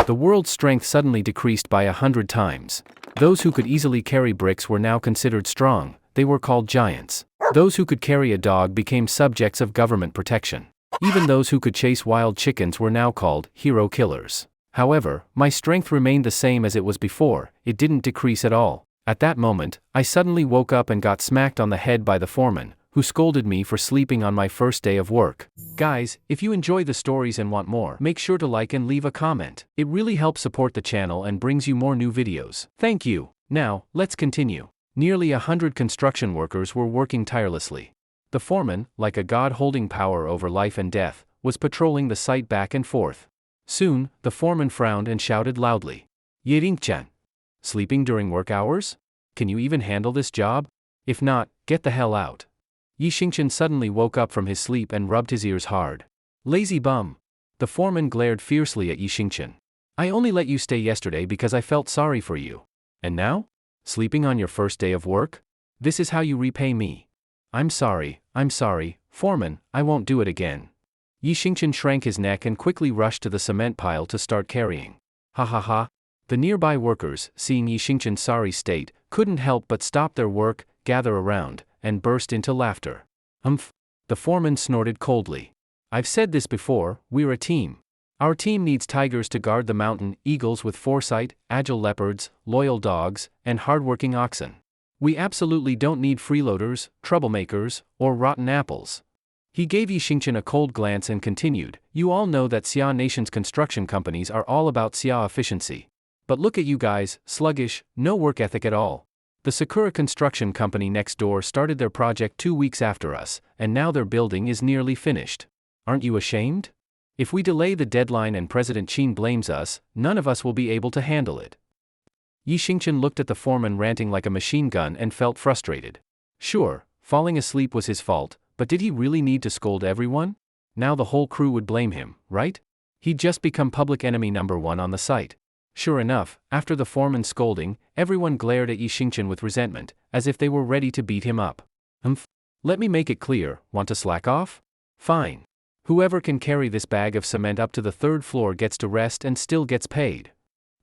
The world's strength suddenly decreased by 100 times. Those who could easily carry bricks were now considered strong, they were called giants. Those who could carry a dog became subjects of government protection. Even those who could chase wild chickens were now called hero killers. However, my strength remained the same as it was before, it didn't decrease at all. At that moment, I suddenly woke up and got smacked on the head by the foreman, who scolded me for sleeping on my first day of work. Guys, if you enjoy the stories and want more, make sure to like and leave a comment. It really helps support the channel and brings you more new videos. Thank you. Now, let's continue. Nearly 100 construction workers were working tirelessly. The foreman, like a god holding power over life and death, was patrolling the site back and forth. Soon, the foreman frowned and shouted loudly. Yering-chan. Sleeping during work hours? Can you even handle this job? If not, get the hell out. Yi Xingchen suddenly woke up from his sleep and rubbed his ears hard. Lazy bum. The foreman glared fiercely at Yi Xingchen. I only let you stay yesterday because I felt sorry for you. And now? Sleeping on your first day of work? This is how you repay me. I'm sorry, foreman, I won't do it again. Yi Xingchen shrank his neck and quickly rushed to the cement pile to start carrying. Ha ha ha. The nearby workers, seeing Yi Xingchen's sorry state, couldn't help but stop their work, gather around, and burst into laughter. The foreman snorted coldly. I've said this before, we're a team. Our team needs tigers to guard the mountain, eagles with foresight, agile leopards, loyal dogs, and hardworking oxen. We absolutely don't need freeloaders, troublemakers, or rotten apples. He gave Yi Xingchen a cold glance and continued, you all know that Xia Nation's construction companies are all about Xia efficiency. But look at you guys, sluggish, no work ethic at all. The Sakura construction company next door started their project 2 weeks after us, and now their building is nearly finished. Aren't you ashamed? If we delay the deadline and President Qin blames us, none of us will be able to handle it. Yi Xingchen looked at the foreman ranting like a machine gun and felt frustrated. Sure, falling asleep was his fault, but did he really need to scold everyone? Now the whole crew would blame him, right? He'd just become public enemy number 1 on the site. Sure enough, after the foreman's scolding, everyone glared at Yi Xingchen with resentment, as if they were ready to beat him up. Let me make it clear, want to slack off? Fine. Whoever can carry this bag of cement up to the 3rd floor gets to rest and still gets paid.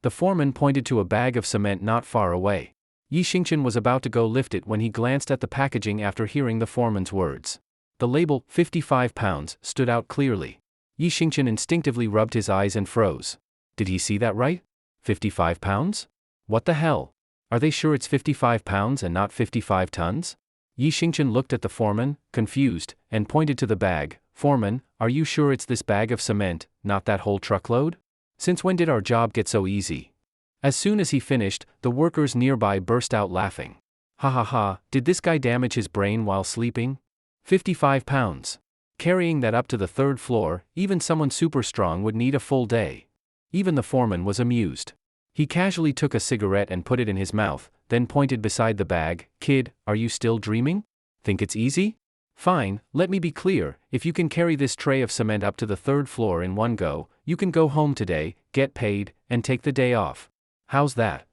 The foreman pointed to a bag of cement not far away. Yi Xingchen was about to go lift it when he glanced at the packaging after hearing the foreman's words. The label, 55 pounds, stood out clearly. Yi Xingchen instinctively rubbed his eyes and froze. Did he see that right? 55 pounds? What the hell? Are they sure it's 55 pounds and not 55 tons? Yi Xingchen looked at the foreman, confused, and pointed to the bag. Foreman, are you sure it's this bag of cement, not that whole truckload? Since when did our job get so easy? As soon as he finished, the workers nearby burst out laughing. Ha ha ha, did this guy damage his brain while sleeping? 55 pounds. Carrying that up to the 3rd floor, even someone super strong would need a full day. Even the foreman was amused. He casually took a cigarette and put it in his mouth, then pointed beside the bag. Kid, are you still dreaming? Think it's easy? Fine, let me be clear, if you can carry this tray of cement up to the 3rd floor in one go, you can go home today, get paid, and take the day off. How's that?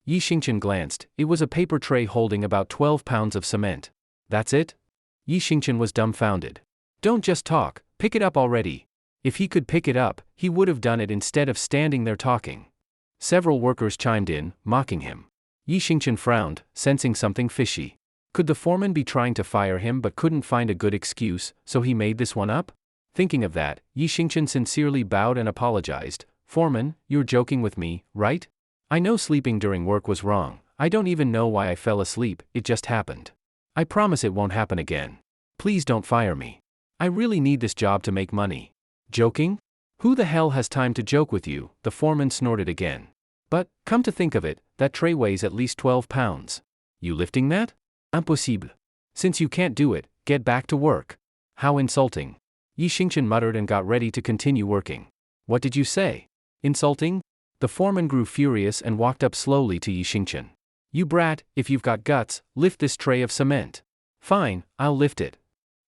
Yi Xingchen glanced, it was a paper tray holding about 12 pounds of cement. That's it? Yi Xingchen was dumbfounded. Don't just talk, pick it up already. If he could pick it up, he would have done it instead of standing there talking. Several workers chimed in, mocking him. Yi Xingchen frowned, sensing something fishy. Could the foreman be trying to fire him but couldn't find a good excuse, so he made this one up? Thinking of that, Yi Xingchen sincerely bowed and apologized. Foreman, you're joking with me, right? I know sleeping during work was wrong. I don't even know why I fell asleep, it just happened. I promise it won't happen again. Please don't fire me. I really need this job to make money. Joking? Who the hell has time to joke with you? The foreman snorted again. But, come to think of it, that tray weighs at least 12 pounds. You lifting that? Impossible. Since you can't do it, get back to work. How insulting. Yi Xingchen muttered and got ready to continue working. What did you say? Insulting? The foreman grew furious and walked up slowly to Yi Xingchen. You brat, if you've got guts, lift this tray of cement. Fine, I'll lift it.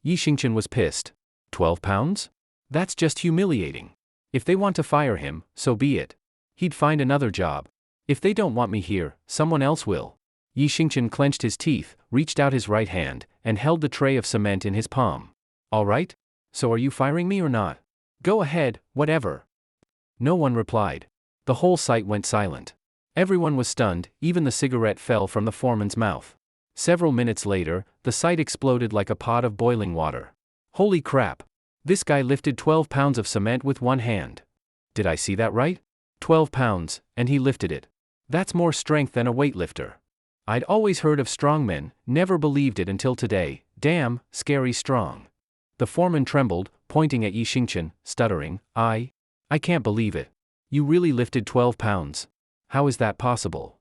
Yi Xingchen was pissed. 12 pounds? That's just humiliating. If they want to fire him, so be it. He'd find another job. If they don't want me here, someone else will. Yi Xingchen clenched his teeth, reached out his right hand, and held the tray of cement in his palm. All right? So are you firing me or not? Go ahead, whatever. No one replied. The whole site went silent. Everyone was stunned, even the cigarette fell from the foreman's mouth. Several minutes later, the site exploded like a pot of boiling water. Holy crap! This guy lifted 12 pounds of cement with one hand. Did I see that right? 12 pounds, and he lifted it. That's more strength than a weightlifter. I'd always heard of strong men, never believed it until today. Damn, scary strong. The foreman trembled, pointing at Yi Xingchen, stuttering, I can't believe it. You really lifted 12 pounds. How is that possible?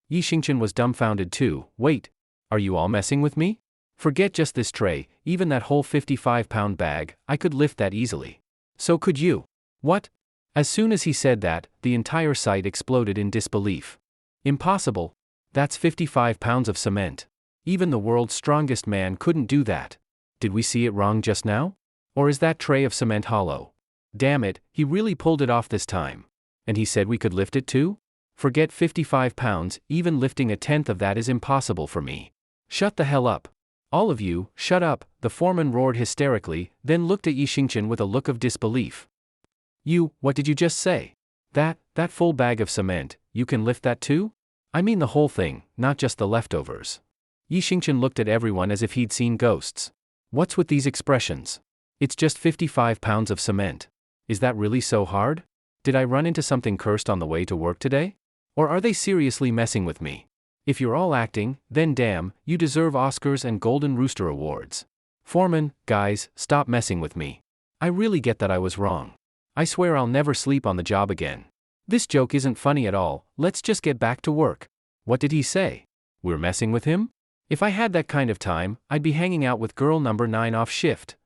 Yi Xingchen was dumbfounded too. Wait, are you all messing with me? Forget just this tray, even that whole 55-pound bag, I could lift that easily. So could you. What? As soon as he said that, the entire site exploded in disbelief. Impossible. That's 55 pounds of cement. Even the world's strongest man couldn't do that. Did we see it wrong just now? Or is that tray of cement hollow? Damn it, he really pulled it off this time. And he said we could lift it too? Forget 55 pounds, even lifting a tenth of that is impossible for me. Shut the hell up. All of you, shut up, the foreman roared hysterically, then looked at Yi Xingchen with a look of disbelief. What did you just say? That full bag of cement, you can lift that too? I mean the whole thing, not just the leftovers. Yi Xingchen looked at everyone as if he'd seen ghosts. What's with these expressions? It's just 55 pounds of cement. Is that really so hard? Did I run into something cursed on the way to work today? Or are they seriously messing with me? If you're all acting, then damn, you deserve Oscars and Golden Rooster awards. Foreman, guys, stop messing with me. I really get that I was wrong. I swear I'll never sleep on the job again. This joke isn't funny at all, let's just get back to work. What did he say? We're messing with him? If I had that kind of time, I'd be hanging out with girl number 9 off shift.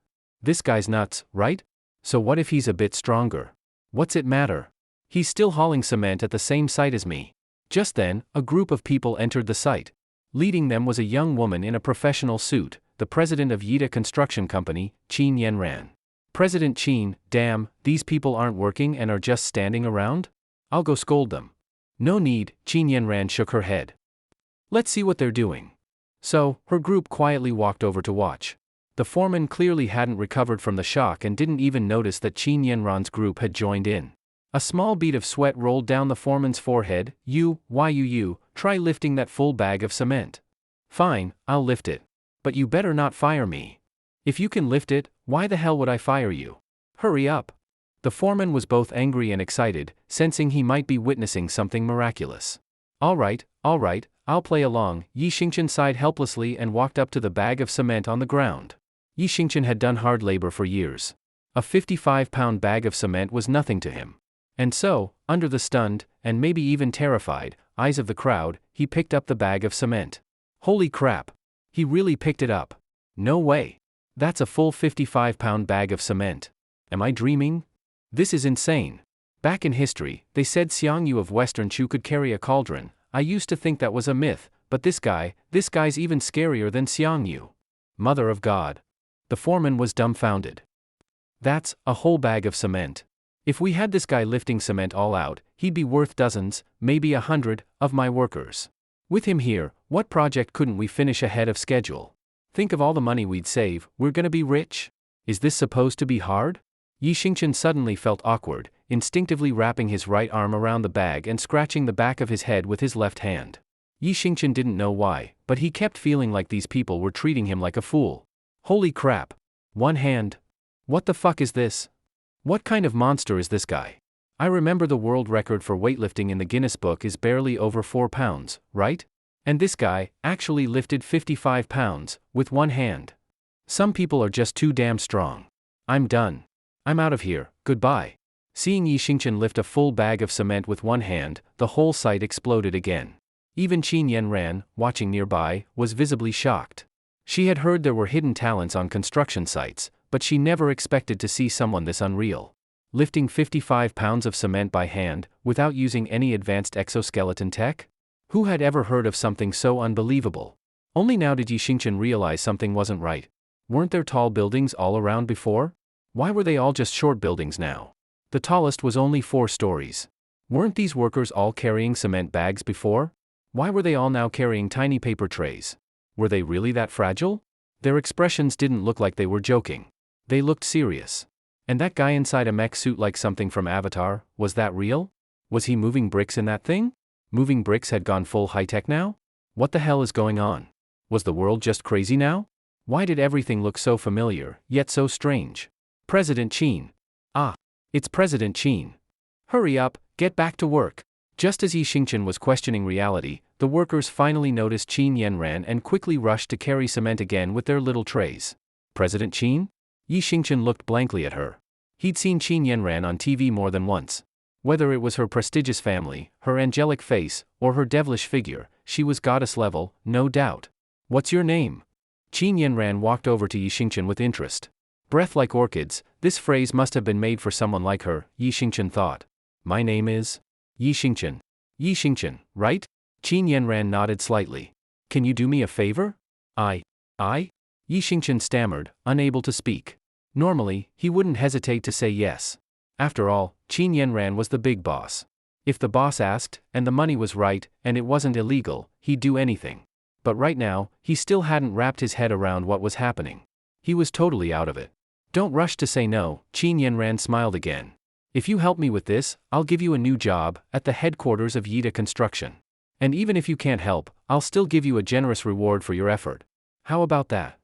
This guy's nuts, right? So what if he's a bit stronger? What's it matter? He's still hauling cement at the same site as me. Just then, a group of people entered the site. Leading them was a young woman in a professional suit, the president of Yida Construction Company, Qin Yanran. President Qin, damn, these people aren't working and are just standing around? I'll go scold them. No need, Qin Yanran shook her head. Let's see what they're doing. So, her group quietly walked over to watch. The foreman clearly hadn't recovered from the shock and didn't even notice that Qin Yanran's group had joined in. A small bead of sweat rolled down the foreman's forehead. You try lifting that full bag of cement. Fine, I'll lift it. But you better not fire me. If you can lift it, why the hell would I fire you? Hurry up. The foreman was both angry and excited, sensing he might be witnessing something miraculous. All right, I'll play along. Yi Xingchen sighed helplessly and walked up to the bag of cement on the ground. Yi Xingchen had done hard labor for years. A 55-pound bag of cement was nothing to him. And so, under the stunned, and maybe even terrified, eyes of the crowd, he picked up the bag of cement. Holy crap! He really picked it up. No way. That's a full 55-pound bag of cement. Am I dreaming? This is insane. Back in history, they said Xiang Yu of Western Chu could carry a cauldron. I used to think that was a myth, but this guy's even scarier than Xiang Yu. Mother of God. The foreman was dumbfounded. That's a whole bag of cement. If we had this guy lifting cement all out, he'd be worth dozens, maybe 100, of my workers. With him here, what project couldn't we finish ahead of schedule? Think of all the money we'd save, we're gonna be rich? Is this supposed to be hard? Yi Xingchen suddenly felt awkward, instinctively wrapping his right arm around the bag and scratching the back of his head with his left hand. Yi Xingchen didn't know why, but he kept feeling like these people were treating him like a fool. Holy crap. One hand. What the fuck is this? What kind of monster is this guy? I remember the world record for weightlifting in the Guinness Book is barely over 4 pounds, right? And this guy actually lifted 55 pounds with one hand. Some people are just too damn strong. I'm done. I'm out of here, goodbye. Seeing Yi Xingchen lift a full bag of cement with one hand, the whole site exploded again. Even Qin Yanran, watching nearby, was visibly shocked. She had heard there were hidden talents on construction sites, but she never expected to see someone this unreal. Lifting 55 pounds of cement by hand, without using any advanced exoskeleton tech? Who had ever heard of something so unbelievable? Only now did Yi Xingchen realize something wasn't right. Weren't there tall buildings all around before? Why were they all just short buildings now? The tallest was only 4 stories. Weren't these workers all carrying cement bags before? Why were they all now carrying tiny paper trays? Were they really that fragile? Their expressions didn't look like they were joking. They looked serious. And that guy inside a mech suit like something from Avatar, was that real? Was he moving bricks in that thing? Moving bricks had gone full high-tech now? What the hell is going on? Was the world just crazy now? Why did everything look so familiar, yet so strange? President Qin. Ah, it's President Qin. Hurry up, get back to work. Just as Yi Xingchen was questioning reality, the workers finally noticed Qin Yanran and quickly rushed to carry cement again with their little trays. President Qin? Yi Xingchen looked blankly at her. He'd seen Qin Yanran on TV more than once. Whether it was her prestigious family, her angelic face, or her devilish figure, she was goddess level, no doubt. What's your name? Qin Yanran walked over to Yi Xingchen with interest. Breath like orchids, this phrase must have been made for someone like her, Yi Xingchen thought. My name is Yi Xingchen. Yi Xingchen, right? Qin Yanran nodded slightly. Can you do me a favor? I? Yi Xingchen stammered, unable to speak. Normally, he wouldn't hesitate to say yes. After all, Qin Yanran was the big boss. If the boss asked, and the money was right, and it wasn't illegal, he'd do anything. But right now, he still hadn't wrapped his head around what was happening. He was totally out of it. Don't rush to say no, Qin Yanran smiled again. If you help me with this, I'll give you a new job, at the headquarters of Yida Construction. And even if you can't help, I'll still give you a generous reward for your effort. How about that?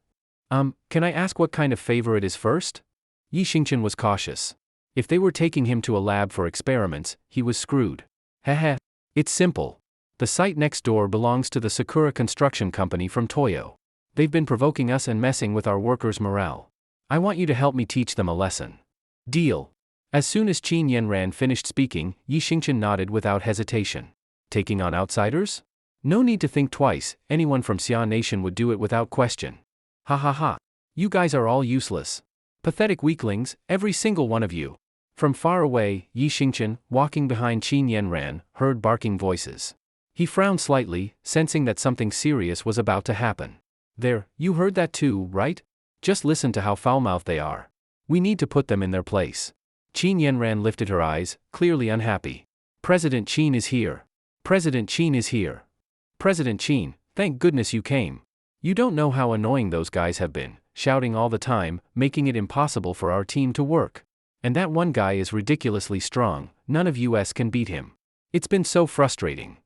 Can I ask what kind of favor it is first? Yi Xingchen was cautious. If they were taking him to a lab for experiments, he was screwed. Heh. It's simple. The site next door belongs to the Sakura Construction Company from Toyo. They've been provoking us and messing with our workers' morale. I want you to help me teach them a lesson. Deal. As soon as Qin Yanran finished speaking, Yi Xingchen nodded without hesitation. Taking on outsiders? No need to think twice, anyone from Xia Nation would do it without question. Ha. You guys are all useless. Pathetic weaklings, every single one of you. From far away, Yi Xingchen, walking behind Qin Yanran, heard barking voices. He frowned slightly, sensing that something serious was about to happen. There, you heard that too, right? Just listen to how foul-mouthed they are. We need to put them in their place. Qin Yanran lifted her eyes, clearly unhappy. President Qin is here. President Qin is here. President Qin, thank goodness you came. You don't know how annoying those guys have been, shouting all the time, making it impossible for our team to work. And that one guy is ridiculously strong, none of us can beat him. It's been so frustrating.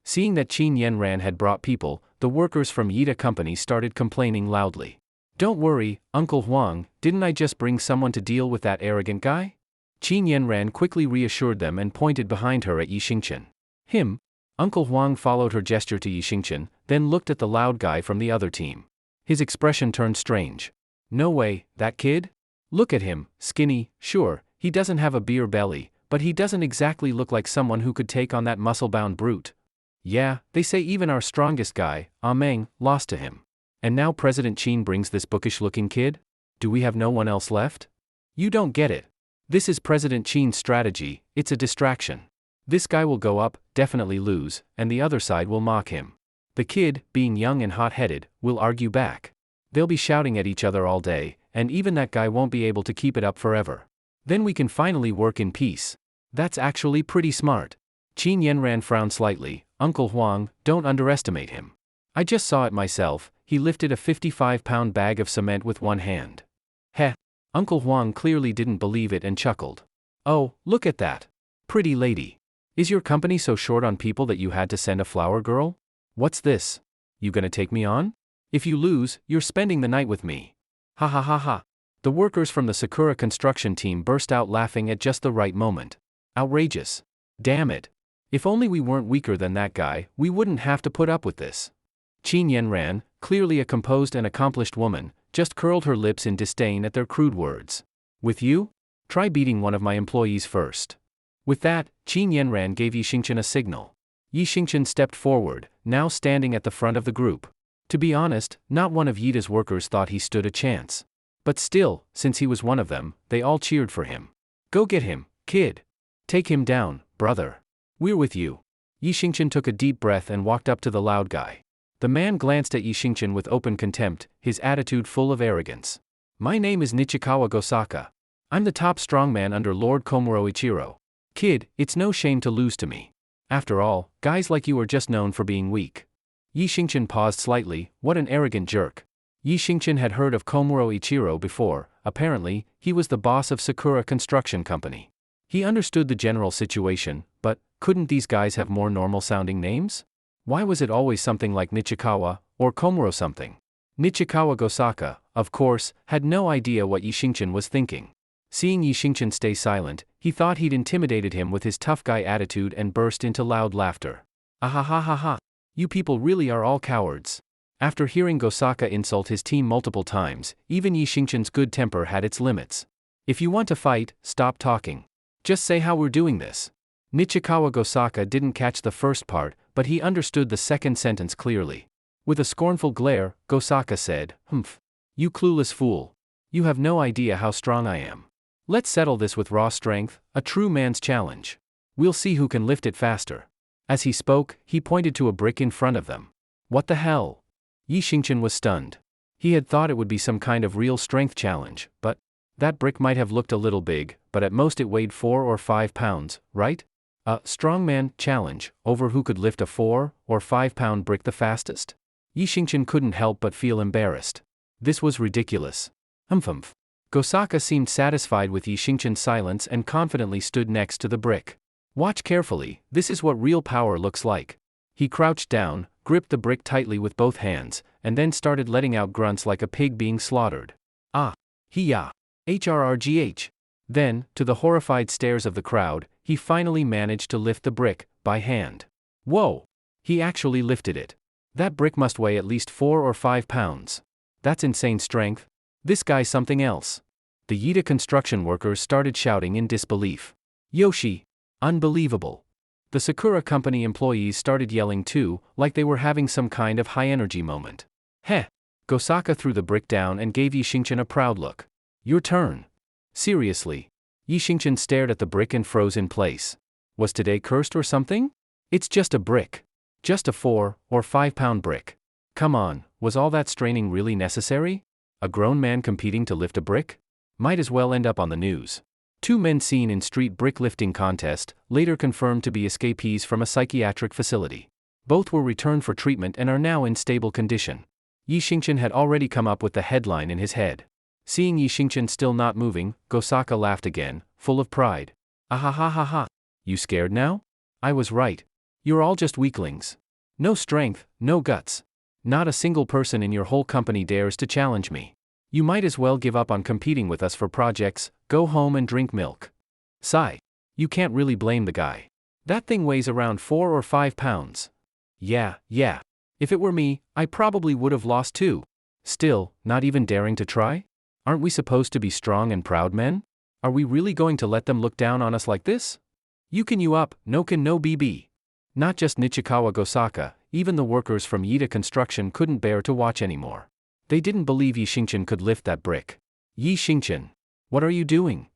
Seeing that Qin Yanran had brought people, the workers from Yida Company started complaining loudly. Don't worry, Uncle Huang, didn't I just bring someone to deal with that arrogant guy? Qin Yanran quickly reassured them and pointed behind her at Yi Xingchen. Him? Uncle Huang followed her gesture to Yi Xingchen, then looked at the loud guy from the other team. His expression turned strange. No way, that kid? Look at him, skinny, sure, he doesn't have a beer belly, but he doesn't exactly look like someone who could take on that muscle-bound brute. Yeah, they say even our strongest guy, Meng, lost to him. And now President Qin brings this bookish-looking kid? Do we have no one else left? You don't get it. This is President Qin's strategy, it's a distraction. This guy will go up, definitely lose, and the other side will mock him. The kid, being young and hot-headed, will argue back. They'll be shouting at each other all day, and even that guy won't be able to keep it up forever. Then we can finally work in peace. That's actually pretty smart. Qin Yanran frowned slightly. Uncle Huang, don't underestimate him. I just saw it myself, he lifted a 55-pound bag of cement with one hand. Heh. Uncle Huang clearly didn't believe it and chuckled. Oh, look at that. Pretty lady. Is your company so short on people that you had to send a flower girl? What's this? You gonna take me on? If you lose, you're spending the night with me. Ha. The workers from the Sakura construction team burst out laughing at just the right moment. Outrageous. Damn it. If only we weren't weaker than that guy, we wouldn't have to put up with this. Qin Yanran, clearly a composed and accomplished woman, just curled her lips in disdain at their crude words. With you? Try beating one of my employees first. With that, Qin Yanran gave Yi Xingchen a signal. Yi Xingchen stepped forward, now standing at the front of the group. To be honest, not one of Yida's workers thought he stood a chance. But still, since he was one of them, they all cheered for him. Go get him, kid. Take him down, brother. We're with you. Yi Xingchen took a deep breath and walked up to the loud guy. The man glanced at Yi Xingchen with open contempt, his attitude full of arrogance. My name is Nichikawa Gosaka. I'm the top strongman under Lord Komuro Ichiro. Kid, it's no shame to lose to me. After all, guys like you are just known for being weak. Yi Xingchen paused slightly. What an arrogant jerk. Yi Xingchen had heard of Komuro Ichiro before. Apparently, he was the boss of Sakura Construction Company. He understood the general situation, but Couldn't these guys have more normal-sounding names? Why was it always something like Nichikawa, or Komuro something? Nichikawa Gosaka, of course, had no idea what Yishinchin was thinking. Seeing Yishinchin stay silent, he thought he'd intimidated him with his tough guy attitude and burst into loud laughter. Ahahaha! You people really are all cowards. After hearing Gosaka insult his team multiple times, even Yishinchin's good temper had its limits. If you want to fight, stop talking. Just say how we're doing this. Nichikawa Gosaka didn't catch the first part, but he understood the second sentence clearly. With a scornful glare, Gosaka said, "Humph. You clueless fool. You have no idea how strong I am. Let's settle this with raw strength, a true man's challenge. We'll see who can lift it faster." As he spoke, he pointed to a brick in front of them. What the hell? Yishinchin was stunned. He had thought it would be some kind of real strength challenge, but that brick might have looked a little big, but at most it weighed 4 or 5 pounds, right? A strongman challenge over who could lift a 4 or 5 pound brick the fastest? Yishinchin couldn't help but feel embarrassed. This was ridiculous. Humph. Gosaka seemed satisfied with Yishinchin's silence and confidently stood next to the brick. Watch carefully, this is what real power looks like. He crouched down, gripped the brick tightly with both hands, and then started letting out grunts like a pig being slaughtered. Ah! Hiya! HRRGH! Then, to the horrified stares of the crowd, he finally managed to lift the brick, by hand. Whoa! He actually lifted it. That brick must weigh at least 4 or 5 pounds. That's insane strength. This guy's something else. The Yida construction workers started shouting in disbelief. Yoshi! Unbelievable! The Sakura Company employees started yelling too, like they were having some kind of high-energy moment. Heh! Gosaka threw the brick down and gave Yishinchin a proud look. Your turn. Seriously. Yishinchin stared at the brick and froze in place. Was today cursed or something? It's just a brick. Just a 4 or 5 pound brick. Come on, was all that straining really necessary? A grown man competing to lift a brick? Might as well end up on the news. 2 men seen in street brick lifting contest, later confirmed to be escapees from a psychiatric facility. Both were returned for treatment and are now in stable condition. Yishinchin had already come up with the headline in his head. Seeing Yishinchin still not moving, Gosaka laughed again, full of pride. Ahahaha! You scared now? I was right. You're all just weaklings. No strength, no guts. Not a single person in your whole company dares to challenge me. You might as well give up on competing with us for projects, go home and drink milk. Sigh. You can't really blame the guy. That thing weighs around 4 or 5 pounds. Yeah. If it were me, I probably would have lost too. Still, not even daring to try? Aren't we supposed to be strong and proud men? Are we really going to let them look down on us like this? You up, no can no BB. Not just Nichikawa Gosaka, even the workers from Yida Construction couldn't bear to watch anymore. They didn't believe Yishinchin could lift that brick. Yishinchin! What are you doing?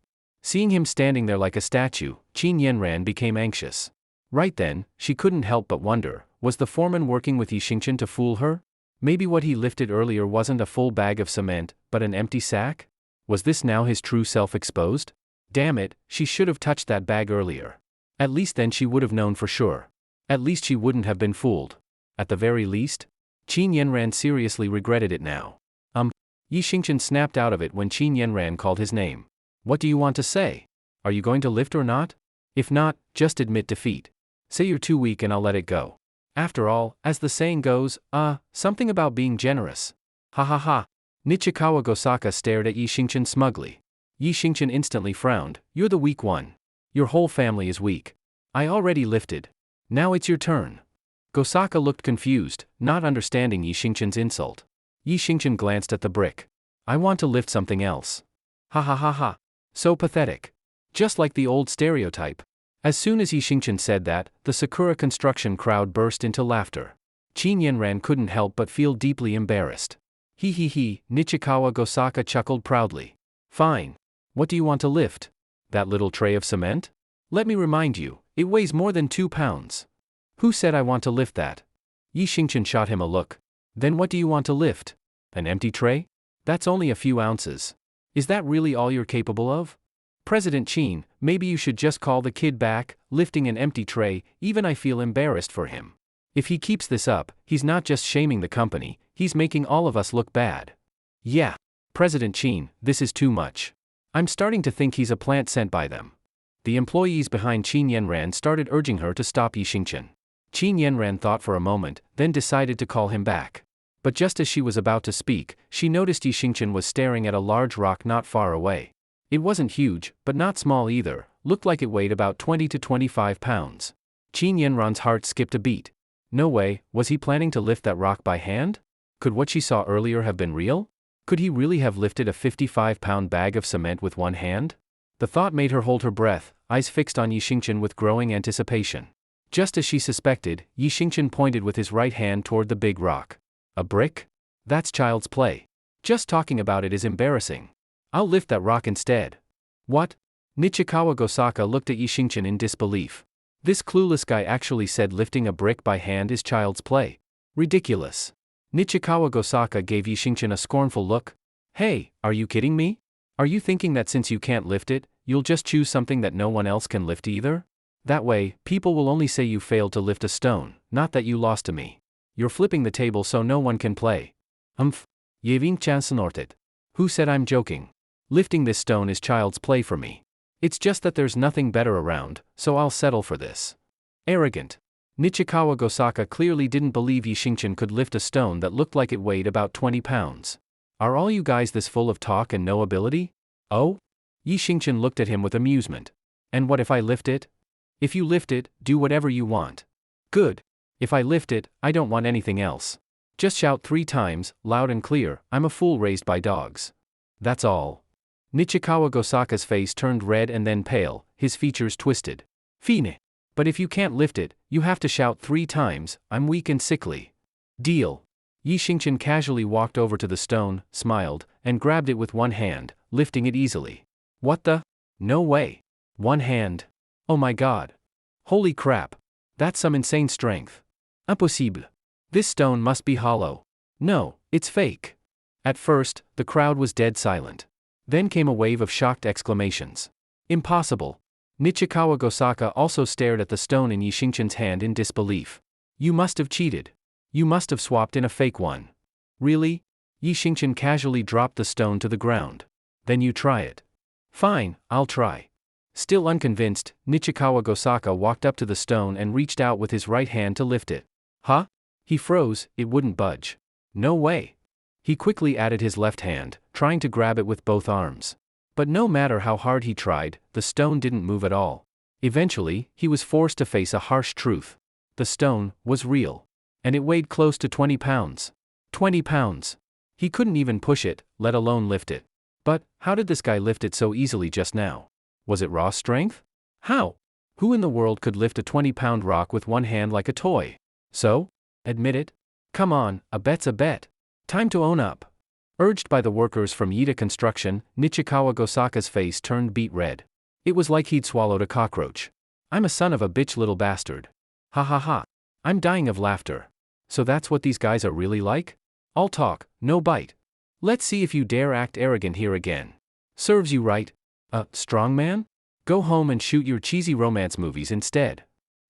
Seeing him standing there like a statue, Qin Yenran became anxious. Right then, she couldn't help but wonder, was the foreman working with Yishinchin to fool her? Maybe what he lifted earlier wasn't a full bag of cement, but an empty sack? Was this now his true self exposed? Damn it, she should have touched that bag earlier. At least then she would have known for sure. At least she wouldn't have been fooled. At the very least? Qin Yenran seriously regretted it now. Yishinchin snapped out of it when Qin Yenran called his name. What do you want to say? Are you going to lift or not? If not, just admit defeat. Say you're too weak and I'll let it go. After all, as the saying goes, something about being generous. Ha. Nichikawa Gosaka stared at Yishinchin smugly. Yishinchin instantly frowned. You're the weak one. Your whole family is weak. I already lifted. Now it's your turn. Gosaka looked confused, not understanding Yishinchin's insult. Yishinchin glanced at the brick. I want to lift something else. Ha. So pathetic. Just like the old stereotype. As soon as Yishinchin said that, the Sakura construction crowd burst into laughter. Qin Yenran couldn't help but feel deeply embarrassed. He, Nichikawa Gosaka chuckled proudly. Fine. What do you want to lift? That little tray of cement? Let me remind you, it weighs more than 2 pounds. Who said I want to lift that? Yishinchin shot him a look. Then what do you want to lift? An empty tray? That's only a few ounces. Is that really all you're capable of? President Qin, maybe you should just call the kid back, lifting an empty tray, even I feel embarrassed for him. If he keeps this up, he's not just shaming the company, he's making all of us look bad. Yeah, President Qin, this is too much. I'm starting to think he's a plant sent by them. The employees behind Qin Yanran started urging her to stop Yi Xingchen. Qin Yanran thought for a moment, then decided to call him back. But just as she was about to speak, she noticed Yi Xingchen was staring at a large rock not far away. It wasn't huge, but not small either, looked like it weighed about 20 to 25 pounds. Qin Yanran's heart skipped a beat. No way, was he planning to lift that rock by hand? Could what she saw earlier have been real? Could he really have lifted a 55-pound bag of cement with one hand? The thought made her hold her breath, eyes fixed on Yi Xingchen with growing anticipation. Just as she suspected, Yi Xingchen pointed with his right hand toward the big rock. A brick? That's child's play. Just talking about it is embarrassing. I'll lift that rock instead. What? Nichikawa Gosaka looked at Yi Xingchen in disbelief. This clueless guy actually said lifting a brick by hand is child's play. Ridiculous. Nichikawa Gosaka gave Yi Xingchen a scornful look. Hey, are you kidding me? Are you thinking that since you can't lift it, you'll just choose something that no one else can lift either? That way, people will only say you failed to lift a stone, not that you lost to me. You're flipping the table so no one can play. Yeving-chan snorted. Who said I'm joking? Lifting this stone is child's play for me. It's just that there's nothing better around, so I'll settle for this. Arrogant. Nichikawa Gosaka clearly didn't believe Yi Xingchen could lift a stone that looked like it weighed about 20 pounds. Are all you guys this full of talk and no ability? Oh? Yi Xingchen looked at him with amusement. And what if I lift it? If you lift it, do whatever you want. Good. If I lift it, I don't want anything else. Just shout 3 times, loud and clear, I'm a fool raised by dogs. That's all. Nichikawa Gosaka's face turned red and then pale, his features twisted. Fine. But if you can't lift it, you have to shout 3 times, I'm weak and sickly. Deal. Yi Xingchen casually walked over to the stone, smiled, and grabbed it with one hand, lifting it easily. What the? No way. One hand. Oh my god. Holy crap. That's some insane strength. Impossible. This stone must be hollow. No, it's fake. At first, the crowd was dead silent. Then came a wave of shocked exclamations. Impossible. Nichikawa Gosaka also stared at the stone in Yi Xingchen's hand in disbelief. You must have cheated. You must have swapped in a fake one. Really? Yi Xingchen casually dropped the stone to the ground. Then you try it. Fine, I'll try. Still unconvinced, Nichikawa Gosaka walked up to the stone and reached out with his right hand to lift it. Huh? He froze, it wouldn't budge. No way. He quickly added his left hand, trying to grab it with both arms. But no matter how hard he tried, the stone didn't move at all. Eventually, he was forced to face a harsh truth. The stone was real. And it weighed close to 20 pounds. 20 pounds. He couldn't even push it, let alone lift it. But, how did this guy lift it so easily just now? Was it raw strength? How? Who in the world could lift a 20-pound rock with one hand like a toy? So? Admit it? Come on, a bet's a bet. Time to own up. Urged by the workers from Yida Construction, Nichikawa Gosaka's face turned beet red. It was like he'd swallowed a cockroach. I'm a son of a bitch little bastard. Ha ha ha. I'm dying of laughter. So that's what these guys are really like? All talk, no bite. Let's see if you dare act arrogant here again. Serves you right. Strong man? Go home and shoot your cheesy romance movies instead.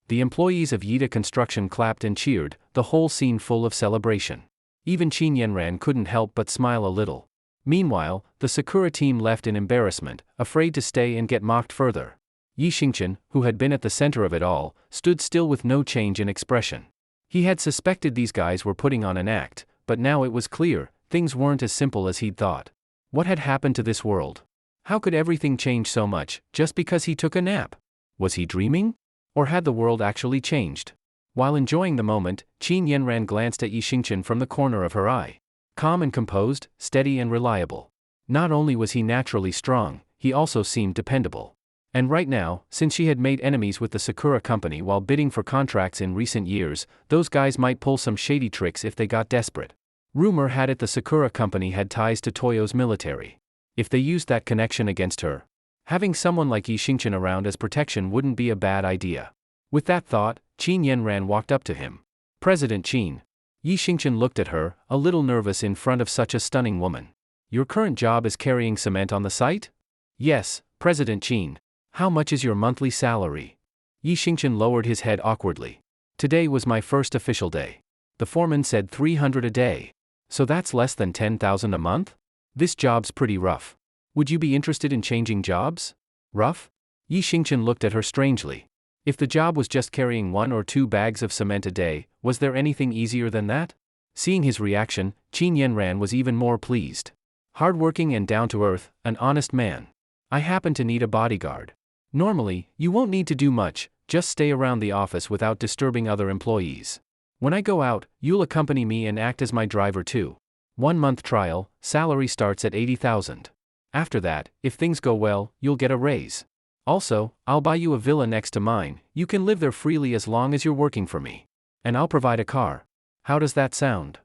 The employees of Yida Construction clapped and cheered, the whole scene full of celebration. Even Qin Yanran couldn't help but smile a little. Meanwhile, the Sakura team left in embarrassment, afraid to stay and get mocked further. Yi Xingchen, who had been at the center of it all, stood still with no change in expression. He had suspected these guys were putting on an act, but now it was clear, things weren't as simple as he'd thought. What had happened to this world? How could everything change so much, just because he took a nap? Was he dreaming? Or had the world actually changed? While enjoying the moment, Qin Yanran glanced at Yi Xingchen from the corner of her eye. Calm and composed, steady and reliable. Not only was he naturally strong, he also seemed dependable. And right now, since she had made enemies with the Sakura company while bidding for contracts in recent years, those guys might pull some shady tricks if they got desperate. Rumor had it the Sakura company had ties to Toyo's military. If they used that connection against her, having someone like Yi Xingchen around as protection wouldn't be a bad idea. With that thought, Qin Yanran walked up to him. President Qin. Yi Xingchen looked at her, a little nervous in front of such a stunning woman. Your current job is carrying cement on the site? Yes, President Qin. How much is your monthly salary? Yi Xingchen lowered his head awkwardly. Today was my first official day. The foreman said 300 a day. So that's less than 10,000 a month? This job's pretty rough. Would you be interested in changing jobs? Rough? Yi Xingchen looked at her strangely. If the job was just carrying 1 or 2 bags of cement a day, was there anything easier than that? Seeing his reaction, Qin Yanran was even more pleased. Hardworking and down-to-earth, an honest man. I happen to need a bodyguard. Normally, you won't need to do much, just stay around the office without disturbing other employees. When I go out, you'll accompany me and act as my driver too. 1-month trial, salary starts at 80,000. After that, if things go well, you'll get a raise. Also, I'll buy you a villa next to mine, you can live there freely as long as you're working for me. And I'll provide a car. How does that sound?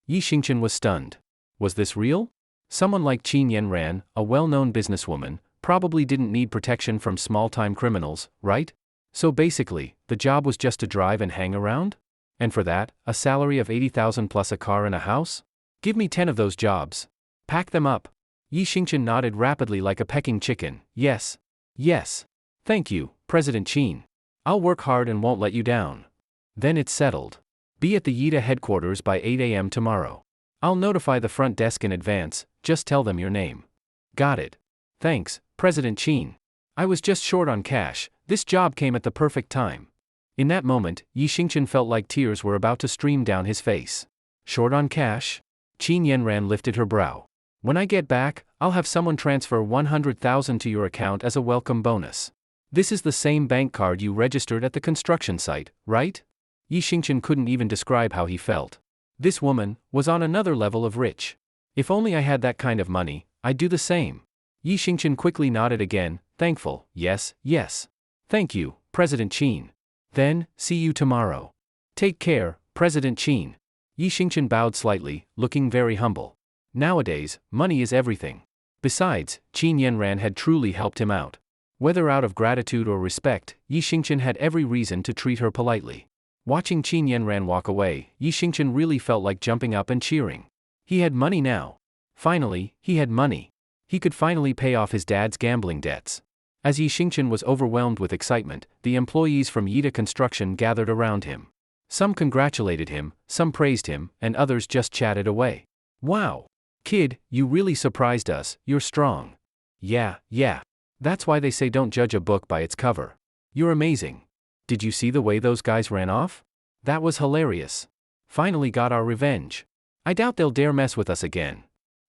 Yi Xingchen was stunned. Was this real? Someone like Qin Yanran, a well-known businesswoman, probably didn't need protection from small-time criminals, right? So basically, the job was just to drive and hang around? And for that, a salary of 80,000 plus a car and a house? Give me 10 of those jobs. Pack them up. Yi Xingchen nodded rapidly like a pecking chicken. Yes. Yes. Thank you, President Qin. I'll work hard and won't let you down. Then it's settled. Be at the Yida headquarters by 8 a.m. tomorrow. I'll notify the front desk in advance, just tell them your name. Got it. Thanks, President Qin. I was just short on cash, this job came at the perfect time. In that moment, Yi Xingchen felt like tears were about to stream down his face. Short on cash? Qin Yanran lifted her brow. When I get back, I'll have someone transfer 100,000 to your account as a welcome bonus. This is the same bank card you registered at the construction site, right? Yi Xingchen couldn't even describe how he felt. This woman was on another level of rich. If only I had that kind of money, I'd do the same. Yi Xingchen quickly nodded again, thankful. Yes, yes. Thank you, President Qin. Then, see you tomorrow. Take care, President Qin. Yi Xingchen bowed slightly, looking very humble. Nowadays, money is everything. Besides, Qin Yanran had truly helped him out. Whether out of gratitude or respect, Yi Xingchen had every reason to treat her politely. Watching Qin Yanran walk away, Yi Xingchen really felt like jumping up and cheering. He had money now. Finally, he had money. He could finally pay off his dad's gambling debts. As Yi Xingchen was overwhelmed with excitement, the employees from Yida Construction gathered around him. Some congratulated him, some praised him, and others just chatted away. Wow! Kid, you really surprised us, you're strong. Yeah. That's why they say don't judge a book by its cover. You're amazing. Did you see the way those guys ran off? That was hilarious. Finally got our revenge. I doubt they'll dare mess with us again.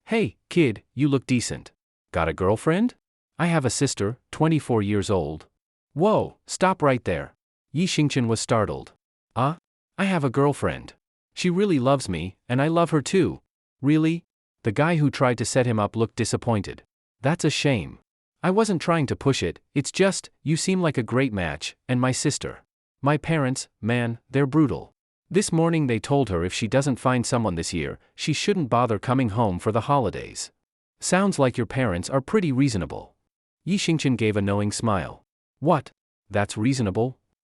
Hey, kid, you look decent. Got a girlfriend? I have a sister, 24 years old. Whoa, stop right there. Yi Xingchen was startled. I have a girlfriend. She really loves me, and I love her too. Really? The guy who tried to set him up looked disappointed. That's a shame. I wasn't trying to push it, it's just, you seem like a great match, and my sister. My parents, man, they're brutal. This morning they told her if she doesn't find someone this year, she shouldn't bother coming home for the holidays. Sounds like your parents are pretty reasonable. Yi Xingchen gave a knowing smile. What? That's reasonable?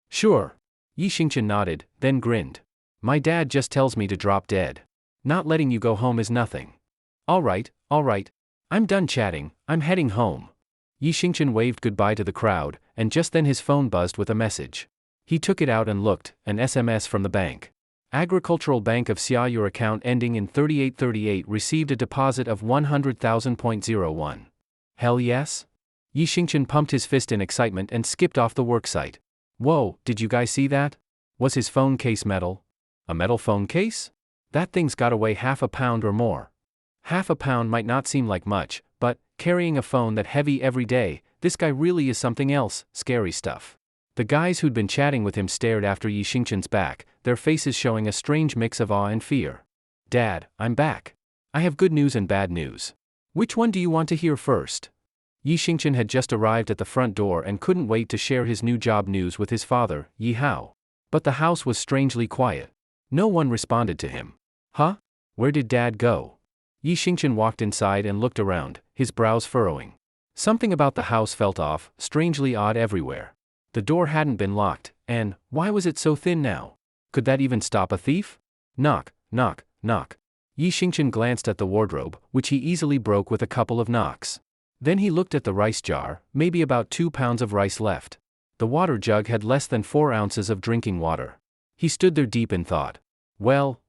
Sure. Yi Xingchen nodded, then grinned. My dad just tells me to drop dead. Not letting you go home is nothing. All right. I'm done chatting, I'm heading home. Yi Xingchen waved goodbye to the crowd, and just then his phone buzzed with a message. He took it out and looked, an SMS from the bank. Agricultural Bank of Xia, your account ending in 3838 received a deposit of 100,000.01. Hell yes? Yi Xingchen pumped his fist in excitement and skipped off the worksite. Whoa, did you guys see that? Was his phone case metal? A metal phone case? That thing's gotta weigh half a pound or more. Half a pound might not seem like much, but, carrying a phone that heavy every day, this guy really is something else, scary stuff. The guys who'd been chatting with him stared after Yi Xingchen's back, their faces showing a strange mix of awe and fear. Dad, I'm back. I have good news and bad news. Which one do you want to hear first? Yi Xingchen had just arrived at the front door and couldn't wait to share his new job news with his father, Yi Hao. But the house was strangely quiet. No one responded to him. Huh? Where did Dad go? Yi Xingchen walked inside and looked around, his brows furrowing. Something about the house felt off, strangely odd everywhere. The door hadn't been locked, and why was it so thin now? Could that even stop a thief? Knock, knock, knock. Yi Xingchen glanced at the wardrobe, which he easily broke with a couple of knocks. Then he looked at the rice jar, maybe about 2 pounds of rice left. The water jug had less than 4 ounces of drinking water. He stood there deep in thought. Well,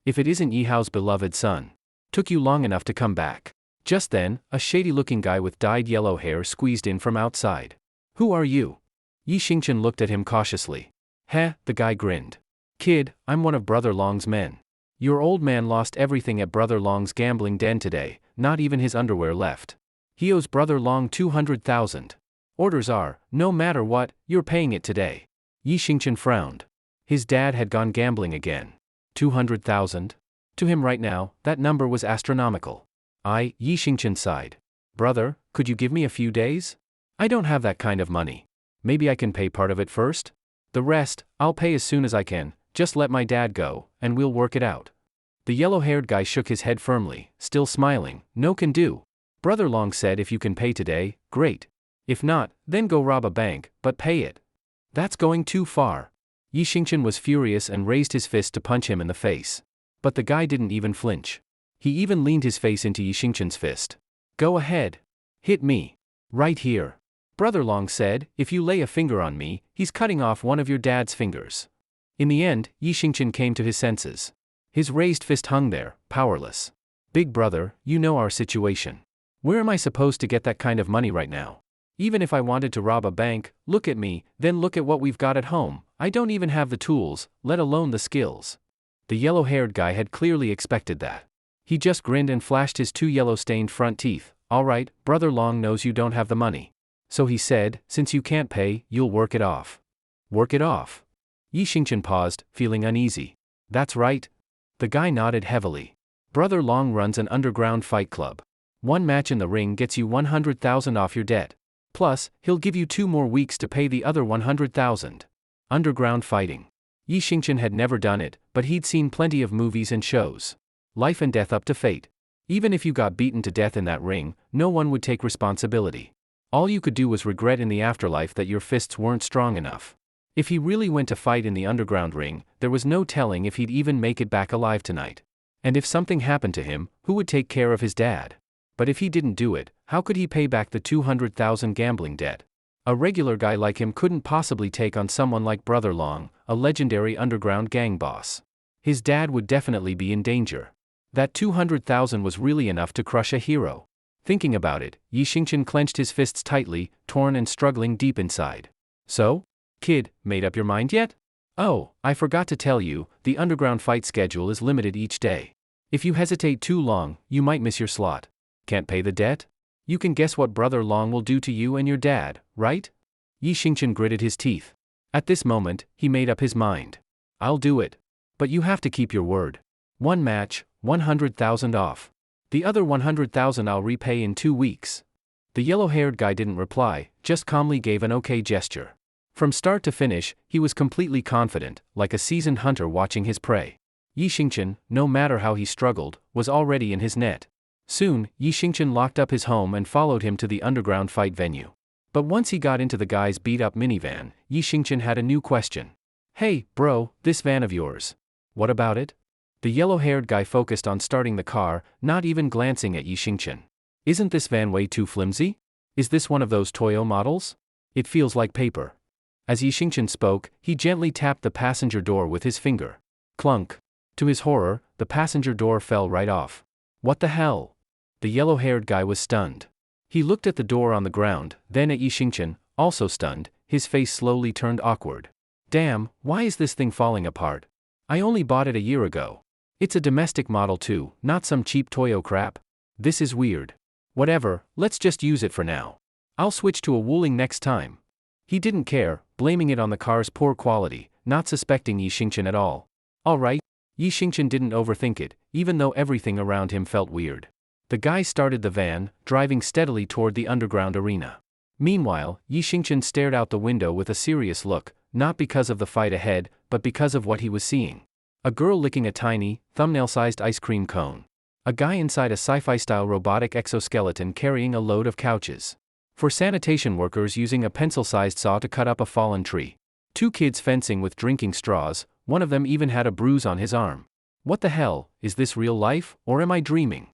if it isn't Yi Hao's beloved son. Took you long enough to come back. Just then, a shady-looking guy with dyed yellow hair squeezed in from outside. Who are you? Yi Xingchen looked at him cautiously. Heh, the guy grinned. Kid, I'm one of Brother Long's men. Your old man lost everything at Brother Long's gambling den today, not even his underwear left. He owes Brother Long 200,000. Orders are, no matter what, you're paying it today. Yi Xingchen frowned. His dad had gone gambling again. 200,000? To him right now, that number was astronomical. Yi Xingchen sighed. Brother, could you give me a few days? I don't have that kind of money. Maybe I can pay part of it first? The rest, I'll pay as soon as I can, just let my dad go, and we'll work it out. The yellow-haired guy shook his head firmly, still smiling. No can do. Brother Long said if you can pay today, great. If not, then go rob a bank, but pay it. That's going too far. Yi Xingchen was furious and raised his fist to punch him in the face. But the guy didn't even flinch. He even leaned his face into Yi Xingchen's fist. Go ahead. Hit me. Right here. Brother Long said, if you lay a finger on me, he's cutting off one of your dad's fingers. In the end, Yi Xingchen came to his senses. His raised fist hung there, powerless. Big brother, you know our situation. Where am I supposed to get that kind of money right now? Even if I wanted to rob a bank, look at me, then look at what we've got at home. I don't even have the tools, let alone the skills. The yellow-haired guy had clearly expected that. He just grinned and flashed his 2 yellow-stained front teeth. All right, Brother Long knows you don't have the money. So he said, since you can't pay, you'll work it off. Work it off? Yi Xingchen paused, feeling uneasy. That's right. The guy nodded heavily. Brother Long runs an underground fight club. One match in the ring gets you 100,000 off your debt. Plus, he'll give you 2 more weeks to pay the other 100,000. Underground fighting. Yi Xingchen had never done it, but he'd seen plenty of movies and shows. Life and death up to fate. Even if you got beaten to death in that ring, no one would take responsibility. All you could do was regret in the afterlife that your fists weren't strong enough. If he really went to fight in the underground ring, there was no telling if he'd even make it back alive tonight. And if something happened to him, who would take care of his dad? But if he didn't do it, how could he pay back the 200,000 gambling debt? A regular guy like him couldn't possibly take on someone like Brother Long, a legendary underground gang boss. His dad would definitely be in danger. That 200,000 was really enough to crush a hero. Thinking about it, Yi Xingchen clenched his fists tightly, torn and struggling deep inside. So? Kid, made up your mind yet? Oh, I forgot to tell you, the underground fight schedule is limited each day. If you hesitate too long, you might miss your slot. Can't pay the debt? You can guess what Brother Long will do to you and your dad, right? Yi Xingchen gritted his teeth. At this moment, he made up his mind. I'll do it. But you have to keep your word. One match, 100,000 off. The other 100,000 I'll repay in 2 weeks. The yellow-haired guy didn't reply, just calmly gave an okay gesture. From start to finish, he was completely confident, like a seasoned hunter watching his prey. Yi Xingchen, no matter how he struggled, was already in his net. Soon, Yi Xingchen locked up his home and followed him to the underground fight venue. But once he got into the guy's beat-up minivan, Yi Xingchen had a new question. Hey, bro, this van of yours. What about it? The yellow-haired guy focused on starting the car, not even glancing at Yi Xingchen. Isn't this van way too flimsy? Is this one of those Toyo models? It feels like paper. As Yi Xingchen spoke, he gently tapped the passenger door with his finger. Clunk. To his horror, the passenger door fell right off. What the hell? The yellow-haired guy was stunned. He looked at the door on the ground, then at Yi Xingchen, also stunned, his face slowly turned awkward. Damn, why is this thing falling apart? I only bought it a year ago. It's a domestic model too, not some cheap Toyo crap. This is weird. Whatever, let's just use it for now. I'll switch to a Wuling next time. He didn't care, blaming it on the car's poor quality, not suspecting Yi Xingchen at all. Alright. Yi Xingchen didn't overthink it, even though everything around him felt weird. The guy started the van, driving steadily toward the underground arena. Meanwhile, Yi Xingchen stared out the window with a serious look, not because of the fight ahead, but because of what he was seeing. A girl licking a tiny, thumbnail-sized ice cream cone. A guy inside a sci-fi-style robotic exoskeleton carrying a load of couches. For sanitation workers using a pencil-sized saw to cut up a fallen tree. 2 kids fencing with drinking straws, one of them even had a bruise on his arm. What the hell, is this real life, or am I dreaming?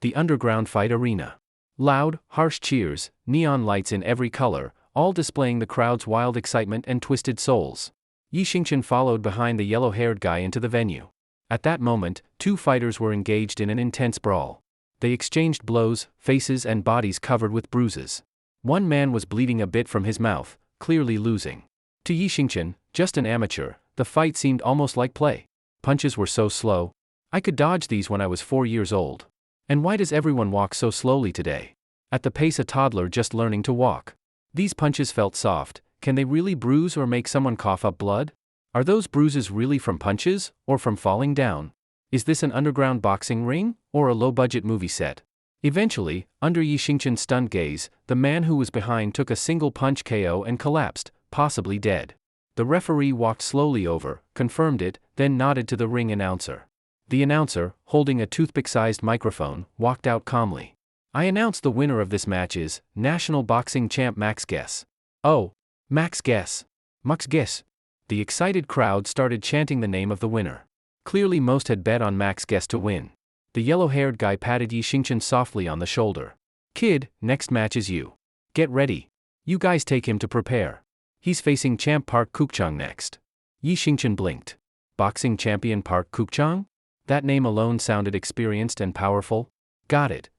The underground fight arena. Loud, harsh cheers, neon lights in every color, all displaying the crowd's wild excitement and twisted souls. Yi Xingchen followed behind the yellow-haired guy into the venue. At that moment, 2 fighters were engaged in an intense brawl. They exchanged blows, faces and bodies covered with bruises. One man was bleeding a bit from his mouth, clearly losing. To Yi Xingchen, just an amateur, the fight seemed almost like play. Punches were so slow. I could dodge these when I was 4 years old. And why does everyone walk so slowly today? At the pace a toddler just learning to walk. These punches felt soft. Can they really bruise or make someone cough up blood? Are those bruises really from punches, or from falling down? Is this an underground boxing ring, or a low-budget movie set? Eventually, under Yi Xingchen's stunned gaze, the man who was behind took a single punch KO and collapsed, possibly dead. The referee walked slowly over, confirmed it, then nodded to the ring announcer. The announcer, holding a toothpick-sized microphone, walked out calmly. I announce the winner of this match is National Boxing Champ Max Guess. Oh, Max Guess. Max Guess. The excited crowd started chanting the name of the winner. Clearly most had bet on Max Guess to win. The yellow-haired guy patted Yi Xingchen softly on the shoulder. Kid, next match is you. Get ready. You guys take him to prepare. He's facing champ Park Kukchang next. Yi Xingchen blinked. Boxing champion Park Kukchang? That name alone sounded experienced and powerful. Got it.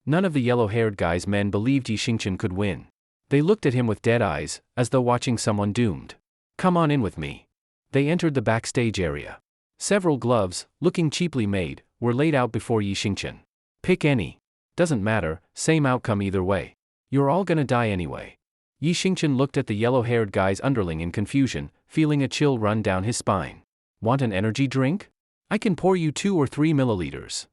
None of the yellow-haired guy's men believed Yi Xingchen could win. They looked at him with dead eyes, as though watching someone doomed. Come on in with me. They entered the backstage area. Several gloves, looking cheaply made, were laid out before Yi Xingchen. Pick any. Doesn't matter, same outcome either way. You're all gonna die anyway. Yi Xingchen looked at the yellow-haired guy's underling in confusion, feeling a chill run down his spine. Want an energy drink? I can pour you 2 or 3 milliliters.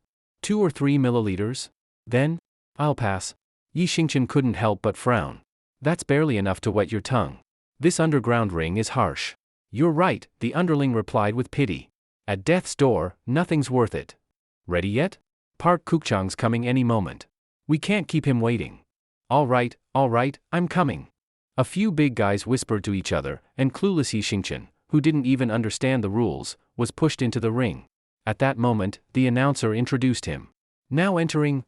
2 or 3 milliliters? Then? I'll pass. Yi Xingchen couldn't help but frown. That's barely enough to wet your tongue. This underground ring is harsh. You're right, the underling replied with pity. At death's door, nothing's worth it. Ready yet? Park Kukchang's coming any moment. We can't keep him waiting. All right, I'm coming. A few big guys whispered to each other, and clueless Yi Xingchen, who didn't even understand the rules, was pushed into the ring. At that moment, the announcer introduced him. Now entering,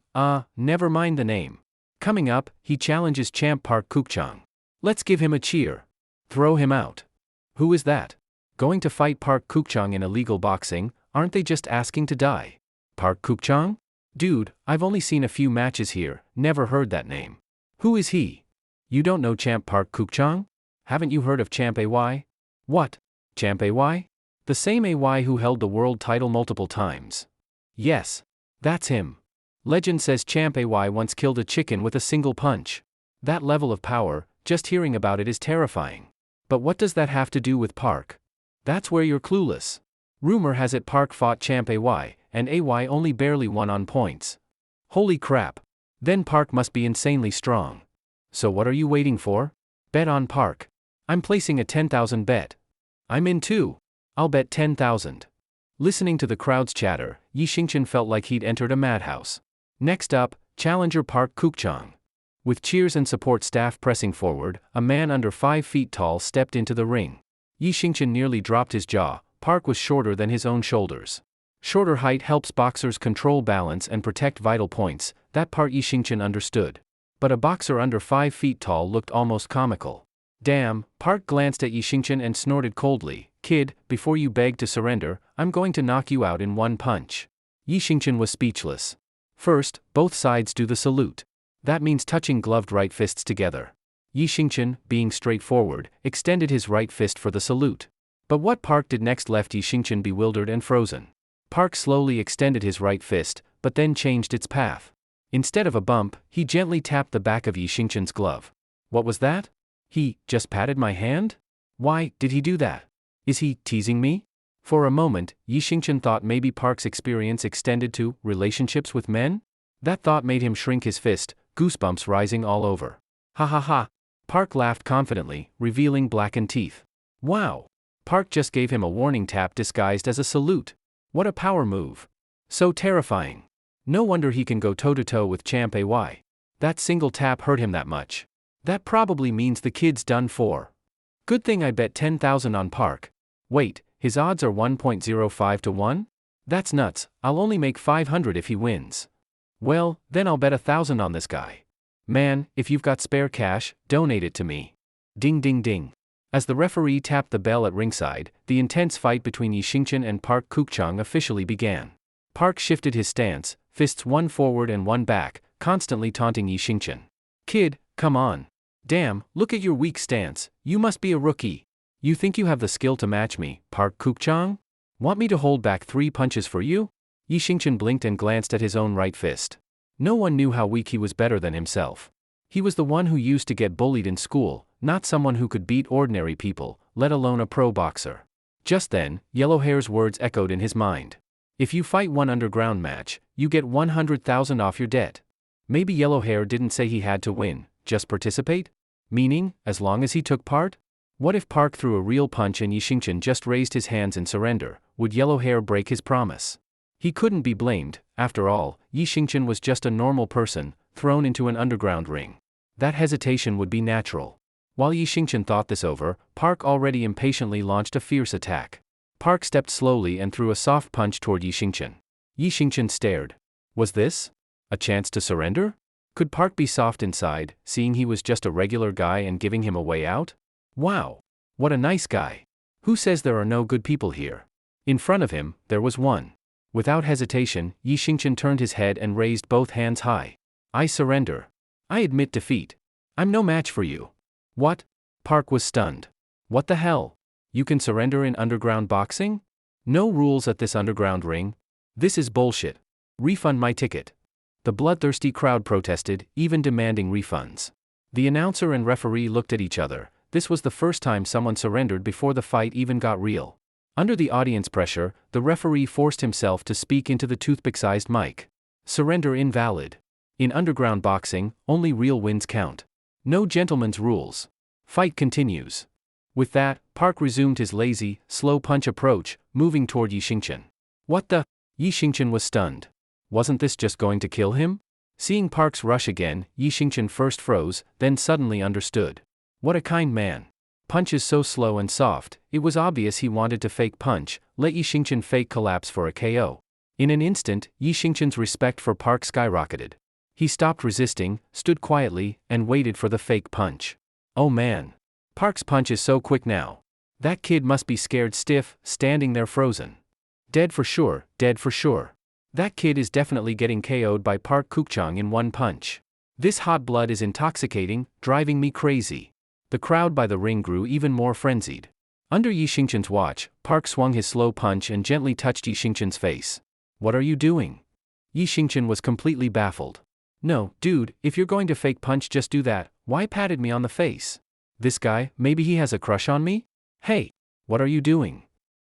never mind the name. Coming up, he challenges champ Park Kukchang. Let's give him a cheer. Throw him out. Who is that? Going to fight Park Kukchang in illegal boxing? Aren't they just asking to die? Park Kukchang? Dude, I've only seen a few matches here, never heard that name. Who is he? You don't know champ Park Kukchang? Haven't you heard of champ AY? What? Champ AY? The same AY who held the world title multiple times. Yes. That's him. Legend says champ AY once killed a chicken with a single punch. That level of power, just hearing about it is terrifying. But what does that have to do with Park? That's where you're clueless. Rumor has it Park fought champ AY, and AY only barely won on points. Holy crap. Then Park must be insanely strong. So what are you waiting for? Bet on Park. I'm placing a 10,000 bet. I'm in too. I'll bet 10,000. Listening to the crowd's chatter, Yi Xingchen felt like he'd entered a madhouse. Next up, challenger Park Kukchang. With cheers and support staff pressing forward, a man under 5 feet tall stepped into the ring. Yi Xingchen nearly dropped his jaw. Park was shorter than his own shoulders. Shorter height helps boxers control balance and protect vital points, that part Yi Xingchen understood. But a boxer under 5 feet tall looked almost comical. Damn, Park glanced at Yi Xingchen and snorted coldly. Kid, before you beg to surrender, I'm going to knock you out in one punch. Yi Xingchen was speechless. First, both sides do the salute. That means touching gloved right fists together. Yi Xingchen, being straightforward, extended his right fist for the salute. But what Park did next left Yi Xingchen bewildered and frozen. Park slowly extended his right fist, but then changed its path. Instead of a bump, he gently tapped the back of Yi Xingchen's glove. What was that? He just patted my hand? Why did he do that? Is he teasing me? For a moment, Yi Xingchen thought maybe Park's experience extended to relationships with men? That thought made him shrink his fist, goosebumps rising all over. Ha ha ha. Park laughed confidently, revealing blackened teeth. Wow. Park just gave him a warning tap disguised as a salute. What a power move. So terrifying. No wonder he can go toe-to-toe with champ AY. That single tap hurt him that much. That probably means the kid's done for. Good thing I bet 10,000 on Park. Wait, his odds are 1.05 to 1? That's nuts, I'll only make 500 if he wins. Well, then I'll bet 1,000 on this guy. Man, if you've got spare cash, donate it to me. Ding ding ding. As the referee tapped the bell at ringside, the intense fight between Yi Xingchen and Park Kukchang officially began. Park shifted his stance, fists one forward and one back, constantly taunting Yi Xingchen. Kid, come on. Damn, look at your weak stance, you must be a rookie. You think you have the skill to match me, Park Kook-chang? Want me to hold back 3 punches for you? Yi Xingchen blinked and glanced at his own right fist. No one knew how weak he was better than himself. He was the one who used to get bullied in school, not someone who could beat ordinary people, let alone a pro boxer. Just then, Yellowhair's words echoed in his mind. If you fight one underground match, you get 100,000 off your debt. Maybe Yellowhair didn't say he had to win, just participate? Meaning, as long as he took part? What if Park threw a real punch and Yi Xingchen just raised his hands in surrender? Would Yellowhair break his promise? He couldn't be blamed. After all, Yi Xingchen was just a normal person, thrown into an underground ring. That hesitation would be natural. While Yi Xingchen thought this over, Park already impatiently launched a fierce attack. Park stepped slowly and threw a soft punch toward Yi Xingchen. Yi Xingchen stared. Was this a chance to surrender? Could Park be soft inside, seeing he was just a regular guy and giving him a way out? Wow! What a nice guy! Who says there are no good people here? In front of him, there was one. Without hesitation, Yi Xingchen turned his head and raised both hands high. I surrender. I admit defeat. I'm no match for you. What? Park was stunned. What the hell? You can surrender in underground boxing? No rules at this underground ring? This is bullshit. Refund my ticket. The bloodthirsty crowd protested, even demanding refunds. The announcer and referee looked at each other. This was the first time someone surrendered before the fight even got real. Under the audience pressure, the referee forced himself to speak into the toothpick-sized mic. Surrender invalid. In underground boxing, only real wins count. No gentleman's rules. Fight continues. With that, Park resumed his lazy, slow punch approach, moving toward Yi Xingchen. What the? Yi Xingchen was stunned. Wasn't this just going to kill him? Seeing Park's rush again, Yi Xingchen first froze, then suddenly understood. What a kind man. Punches so slow and soft, it was obvious he wanted to fake punch, let Yi Xingchen fake collapse for a KO. In an instant, Yi Xingchen's respect for Park skyrocketed. He stopped resisting, stood quietly, and waited for the fake punch. Oh man. Park's punch is so quick now. That kid must be scared stiff, standing there frozen. Dead for sure, dead for sure. That kid is definitely getting KO'd by Park Kook-chang in one punch. This hot blood is intoxicating, driving me crazy. The crowd by the ring grew even more frenzied. Under Yi Xingchen's watch, Park swung his slow punch and gently touched Yi Xingchen's face. What are you doing? Yi Xingchen was completely baffled. No, dude, if you're going to fake punch just do that, why patted me on the face? This guy, maybe he has a crush on me? Hey, what are you doing?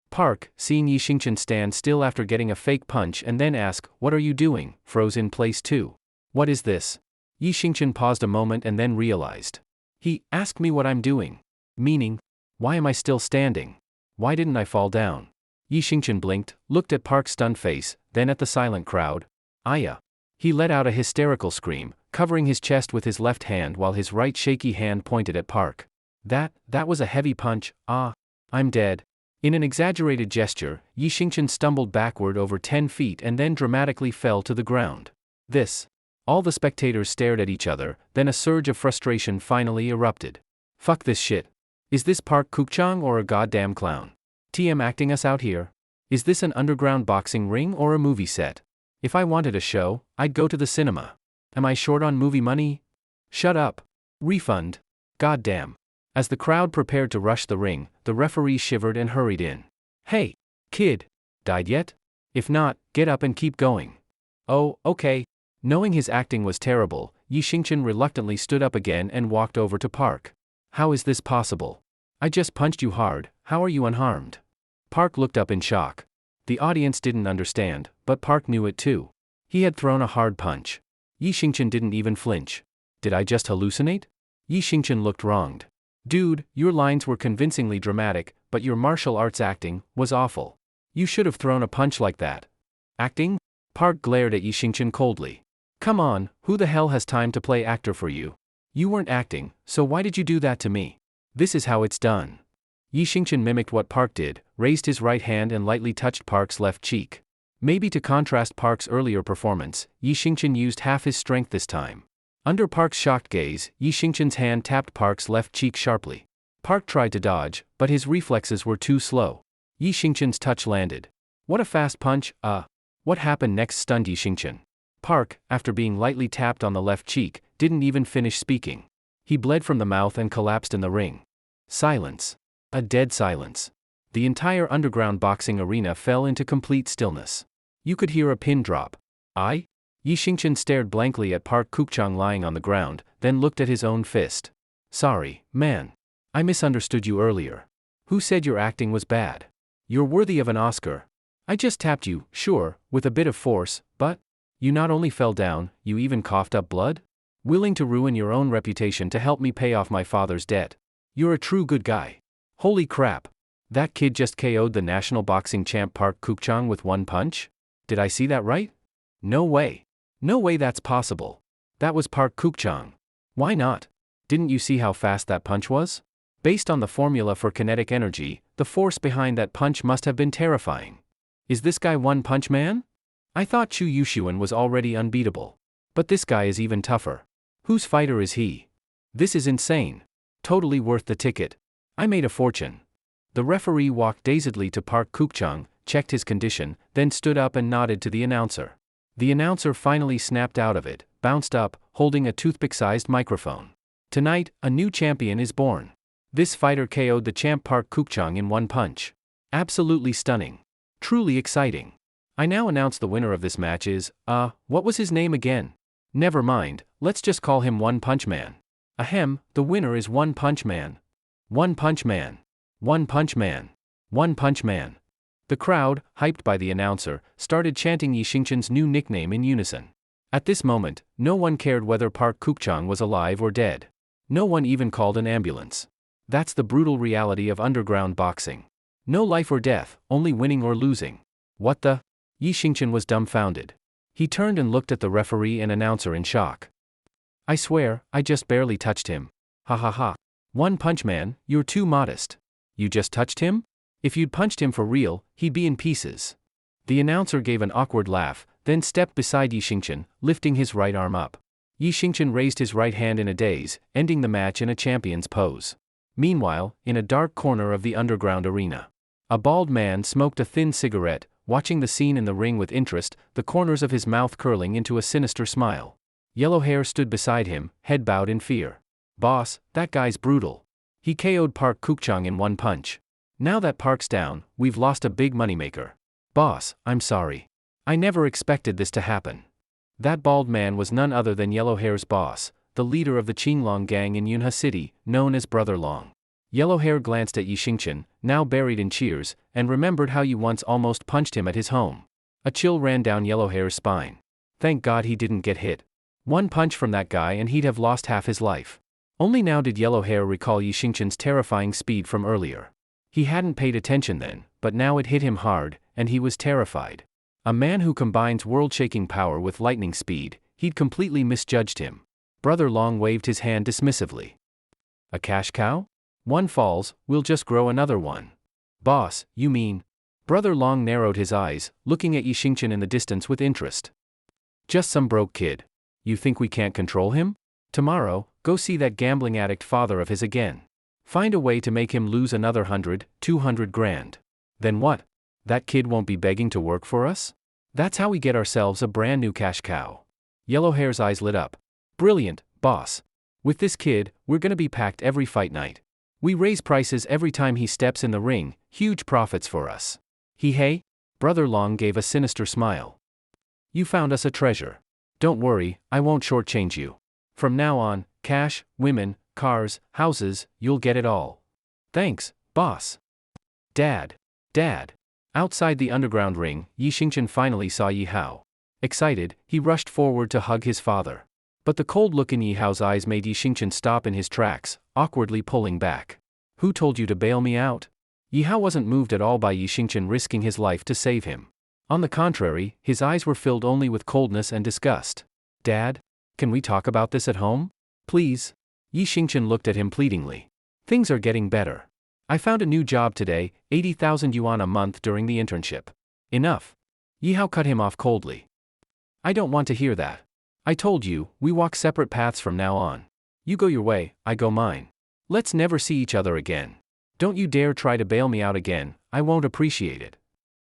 Park, seeing Yi Xingchen stand still after getting a fake punch and then ask, what are you doing, froze in place too. What is this? Yi Xingchen paused a moment and then realized. He asked me what I'm doing. Meaning, why am I still standing? Why didn't I fall down? Yi Xingchen blinked, looked at Park's stunned face, then at the silent crowd. Aya. He let out a hysterical scream, covering his chest with his left hand while his right shaky hand pointed at Park. That was a heavy punch. I'm dead. In an exaggerated gesture, Yi Xingchen stumbled backward over 10 feet and then dramatically fell to the ground. This. All the spectators stared at each other, then a surge of frustration finally erupted. Fuck this shit. Is this Park Kook-chang or a goddamn clown? TM acting us out here? Is this an underground boxing ring or a movie set? If I wanted a show, I'd go to the cinema. Am I short on movie money? Shut up. Refund. Goddamn. As the crowd prepared to rush the ring, the referee shivered and hurried in. Hey, kid. Died yet? If not, get up and keep going. Oh, okay. Knowing his acting was terrible, Yi Xingchen reluctantly stood up again and walked over to Park. How is this possible? I just punched you hard, how are you unharmed? Park looked up in shock. The audience didn't understand, but Park knew it too. He had thrown a hard punch. Yi Xingchen didn't even flinch. Did I just hallucinate? Yi Xingchen looked wronged. Dude, your lines were convincingly dramatic, but your martial arts acting was awful. You should have thrown a punch like that. Acting? Park glared at Yi Xingchen coldly. Come on, who the hell has time to play actor for you? You weren't acting, so why did you do that to me? This is how it's done. Yi Xingchen mimicked what Park did, raised his right hand and lightly touched Park's left cheek. Maybe to contrast Park's earlier performance, Yi Xingchen used half his strength this time. Under Park's shocked gaze, Yi Xingchen's hand tapped Park's left cheek sharply. Park tried to dodge, but his reflexes were too slow. Yi Xingchen's touch landed. What a fast punch, What happened next stunned Yi Xingchen. Park, after being lightly tapped on the left cheek, didn't even finish speaking. He bled from the mouth and collapsed in the ring. Silence. A dead silence. The entire underground boxing arena fell into complete stillness. You could hear a pin drop. Yi Xingchen stared blankly at Park Kukchang lying on the ground, then looked at his own fist. Sorry, man. I misunderstood you earlier. Who said your acting was bad? You're worthy of an Oscar. I just tapped you, sure, with a bit of force, but you not only fell down, you even coughed up blood? Willing to ruin your own reputation to help me pay off my father's debt. You're a true good guy. Holy crap. That kid just KO'd the national boxing champ Park Kukchang with one punch? Did I see that right? No way. No way that's possible. That was Park Kukchang. Why not? Didn't you see how fast that punch was? Based on the formula for kinetic energy, the force behind that punch must have been terrifying. Is this guy One Punch Man? I thought Chu Yushuan was already unbeatable. But this guy is even tougher. Whose fighter is he? This is insane. Totally worth the ticket. I made a fortune. The referee walked dazedly to Park Kukchang, checked his condition, then stood up and nodded to the announcer. The announcer finally snapped out of it, bounced up, holding a toothpick-sized microphone. Tonight, a new champion is born. This fighter KO'd the champ Park Kukchang in one punch. Absolutely stunning. Truly exciting. I now announce the winner of this match is, what was his name again? Never mind, let's just call him One Punch Man. Ahem, the winner is One Punch Man. One Punch Man. One Punch Man. One Punch Man. The crowd, hyped by the announcer, started chanting Yi Xingchen's new nickname in unison. At this moment, no one cared whether Park Kukchang was alive or dead. No one even called an ambulance. That's the brutal reality of underground boxing. No life or death, only winning or losing. What the? Yi Xingchen was dumbfounded. He turned and looked at the referee and announcer in shock. I swear, I just barely touched him. Ha ha ha. One Punch Man, you're too modest. You just touched him? If you'd punched him for real, he'd be in pieces. The announcer gave an awkward laugh, then stepped beside Yi Xingchen, lifting his right arm up. Yi Xingchen raised his right hand in a daze, ending the match in a champion's pose. Meanwhile, in a dark corner of the underground arena, a bald man smoked a thin cigarette, watching the scene in the ring with interest, the corners of his mouth curling into a sinister smile. Yellow Hair stood beside him, head bowed in fear. Boss, that guy's brutal. He KO'd Park Kukchang in one punch. Now that Park's down, we've lost a big moneymaker. Boss, I'm sorry. I never expected this to happen. That bald man was none other than Yellow Hair's boss, the leader of the Qinglong gang in Yunhe City, known as Brother Long. Yellow Hair glanced at Yi Xingchen, now buried in cheers, and remembered how you once almost punched him at his home. A chill ran down Yellow Hair's spine. Thank God he didn't get hit. One punch from that guy and he'd have lost half his life. Only now did Yellow Hair recall Yi Xingchen's terrifying speed from earlier. He hadn't paid attention then, but now it hit him hard, and he was terrified. A man who combines world-shaking power with lightning speed, he'd completely misjudged him. Brother Long waved his hand dismissively. A cash cow? One falls, we'll just grow another one. Boss, you mean? Brother Long narrowed his eyes, looking at Yi Xingchen in the distance with interest. Just some broke kid. You think we can't control him? Tomorrow, go see that gambling addict father of his again. Find a way to make him lose another 100, 200 grand. Then what? That kid won't be begging to work for us? That's how we get ourselves a brand new cash cow. Yellow Hair's eyes lit up. Brilliant, boss. With this kid, we're gonna be packed every fight night. We raise prices every time he steps in the ring, huge profits for us. Hey? Brother Long gave a sinister smile. You found us a treasure. Don't worry, I won't shortchange you. From now on, cash, women, cars, houses, you'll get it all. Thanks, boss. Dad. Outside the underground ring, Yi Xingchen finally saw Yi Hao. Excited, he rushed forward to hug his father. But the cold look in Yi Hao's eyes made Yi Xingchen stop in his tracks, awkwardly pulling back. Who told you to bail me out? Yi Hao wasn't moved at all by Yi Xingchen risking his life to save him. On the contrary, his eyes were filled only with coldness and disgust. Dad? Can we talk about this at home? Please? Yi Xingchen looked at him pleadingly. Things are getting better. I found a new job today, 80,000 yuan a month during the internship. Enough. Yi Hao cut him off coldly. I don't want to hear that. I told you, we walk separate paths from now on. You go your way, I go mine. Let's never see each other again. Don't you dare try to bail me out again, I won't appreciate it.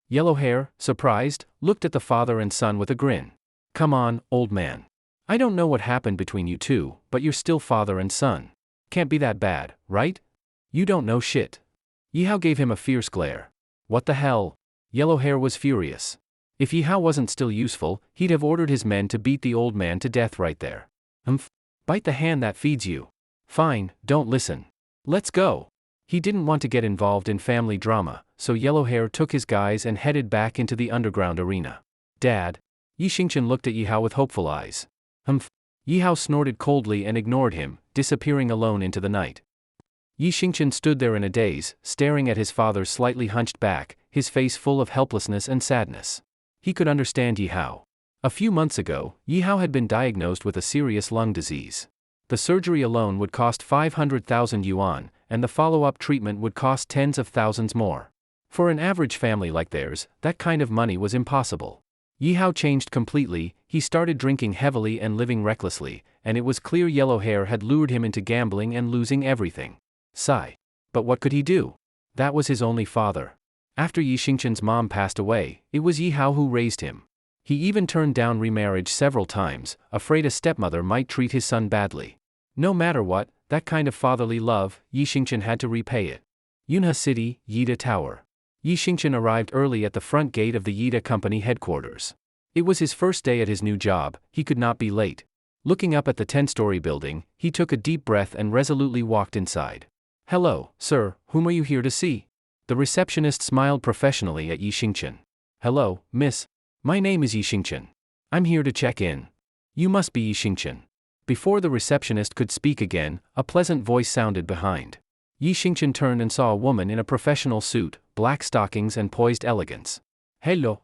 Yellow Hair, surprised, looked at the father and son with a grin. Come on, old man. I don't know what happened between you two, but you're still father and son. Can't be that bad, right? You don't know shit. Yi Hao gave him a fierce glare. What the hell? Yellow Hair was furious. If Yi Hao wasn't still useful, he'd have ordered his men to beat the old man to death right there. Bite the hand that feeds you. Fine, don't listen. Let's go. He didn't want to get involved in family drama, so Yellow Hair took his guys and headed back into the underground arena. Dad? Yi Xingchen looked at Yi Hao with hopeful eyes. Yi Hao snorted coldly and ignored him, disappearing alone into the night. Yi Xingchen stood there in a daze, staring at his father's slightly hunched back, his face full of helplessness and sadness. He could understand Yi Hao. A few months ago, Yi Hao had been diagnosed with a serious lung disease. The surgery alone would cost 500,000 yuan, and the follow-up treatment would cost tens of thousands more. For an average family like theirs, that kind of money was impossible. Yi Hao changed completely. He started drinking heavily and living recklessly, and it was clear Yellow Hair had lured him into gambling and losing everything. Sigh. But what could he do? That was his only father. After Yi Xingchen's mom passed away, it was Yi Hao who raised him. He even turned down remarriage several times, afraid a stepmother might treat his son badly. No matter what, that kind of fatherly love, Yi Xingchen had to repay it. Yunhe City, Yida Tower. Yi Xingchen arrived early at the front gate of the Yida Company headquarters. It was his first day at his new job, he could not be late. Looking up at the 10-story building, he took a deep breath and resolutely walked inside. Hello, sir, whom are you here to see? The receptionist smiled professionally at Yi Xingchen. Hello, miss. My name is Yi Xingchen. I'm here to check in. You must be Yi Xingchen. Before the receptionist could speak again, a pleasant voice sounded behind. Yi Xingchen turned and saw a woman in a professional suit, black stockings and poised elegance. Hello,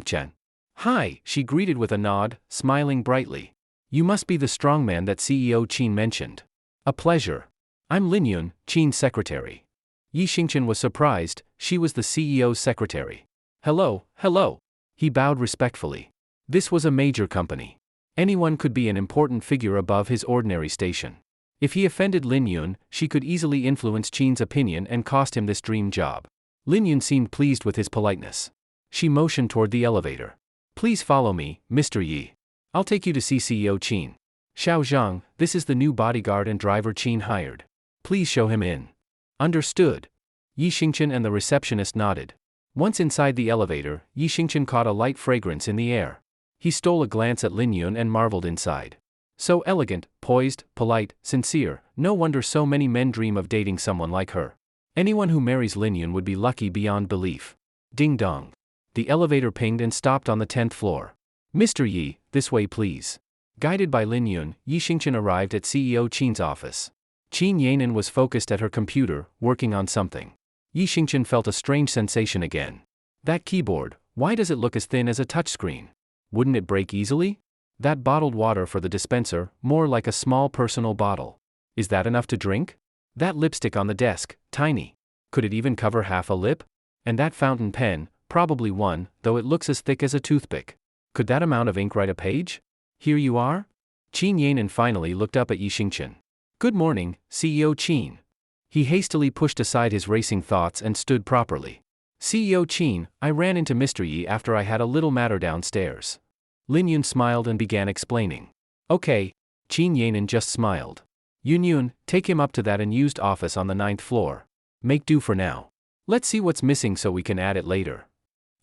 Chen. Hi, she greeted with a nod, smiling brightly. You must be the strongman that CEO Qin mentioned. A pleasure. I'm Lin Yun, Qin's secretary. Yi Xingchen was surprised, she was the CEO's secretary. Hello, hello. He bowed respectfully. This was a major company. Anyone could be an important figure above his ordinary station. If he offended Lin Yun, she could easily influence Qin's opinion and cost him this dream job. Lin Yun seemed pleased with his politeness. She motioned toward the elevator. Please follow me, Mr. Yi. I'll take you to see CEO Qin. Xiao Zhang, this is the new bodyguard and driver Qin hired. Please show him in. Understood. Yi Xingchen and the receptionist nodded. Once inside the elevator, Yi Xingchen caught a light fragrance in the air. He stole a glance at Lin Yun and marveled inside. So elegant, poised, polite, sincere, no wonder so many men dream of dating someone like her. Anyone who marries Lin Yun would be lucky beyond belief. Ding dong. The elevator pinged and stopped on the 10th floor. Mr. Yi, this way please. Guided by Lin Yun, Yi Xingchen arrived at CEO Qin's office. Qin Yanan was focused at her computer, working on something. Yi Xingchen felt a strange sensation again. That keyboard, why does it look as thin as a touchscreen? Wouldn't it break easily? That bottled water for the dispenser, more like a small personal bottle. Is that enough to drink? That lipstick on the desk, tiny. Could it even cover half a lip? And that fountain pen, probably one, though it looks as thick as a toothpick. Could that amount of ink write a page? Here you are? Qin Yanan finally looked up at Yi Xingchen. Good morning, CEO Qin. He hastily pushed aside his racing thoughts and stood properly. CEO Qin, I ran into Mr. Yi after I had a little matter downstairs. Lin Yun smiled and began explaining. Okay. Qin Yanan just smiled. Yun, take him up to that unused office on the 9th floor. Make do for now. Let's see what's missing so we can add it later.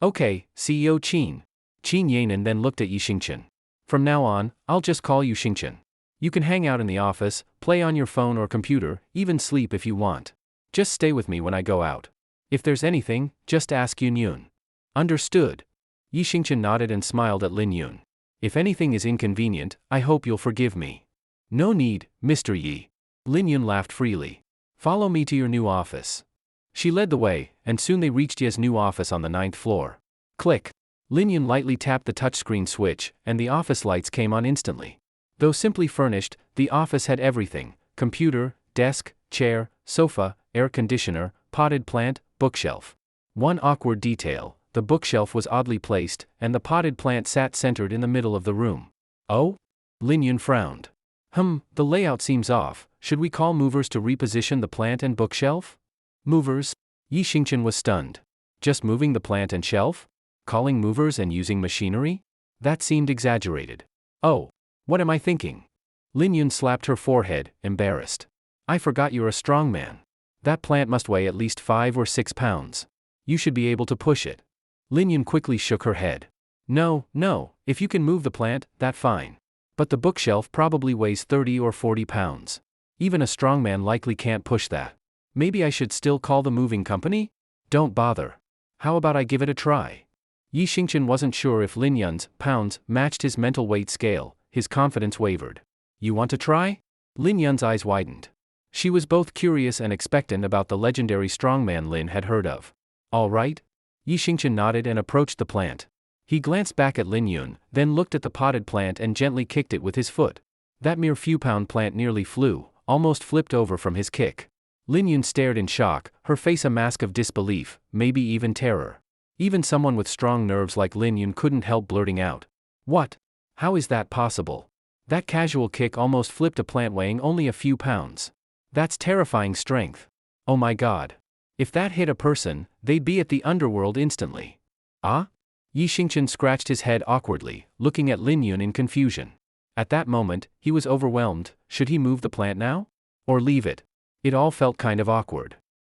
Okay, CEO Qin. Qin Yanan then looked at Yi Xingchen. From now on, I'll just call you Xingchen. You can hang out in the office, play on your phone or computer, even sleep if you want. Just stay with me when I go out. If there's anything, just ask Yun. Understood. Yi Xingchen nodded and smiled at Lin Yun. If anything is inconvenient, I hope you'll forgive me. No need, Mr. Yi. Lin Yun laughed freely. Follow me to your new office. She led the way, and soon they reached Ye's new office on the 9th floor. Click. Lin Yun lightly tapped the touchscreen switch, and the office lights came on instantly. Though simply furnished, the office had everything: computer, desk, chair, sofa, air conditioner, potted plant, bookshelf. One awkward detail: the bookshelf was oddly placed, and the potted plant sat centered in the middle of the room. Oh? Lin Yun frowned. The layout seems off. Should we call movers to reposition the plant and bookshelf? Movers? Yi Xingchen was stunned. Just moving the plant and shelf? Calling movers and using machinery? That seemed exaggerated. Oh. What am I thinking? Lin Yun slapped her forehead, embarrassed. I forgot you're a strong man. That plant must weigh at least 5 or 6 pounds. You should be able to push it. Lin Yun quickly shook her head. No, if you can move the plant, that's fine. But the bookshelf probably weighs 30 or 40 pounds. Even a strong man likely can't push that. Maybe I should still call the moving company? Don't bother. How about I give it a try? Yi Xingchen wasn't sure if Lin Yun's pounds matched his mental weight scale. His confidence wavered. You want to try? Lin Yun's eyes widened. She was both curious and expectant about the legendary strongman Lin had heard of. All right? Yi Xingchen nodded and approached the plant. He glanced back at Lin Yun, then looked at the potted plant and gently kicked it with his foot. That mere few-pound plant nearly flew, almost flipped over from his kick. Lin Yun stared in shock, her face a mask of disbelief, maybe even terror. Even someone with strong nerves like Lin Yun couldn't help blurting out. What? How is that possible? That casual kick almost flipped a plant weighing only a few pounds. That's terrifying strength. Oh my god. If that hit a person, they'd be at the underworld instantly. Ah? Yi Xingchen scratched his head awkwardly, looking at Lin Yun in confusion. At that moment, he was overwhelmed. Should he move the plant now? Or leave it? It all felt kind of awkward.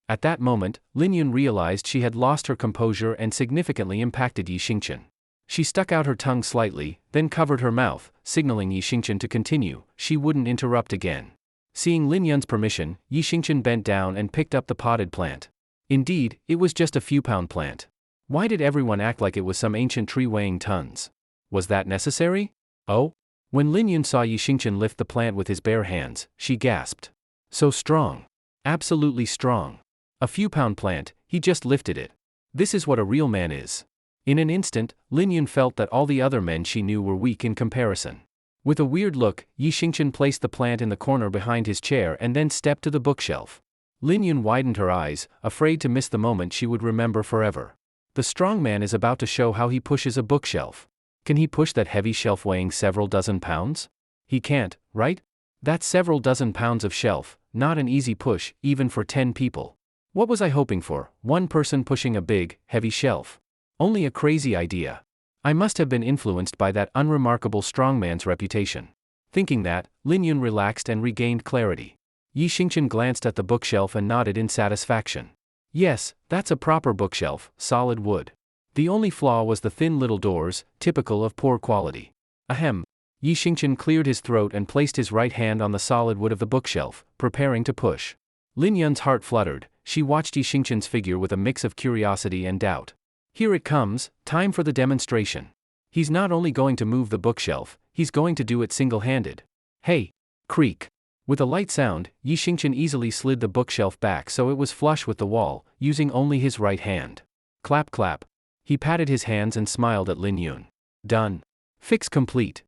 At that moment, Lin Yun realized she had lost her composure and significantly impacted Yi Xingchen. She stuck out her tongue slightly, then covered her mouth, signaling Yi Xingchen to continue. She wouldn't interrupt again. Seeing Lin Yun's permission, Yi Xingchen bent down and picked up the potted plant. Indeed, it was just a few-pound plant. Why did everyone act like it was some ancient tree weighing tons? Was that necessary? Oh? When Lin Yun saw Yi Xingchen lift the plant with his bare hands, she gasped. So strong. Absolutely strong. A few-pound plant, he just lifted it. This is what a real man is. In an instant, Lin Yun felt that all the other men she knew were weak in comparison. With a weird look, Yi Xingchen placed the plant in the corner behind his chair and then stepped to the bookshelf. Lin Yun widened her eyes, afraid to miss the moment she would remember forever. The strong man is about to show how he pushes a bookshelf. Can he push that heavy shelf weighing several dozen pounds? He can't, right? That's several dozen pounds of shelf, not an easy push, even for 10 people. What was I hoping for, one person pushing a big, heavy shelf? Only a crazy idea. I must have been influenced by that unremarkable strongman's reputation. Thinking that, Lin Yun relaxed and regained clarity. Yi Xingchen glanced at the bookshelf and nodded in satisfaction. Yes, that's a proper bookshelf, solid wood. The only flaw was the thin little doors, typical of poor quality. Ahem. Yi Xingchen cleared his throat and placed his right hand on the solid wood of the bookshelf, preparing to push. Lin Yun's heart fluttered. She watched Yi Xingchen's figure with a mix of curiosity and doubt. Here it comes, time for the demonstration. He's not only going to move the bookshelf, he's going to do it single-handed. Hey! Creak! With a light sound, Yi Xingchen easily slid the bookshelf back so it was flush with the wall, using only his right hand. Clap clap. He patted his hands and smiled at Lin Yun. Done. Fix complete.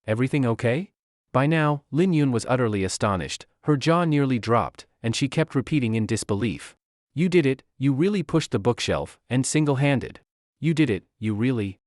Everything okay? By now, Lin Yun was utterly astonished, her jaw nearly dropped, and she kept repeating in disbelief. You did it, you really pushed the bookshelf, and single-handed. You did it, you really.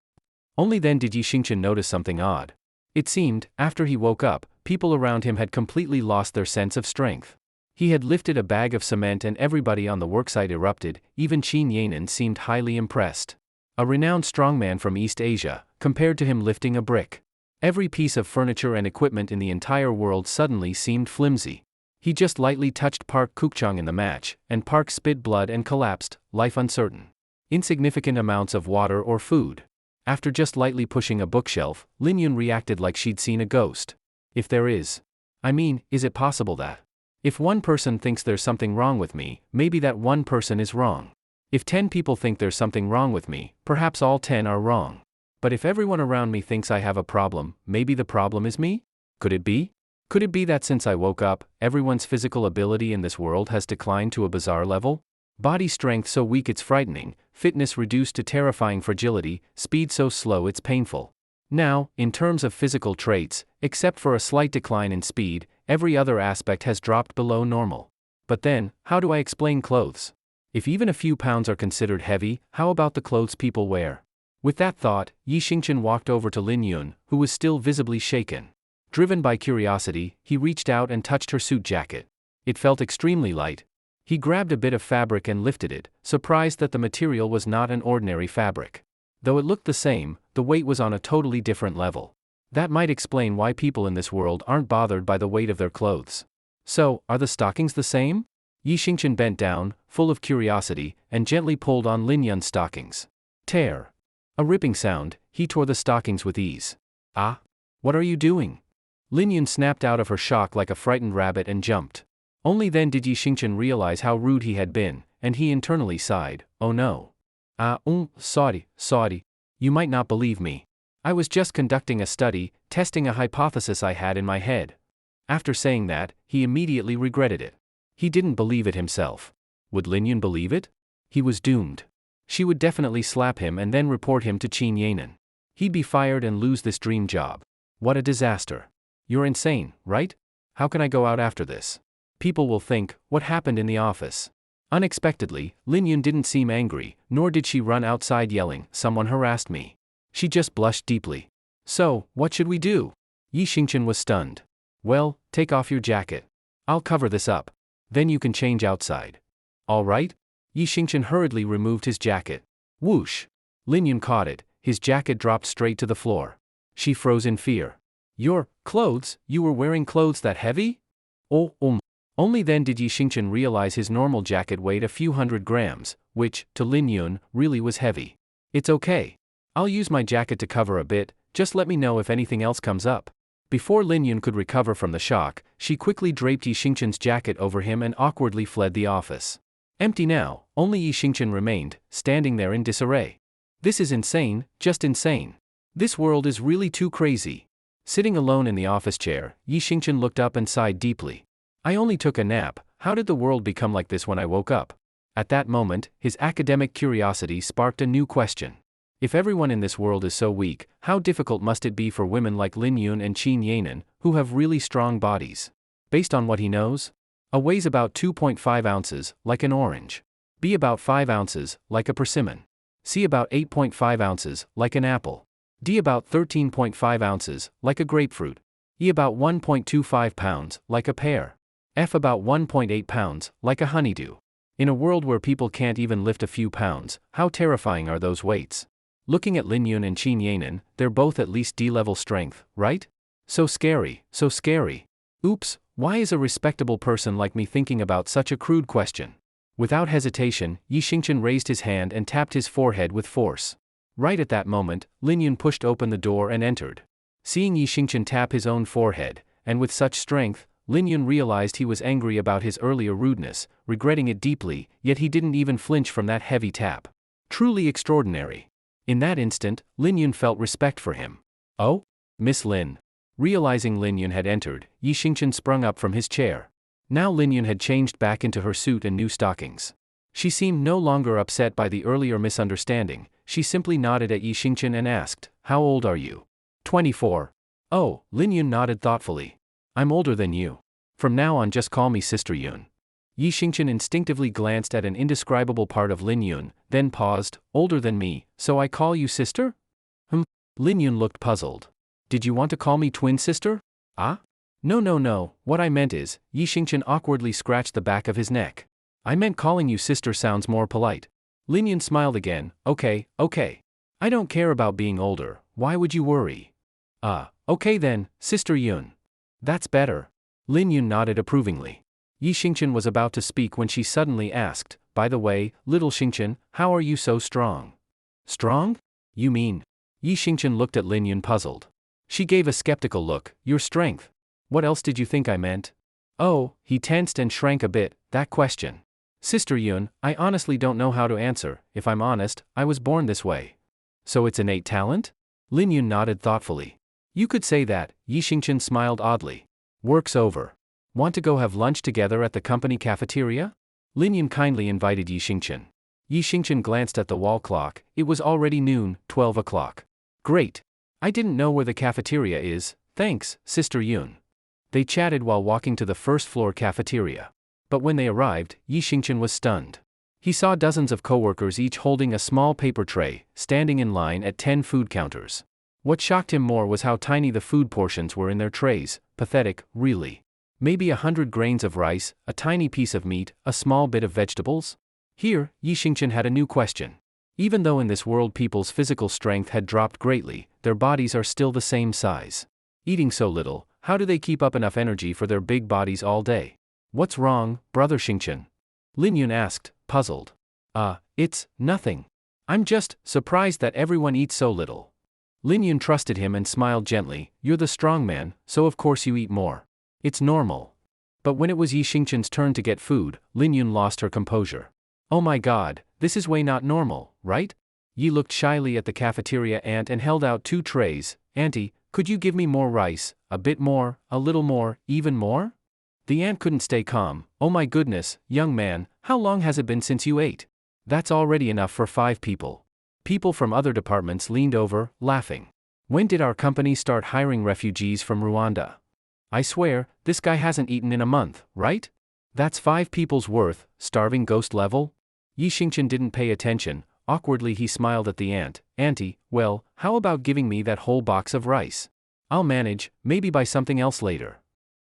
Only then did Yi Xingchen notice something odd. It seemed, after he woke up, people around him had completely lost their sense of strength. He had lifted a bag of cement and everybody on the worksite erupted, even Qin Yanan seemed highly impressed. A renowned strongman from East Asia, compared to him lifting a brick. Every piece of furniture and equipment in the entire world suddenly seemed flimsy. He just lightly touched Park Kukchang in the match, and Park spit blood and collapsed, life uncertain. Insignificant amounts of water or food. After just lightly pushing a bookshelf, Lin Yun reacted like she'd seen a ghost. If there is. Is it possible that? If one person thinks there's something wrong with me, maybe that one person is wrong. If 10 people think there's something wrong with me, perhaps all 10 are wrong. But if everyone around me thinks I have a problem, maybe the problem is me? Could it be? Could it be that since I woke up, everyone's physical ability in this world has declined to a bizarre level? Body strength so weak it's frightening, fitness reduced to terrifying fragility, speed so slow it's painful. Now, in terms of physical traits, except for a slight decline in speed, every other aspect has dropped below normal. But then, how do I explain clothes? If even a few pounds are considered heavy, how about the clothes people wear? With that thought, Yi Xingchen walked over to Lin Yun, who was still visibly shaken. Driven by curiosity, he reached out and touched her suit jacket. It felt extremely light. He grabbed a bit of fabric and lifted it, surprised that the material was not an ordinary fabric. Though it looked the same, the weight was on a totally different level. That might explain why people in this world aren't bothered by the weight of their clothes. So, are the stockings the same? Yi Xingchen bent down, full of curiosity, and gently pulled on Lin Yun's stockings. Tear. A ripping sound, he tore the stockings with ease. Ah? What are you doing? Lin Yun snapped out of her shock like a frightened rabbit and jumped. Only then did Yi Xingchen realize how rude he had been, and he internally sighed, oh no. Sorry. You might not believe me. I was just conducting a study, testing a hypothesis I had in my head. After saying that, he immediately regretted it. He didn't believe it himself. Would Lin Yun believe it? He was doomed. She would definitely slap him and then report him to Qin Yanan. He'd be fired and lose this dream job. What a disaster. You're insane, right? How can I go out after this? People will think, what happened in the office? Unexpectedly, Lin Yun didn't seem angry, nor did she run outside yelling, someone harassed me. She just blushed deeply. So, what should we do? Yi Xingchen was stunned. Well, take off your jacket. I'll cover this up. Then you can change outside. All right? Yi Xingchen hurriedly removed his jacket. Whoosh! Lin Yun caught it, his jacket dropped straight to the floor. She froze in fear. Your clothes? You were wearing clothes that heavy? Oh. Only then did Yi Xingchen realize his normal jacket weighed a few hundred grams, which, to Lin Yun, really was heavy. It's okay. I'll use my jacket to cover a bit, just let me know if anything else comes up. Before Lin Yun could recover from the shock, she quickly draped Yi Xingchen's jacket over him and awkwardly fled the office. Empty now, only Yi Xingchen remained, standing there in disarray. This is insane, just insane. This world is really too crazy. Sitting alone in the office chair, Yi Xingchen looked up and sighed deeply. I only took a nap, how did the world become like this when I woke up? At that moment, his academic curiosity sparked a new question. If everyone in this world is so weak, how difficult must it be for women like Lin Yun and Qin Yanan, who have really strong bodies? Based on what he knows? A weighs about 2.5 ounces, like an orange. B about 5 ounces, like a persimmon. C about 8.5 ounces, like an apple. D about 13.5 ounces, like a grapefruit. E about 1.25 pounds, like a pear. F about 1.8 pounds, like a honeydew. In a world where people can't even lift a few pounds, how terrifying are those weights? Looking at Lin Yun and Qin Yanan, they're both at least D-level strength, right? So scary, so scary. Oops, why is a respectable person like me thinking about such a crude question? Without hesitation, Yi Xingchen raised his hand and tapped his forehead with force. Right at that moment, Lin Yun pushed open the door and entered. Seeing Yi Xingchen tap his own forehead, and with such strength, Lin Yun realized he was angry about his earlier rudeness, regretting it deeply, yet he didn't even flinch from that heavy tap. Truly extraordinary. In that instant, Lin Yun felt respect for him. Oh? Miss Lin. Realizing Lin Yun had entered, Yi Xingchen sprung up from his chair. Now Lin Yun had changed back into her suit and new stockings. She seemed no longer upset by the earlier misunderstanding, she simply nodded at Yi Xingchen and asked, how old are you? 24. Oh, Lin Yun nodded thoughtfully. I'm older than you. From now on just call me Sister Yun. Yi Xingchen instinctively glanced at an indescribable part of Lin Yun, then paused, older than me, so I call you sister? Lin Yun looked puzzled. Did you want to call me twin sister? Ah? No, what I meant is, Yi Xingchen awkwardly scratched the back of his neck. I meant calling you sister sounds more polite. Lin Yun smiled again, okay. I don't care about being older, why would you worry? Okay then, Sister Yun. That's better. Lin Yun nodded approvingly. Yi Xingchen was about to speak when she suddenly asked, by the way, little Xingchen, how are you so strong? Strong? You mean? Yi Xingchen looked at Lin Yun puzzled. She gave a skeptical look, your strength. What else did you think I meant? Oh, he tensed and shrank a bit, that question. Sister Yun, I honestly don't know how to answer, if I'm honest, I was born this way. So it's innate talent? Lin Yun nodded thoughtfully. You could say that, Yi Xingchen smiled oddly. Work's over. Want to go have lunch together at the company cafeteria? Lin Yun kindly invited Yi Xingchen. Yi Xingchen glanced at the wall clock, it was already noon, 12 o'clock. Great. I didn't know where the cafeteria is, thanks, Sister Yun. They chatted while walking to the first-floor cafeteria. But when they arrived, Yi Xingchen was stunned. He saw dozens of coworkers each holding a small paper tray, standing in line at 10 food counters. What shocked him more was how tiny the food portions were in their trays, pathetic, really. Maybe 100 grains of rice, a tiny piece of meat, a small bit of vegetables? Here, Yi Xingchen had a new question. Even though in this world people's physical strength had dropped greatly, their bodies are still the same size. Eating so little, how do they keep up enough energy for their big bodies all day? What's wrong, Brother Xingqian? Lin Yun asked, puzzled. It's nothing. I'm just surprised that everyone eats so little. Lin Yun trusted him and smiled gently. You're the strong man, so of course you eat more. It's normal. But when it was Yi Xingqian's turn to get food, Lin Yun lost her composure. Oh my god, this is way not normal, right? Yi looked shyly at the cafeteria ant and held out 2 trays. Auntie, could you give me more rice, a bit more, a little more, even more? The ant couldn't stay calm. Oh my goodness, young man, how long has it been since you ate? That's already enough for 5 people. People from other departments leaned over, laughing. When did our company start hiring refugees from Rwanda? I swear, this guy hasn't eaten in a month, right? That's 5 people's worth, starving ghost level? Yi Xingqian didn't pay attention. Awkwardly he smiled at the ant. Auntie, well, how about giving me that whole box of rice? I'll manage, maybe buy something else later.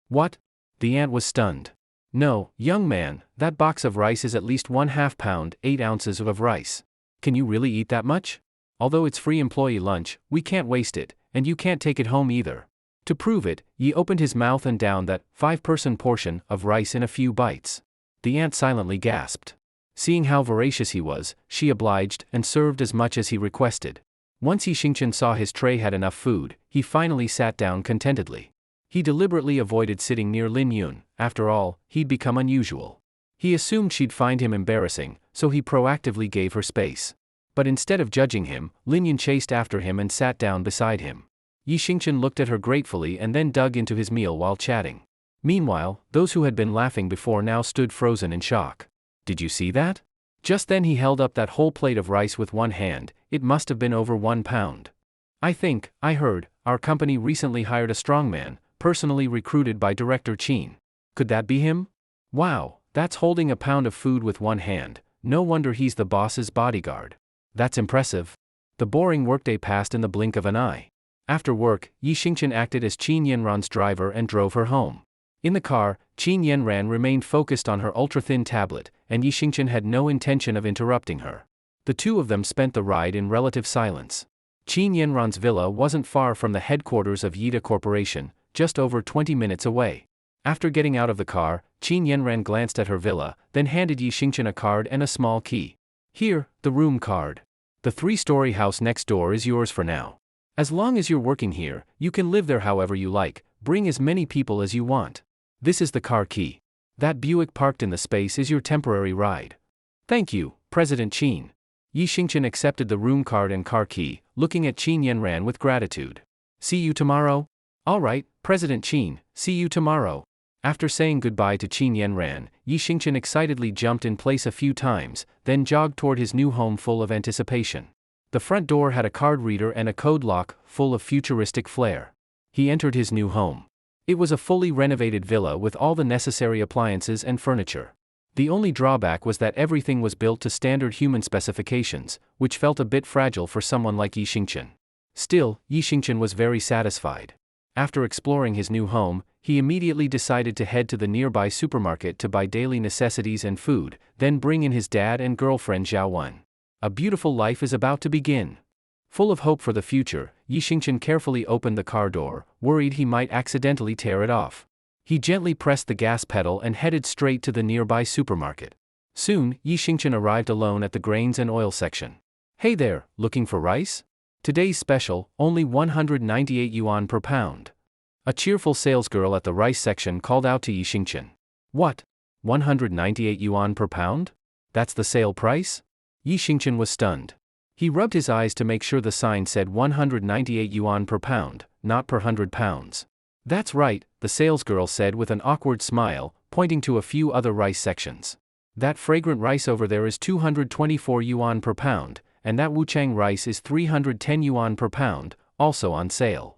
What? The ant was stunned. No, young man, that box of rice is at least 1/2 pound, 8 ounces of rice. Can you really eat that much? Although it's free employee lunch, we can't waste it, and you can't take it home either. To prove it, Yi opened his mouth and downed that 5-person portion of rice in a few bites. The ant silently gasped. Seeing how voracious he was, she obliged and served as much as he requested. Once Yi Xingqian saw his tray had enough food, he finally sat down contentedly. He deliberately avoided sitting near Lin Yun. After all, he'd become unusual. He assumed she'd find him embarrassing, so he proactively gave her space. But instead of judging him, Lin Yun chased after him and sat down beside him. Yi Xingqian looked at her gratefully and then dug into his meal while chatting. Meanwhile, those who had been laughing before now stood frozen in shock. Did you see that? Just then he held up that whole plate of rice with one hand. It must have been over 1 pound. I heard, our company recently hired a strongman, personally recruited by Director Qin. Could that be him? Wow, that's holding a pound of food with one hand. No wonder he's the boss's bodyguard. That's impressive. The boring workday passed in the blink of an eye. After work, Yi Xingqian acted as Qin Yanran's driver and drove her home. In the car, Qin Yanran remained focused on her ultra-thin tablet, and Yi Xingqian had no intention of interrupting her. The two of them spent the ride in relative silence. Qin Yanran's villa wasn't far from the headquarters of Yida Corporation, just over 20 minutes away. After getting out of the car, Qin Yanran glanced at her villa, then handed Yi Xingqian a card and a small key. Here, the room card. The 3-story house next door is yours for now. As long as you're working here, you can live there however you like, bring as many people as you want. This is the car key. That Buick parked in the space is your temporary ride. Thank you, President Qin. Yi Xingqian accepted the room card and car key, looking at Qin Yanran with gratitude. See you tomorrow? All right, President Qin, see you tomorrow. After saying goodbye to Qin Yanran, Yi Xingqian excitedly jumped in place a few times, then jogged toward his new home full of anticipation. The front door had a card reader and a code lock, full of futuristic flair. He entered his new home. It was a fully renovated villa with all the necessary appliances and furniture. The only drawback was that everything was built to standard human specifications, which felt a bit fragile for someone like Yi Xingqian. Still, Yi Xingqian was very satisfied. After exploring his new home, he immediately decided to head to the nearby supermarket to buy daily necessities and food, then bring in his dad and girlfriend Zhao Wen. A beautiful life is about to begin. Full of hope for the future, Yi Xingqian carefully opened the car door, worried he might accidentally tear it off. He gently pressed the gas pedal and headed straight to the nearby supermarket. Soon, Yi Xingqian arrived alone at the grains and oil section. Hey there, looking for rice? Today's special, only 198 yuan per pound. A cheerful salesgirl at the rice section called out to Yi Xingqian. What? 198 yuan per pound? That's the sale price? Yi Xingqian was stunned. He rubbed his eyes to make sure the sign said 198 yuan per pound, not per 100 pounds. That's right, the salesgirl said with an awkward smile, pointing to a few other rice sections. That fragrant rice over there is 224 yuan per pound, and that Wuchang rice is 310 yuan per pound, also on sale.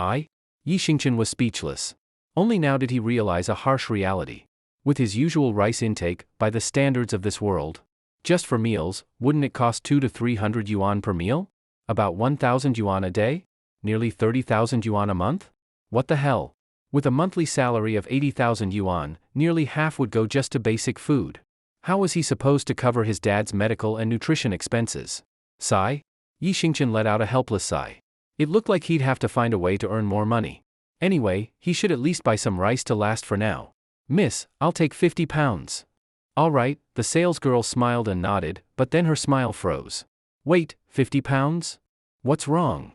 Yi Xingqian was speechless. Only now did he realize a harsh reality. With his usual rice intake, by the standards of this world, just for meals, wouldn't it cost 200 to 300 yuan per meal? About 1,000 yuan a day? Nearly 30,000 yuan a month? What the hell? With a monthly salary of 80,000 yuan, nearly half would go just to basic food. How was he supposed to cover his dad's medical and nutrition expenses? Sigh? Yi Xingchen let out a helpless sigh. It looked like he'd have to find a way to earn more money. Anyway, he should at least buy some rice to last for now. Miss, I'll take 50 pounds. All right, the salesgirl smiled and nodded, but then her smile froze. Wait, 50 pounds? What's wrong?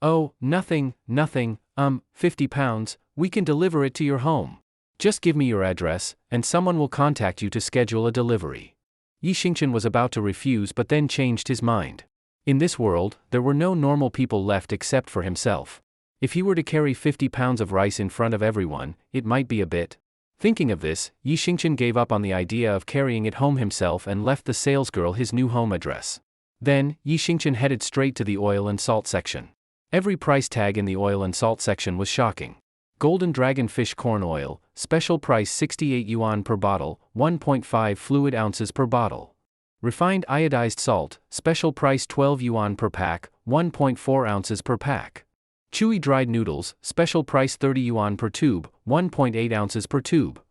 Oh, nothing, 50 pounds, we can deliver it to your home. Just give me your address, and someone will contact you to schedule a delivery. Yi Xingchen was about to refuse but then changed his mind. In this world, there were no normal people left except for himself. If he were to carry 50 pounds of rice in front of everyone, it might be a bit. Thinking of this, Yi Xingchen gave up on the idea of carrying it home himself and left the salesgirl his new home address. Then, Yi Xingchen headed straight to the oil and salt section. Every price tag in the oil and salt section was shocking. Golden Dragon Fish Corn Oil, special price 68 yuan per bottle, 1.5 fluid ounces per bottle. Refined iodized salt, special price 12 yuan per pack, 1.4 ounces per pack. Chewy dried noodles, special price 30 yuan per tube, 1.8 ounces per tube.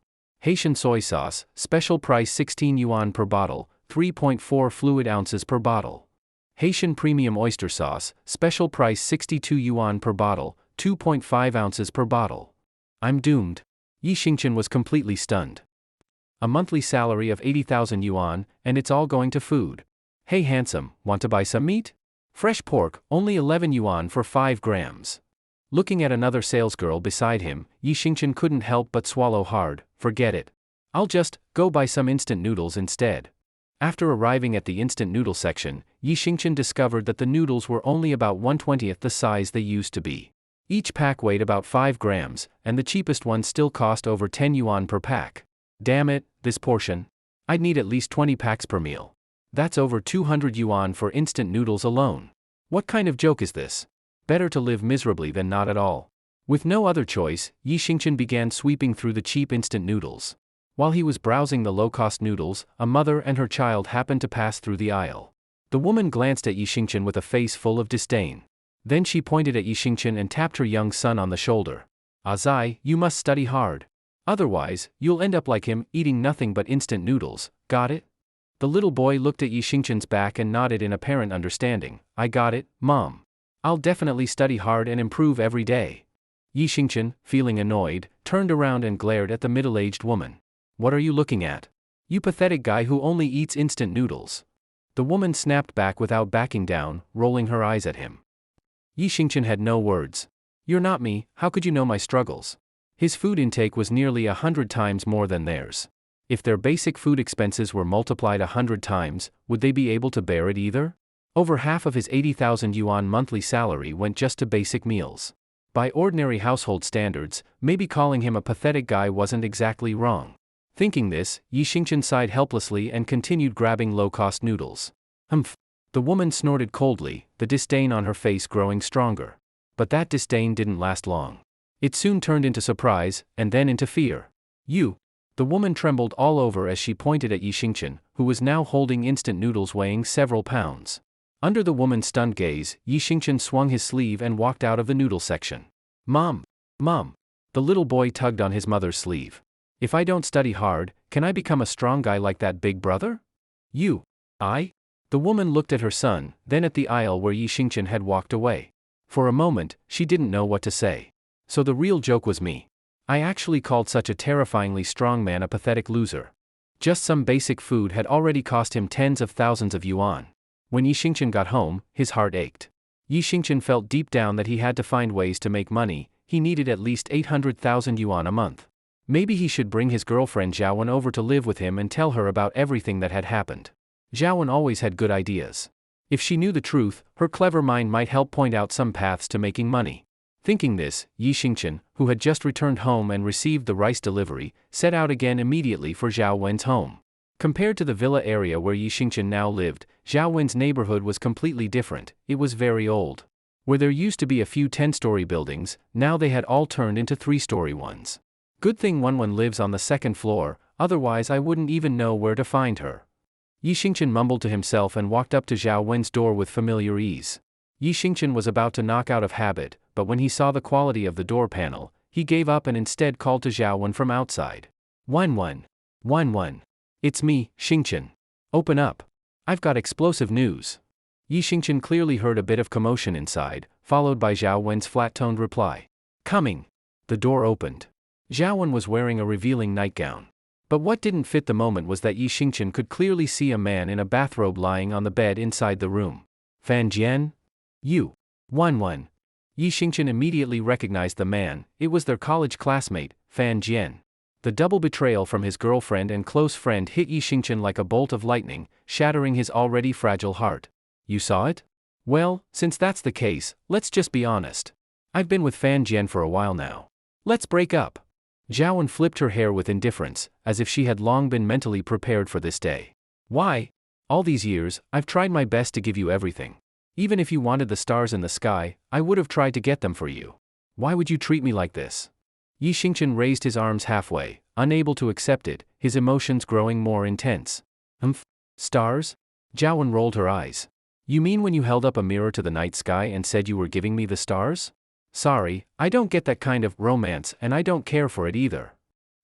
Haitian soy sauce, special price 16 yuan per bottle, 3.4 fluid ounces per bottle. Haitian premium oyster sauce, special price 62 yuan per bottle, 2.5 ounces per bottle. I'm doomed. Yi Xingchen was completely stunned. A monthly salary of 80,000 yuan, and it's all going to food. Hey handsome, want to buy some meat? Fresh pork, only 11 yuan for 5 grams. Looking at another salesgirl beside him, Yi Xingchen couldn't help but swallow hard. Forget it. I'll just go buy some instant noodles instead. After arriving at the instant noodle section, Yi Xingchen discovered that the noodles were only about 1/20th the size they used to be. Each pack weighed about 5 grams, and the cheapest ones still cost over 10 yuan per pack. Damn it, this portion. I'd need at least 20 packs per meal. That's over 200 yuan for instant noodles alone. What kind of joke is this? Better to live miserably than not at all. With no other choice, Yi Xingchen began sweeping through the cheap instant noodles. While he was browsing the low-cost noodles, a mother and her child happened to pass through the aisle. The woman glanced at Yi Xingchen with a face full of disdain. Then she pointed at Yi Xingchen and tapped her young son on the shoulder. Azai, you must study hard. Otherwise, you'll end up like him, eating nothing but instant noodles, got it? The little boy looked at Yi Xingchen's back and nodded in apparent understanding. I got it, Mom. I'll definitely study hard and improve every day. Yi Xingchen, feeling annoyed, turned around and glared at the middle-aged woman. What are you looking at? You pathetic guy who only eats instant noodles. The woman snapped back without backing down, rolling her eyes at him. Yi Xingchen had no words. You're not me, how could you know my struggles? His food intake was nearly 100 times more than theirs. If their basic food expenses were multiplied 100 times, would they be able to bear it either? Over half of his 80,000 yuan monthly salary went just to basic meals. By ordinary household standards, maybe calling him a pathetic guy wasn't exactly wrong. Thinking this, Yi Xingchen sighed helplessly and continued grabbing low-cost noodles. Humph. The woman snorted coldly, the disdain on her face growing stronger. But that disdain didn't last long. It soon turned into surprise, and then into fear. You. The woman trembled all over as she pointed at Yi Xingchen, who was now holding instant noodles weighing several pounds. Under the woman's stunned gaze, Yi Xingchen swung his sleeve and walked out of the noodle section. Mom! Mom! The little boy tugged on his mother's sleeve. If I don't study hard, can I become a strong guy like that big brother? You. I? The woman looked at her son, then at the aisle where Yi Xingchen had walked away. For a moment, she didn't know what to say. So the real joke was me. I actually called such a terrifyingly strong man a pathetic loser. Just some basic food had already cost him tens of thousands of yuan. When Yi Xingchen got home, his heart ached. Yi Xingchen felt deep down that he had to find ways to make money. He needed at least 800,000 yuan a month. Maybe he should bring his girlfriend Zhaowen over to live with him and tell her about everything that had happened. Zhaowen always had good ideas. If she knew the truth, her clever mind might help point out some paths to making money. Thinking this, Yi Xingchen, who had just returned home and received the rice delivery, set out again immediately for Zhao Wen's home. Compared to the villa area where Yi Xingchen now lived, Zhao Wen's neighborhood was completely different. It was very old. Where there used to be a few 10-story buildings, now they had all turned into 3-story ones. Good thing Wenwen lives on the second floor, otherwise I wouldn't even know where to find her. Yi Xingchen mumbled to himself and walked up to Zhao Wen's door with familiar ease. Yi Xingchen was about to knock out of habit, but when he saw the quality of the door panel, he gave up and instead called to Zhao Wen from outside. Wenwen. Wenwen. It's me, Xingchen. Open up. I've got explosive news. Yi Xingqian clearly heard a bit of commotion inside, followed by Zhao Wen's flat-toned reply. Coming. The door opened. Zhao Wen was wearing a revealing nightgown. But what didn't fit the moment was that Yi Xingqian could clearly see a man in a bathrobe lying on the bed inside the room. Fan Jian? You. Wan. Yi Xingqian immediately recognized the man. It was their college classmate, Fan Jian. The double betrayal from his girlfriend and close friend hit Yi Xingqian like a bolt of lightning, shattering his already fragile heart. You saw it? Well, since that's the case, let's just be honest. I've been with Fan Jian for a while now. Let's break up. Zhao Wen flipped her hair with indifference, as if she had long been mentally prepared for this day. Why? All these years, I've tried my best to give you everything. Even if you wanted the stars in the sky, I would have tried to get them for you. Why would you treat me like this? Yi Xingqian raised his arms halfway, unable to accept it, his emotions growing more intense. Stars? Zhao Wen rolled her eyes. You mean when you held up a mirror to the night sky and said you were giving me the stars? Sorry, I don't get that kind of romance and I don't care for it either.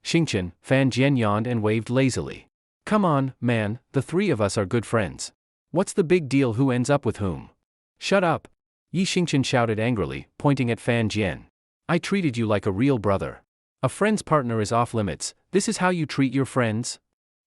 Xingqian, Fan Jian yawned and waved lazily. Come on, man, the three of us are good friends. What's the big deal who ends up with whom? Shut up! Yi Xingqian shouted angrily, pointing at Fan Jian. I treated you like a real brother. A friend's partner is off limits, this is how you treat your friends?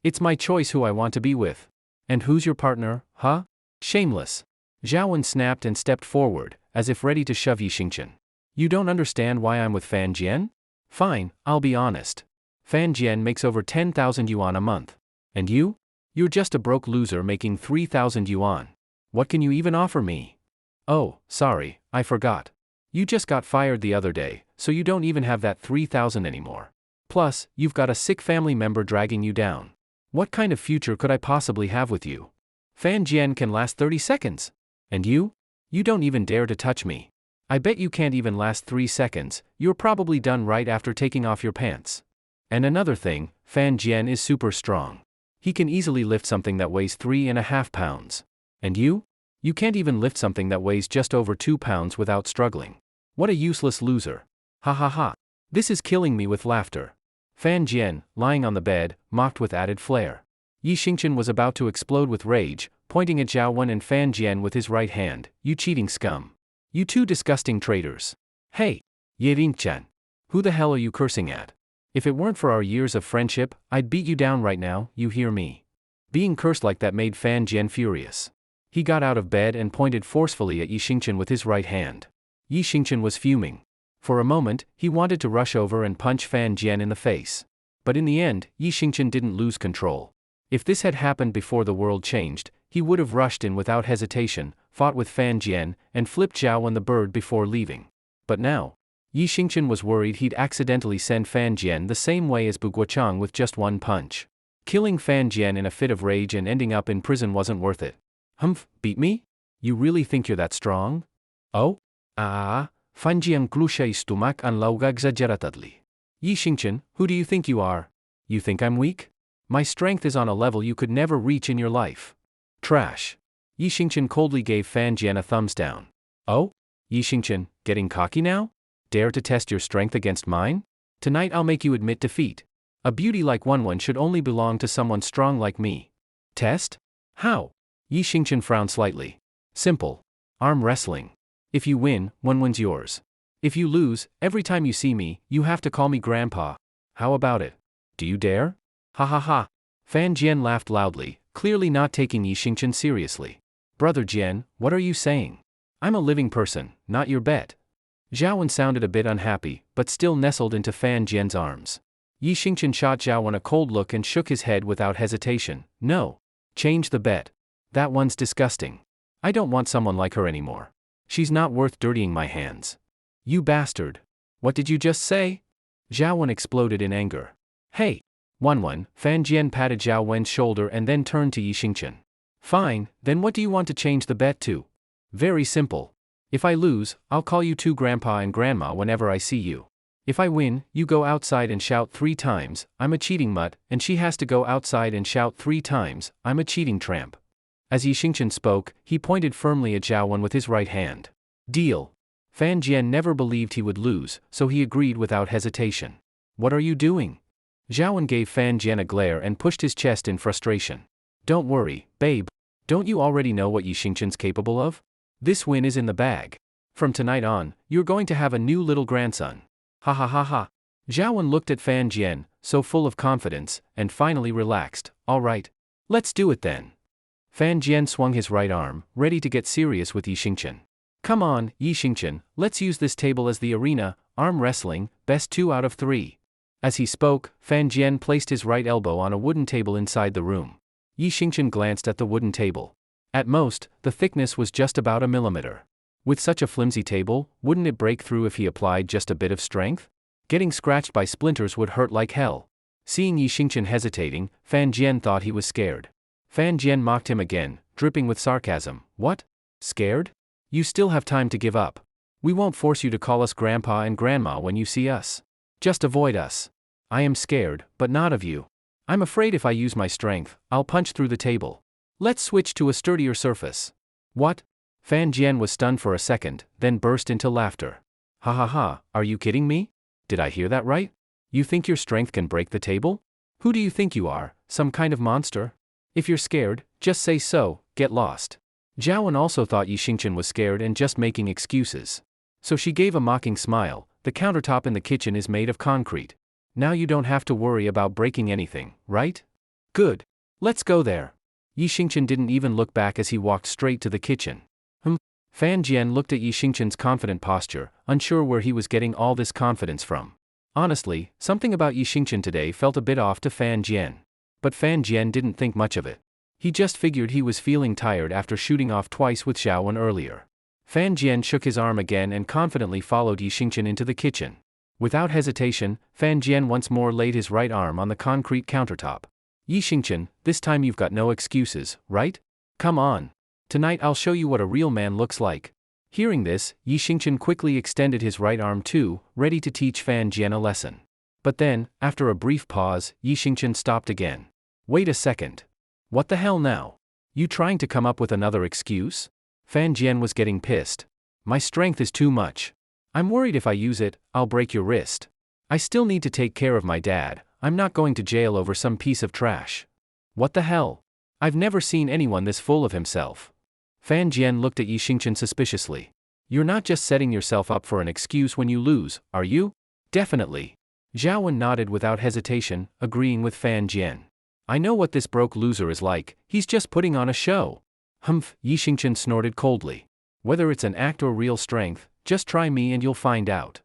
It's my choice who I want to be with. And who's your partner, huh? Shameless. Zhao Wen snapped and stepped forward, as if ready to shove Yi Xingqian. You don't understand why I'm with Fan Jian? Fine, I'll be honest. Fan Jian makes over 10,000 yuan a month. And you? You're just a broke loser making 3,000 yuan. What can you even offer me? Oh, sorry, I forgot. You just got fired the other day, so you don't even have that 3,000 anymore. Plus, you've got a sick family member dragging you down. What kind of future could I possibly have with you? Fan Jian can last 30 seconds. And you? You don't even dare to touch me. I bet you can't even last 3 seconds, you're probably done right after taking off your pants. And another thing, Fan Jian is super strong. He can easily lift something that weighs 3.5 pounds. And you? You can't even lift something that weighs just over 2 pounds without struggling. What a useless loser. Ha ha ha. This is killing me with laughter. Fan Jian, lying on the bed, mocked with added flair. Yi Xingqian was about to explode with rage, pointing at Zhao Wen and Fan Jian with his right hand. You cheating scum. You two disgusting traitors. Hey, Yi Xingqian. Who the hell are you cursing at? If it weren't for our years of friendship, I'd beat you down right now, you hear me? Being cursed like that made Fan Jian furious. He got out of bed and pointed forcefully at Yi Xingqian with his right hand. Yi Xingqian was fuming. For a moment, he wanted to rush over and punch Fan Jian in the face. But in the end, Yi Xingqian didn't lose control. If this had happened before the world changed, he would have rushed in without hesitation, fought with Fan Jian, and flipped Zhao Wen the bird before leaving. But now, Yi Xingqian was worried he'd accidentally send Fan Jian the same way as Bu Guochang with just one punch. Killing Fan Jian in a fit of rage and ending up in prison wasn't worth it. Beat me? You really think you're that strong? Oh? Fan Jian glusha istumak an lauga exageratadli. Yi Xingqian, who do you think you are? You think I'm weak? My strength is on a level you could never reach in your life. Trash. Yi Xingqian coldly gave Fan Jian a thumbs down. Oh? Yi Xingqian, getting cocky now? Dare to test your strength against mine? Tonight I'll make you admit defeat. A beauty like Wan should only belong to someone strong like me. Test? How? Yi Xingqian frowned slightly. Simple. Arm wrestling. If you win, Wan's yours. If you lose, every time you see me, you have to call me grandpa. How about it? Do you dare? Ha ha ha. Fan Jian laughed loudly, clearly not taking Yi Xingqian seriously. Brother Jian, what are you saying? I'm a living person, not your bet. Zhao Wen sounded a bit unhappy, but still nestled into Fan Jian's arms. Yi Xingqian shot Zhao Wen a cold look and shook his head without hesitation. No. Change the bet. That one's disgusting. I don't want someone like her anymore. She's not worth dirtying my hands. You bastard. What did you just say? Zhao Wen exploded in anger. Hey. Wan, Fan Jian patted Zhao Wen's shoulder and then turned to Yi Xingqian. Fine, then what do you want to change the bet to? Very simple. If I lose, I'll call you two grandpa and grandma whenever I see you. If I win, you go outside and shout 3 times, I'm a cheating mutt, and she has to go outside and shout 3 times, I'm a cheating tramp. As Yi Xingqian spoke, he pointed firmly at Zhao Wen with his right hand. Deal. Fan Jian never believed he would lose, so he agreed without hesitation. What are you doing? Zhao Wen gave Fan Jian a glare and pushed his chest in frustration. Don't worry, babe. Don't you already know what Yi Xingchen's capable of? This win is in the bag. From tonight on, you're going to have a new little grandson. Ha ha ha ha. Zhao Wen looked at Fan Jian, so full of confidence, and finally relaxed. All right. Let's do it then. Fan Jian swung his right arm, ready to get serious with Yi Xingchen. Come on, Yi Xingchen, let's use this table as the arena, arm wrestling, best 2 out of 3. As he spoke, Fan Jian placed his right elbow on a wooden table inside the room. Yi Xingchen glanced at the wooden table. At most, the thickness was just about a millimeter. With such a flimsy table, wouldn't it break through if he applied just a bit of strength? Getting scratched by splinters would hurt like hell. Seeing Yi Xingchen hesitating, Fan Jian thought he was scared. Fan Jian mocked him again, dripping with sarcasm. What? Scared? You still have time to give up. We won't force you to call us grandpa and grandma when you see us. Just avoid us. I am scared, but not of you. I'm afraid if I use my strength, I'll punch through the table. Let's switch to a sturdier surface. What? Fan Jian was stunned for a second, then burst into laughter. Ha ha ha, are you kidding me? Did I hear that right? You think your strength can break the table? Who do you think you are, some kind of monster? If you're scared, just say so, get lost. Zhao Wen also thought Yi Xingchen was scared and just making excuses. So she gave a mocking smile. The countertop in the kitchen is made of concrete. Now you don't have to worry about breaking anything, right? Good. Let's go there. Yi Xingchen didn't even look back as he walked straight to the kitchen. Fan Jian looked at Yi Xingchen's confident posture, unsure where he was getting all this confidence from. Honestly, something about Yi Xingchen today felt a bit off to Fan Jian. But Fan Jian didn't think much of it. He just figured he was feeling tired after shooting off twice with Zhao Wen earlier. Fan Jian shook his arm again and confidently followed Yi Xingchen into the kitchen. Without hesitation, Fan Jian once more laid his right arm on the concrete countertop. Yi Xingchen, this time you've got no excuses, right? Come on. Tonight I'll show you what a real man looks like. Hearing this, Yi Xingchen quickly extended his right arm too, ready to teach Fan Jian a lesson. But then, after a brief pause, Yi Xingchen stopped again. Wait a second. What the hell now? You trying to come up with another excuse? Fan Jian was getting pissed. My strength is too much. I'm worried if I use it, I'll break your wrist. I still need to take care of my dad, I'm not going to jail over some piece of trash. What the hell? I've never seen anyone this full of himself. Fan Jian looked at Yi Xingchen suspiciously. You're not just setting yourself up for an excuse when you lose, are you? Definitely. Zhao Wen nodded without hesitation, agreeing with Fan Jian. I know what this broke loser is like, he's just putting on a show. Humph, Yi Xingchen snorted coldly. Whether it's an act or real strength, just try me and you'll find out.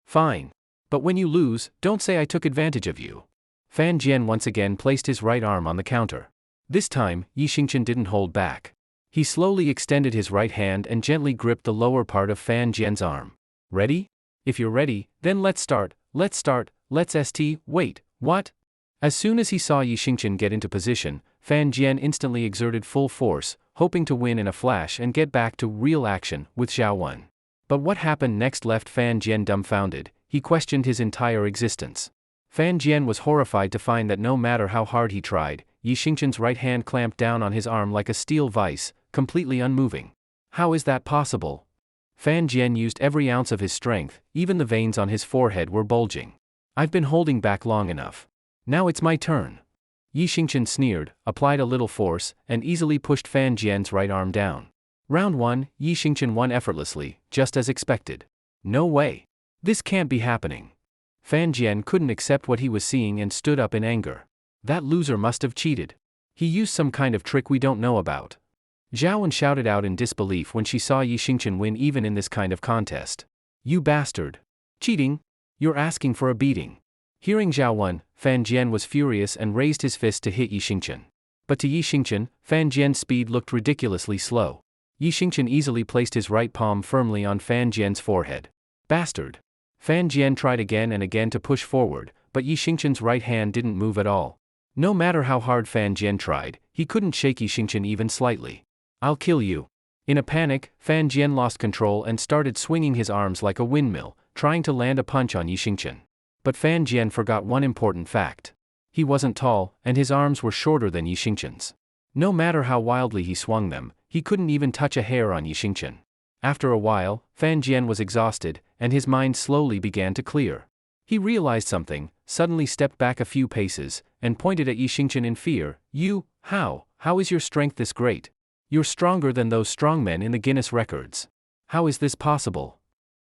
Fine. But when you lose, don't say I took advantage of you. Fan Jian once again placed his right arm on the counter. This time, Yi Xingchen didn't hold back. He slowly extended his right hand and gently gripped the lower part of Fan Jian's arm. Ready? If you're ready, then let's start, let's wait, what? As soon as he saw Yi Xingchen get into position, Fan Jian instantly exerted full force, hoping to win in a flash and get back to real action with Zhao Wen. But what happened next left Fan Jian dumbfounded. He questioned his entire existence. Fan Jian was horrified to find that no matter how hard he tried, Yi Xingchen's right hand clamped down on his arm like a steel vice, completely unmoving. How is that possible? Fan Jian used every ounce of his strength, even the veins on his forehead were bulging. I've been holding back long enough. Now it's my turn. Yi Xingchen sneered, applied a little force, and easily pushed Fan Jian's right arm down. Round 1, Yi Xingchen won effortlessly, just as expected. No way. This can't be happening. Fan Jian couldn't accept what he was seeing and stood up in anger. That loser must have cheated. He used some kind of trick we don't know about. Zhao Wen shouted out in disbelief when she saw Yi Xingchen win even in this kind of contest. You bastard. Cheating? You're asking for a beating. Hearing Zhao Wen, Fan Jian was furious and raised his fist to hit Yi Xingchen. But to Yi Xingchen, Fan Jian's speed looked ridiculously slow. Yi Xingchen easily placed his right palm firmly on Fan Jian's forehead. Bastard. Fan Jian tried again and again to push forward, but Yi Xingchen's right hand didn't move at all. No matter how hard Fan Jian tried, he couldn't shake Yi Xingchen even slightly. I'll kill you. In a panic, Fan Jian lost control and started swinging his arms like a windmill, trying to land a punch on Yi Xingchen. But Fan Jian forgot one important fact. He wasn't tall, and his arms were shorter than Yi Xingchen's. No matter how wildly he swung them, he couldn't even touch a hair on Yi Xingchen. After a while, Fan Jian was exhausted, and his mind slowly began to clear. He realized something, suddenly stepped back a few paces, and pointed at Yi Xingchen in fear. How is your strength this great? You're stronger than those strongmen in the Guinness records. How is this possible?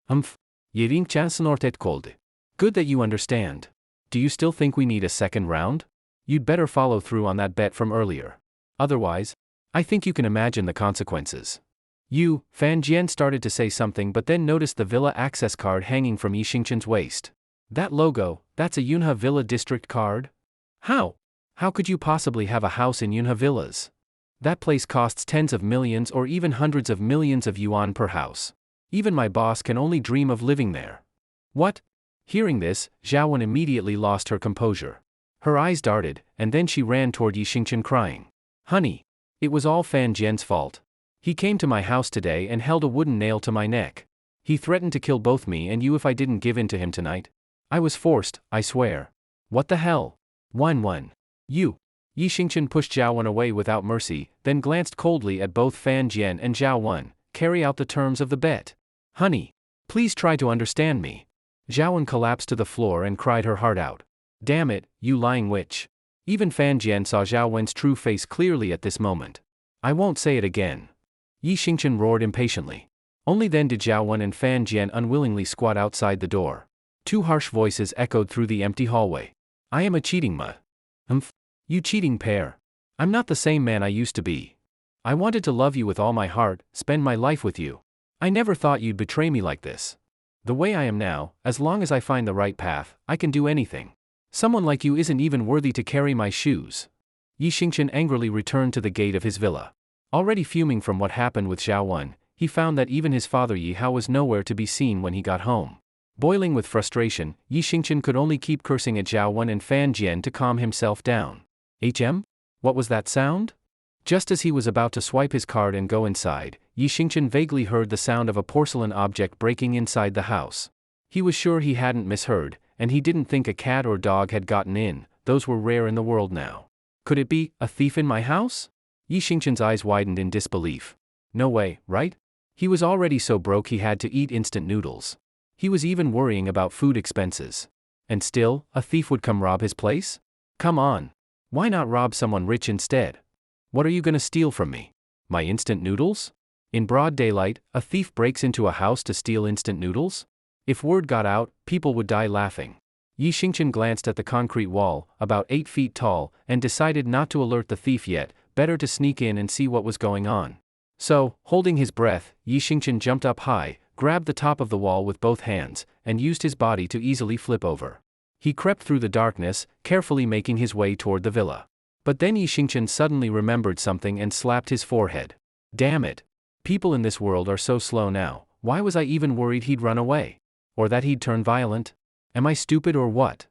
Yering chansen ortet kolde. Good that you understand. Do you still think we need a second round? You'd better follow through on that bet from earlier. Otherwise, I think you can imagine the consequences. Fan Jian started to say something but then noticed the villa access card hanging from Yi Xingchen's waist. That logo, that's a Yunhe Villa district card? How? How could you possibly have a house in Yunhe Villas? That place costs tens of millions or even hundreds of millions of yuan per house. Even my boss can only dream of living there. What? Hearing this, Zhao Wen immediately lost her composure. Her eyes darted, and then she ran toward Yi Xingchen crying. Honey, it was all Fan Jian's fault. He came to my house today and held a wooden nail to my neck. He threatened to kill both me and you if I didn't give in to him tonight. I was forced, I swear. What the hell? One. You. Yi Xingchen pushed Zhao Wen away without mercy, then glanced coldly at both Fan Jian and Zhao Wen. Carry out the terms of the bet. Honey, please try to understand me. Zhao Wen collapsed to the floor and cried her heart out. Damn it, you lying witch. Even Fan Jian saw Zhao Wen's true face clearly at this moment. I won't say it again. Yi Xingchen roared impatiently. Only then did Zhao Wen and Fan Jian unwillingly squat outside the door. Two harsh voices echoed through the empty hallway. I am a cheating You cheating pair. I'm not the same man I used to be. I wanted to love you with all my heart, spend my life with you. I never thought you'd betray me like this. The way I am now, as long as I find the right path, I can do anything. Someone like you isn't even worthy to carry my shoes. Yi Xingchen angrily returned to the gate of his villa. Already fuming from what happened with Zhao Wen, he found that even his father Yi Hao was nowhere to be seen when he got home. Boiling with frustration, Yi Xingchen could only keep cursing at Zhao Wen and Fan Jian to calm himself down. What was that sound? Just as he was about to swipe his card and go inside, Yi Xingchen vaguely heard the sound of a porcelain object breaking inside the house. He was sure he hadn't misheard, and he didn't think a cat or dog had gotten in, those were rare in the world now. Could it be a thief in my house? Yi Xingchen's eyes widened in disbelief. No way, right? He was already so broke he had to eat instant noodles. He was even worrying about food expenses. And still, a thief would come rob his place? Come on. Why not rob someone rich instead? What are you gonna steal from me? My instant noodles? In broad daylight, a thief breaks into a house to steal instant noodles? If word got out, people would die laughing. Yi Xingchen glanced at the concrete wall, about 8 feet tall, and decided not to alert the thief yet, better to sneak in and see what was going on. So, holding his breath, Yi Xingchen jumped up high, grabbed the top of the wall with both hands, and used his body to easily flip over. He crept through the darkness, carefully making his way toward the villa. But then Yi Xingchen suddenly remembered something and slapped his forehead. Damn it! People in this world are so slow now, why was I even worried he'd run away? Or that he'd turn violent? Am I stupid or what?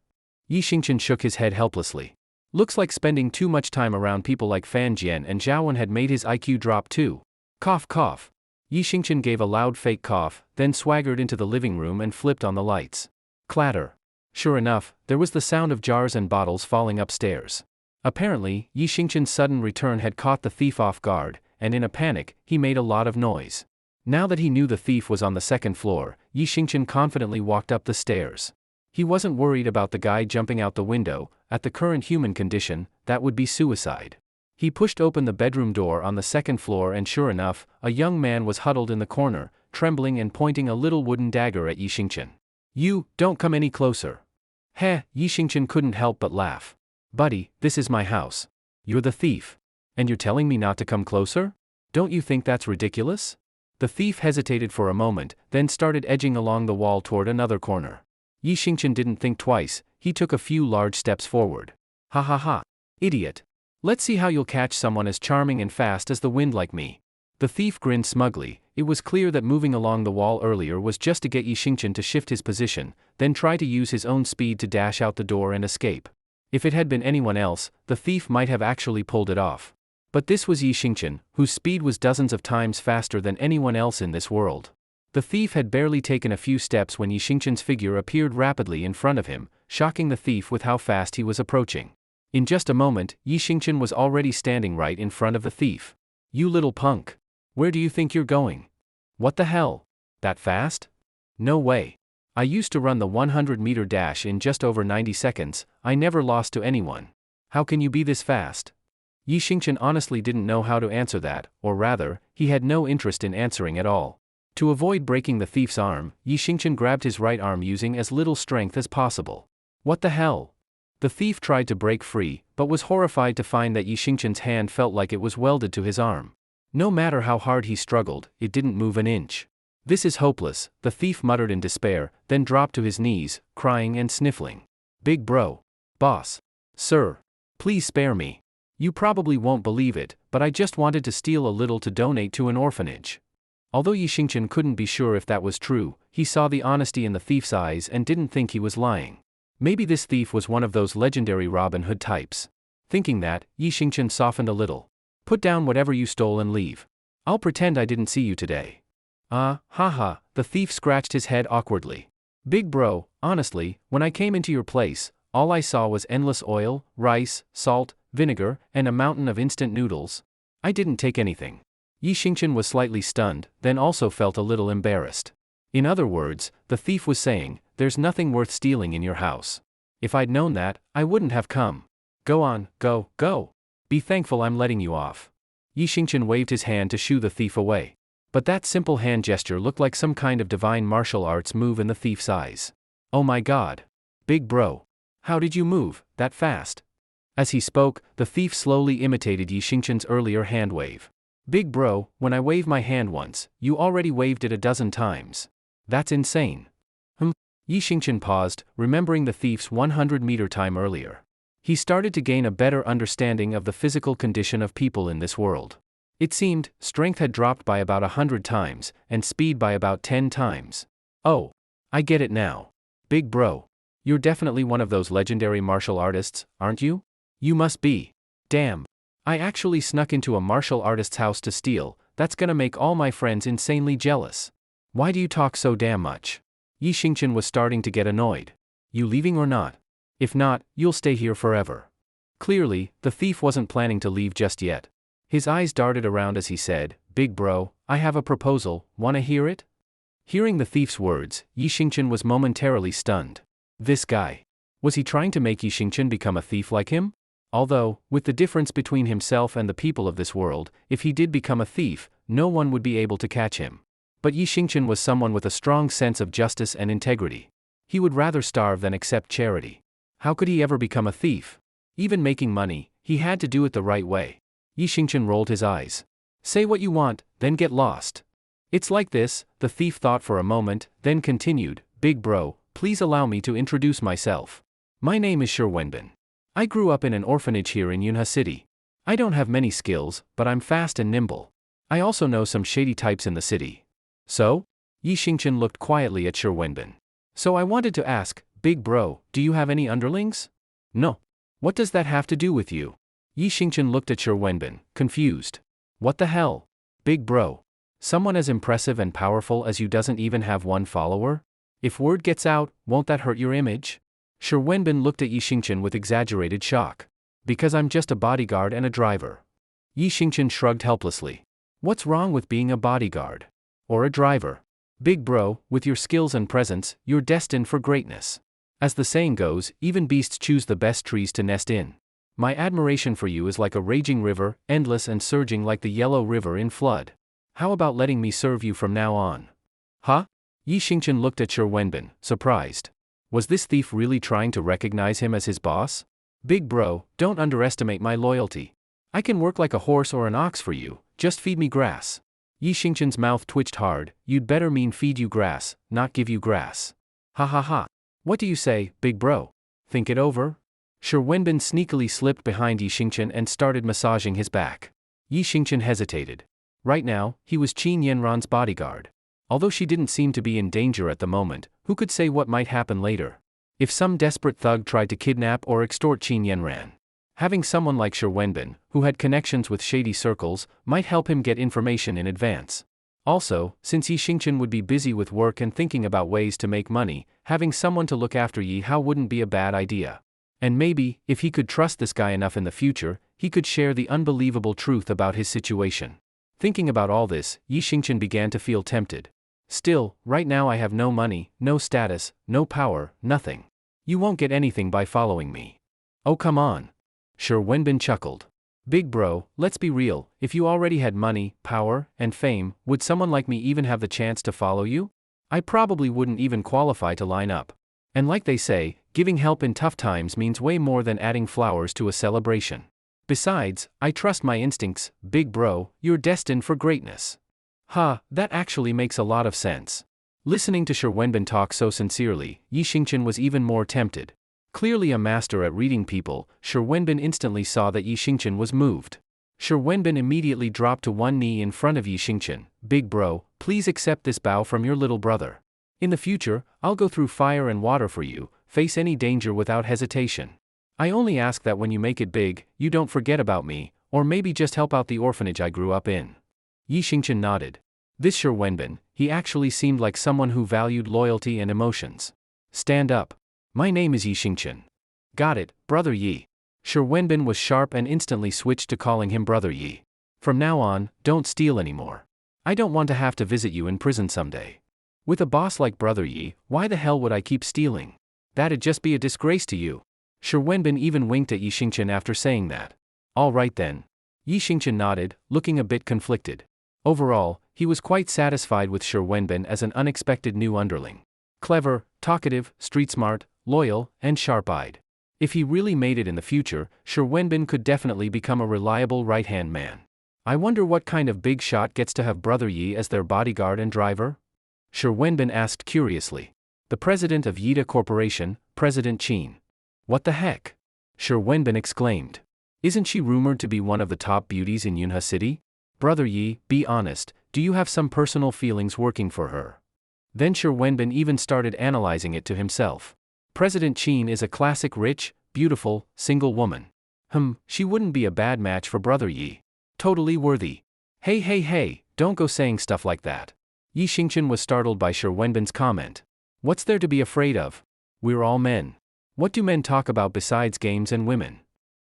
Yi Xingchen shook his head helplessly. Looks like spending too much time around people like Fan Jian and Zhao Wen had made his IQ drop too. Cough cough. Yi Xingchen gave a loud fake cough, then swaggered into the living room and flipped on the lights. Clatter. Sure enough, there was the sound of jars and bottles falling upstairs. Apparently, Yi Xingchen's sudden return had caught the thief off guard, and in a panic, he made a lot of noise. Now that he knew the thief was on the second floor, Yi Xingchen confidently walked up the stairs. He wasn't worried about the guy jumping out the window. At the current human condition, that would be suicide. He pushed open the bedroom door on the second floor and sure enough, a young man was huddled in the corner, trembling and pointing a little wooden dagger at Yi Xingchen. You, don't come any closer. Heh, Yi Xingchen couldn't help but laugh. Buddy, this is my house. You're the thief. And you're telling me not to come closer? Don't you think that's ridiculous? The thief hesitated for a moment, then started edging along the wall toward another corner. Yi Xingchen didn't think twice, he took a few large steps forward. Ha ha ha. Idiot. Let's see how you'll catch someone as charming and fast as the wind like me. The thief grinned smugly. It was clear that moving along the wall earlier was just to get Yi Xingchen to shift his position, then try to use his own speed to dash out the door and escape. If it had been anyone else, the thief might have actually pulled it off. But this was Yi Xingchen, whose speed was dozens of times faster than anyone else in this world. The thief had barely taken a few steps when Yi Xingchen's figure appeared rapidly in front of him, shocking the thief with how fast he was approaching. In just a moment, Yi Xingchen was already standing right in front of the thief. You little punk. Where do you think you're going? What the hell? That fast? No way. I used to run the 100-meter dash in just over 90 seconds, I never lost to anyone. How can you be this fast? Yi Xingchen honestly didn't know how to answer that, or rather, he had no interest in answering at all. To avoid breaking the thief's arm, Yi Xingchen grabbed his right arm using as little strength as possible. What the hell? The thief tried to break free, but was horrified to find that Yi Xingchen's hand felt like it was welded to his arm. No matter how hard he struggled, it didn't move an inch. This is hopeless, the thief muttered in despair, then dropped to his knees, crying and sniffling. Big bro. Boss. Sir. Please spare me. You probably won't believe it, but I just wanted to steal a little to donate to an orphanage. Although Yi Xingchen couldn't be sure if that was true, he saw the honesty in the thief's eyes and didn't think he was lying. Maybe this thief was one of those legendary Robin Hood types. Thinking that, Yi Xingchen softened a little. Put down whatever you stole and leave. I'll pretend I didn't see you today. Haha, the thief scratched his head awkwardly. Big bro, honestly, when I came into your place, all I saw was endless oil, rice, salt, vinegar, and a mountain of instant noodles. I didn't take anything. Yi Xingchen was slightly stunned, then also felt a little embarrassed. In other words, the thief was saying, there's nothing worth stealing in your house. If I'd known that, I wouldn't have come. Go on, go. Be thankful I'm letting you off. Yi Xingchen waved his hand to shoo the thief away. But that simple hand gesture looked like some kind of divine martial arts move in the thief's eyes. Oh my god. Big bro. How did you move, that fast? As he spoke, the thief slowly imitated Yi Xingchen's earlier hand wave. Big bro, when I wave my hand once, you already waved it a dozen times. That's insane. Yi Xingchen paused, remembering the thief's 100-meter time earlier. He started to gain a better understanding of the physical condition of people in this world. It seemed, strength had dropped by about 100 times, and speed by about 10 times. Oh. I get it now. Big bro. You're definitely one of those legendary martial artists, aren't you? You must be. Damn. I actually snuck into a martial artist's house to steal, that's gonna make all my friends insanely jealous. Why do you talk so damn much? Yi Xingchen was starting to get annoyed. You leaving or not? If not, you'll stay here forever. Clearly, the thief wasn't planning to leave just yet. His eyes darted around as he said, Big bro, I have a proposal, wanna hear it? Hearing the thief's words, Yi Xingchen was momentarily stunned. This guy. Was he trying to make Yi Xingchen become a thief like him? Although, with the difference between himself and the people of this world, if he did become a thief, no one would be able to catch him. But Yi Xingchen was someone with a strong sense of justice and integrity. He would rather starve than accept charity. How could he ever become a thief? Even making money, he had to do it the right way. Yi Xingchen rolled his eyes. Say what you want, then get lost. It's like this, the thief thought for a moment, then continued, Big bro, please allow me to introduce myself. My name is Wenbin. I grew up in an orphanage here in Yunhe City. I don't have many skills, but I'm fast and nimble. I also know some shady types in the city. So? Yi Xingchen looked quietly at Wenbin. So I wanted to ask, Big bro, do you have any underlings? No. What does that have to do with you? Yi Xingchen looked at Wenbin, confused. What the hell? Big bro. Someone as impressive and powerful as you doesn't even have one follower? If word gets out, won't that hurt your image? Wenbin looked at Yi Xingchen with exaggerated shock. Because I'm just a bodyguard and a driver. Yi Xingchen shrugged helplessly. What's wrong with being a bodyguard? Or a driver? Big bro, with your skills and presence, you're destined for greatness. As the saying goes, even beasts choose the best trees to nest in. My admiration for you is like a raging river, endless and surging like the Yellow River in flood. How about letting me serve you from now on? Huh? Yi Xingchen looked at Wenbin, surprised. Was this thief really trying to recognize him as his boss? Big bro, don't underestimate my loyalty. I can work like a horse or an ox for you, just feed me grass. Yi Xingchen's mouth twitched hard. You'd better mean feed you grass, not give you grass. Ha ha ha. What do you say, big bro? Think it over? Wenbin sneakily slipped behind Yi Xingchen and started massaging his back. Yi Xingchen hesitated. Right now, he was Qin Yanran's bodyguard. Although she didn't seem to be in danger at the moment, who could say what might happen later? If some desperate thug tried to kidnap or extort Qin Yanran. Having someone like Wenbin, who had connections with shady circles, might help him get information in advance. Also, since Yi Xingchen would be busy with work and thinking about ways to make money, having someone to look after Yi Hao wouldn't be a bad idea. And maybe, if he could trust this guy enough in the future, he could share the unbelievable truth about his situation. Thinking about all this, Yi Xingchen began to feel tempted. Still, right now I have no money, no status, no power, nothing. You won't get anything by following me. Oh come on. Wenbin chuckled. Big bro, let's be real, if you already had money, power, and fame, would someone like me even have the chance to follow you? I probably wouldn't even qualify to line up. And like they say, giving help in tough times means way more than adding flowers to a celebration. Besides, I trust my instincts, big bro, you're destined for greatness. That actually makes a lot of sense. Listening to Shi Wenbin talk so sincerely, Yi Xingqian was even more tempted. Clearly a master at reading people, Shi Wenbin instantly saw that Yi Xingqian was moved. Shi Wenbin immediately dropped to one knee in front of Yi Xingqian. Big bro, please accept this bow from your little brother. In the future, I'll go through fire and water for you, face any danger without hesitation. I only ask that when you make it big, you don't forget about me, or maybe just help out the orphanage I grew up in. Yi Xingqian nodded. This Shi Wenbin, he actually seemed like someone who valued loyalty and emotions. Stand up. My name is Yi Xingqian. Got it, Brother Yi. Shi Wenbin was sharp and instantly switched to calling him Brother Yi. From now on, don't steal anymore. I don't want to have to visit you in prison someday. With a boss like Brother Yi, why the hell would I keep stealing? That'd just be a disgrace to you. Shi Wenbin even winked at Yi Xingqian after saying that. All right then. Yi Xingqian nodded, looking a bit conflicted. Overall, he was quite satisfied with Shi Wenbin as an unexpected new underling. Clever, talkative, street-smart, loyal, and sharp-eyed. If he really made it in the future, Shi Wenbin could definitely become a reliable right-hand man. I wonder what kind of big shot gets to have Brother Yi as their bodyguard and driver? Shi Wenbin asked curiously. The president of Yida Corporation, President Qin. What the heck? Shi Wenbin exclaimed. Isn't she rumored to be one of the top beauties in Yunhe City? Brother Yi, be honest, do you have some personal feelings working for her? Then Shi Wenbin even started analyzing it to himself. President Qin is a classic rich, beautiful, single woman. She wouldn't be a bad match for Brother Yi. Totally worthy. Hey, don't go saying stuff like that. Yi Xingqian was startled by Shi Wenbin's comment. What's there to be afraid of? We're all men. What do men talk about besides games and women?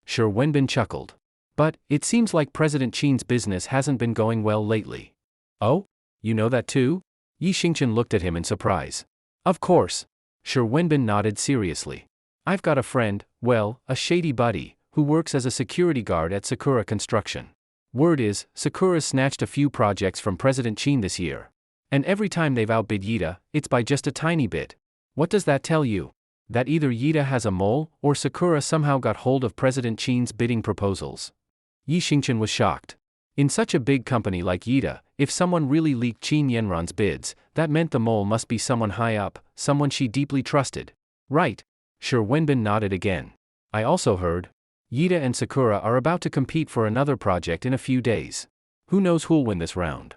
Shi Wenbin chuckled. But, it seems like President Qin's business hasn't been going well lately. Oh? You know that too? Yi Xingqian looked at him in surprise. Of course. Shi Wenbin nodded seriously. I've got a friend, well, a shady buddy, who works as a security guard at Sakura Construction. Word is, Sakura's snatched a few projects from President Qin this year. And every time they've outbid Yida, it's by just a tiny bit. What does that tell you? That either Yida has a mole, or Sakura somehow got hold of President Qin's bidding proposals. Yi Xingqian was shocked. In such a big company like Yida, if someone really leaked Qin Yanran's bids, that meant the mole must be someone high up, someone she deeply trusted. Right. Shi Wenbin nodded again. I also heard. Yida and Sakura are about to compete for another project in a few days. Who knows who'll win this round?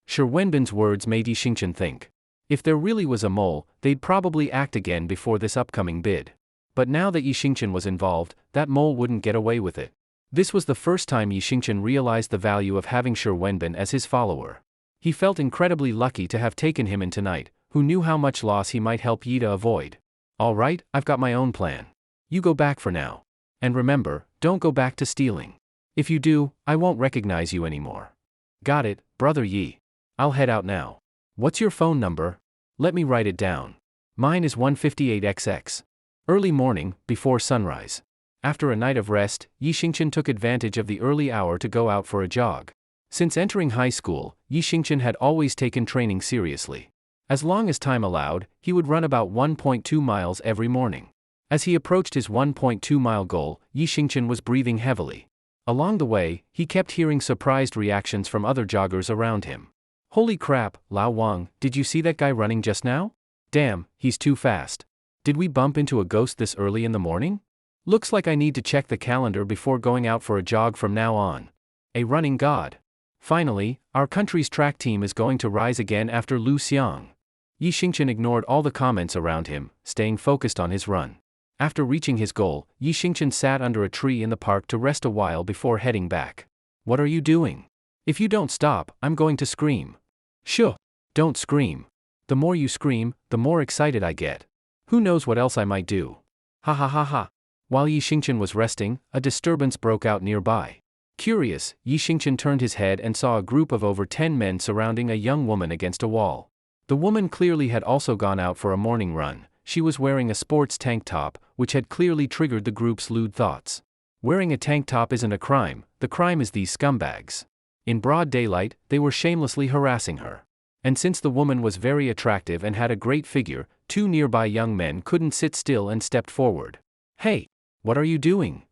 Shi Wenbin's words made Yi Xingqian think. If there really was a mole, they'd probably act again before this upcoming bid. But now that Yi Xingqian was involved, that mole wouldn't get away with it. This was the first time Yi Xingqian realized the value of having Shi Wenbin as his follower. He felt incredibly lucky to have taken him in tonight, who knew how much loss he might help Yida avoid. All right, I've got my own plan. You go back for now. And remember, don't go back to stealing. If you do, I won't recognize you anymore. Got it, Brother Yi. I'll head out now. What's your phone number? Let me write it down. Mine is 158XX. Early morning, before sunrise. After a night of rest, Yi Xingqian took advantage of the early hour to go out for a jog. Since entering high school, Yi Xingqian had always taken training seriously. As long as time allowed, he would run about 1.2 miles every morning. As he approached his 1.2-mile goal, Yi Xingqian was breathing heavily. Along the way, he kept hearing surprised reactions from other joggers around him. Holy crap, Lao Wang, did you see that guy running just now? Damn, he's too fast. Did we bump into a ghost this early in the morning? Looks like I need to check the calendar before going out for a jog from now on. A running god. Finally, our country's track team is going to rise again after Lu Xiang. Yi Xingqian ignored all the comments around him, staying focused on his run. After reaching his goal, Yi Xingqian sat under a tree in the park to rest a while before heading back. What are you doing? If you don't stop, I'm going to scream. Shoo! Don't scream. The more you scream, the more excited I get. Who knows what else I might do? Ha ha ha ha. While Yi Xingqian was resting, a disturbance broke out nearby. Curious, Yi Xingqian turned his head and saw a group of over 10 men surrounding a young woman against a wall. The woman clearly had also gone out for a morning run. She was wearing a sports tank top, which had clearly triggered the group's lewd thoughts. Wearing a tank top isn't a crime, the crime is these scumbags. In broad daylight, they were shamelessly harassing her. And since the woman was very attractive and had a great figure, two nearby young men couldn't sit still and stepped forward. Hey! What are you doing?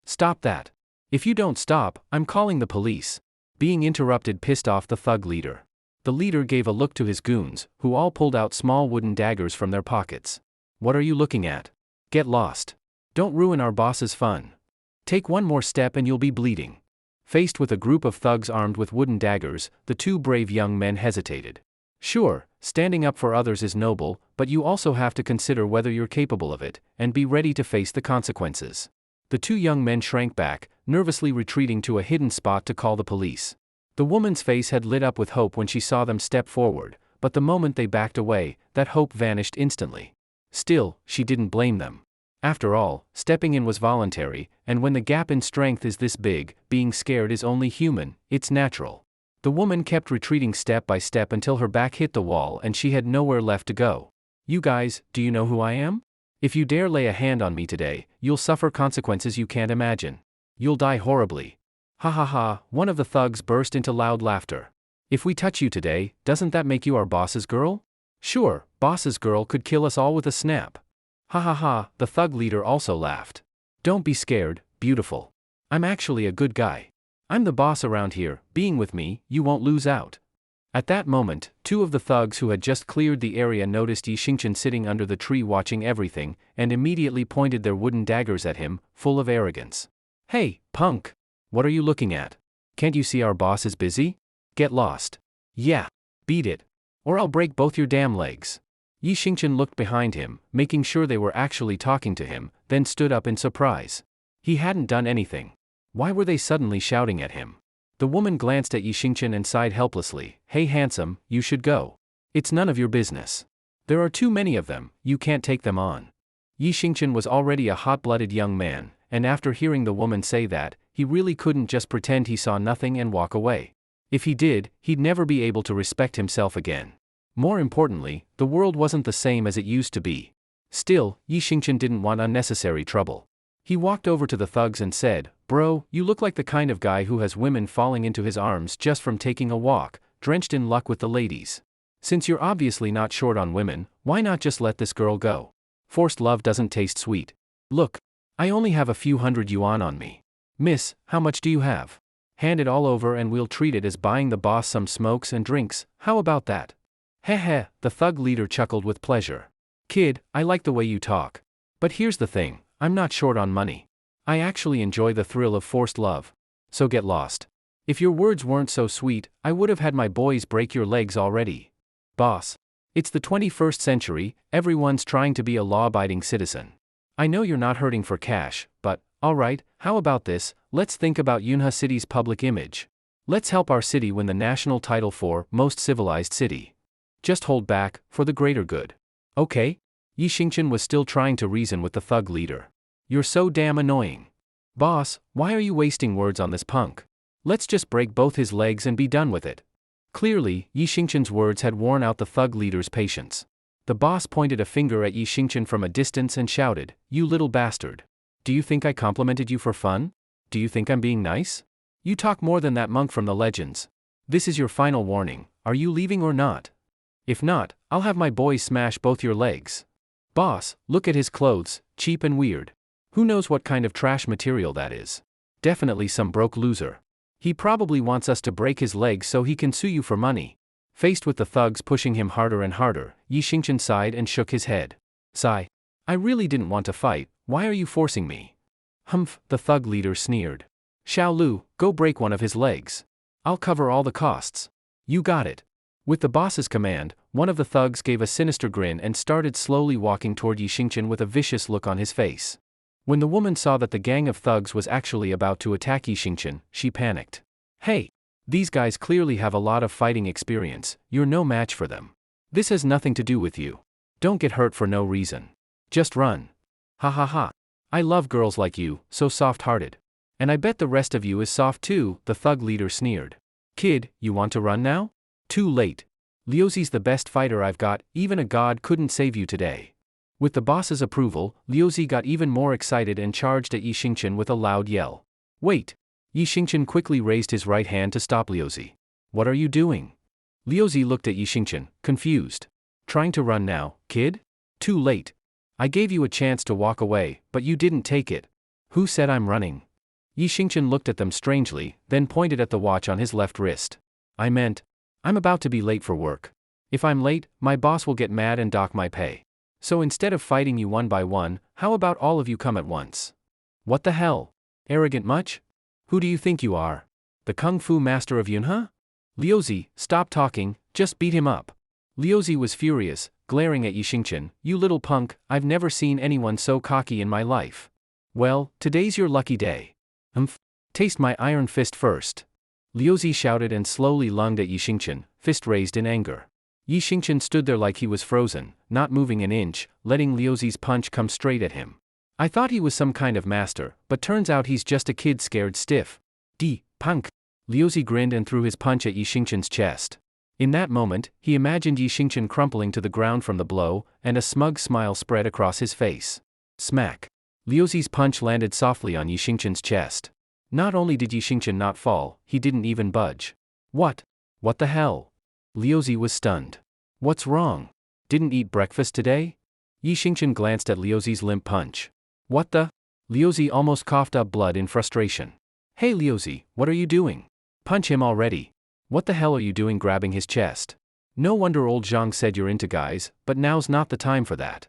Stop that. If you don't stop, I'm calling the police. Being interrupted pissed off the thug leader. The leader gave a look to his goons, who all pulled out small wooden daggers from their pockets. What are you looking at? Get lost. Don't ruin our boss's fun. Take one more step and you'll be bleeding. Faced with a group of thugs armed with wooden daggers, the two brave young men hesitated. Sure, standing up for others is noble, but you also have to consider whether you're capable of it, and be ready to face the consequences. The two young men shrank back, nervously retreating to a hidden spot to call the police. The woman's face had lit up with hope when she saw them step forward, but the moment they backed away, that hope vanished instantly. Still, she didn't blame them. After all, stepping in was voluntary, and when the gap in strength is this big, being scared is only human, it's natural. The woman kept retreating step by step until her back hit the wall and she had nowhere left to go. You guys, do you know who I am? If you dare lay a hand on me today, you'll suffer consequences you can't imagine. You'll die horribly. Ha ha ha, one of the thugs burst into loud laughter. If we touch you today, doesn't that make you our boss's girl? Sure, boss's girl could kill us all with a snap. Ha ha ha, the thug leader also laughed. Don't be scared, beautiful. I'm actually a good guy. I'm the boss around here, being with me, you won't lose out. At that moment, two of the thugs who had just cleared the area noticed Yi Xingchen sitting under the tree watching everything, and immediately pointed their wooden daggers at him, full of arrogance. Hey, punk! What are you looking at? Can't you see our boss is busy? Get lost. Yeah. Beat it. Or I'll break both your damn legs. Yi Xingchen looked behind him, making sure they were actually talking to him, then stood up in surprise. He hadn't done anything. Why were they suddenly shouting at him? The woman glanced at Yi Xingchen and sighed helplessly. Hey handsome, you should go. It's none of your business. There are too many of them, you can't take them on. Yi Xingchen was already a hot-blooded young man, and after hearing the woman say that, he really couldn't just pretend he saw nothing and walk away. If he did, he'd never be able to respect himself again. More importantly, the world wasn't the same as it used to be. Still, Yi Xingchen didn't want unnecessary trouble. He walked over to the thugs and said, "Bro, you look like the kind of guy who has women falling into his arms just from taking a walk, drenched in luck with the ladies. Since you're obviously not short on women, why not just let this girl go? Forced love doesn't taste sweet. Look, I only have a few hundred yuan on me. Miss, how much do you have? Hand it all over and we'll treat it as buying the boss some smokes and drinks, how about that?" Heh heh, the thug leader chuckled with pleasure. Kid, I like the way you talk. But here's the thing, I'm not short on money. I actually enjoy the thrill of forced love. So get lost. If your words weren't so sweet, I would have had my boys break your legs already. Boss. It's the 21st century, everyone's trying to be a law-abiding citizen. I know you're not hurting for cash, but, alright, how about this, let's think about Yunhe City's public image. Let's help our city win the national title for Most Civilized City. Just hold back, for the greater good. Okay? Yi Xingchen was still trying to reason with the thug leader. You're so damn annoying. Boss, why are you wasting words on this punk? Let's just break both his legs and be done with it. Clearly, Yi Xingchen's words had worn out the thug leader's patience. The boss pointed a finger at Yi Xingchen from a distance and shouted, "You little bastard. Do you think I complimented you for fun? Do you think I'm being nice? You talk more than that monk from the legends. This is your final warning, are you leaving or not? If not, I'll have my boys smash both your legs. Boss, look at his clothes, cheap and weird. Who knows what kind of trash material that is? Definitely some broke loser. He probably wants us to break his legs so he can sue you for money." Faced with the thugs pushing him harder and harder, Yi Xingchen sighed and shook his head. Sigh. I really didn't want to fight, why are you forcing me? Humph, the thug leader sneered. Xiao Lu, go break one of his legs. I'll cover all the costs. You got it. With the boss's command, one of the thugs gave a sinister grin and started slowly walking toward Yi Xingchen with a vicious look on his face. When the woman saw that the gang of thugs was actually about to attack Yi Xingchen, she panicked. Hey! These guys clearly have a lot of fighting experience, you're no match for them. This has nothing to do with you. Don't get hurt for no reason. Just run. Ha ha ha. I love girls like you, so soft-hearted. And I bet the rest of you is soft too, the thug leader sneered. Kid, you want to run now? Too late. Liuzi's the best fighter I've got, even a god couldn't save you today. With the boss's approval, Liuzi got even more excited and charged at Yi Xingchen with a loud yell. Wait! Yi Xingchen quickly raised his right hand to stop Liuzi. What are you doing? Liuzi looked at Yi Xingchen, confused. Trying to run now, kid? Too late. I gave you a chance to walk away, but you didn't take it. Who said I'm running? Yi Xingchen looked at them strangely, then pointed at the watch on his left wrist. I'm about to be late for work. If I'm late, my boss will get mad and dock my pay. So instead of fighting you one by one, how about all of you come at once? What the hell? Arrogant much? Who do you think you are? The kung fu master of Yunhe? Liuzi, stop talking, just beat him up. Liuzi was furious, glaring at Yi Xingchen. You little punk, I've never seen anyone so cocky in my life. Well, today's your lucky day. Taste my iron fist first. Liuzi shouted and slowly lunged at Yi Xingchen, fist raised in anger. Yi Xingchen stood there like he was frozen, not moving an inch, letting Liuzi's punch come straight at him. I thought he was some kind of master, but turns out he's just a kid scared stiff. Punk. Liuzi grinned and threw his punch at Yi Xingchen's chest. In that moment, he imagined Yi Xingchen crumpling to the ground from the blow, and a smug smile spread across his face. Smack. Liuzi's punch landed softly on Yi Xingchen's chest. Not only did Yi Xingchen not fall, he didn't even budge. What? What the hell? Liuzi was stunned. What's wrong? Didn't eat breakfast today? Yi Xingchen glanced at Liuzi's limp punch. What the? Liuzi almost coughed up blood in frustration. Hey Liuzi, what are you doing? Punch him already. What the hell are you doing grabbing his chest? No wonder old Zhang said you're into guys, but now's not the time for that.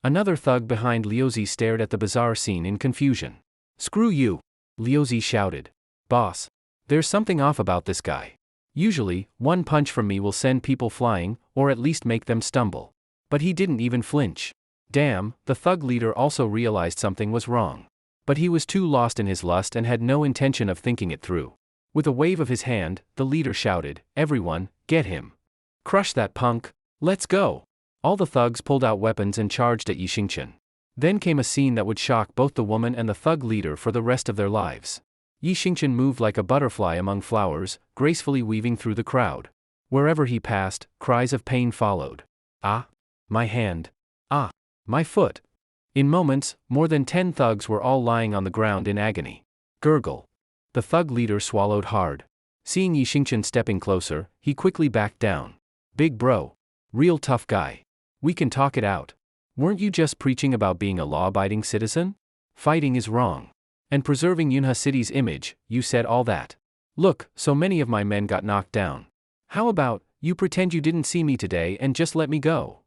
Another thug behind Liuzi stared at the bizarre scene in confusion. Screw you! Liuzi shouted. Boss. There's something off about this guy. Usually, one punch from me will send people flying, or at least make them stumble. But he didn't even flinch. Damn, the thug leader also realized something was wrong. But he was too lost in his lust and had no intention of thinking it through. With a wave of his hand, the leader shouted, Everyone, get him. Crush that punk. Let's go. All the thugs pulled out weapons and charged at Yi Xingchen. Then came a scene that would shock both the woman and the thug leader for the rest of their lives. Yi Xingchen moved like a butterfly among flowers, gracefully weaving through the crowd. Wherever he passed, cries of pain followed. Ah! My hand. Ah! My foot. In moments, more than 10 thugs were all lying on the ground in agony. Gurgle. The thug leader swallowed hard. Seeing Yi Xingchen stepping closer, he quickly backed down. Big bro. Real tough guy. We can talk it out. Weren't you just preaching about being a law-abiding citizen? Fighting is wrong. And preserving Yunhe City's image, you said all that. Look, so many of my men got knocked down. How about, you pretend you didn't see me today and just let me go?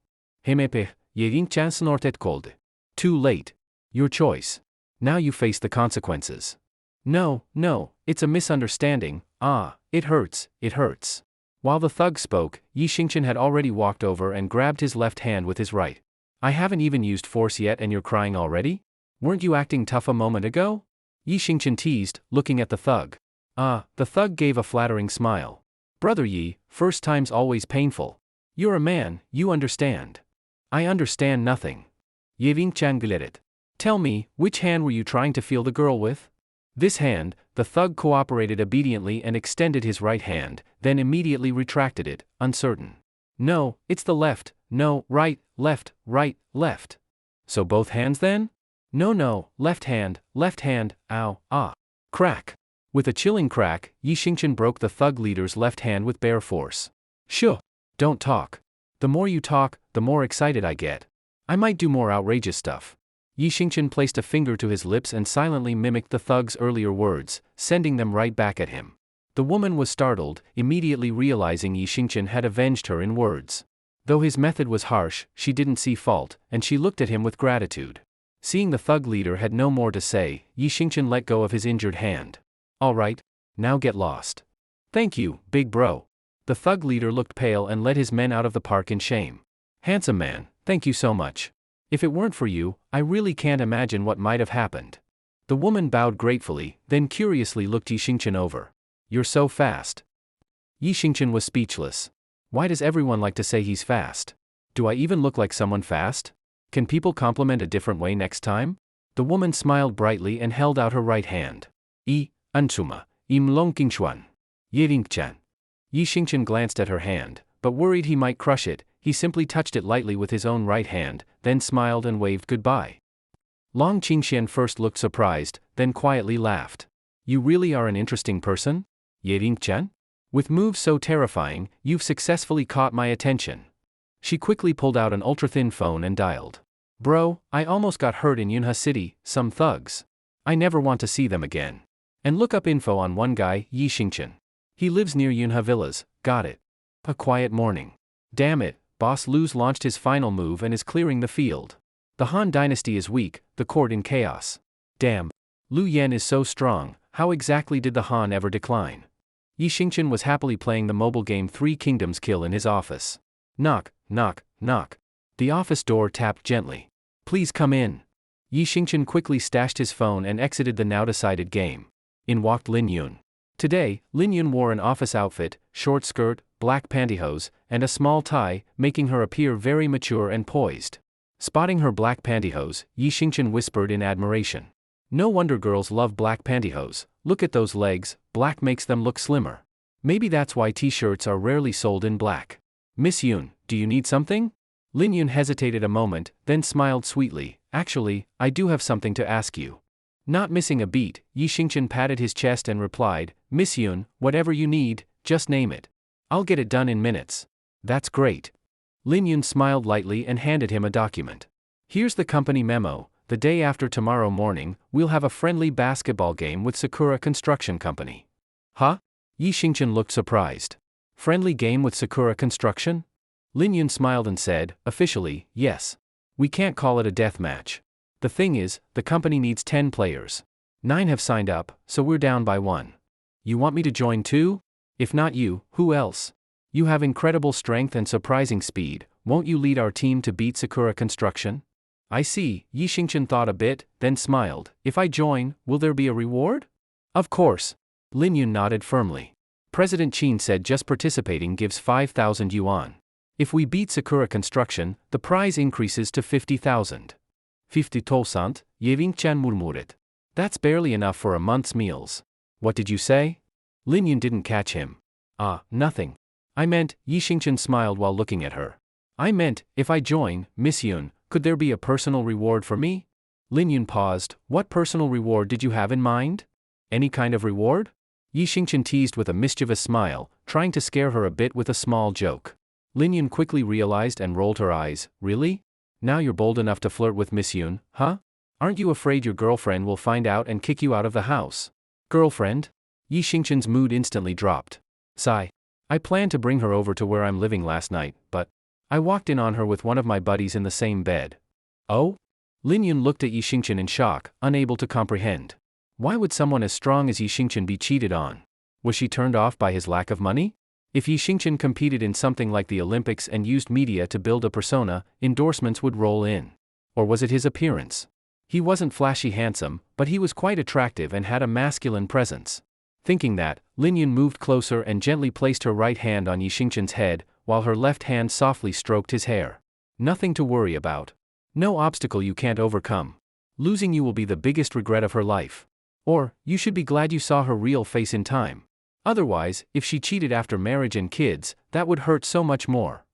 Hemepe, Yerinchan snortet cold. Too late. Your choice. Now you face the consequences. No, it's a misunderstanding. Ah, it hurts, it hurts. While the thug spoke, Yi Xingchen had already walked over and grabbed his left hand with his right. I haven't even used force yet and you're crying already? Weren't you acting tough a moment ago? Yi Xingchen teased, looking at the thug. The thug gave a flattering smile. Brother Yi, first time's always painful. You're a man, you understand. I understand nothing. Yeving-chan glared. Tell me, which hand were you trying to feel the girl with? This hand. The thug cooperated obediently and extended his right hand, then immediately retracted it, uncertain. No, it's the left. No, right, left, left. So both hands then? No, left hand, ow, ah. Crack. With a chilling crack, Yi Xingchen broke the thug leader's left hand with bare force. Shoo! Don't talk. The more you talk, the more excited I get. I might do more outrageous stuff. Yi Xingchen placed a finger to his lips and silently mimicked the thug's earlier words, sending them right back at him. The woman was startled, immediately realizing Yi Xingchen had avenged her in words. Though his method was harsh, she didn't see fault, and she looked at him with gratitude. Seeing the thug leader had no more to say, Yi Xingchen let go of his injured hand. All right, now get lost. Thank you, big bro. The thug leader looked pale and led his men out of the park in shame. Handsome man, thank you so much. If it weren't for you, I really can't imagine what might have happened. The woman bowed gratefully, then curiously looked Yi Xingchen over. You're so fast. Yi Xingchen was speechless. Why does everyone like to say he's fast? Do I even look like someone fast? Can people compliment a different way next time? The woman smiled brightly and held out her right hand. Ansuma, im longqingchuan. Yering-chan. Yi Xingchen glanced at her hand, but worried he might crush it, He simply touched it lightly with his own right hand, then smiled and waved goodbye. Long Qingxian first looked surprised, then quietly laughed. You really are an interesting person? Ye-ring-chan? With moves so terrifying, you've successfully caught my attention. She quickly pulled out an ultra-thin phone and dialed. Bro, I almost got hurt in Yunha City, some thugs. I never want to see them again. And look up info on one guy, Yi Xingchen. He lives near Yunha Villas, got it. A quiet morning. Damn it, Boss Lu's launched his final move and is clearing the field. The Han dynasty is weak, the court in chaos. Damn. Lu Yen is so strong, how exactly did the Han ever decline? Yi Xingchen was happily playing the mobile game Three Kingdoms Kill in his office. Knock, knock, knock. The office door tapped gently. Please come in. Yi Xingchen quickly stashed his phone and exited the now-decided game. In walked Lin Yun. Today, Lin Yun wore an office outfit, short skirt, black pantyhose, and a small tie, making her appear very mature and poised. Spotting her black pantyhose, Yi Xingchen whispered in admiration. No wonder girls love black pantyhose, look at those legs, black makes them look slimmer. Maybe that's why t-shirts are rarely sold in black. Miss Yun, do you need something? Lin Yun hesitated a moment, then smiled sweetly. Actually, I do have something to ask you. Not missing a beat, Yi Xingchen patted his chest and replied, Miss Yun, whatever you need, just name it. I'll get it done in minutes. That's great. Lin Yun smiled lightly and handed him a document. Here's the company memo. The day after tomorrow morning, we'll have a friendly basketball game with Sakura Construction Company. Huh? Yi Xingchen looked surprised. Friendly game with Sakura Construction? Lin Yun smiled and said, officially, yes. We can't call it a death match. The thing is, the company needs 10 players. 9 have signed up, so we're down by 1. You want me to join too? If not you, who else? You have incredible strength and surprising speed, won't you lead our team to beat Sakura Construction? I see, Yi Xingchen thought a bit, then smiled. If I join, will there be a reward? Of course. Lin Yun nodded firmly. President Qin said just participating gives 5,000 yuan. If we beat Sakura Construction, the prize increases to 50,000. 50,000, Ye-ring-chan murmured. That's barely enough for a month's meals. What did you say? Lin Yun didn't catch him. Nothing. I meant, Yi Xingchen smiled while looking at her. I meant, if I join, Miss Yun, could there be a personal reward for me? Lin Yun paused. What personal reward did you have in mind? Any kind of reward? Yi Xingchen teased with a mischievous smile, trying to scare her a bit with a small joke. Lin Yun quickly realized and rolled her eyes. Really? Now you're bold enough to flirt with Miss Yun, huh? Aren't you afraid your girlfriend will find out and kick you out of the house? Girlfriend? Yi Xingchen's mood instantly dropped. Sigh. I planned to bring her over to where I'm living last night, but I walked in on her with one of my buddies in the same bed. Oh? Lin Yun looked at Yi Xingchen in shock, unable to comprehend. Why would someone as strong as Yi Xingchen be cheated on? Was she turned off by his lack of money? If Yi Xingchen competed in something like the Olympics and used media to build a persona, endorsements would roll in. Or was it his appearance? He wasn't flashy handsome, but he was quite attractive and had a masculine presence. Thinking that, Lin Yun moved closer and gently placed her right hand on Yi Xingchen's head, while her left hand softly stroked his hair. Nothing to worry about. No obstacle you can't overcome. Losing you will be the biggest regret of her life. Or, you should be glad you saw her real face in time. Otherwise, if she cheated after marriage and kids, that would hurt so much more.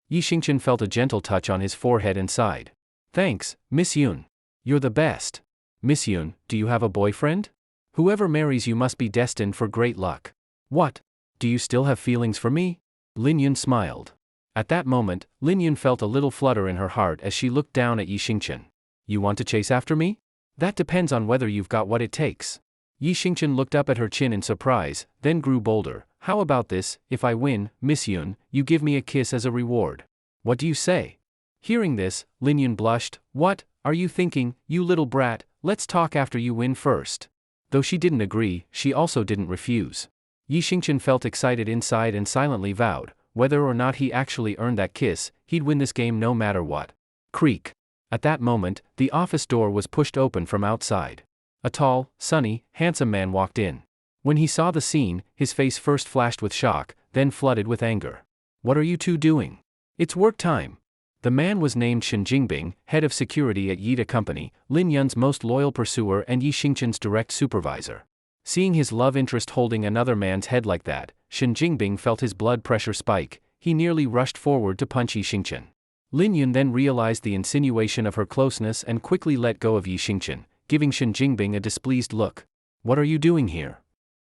Yi Xingchen felt a gentle touch on his forehead and sighed. Thanks, Miss Yun. You're the best. Miss Yun, do you have a boyfriend? Whoever marries you must be destined for great luck. What? Do you still have feelings for me? Lin Yun smiled. At that moment, Lin Yun felt a little flutter in her heart as she looked down at Yi Xingchen. You want to chase after me? That depends on whether you've got what it takes. Yi Xingchen looked up at her chin in surprise, then grew bolder. How about this, if I win, Miss Yun, you give me a kiss as a reward. What do you say? Hearing this, Lin Yun blushed. What are you thinking, you little brat? Let's talk after you win first. Though she didn't agree, she also didn't refuse. Yi Xingchen felt excited inside and silently vowed, whether or not he actually earned that kiss, he'd win this game no matter what. Creak. At that moment, the office door was pushed open from outside. A tall, sunny, handsome man walked in. When he saw the scene, his face first flashed with shock, then flooded with anger. What are you two doing? It's work time. The man was named Shen Jingbing, head of security at Yida Company, Lin Yun's most loyal pursuer and Yi Xingchen's direct supervisor. Seeing his love interest holding another man's head like that, Shen Jingbing felt his blood pressure spike. he nearly rushed forward to punch Yi Xingchen. Lin Yun then realized the insinuation of her closeness and quickly let go of Yi Xingchen, giving Shen Jingbing a displeased look. What are you doing here?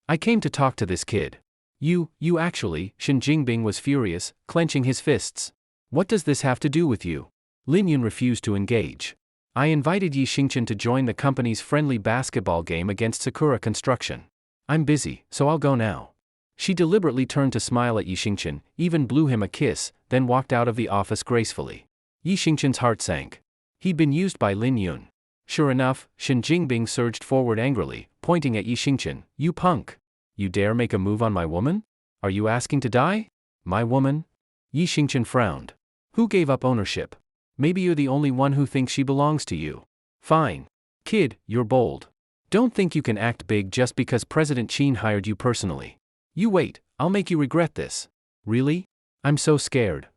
I came to talk to this kid. You actually, Shen Jingbing was furious, clenching his fists. What does this have to do with you? Lin Yun refused to engage. I invited Yi Xingchen to join the company's friendly basketball game against Sakura Construction. I'm busy, so I'll go now. She deliberately turned to smile at Yi Xingchen, even blew him a kiss, then walked out of the office gracefully. Yi Xingchen's heart sank. He'd been used by Lin Yun. Sure enough, Shen Jingbing surged forward angrily, pointing at Yi Xingchen. You punk! You dare make a move on my woman? Are you asking to die? My woman? Yi Xingchen frowned. Who gave up ownership? Maybe you're the only one who thinks she belongs to you. Fine. Kid, you're bold. Don't think you can act big just because President Qin hired you personally. You wait, I'll make you regret this. Really? I'm so scared.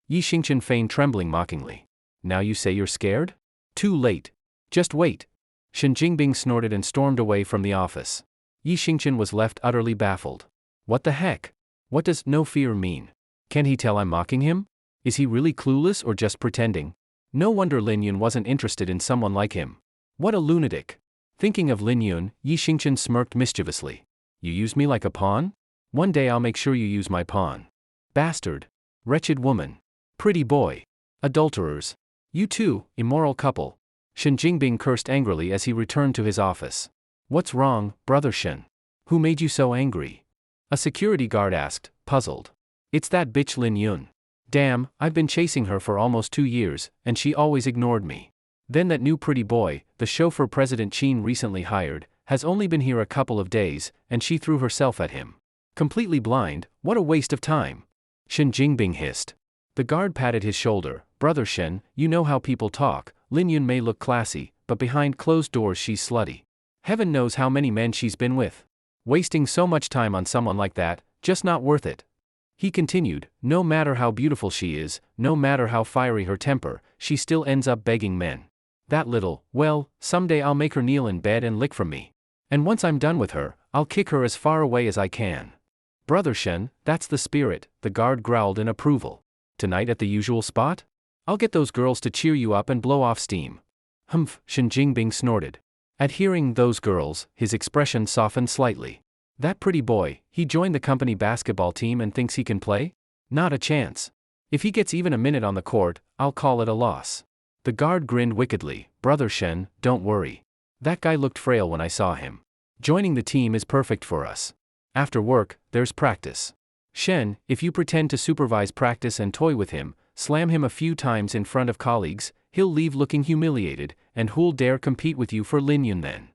Yi Xingchen feigned trembling mockingly. Now you say you're scared? Too late. Just wait. Shen Jingbing snorted and stormed away from the office. Yi Xingchen was left utterly baffled. What the heck? What does no fear mean? Can he tell I'm mocking him? Is he really clueless or just pretending? No wonder Lin Yun wasn't interested in someone like him. What a lunatic. Thinking of Lin Yun, Yi Xingchen smirked mischievously. You use me like a pawn? One day I'll make sure you use my pawn. Bastard. Wretched woman. Pretty boy. Adulterers. You two, immoral couple. Shen Jingbing cursed angrily as he returned to his office. What's wrong, brother Shen? Who made you so angry? A security guard asked, puzzled. It's that bitch Lin Yun. Damn, I've been chasing her for almost 2 years, and she always ignored me. Then that new pretty boy, the chauffeur President Qin recently hired, has only been here a couple of days, and she threw herself at him. Completely blind, what a waste of time. Shen Jingbing hissed. The guard patted his shoulder. Brother Shen, you know how people talk. Lin Yun may look classy, but behind closed doors she's slutty. Heaven knows how many men she's been with. Wasting so much time on someone like that, just not worth it. He continued, no matter how beautiful she is, no matter how fiery her temper, she still ends up begging men. That little, well, someday I'll make her kneel in bed and lick from me. And once I'm done with her, I'll kick her as far away as I can. Brother Shen, that's the spirit, the guard growled in approval. Tonight at the usual spot? I'll get those girls to cheer you up and blow off steam. Humph, Shen Jingbing snorted. At hearing those girls, his expression softened slightly. That pretty boy, he joined the company basketball team and thinks he can play? Not a chance. If he gets even a minute on the court, I'll call it a loss. The guard grinned wickedly. Brother Shen, don't worry. That guy looked frail when I saw him. Joining the team is perfect for us. After work, there's practice. Shen, if you pretend to supervise practice and toy with him, slam him a few times in front of colleagues, he'll leave looking humiliated, and who'll dare compete with you for Lin Yun then?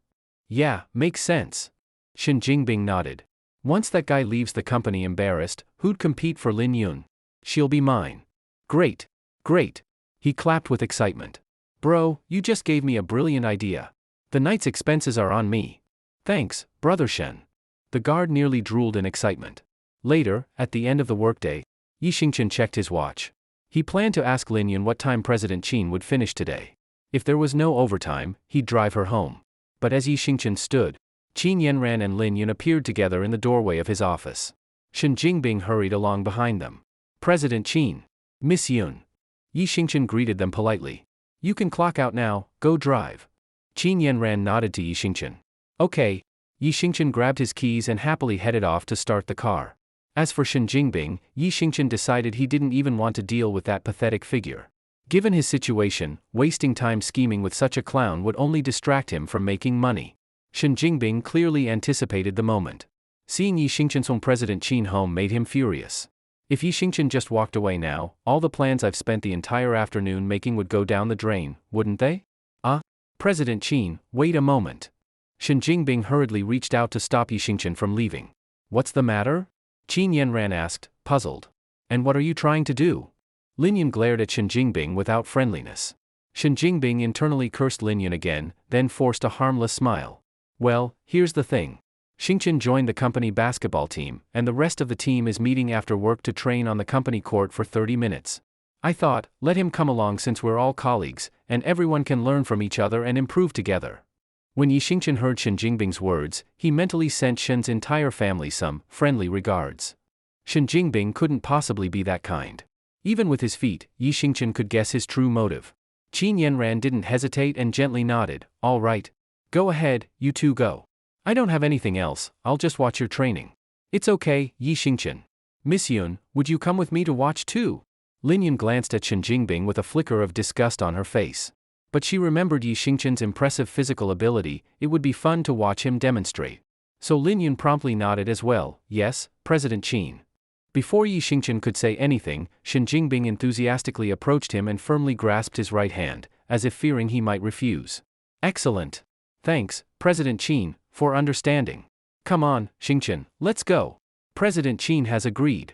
Yeah, makes sense. Shen Jingbing nodded. Once that guy leaves the company embarrassed, who'd compete for Lin Yun? She'll be mine. Great. Great. He clapped with excitement. Bro, you just gave me a brilliant idea. The night's expenses are on me. Thanks, brother Shen. The guard nearly drooled in excitement. Later, at the end of the workday, Yi Xingchen checked his watch. He planned to ask Lin Yun what time President Qin would finish today. If there was no overtime, he'd drive her home. But as Yi Xingchen stood, Qin Yanran and Lin Yun appeared together in the doorway of his office. Shen Jingbing hurried along behind them. President Qin. Miss Yun. Yi Xingchen greeted them politely. You can clock out now, go drive. Qin Yanran nodded to Yi Xingchen. Okay. Yi Xingchen grabbed his keys and happily headed off to start the car. As for Shen Jingbing, Yi Xingchen decided he didn't even want to deal with that pathetic figure. Given his situation, wasting time scheming with such a clown would only distract him from making money. Shen Jingbing clearly anticipated the moment. Seeing Yi Xingchen's President Qin home made him furious. If Yi Xingchen just walked away now, all the plans I've spent the entire afternoon making would go down the drain, wouldn't they? President Qin, wait a moment. Shen Jingbing hurriedly reached out to stop Yi Xingchen from leaving. What's the matter? Qin Yanran asked, puzzled. And what are you trying to do? Lin Yun glared at Shen Jingbing without friendliness. Shen Jingbing internally cursed Lin Yun again, then forced a harmless smile. Well, here's the thing. Xingchen joined the company basketball team, and the rest of the team is meeting after work to train on the company court for 30 minutes. I thought, let him come along since we're all colleagues, and everyone can learn from each other and improve together. When Yi Xingchen heard Shen Jingbing's words, he mentally sent Shen's entire family some friendly regards. Shen Jingbing couldn't possibly be that kind. Even with his feet, Yi Xingchen could guess his true motive. Qin Yanran didn't hesitate and gently nodded. All right. Go ahead, you two go. I don't have anything else, I'll just watch your training. It's okay, Yi Xingchen. Miss Yun, would you come with me to watch too? Lin Yun glanced at Shen Jingbing with a flicker of disgust on her face. But she remembered Yi Xingchen's impressive physical ability, it would be fun to watch him demonstrate. So Lin Yun promptly nodded as well. Yes, President Qin. Before Yi Xingchen could say anything, Shen Jingbing enthusiastically approached him and firmly grasped his right hand, as if fearing he might refuse. Excellent. Thanks, President Qin, for understanding. Come on, Xingchen, let's go. President Qin has agreed.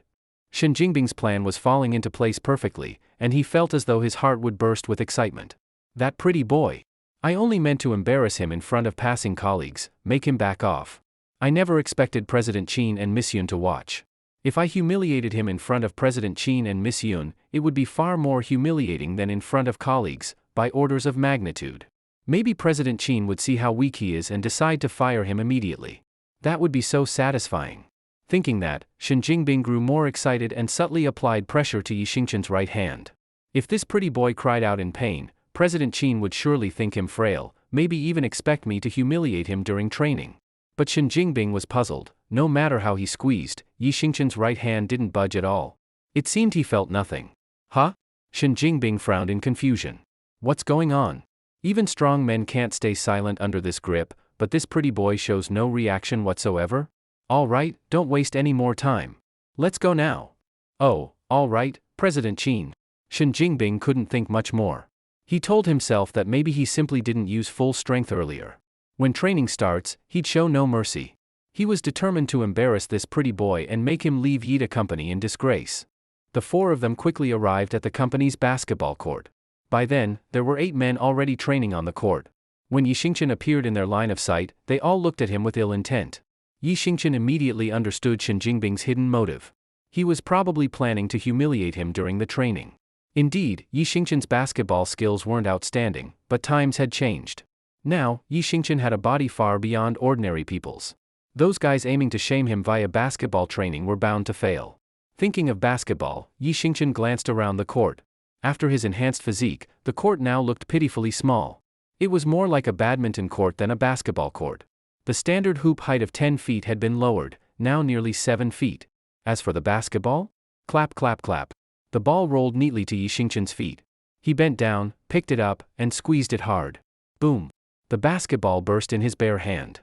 Shen Jingbing's plan was falling into place perfectly, and he felt as though his heart would burst with excitement. That pretty boy. I only meant to embarrass him in front of passing colleagues, make him back off. I never expected President Qin and Miss Yun to watch. If I humiliated him in front of President Qin and Miss Yun, it would be far more humiliating than in front of colleagues, by orders of magnitude. Maybe President Qin would see how weak he is and decide to fire him immediately. That would be so satisfying. Thinking that, Shen Jingbing grew more excited and subtly applied pressure to Yi Xingchen's right hand. If this pretty boy cried out in pain, President Qin would surely think him frail, maybe even expect me to humiliate him during training. But Shen Jingbing was puzzled. No matter how he squeezed, Yi Xingchen's right hand didn't budge at all. It seemed he felt nothing. Huh? Shen Jingbing frowned in confusion. What's going on? Even strong men can't stay silent under this grip, but this pretty boy shows no reaction whatsoever? All right, don't waste any more time. Let's go now. Oh, all right, President Qin. Shen Jingbing couldn't think much more. He told himself that maybe he simply didn't use full strength earlier. When training starts, he'd show no mercy. He was determined to embarrass this pretty boy and make him leave Yida Company in disgrace. The four of them quickly arrived at the company's basketball court. By then, there were 8 men already training on the court. When Yi Xingchen appeared in their line of sight, they all looked at him with ill intent. Yi Xingchen immediately understood Shen Jingbing's hidden motive. He was probably planning to humiliate him during the training. Indeed, Yi Xingchen's basketball skills weren't outstanding, but times had changed. Now, Yi Xingchen had a body far beyond ordinary people's. Those guys aiming to shame him via basketball training were bound to fail. Thinking of basketball, Yi Xingchen glanced around the court. After his enhanced physique, the court now looked pitifully small. It was more like a badminton court than a basketball court. The standard hoop height of 10 feet had been lowered, now nearly 7 feet. As for the basketball? Clap clap clap. The ball rolled neatly to Yi Xingchen's feet. He bent down, picked it up, and squeezed it hard. Boom. The basketball burst in his bare hand.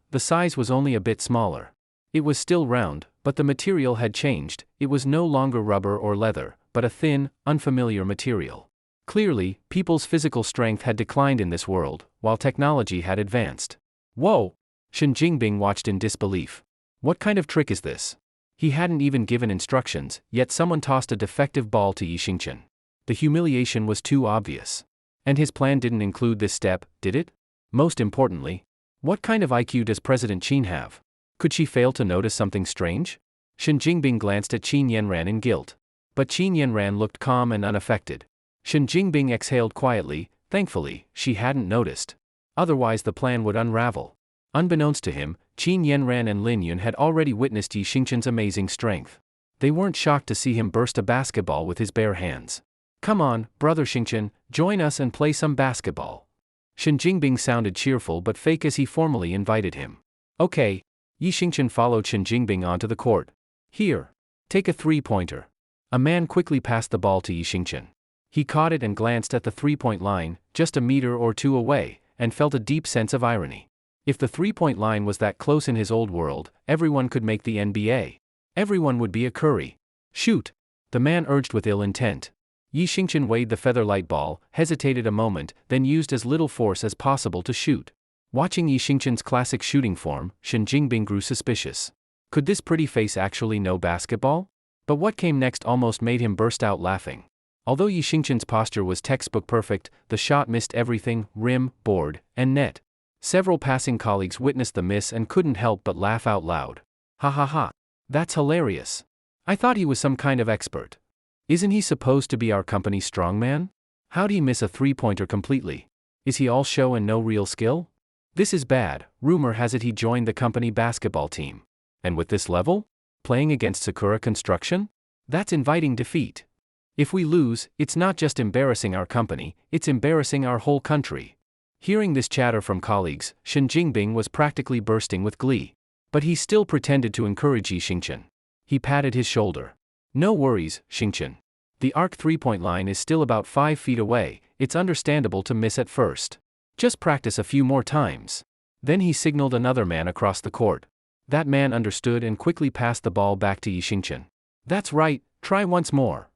The size was only a bit smaller. It was still round, but the material had changed. It was no longer rubber or leather, but a thin, unfamiliar material. Clearly, people's physical strength had declined in this world, while technology had advanced. Whoa! Shen Jingbing watched in disbelief. What kind of trick is this? He hadn't even given instructions, yet someone tossed a defective ball to Yi Xingchen. The humiliation was too obvious. And his plan didn't include this step, did it? Most importantly, what kind of IQ does President Qin have? Could she fail to notice something strange? Shen Jingbing glanced at Qin Yanran in guilt. But Qin Yanran looked calm and unaffected. Shen Jingbing exhaled quietly. Thankfully, she hadn't noticed. Otherwise the plan would unravel. Unbeknownst to him, Qin Yanran and Lin Yun had already witnessed Yi Xingchen's amazing strength. They weren't shocked to see him burst a basketball with his bare hands. Come on, brother Xingchen, join us and play some basketball. Shen Jingbing sounded cheerful but fake as he formally invited him. Okay. Yi Xingchen followed Shen Jingbing onto the court. Here. Take a three-pointer. A man quickly passed the ball to Yi Xingchen. He caught it and glanced at the three-point line, just a meter or two away, and felt a deep sense of irony. If the three-point line was that close in his old world, everyone could make the NBA. Everyone would be a Curry. Shoot! The man urged with ill intent. Yi Xingchen weighed the feather-light ball, hesitated a moment, then used as little force as possible to shoot. Watching Yi Xingchen's classic shooting form, Shen Jingbing grew suspicious. Could this pretty face actually know basketball? But what came next almost made him burst out laughing. Although Yi Xingchen's posture was textbook perfect, the shot missed everything: rim, board, and net. Several passing colleagues witnessed the miss and couldn't help but laugh out loud. Ha ha ha. That's hilarious. I thought he was some kind of expert. Isn't he supposed to be our company's strongman? How'd he miss a three-pointer completely? Is he all show and no real skill? This is bad. Rumor has it he joined the company basketball team. And with this level? Playing against Sakura Construction? That's inviting defeat. If we lose, it's not just embarrassing our company, it's embarrassing our whole country. Hearing this chatter from colleagues, Shen Jingbing was practically bursting with glee. But he still pretended to encourage Yi Xingchen. He patted his shoulder. No worries, Xingchen. The arc 3-point line is still about 5 feet away, it's understandable to miss at first. Just practice a few more times. Then he signaled another man across the court. That man understood and quickly passed the ball back to Yi Xingchen. That's right, try once more.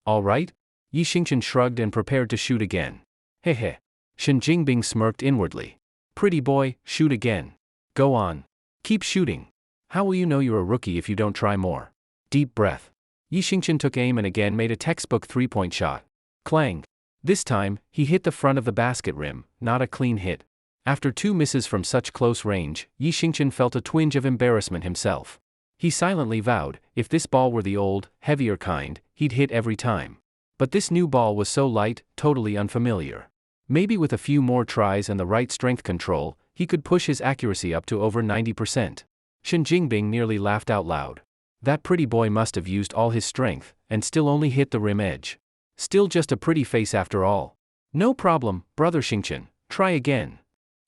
All right? Yi Xingchen shrugged and prepared to shoot again. Hehe. Shen Jingbing smirked inwardly. Pretty boy, shoot again. Go on. Keep shooting. How will you know you're a rookie if you don't try more? Deep breath. Yi Xingchen took aim and again made a textbook 3-point shot. Clang. This time, he hit the front of the basket rim, not a clean hit. After 2 misses from such close range, Yi Xingchen felt a twinge of embarrassment himself. He silently vowed, if this ball were the old, heavier kind, he'd hit every time. But this new ball was so light, totally unfamiliar. Maybe with a few more tries and the right strength control, he could push his accuracy up to over 90%. Shen Jingbing nearly laughed out loud. That pretty boy must have used all his strength, and still only hit the rim edge. Still just a pretty face after all. No problem, brother Xingchen, try again.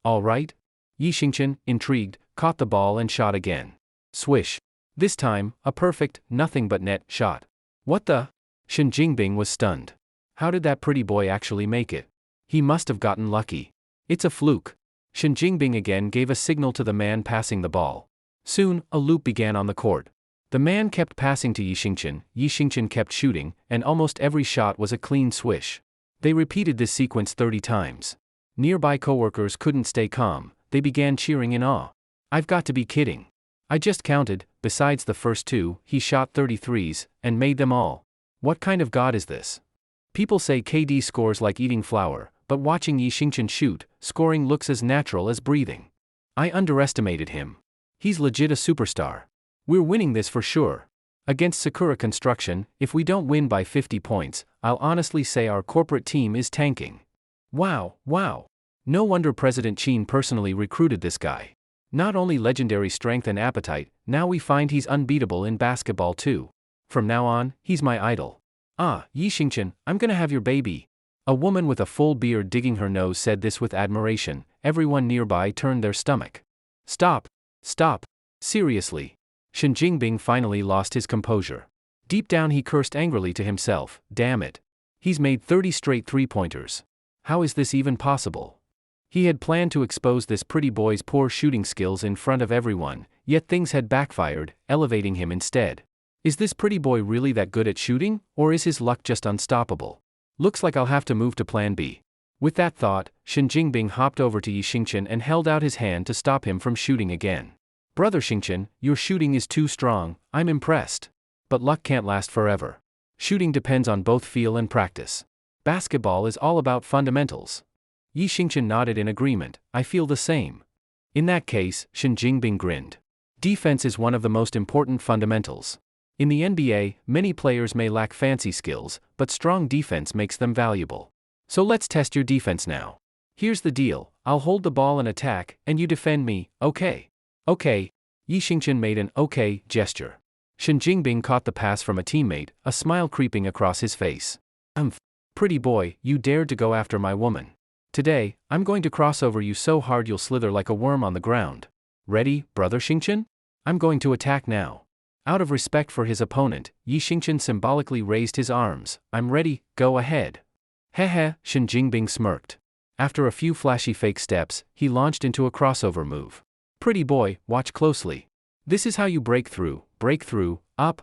All right? Yi Xingchen, intrigued, caught the ball and shot again. Swish. This time, a perfect, nothing but net shot. What the? Shen Jingbing was stunned. How did that pretty boy actually make it? He must have gotten lucky. It's a fluke. Shen Jingbing again gave a signal to the man passing the ball. Soon, a loop began on the court. The man kept passing to Yi Xingchen kept shooting, and almost every shot was a clean swish. They repeated this sequence 30 times. Nearby coworkers couldn't stay calm, they began cheering in awe. I've got to be kidding. I just counted, besides the first 2, he shot 33s, and made them all. What kind of god is this? People say KD scores like eating flour, but watching Yi Xingchen shoot, scoring looks as natural as breathing. I underestimated him. He's legit a superstar. We're winning this for sure. Against Sakura Construction, if we don't win by 50 points, I'll honestly say our corporate team is tanking. Wow. No wonder President Qin personally recruited this guy. Not only legendary strength and appetite, now we find he's unbeatable in basketball too. From now on, he's my idol. Ah, Yi Xingchen, I'm gonna have your baby. A woman with a full beard digging her nose said this with admiration. Everyone nearby turned their stomach. Stop. Seriously. Shen Jingbing finally lost his composure. Deep down he cursed angrily to himself, damn it. He's made 30 straight 3-pointers. How is this even possible? He had planned to expose this pretty boy's poor shooting skills in front of everyone, yet things had backfired, elevating him instead. Is this pretty boy really that good at shooting, or is his luck just unstoppable? Looks like I'll have to move to plan B. With that thought, Shen Jingbing hopped over to Yi Xingchen and held out his hand to stop him from shooting again. Brother Xingchen, your shooting is too strong, I'm impressed. But luck can't last forever. Shooting depends on both feel and practice. Basketball is all about fundamentals. Yi Xingchen nodded in agreement, I feel the same. In that case, Shen Jingbing grinned. Defense is one of the most important fundamentals. In the NBA, many players may lack fancy skills, but strong defense makes them valuable. So let's test your defense now. Here's the deal, I'll hold the ball and attack, and you defend me, okay? Okay. Yi Xingchen made an okay gesture. Shen Jingbing caught the pass from a teammate, a smile creeping across his face. Pretty boy, you dared to go after my woman. Today, I'm going to cross over you so hard you'll slither like a worm on the ground. Ready, brother Xingchen? I'm going to attack now. Out of respect for his opponent, Yi Xingchen symbolically raised his arms. I'm ready, go ahead. Heh, Shen Jingbing smirked. After a few flashy fake steps, he launched into a crossover move. Pretty boy, watch closely. This is how you break through, up.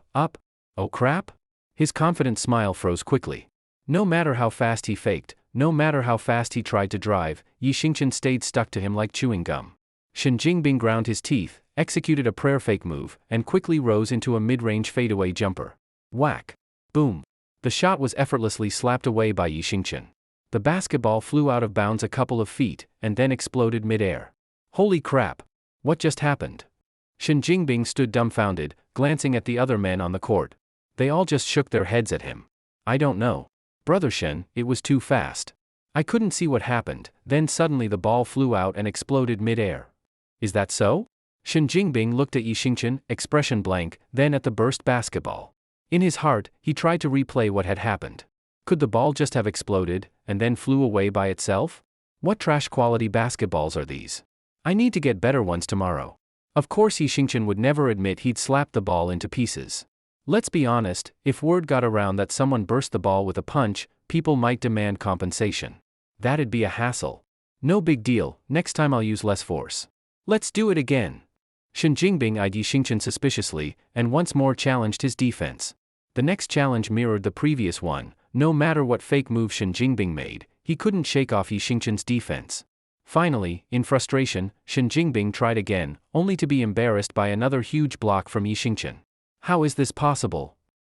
Oh crap? His confident smile froze quickly. No matter how fast he faked, no matter how fast he tried to drive, Yi Xingchen stayed stuck to him like chewing gum. Shen Jingbing ground his teeth, executed a prayer fake move, and quickly rose into a mid-range fadeaway jumper. Whack. Boom. The shot was effortlessly slapped away by Yi Xingchen. The basketball flew out of bounds a couple of feet, and then exploded mid-air. Holy crap. What just happened? Shen Jingbing stood dumbfounded, glancing at the other men on the court. They all just shook their heads at him. I don't know. Brother Shen, it was too fast. I couldn't see what happened, then suddenly the ball flew out and exploded mid-air. Is that so? Shen Jingbing looked at Yi Xingchen, expression blank, then at the burst basketball. In his heart, he tried to replay what had happened. Could the ball just have exploded, and then flew away by itself? What trash-quality basketballs are these? I need to get better ones tomorrow. Of course Yi Xingchen would never admit he'd slapped the ball into pieces. Let's be honest, if word got around that someone burst the ball with a punch, people might demand compensation. That'd be a hassle. No big deal, next time I'll use less force. Let's do it again. Shen Jingbing eyed Yi Xingchen suspiciously, and once more challenged his defense. The next challenge mirrored the previous one. No matter what fake move Shen Jingbing made, he couldn't shake off Yi Xingchen's defense. Finally, in frustration, Shen Jingbing tried again, only to be embarrassed by another huge block from Yi Xingchen. How is this possible?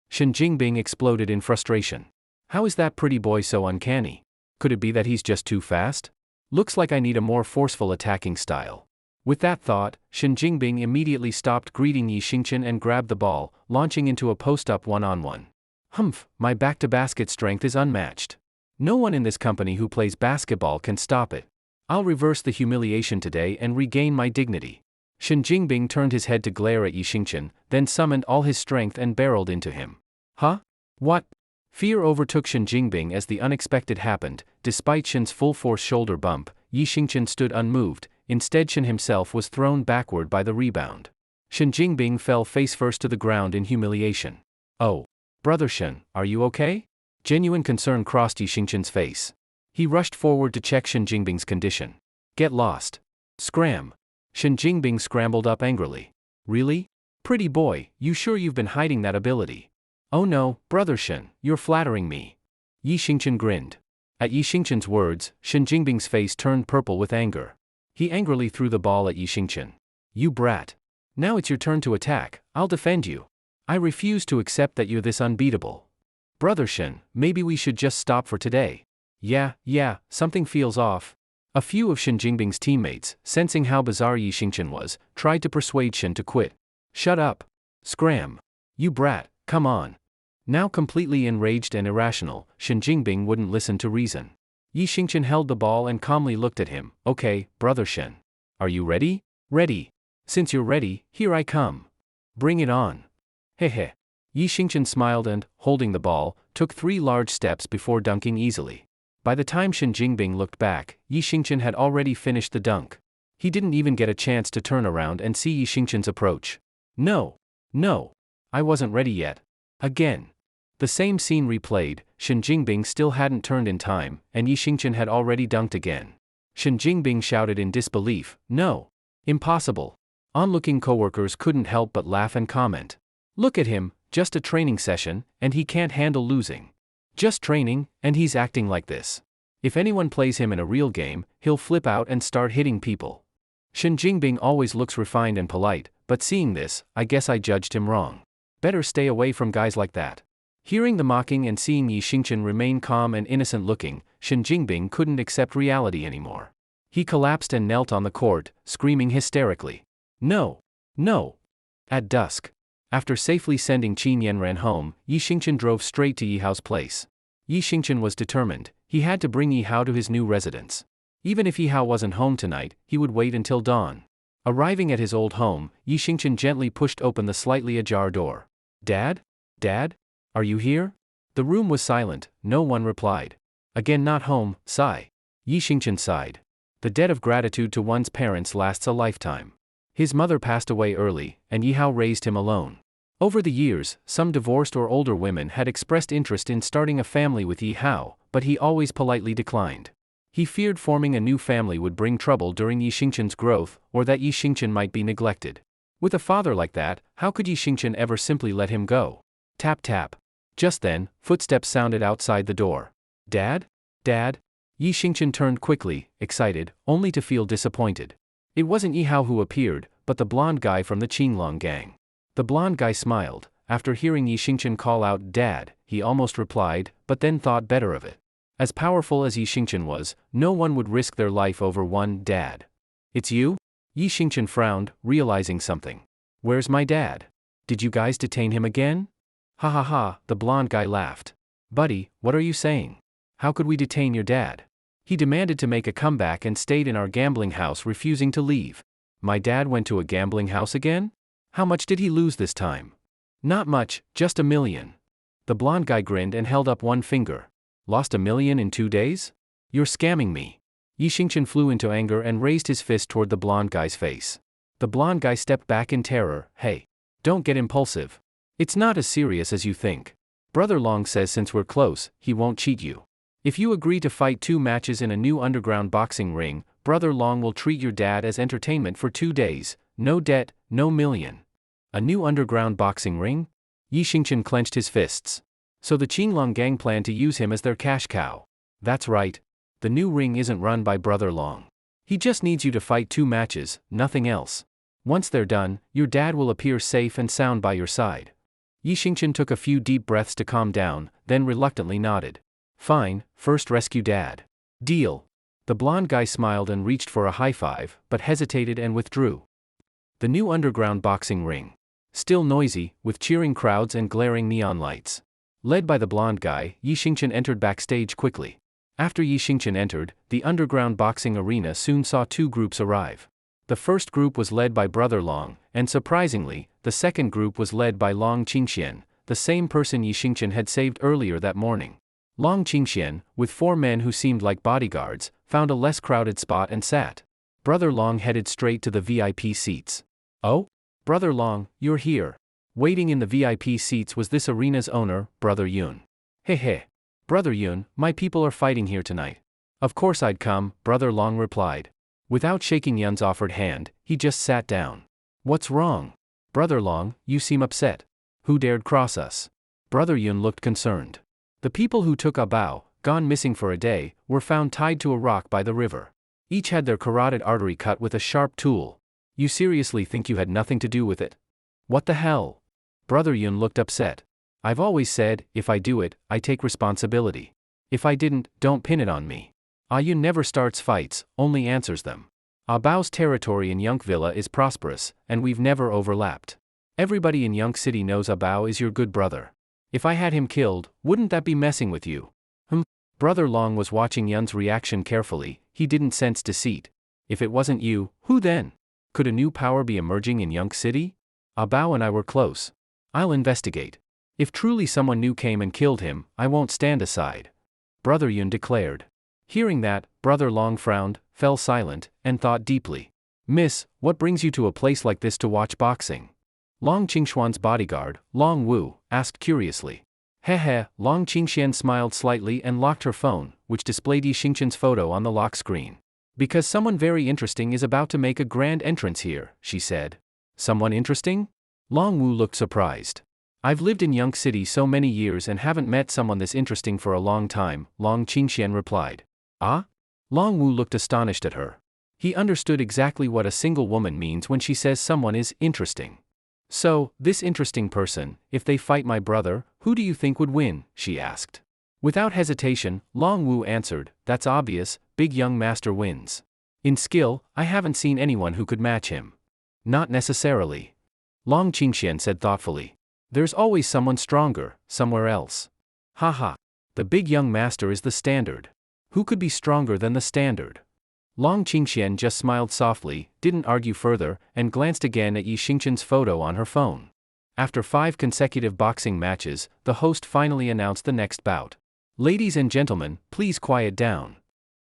Shen Jingbing exploded in frustration. How is that pretty boy so uncanny? Could it be that he's just too fast? Looks like I need a more forceful attacking style. With that thought, Shen Jingbing immediately stopped greeting Yi Xingchen and grabbed the ball, launching into a post-up one-on-one. Humph, my back-to-basket strength is unmatched. No one in this company who plays basketball can stop it. I'll reverse the humiliation today and regain my dignity. Shen Jingbing turned his head to glare at Yi Xingchen, then summoned all his strength and barreled into him. Huh? What? Fear overtook Shen Jingbing as the unexpected happened. Despite Shen's full-force shoulder bump, Yi Xingchen stood unmoved. Instead, Shen himself was thrown backward by the rebound. Shen Jingbing fell face-first to the ground in humiliation. Oh. Brother Shen, are you okay? Genuine concern crossed Yi Xingchen's face. He rushed forward to check Shen Jingbing's condition. Get lost. Scram. Shen Jingbing scrambled up angrily. Really? Pretty boy, you sure you've been hiding that ability? Oh no, Brother Shen, you're flattering me. Yi Xingchen grinned. At Yi Xingchen's words, Shen Jingbing's face turned purple with anger. He angrily threw the ball at Yi Xingchen. You brat. Now it's your turn to attack, I'll defend you. I refuse to accept that you're this unbeatable. Brother Shen, maybe we should just stop for today. Yeah, something feels off. A few of Shen Jingbing's teammates, sensing how bizarre Yi Xingchen was, tried to persuade Shen to quit. Shut up. Scram. You brat, come on. Now completely enraged and irrational, Shen Jingbing wouldn't listen to reason. Yi Xingchen held the ball and calmly looked at him. Okay, Brother Shen. Are you ready? Ready. Since you're ready, here I come. Bring it on. Hehe. Yi Xingchen smiled and, holding the ball, took 3 large steps before dunking easily. By the time Shen Jingbing looked back, Yi Xingchen had already finished the dunk. He didn't even get a chance to turn around and see Yi Xingchen's approach. No. I wasn't ready yet. Again. The same scene replayed. Shen Jingbing still hadn't turned in time, and Yi Xingchen had already dunked again. Shen Jingbing shouted in disbelief, No. Impossible. Onlooking coworkers couldn't help but laugh and comment. Look at him, just a training session, and he can't handle losing. Just training, and he's acting like this. If anyone plays him in a real game, he'll flip out and start hitting people. Shen Jingbing always looks refined and polite, but seeing this, I guess I judged him wrong. Better stay away from guys like that. Hearing the mocking and seeing Yi Xingchen remain calm and innocent looking, Shen Jingbing couldn't accept reality anymore. He collapsed and knelt on the court, screaming hysterically. No. At dusk. After safely sending Qin Yanran home, Yi Xingchen drove straight to Yi Hao's place. Yi Xingchen was determined. He had to bring Yi Hao to his new residence. Even if Yi Hao wasn't home tonight, he would wait until dawn. Arriving at his old home, Yi Xingchen gently pushed open the slightly ajar door. Dad? Are you here? The room was silent, no one replied. Again not home, sigh. Yi Xingchen sighed. The debt of gratitude to one's parents lasts a lifetime. His mother passed away early, and Yi Hao raised him alone. Over the years, some divorced or older women had expressed interest in starting a family with Yi Hao, but he always politely declined. He feared forming a new family would bring trouble during Yi Xingchen's growth, or that Yi Xingchen might be neglected. With a father like that, how could Yi Xingchen ever simply let him go? Tap tap. Just then, footsteps sounded outside the door. Dad? Yi Xingchen turned quickly, excited, only to feel disappointed. It wasn't Yi Hao who appeared, but the blonde guy from the Qinglong gang. The blonde guy smiled. After hearing Yi Xingchen call out Dad, he almost replied, but then thought better of it. As powerful as Yi Xingchen was, no one would risk their life over one dad. It's you? Yi Xingchen frowned, realizing something. Where's my dad? Did you guys detain him again? Ha, the blonde guy laughed. Buddy, what are you saying? How could we detain your dad? He demanded to make a comeback and stayed in our gambling house refusing to leave. My dad went to a gambling house again? How much did he lose this time? Not much, just $1 million. The blonde guy grinned and held up one finger. Lost $1 million in 2 days? You're scamming me. Yi Xingchen flew into anger and raised his fist toward the blonde guy's face. The blonde guy stepped back in terror. Hey, don't get impulsive. It's not as serious as you think. Brother Long says since we're close, he won't cheat you. If you agree to fight 2 matches in a new underground boxing ring, Brother Long will treat your dad as entertainment for 2 days. No debt, no million. A new underground boxing ring? Yi Xingchen clenched his fists. So the Qinglong gang plan to use him as their cash cow. That's right. The new ring isn't run by Brother Long. He just needs you to fight 2 matches, nothing else. Once they're done, your dad will appear safe and sound by your side. Yi Xingchen took a few deep breaths to calm down, then reluctantly nodded. Fine, first rescue dad. Deal. The blonde guy smiled and reached for a high five, but hesitated and withdrew. The new underground boxing ring. Still noisy, with cheering crowds and glaring neon lights. Led by the blonde guy, Yi Xingchen entered backstage quickly. After Yi Xingchen entered, the underground boxing arena soon saw 2 groups arrive. The first group was led by Brother Long, and surprisingly, the second group was led by Long Qingxian, the same person Yi Xingchen had saved earlier that morning. Long Qingxian, with 4 men who seemed like bodyguards, found a less crowded spot and sat. Brother Long headed straight to the VIP seats. Oh? Brother Long, you're here. Waiting in the VIP seats was this arena's owner, Brother Yun. Hey. Brother Yun, my people are fighting here tonight. Of course I'd come, Brother Long replied. Without shaking Yun's offered hand, he just sat down. What's wrong? Brother Long, you seem upset. Who dared cross us? Brother Yun looked concerned. The people who took Bao, gone missing for a day, were found tied to a rock by the river. Each had their carotid artery cut with a sharp tool. You seriously think you had nothing to do with it? What the hell? Brother Yun looked upset. I've always said, if I do it, I take responsibility. If I didn't, don't pin it on me. Yun never starts fights, only answers them. Bao's territory in Yunk Villa is prosperous, and we've never overlapped. Everybody in Yunk City knows Bao is your good brother. If I had him killed, wouldn't that be messing with you? Brother Long was watching Yun's reaction carefully. He didn't sense deceit. If it wasn't you, who then? Could a new power be emerging in Yunk City? Bao and I were close. I'll investigate. If truly someone new came and killed him, I won't stand aside. Brother Yun declared. Hearing that, Brother Long frowned, fell silent, and thought deeply. Miss, what brings you to a place like this to watch boxing? Long Qingxuan's bodyguard, Long Wu, asked curiously. Long Qingxian smiled slightly and locked her phone, which displayed Yi Xingchen's photo on the lock screen. Because someone very interesting is about to make a grand entrance here, she said. Someone interesting? Long Wu looked surprised. I've lived in Yunk City so many years and haven't met someone this interesting for a long time, Long Qingxian replied. Ah? Long Wu looked astonished at her. He understood exactly what a single woman means when she says someone is interesting. So, this interesting person, if they fight my brother, who do you think would win? She asked. Without hesitation, Long Wu answered, that's obvious, big young master wins. In skill, I haven't seen anyone who could match him. Not necessarily. Long Qingxian said thoughtfully. There's always someone stronger, somewhere else. Haha. The big young master is the standard. Who could be stronger than the standard? Long Qingxian just smiled softly, didn't argue further, and glanced again at Yi Xingchen's photo on her phone. After 5 consecutive boxing matches, the host finally announced the next bout. Ladies and gentlemen, please quiet down.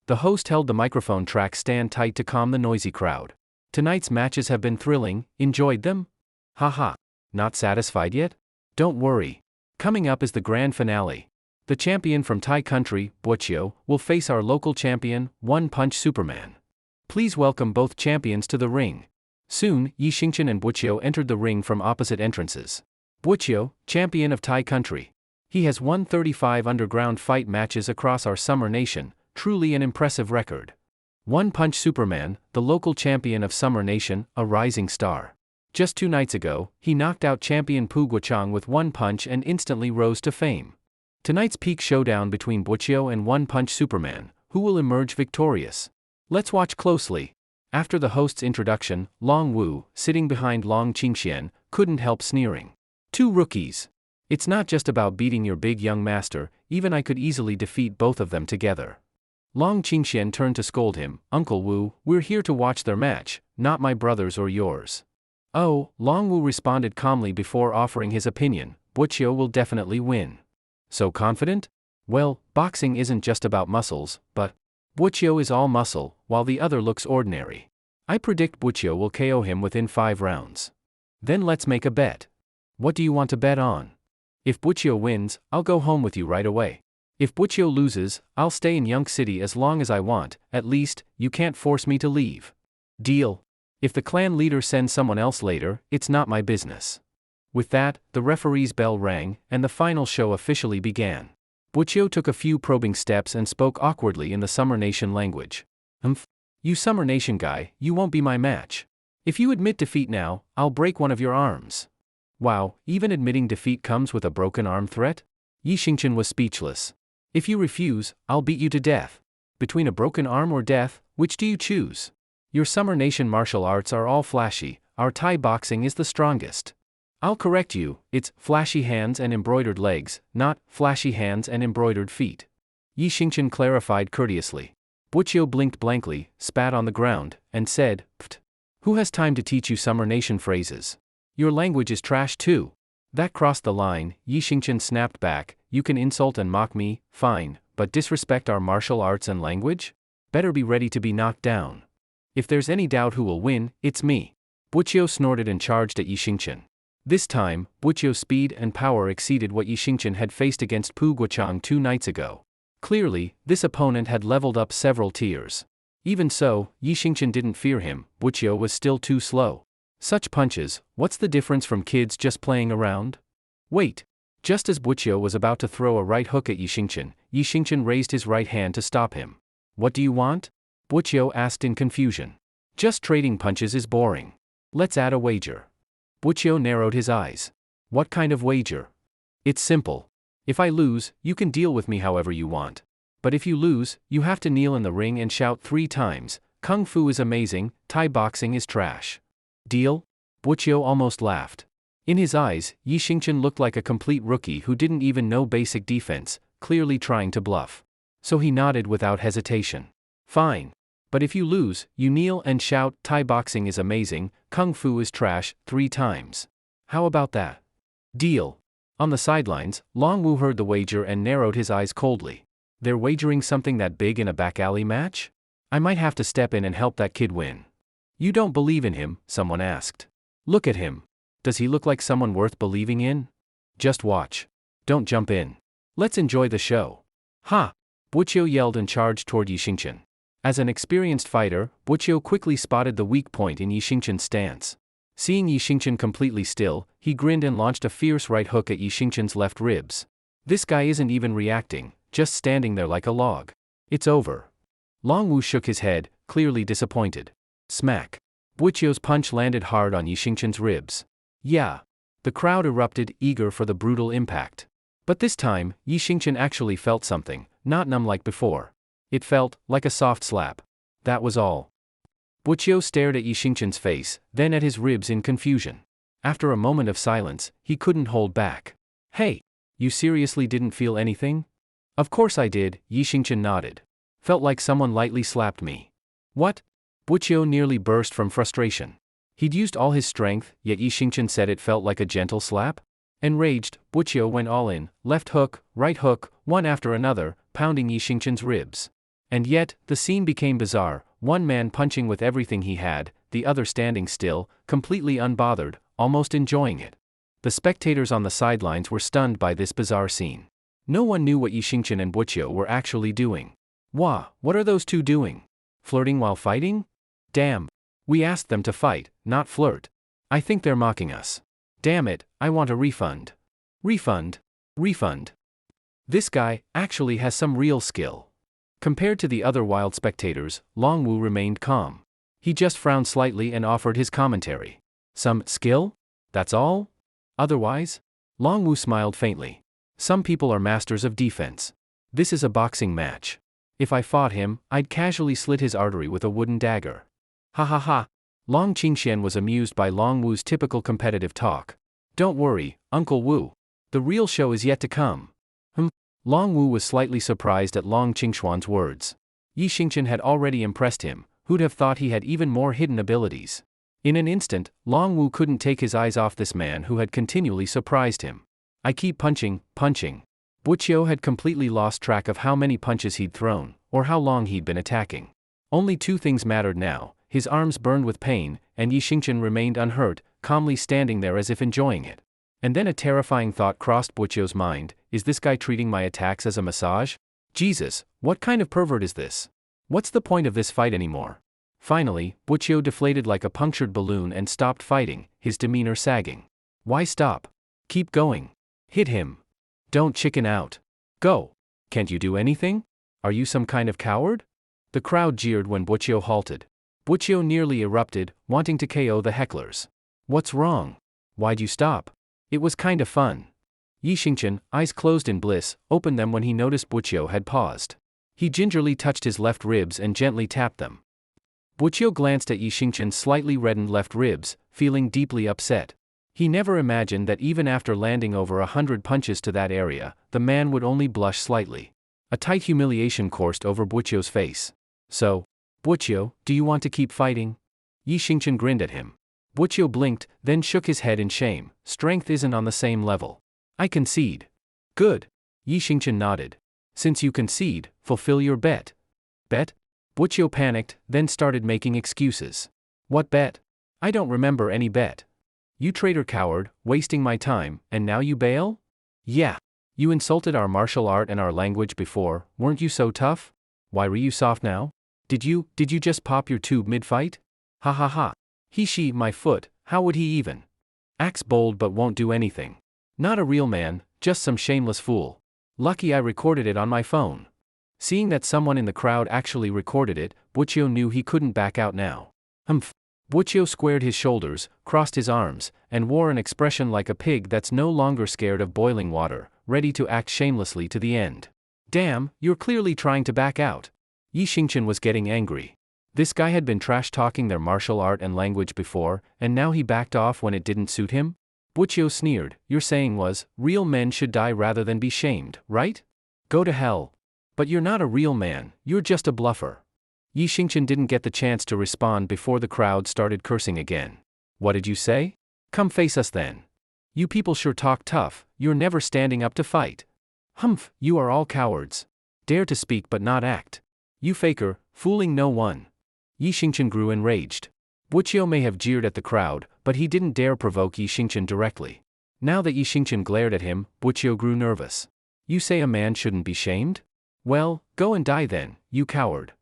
The host held the microphone track stand tight to calm the noisy crowd. Tonight's matches have been thrilling, enjoyed them? Haha. Not satisfied yet? Don't worry. Coming up is the grand finale. The champion from Thai country, Buochio, will face our local champion, One Punch Superman. Please welcome both champions to the ring. Soon, Yi Xingchen and Buochio entered the ring from opposite entrances. Buochio, champion of Thai country. He has won 35 underground fight matches across our summer nation, truly an impressive record. One Punch Superman, the local champion of Summer Nation, a rising star. Just 2 nights ago, he knocked out champion Pu Guochang with one punch and instantly rose to fame. Tonight's peak showdown between Buochio and One Punch Superman, who will emerge victorious? Let's watch closely. After the host's introduction, Long Wu, sitting behind Long Qingxian, couldn't help sneering. 2 rookies. It's not just about beating your big young master, even I could easily defeat both of them together. Long Qingxian turned to scold him, Uncle Wu, we're here to watch their match, not my brother's or yours. Oh, Long Wu responded calmly before offering his opinion, Butchio will definitely win. So confident? Well, boxing isn't just about muscles, but Butchio is all muscle, while the other looks ordinary. I predict Butchio will KO him within 5 rounds. Then let's make a bet. What do you want to bet on? If Butchio wins, I'll go home with you right away. If Butchio loses, I'll stay in Yonk City as long as I want, at least, you can't force me to leave. Deal. If the clan leader sends someone else later, it's not my business. With that, the referee's bell rang, and the final show officially began. Butchio took a few probing steps and spoke awkwardly in the Summer Nation language. You Summer Nation guy, you won't be my match. If you admit defeat now, I'll break one of your arms. Wow, even admitting defeat comes with a broken arm threat? Yi Xingchen was speechless. If you refuse, I'll beat you to death. Between a broken arm or death, which do you choose? Your Summer Nation martial arts are all flashy, our Thai boxing is the strongest. I'll correct you, it's flashy hands and embroidered legs, not flashy hands and embroidered feet. Yi Xingchen clarified courteously. Butchio blinked blankly, spat on the ground, and said, Pft. Who has time to teach you Summer Nation phrases? Your language is trash too. That crossed the line, Yi Xingchen snapped back, you can insult and mock me, fine, but disrespect our martial arts and language? Better be ready to be knocked down. If there's any doubt who will win, it's me. Butchio snorted and charged at Yi Xingchen. This time, Butchio's speed and power exceeded what Yi Xingchen had faced against Pu Guochang 2 nights ago. Clearly, this opponent had leveled up several tiers. Even so, Yi Xingchen didn't fear him, Butchio was still too slow. Such punches, what's the difference from kids just playing around? Wait. Just as Butchio was about to throw a right hook at Yi Xingchen raised his right hand to stop him. What do you want? Butchio asked in confusion. Just trading punches is boring. Let's add a wager. Butchio narrowed his eyes. What kind of wager? It's simple. If I lose, you can deal with me however you want. But if you lose, you have to kneel in the ring and shout 3 times, Kung Fu is amazing, Thai boxing is trash. Deal? Butchio almost laughed. In his eyes, Yi Xingchen looked like a complete rookie who didn't even know basic defense, clearly trying to bluff. So he nodded without hesitation. Fine. But if you lose, you kneel and shout, Thai boxing is amazing, Kung Fu is trash, 3 times. How about that? Deal. On the sidelines, Long Wu heard the wager and narrowed his eyes coldly. They're wagering something that big in a back alley match? I might have to step in and help that kid win. You don't believe in him, someone asked. Look at him. Does he look like someone worth believing in? Just watch. Don't jump in. Let's enjoy the show. Ha! Butchio yelled and charged toward Yi Xingchen. As an experienced fighter, Butchio quickly spotted the weak point in Yi Xingchen's stance. Seeing Yi Xingchen completely still, he grinned and launched a fierce right hook at Yi Xingchen's left ribs. This guy isn't even reacting, just standing there like a log. It's over. Long Wu shook his head, clearly disappointed. Smack. Butchio's punch landed hard on Yi Xingchen's ribs. Yeah. The crowd erupted, eager for the brutal impact. But this time, Yi Xingchen actually felt something, not numb like before. It felt like a soft slap. That was all. Butchio stared at Yi Xingchen's face, then at his ribs in confusion. After a moment of silence, he couldn't hold back. Hey! You seriously didn't feel anything? Of course I did, Yi Xingchen nodded. Felt like someone lightly slapped me. What? Butchio nearly burst from frustration. He'd used all his strength, yet Yi Xingchen said it felt like a gentle slap? Enraged, Butchio went all in, left hook, right hook, one after another, pounding Yi Xingchen's ribs. And yet, the scene became bizarre, one man punching with everything he had, the other standing still, completely unbothered, almost enjoying it. The spectators on the sidelines were stunned by this bizarre scene. No one knew what Yi Xingchen and Butchio were actually doing. Wah, what are those two doing? Flirting while fighting? Damn. We asked them to fight, not flirt. I think they're mocking us. Damn it, I want a refund. Refund. Refund. This guy actually has some real skill. Compared to the other wild spectators, Long Wu remained calm. He just frowned slightly and offered his commentary. Some skill? That's all? Otherwise? Long Wu smiled faintly. Some people are masters of defense. This is a boxing match. If I fought him, I'd casually slit his artery with a wooden dagger. Ha ha ha. Long Qingxian was amused by Long Wu's typical competitive talk. Don't worry, Uncle Wu. The real show is yet to come. Long Wu was slightly surprised at Long Qingxuan's words. Yi Xingchen had already impressed him, Who'd have thought he had even more hidden abilities? In an instant, Long Wu couldn't take his eyes off this man who had continually surprised him. I keep punching. Buqiu had completely lost track of how many punches he'd thrown, or how long he'd been attacking. Only two things mattered now: his arms burned with pain, and Yi Xingqian remained unhurt, calmly standing there as if enjoying it. And then a terrifying thought crossed Buqiu's mind: is this guy treating my attacks as a massage? Jesus, what kind of pervert is this? What's the point of this fight anymore? Finally, Buqiu deflated like a punctured balloon and stopped fighting, his demeanor sagging. Why stop? Keep going. Hit him. Don't chicken out. Go. Can't you do anything? Are you some kind of coward? The crowd jeered when Buqiu halted. Buqiu nearly erupted, wanting to KO the hecklers. What's wrong? Why'd you stop? It was kinda fun. Yi Xingqian, eyes closed in bliss, opened them when he noticed Buqiu had paused. He gingerly touched his left ribs and gently tapped them. Buqiu glanced at Yi Xingqian's slightly reddened left ribs, feeling deeply upset. He never imagined that even after landing over 100 punches to that area, the man would only blush slightly. A tight humiliation coursed over Buqiu's face. So, Buqiu, do you want to keep fighting? Yi Xingqian grinned at him. Buqiu blinked, then shook his head in shame. Strength isn't on the same level. I concede. Good. Yi Xingqian nodded. Since you concede, fulfill your bet. Bet? Buqiu panicked, then started making excuses. What bet? I don't remember any bet. You traitor coward, wasting my time, and now you bail? Yeah. You insulted our martial art and our language before, weren't you so tough? Why were you soft now? Did you just pop your tube mid-fight? Ha ha ha. He, my foot, how would he even? Acts bold but won't do anything. Not a real man, just some shameless fool. Lucky I recorded it on my phone. Seeing that someone in the crowd actually recorded it, Buqiu knew he couldn't back out now. Humph. Buqiu squared his shoulders, crossed his arms, and wore an expression like a pig that's no longer scared of boiling water, ready to act shamelessly to the end. Damn, you're clearly trying to back out. Yi Xingqian was getting angry. This guy had been trash-talking their martial art and language before, and now he backed off when it didn't suit him? Buqiu sneered. Your saying was, real men should die rather than be shamed, right? Go to hell. But you're not a real man, you're just a bluffer. Yi Xingqian didn't get the chance to respond before the crowd started cursing again. What did you say? Come face us then. You people sure talk tough, you're never standing up to fight. Humph, you are all cowards. Dare to speak but not act. You faker, fooling no one. Yi Xingqian grew enraged. Buqiu may have jeered at the crowd, but he didn't dare provoke Yi Xingqian directly. Now that Yi Xingqian glared at him, Buqiu grew nervous. You say a man shouldn't be shamed? Well, go and die then, you coward.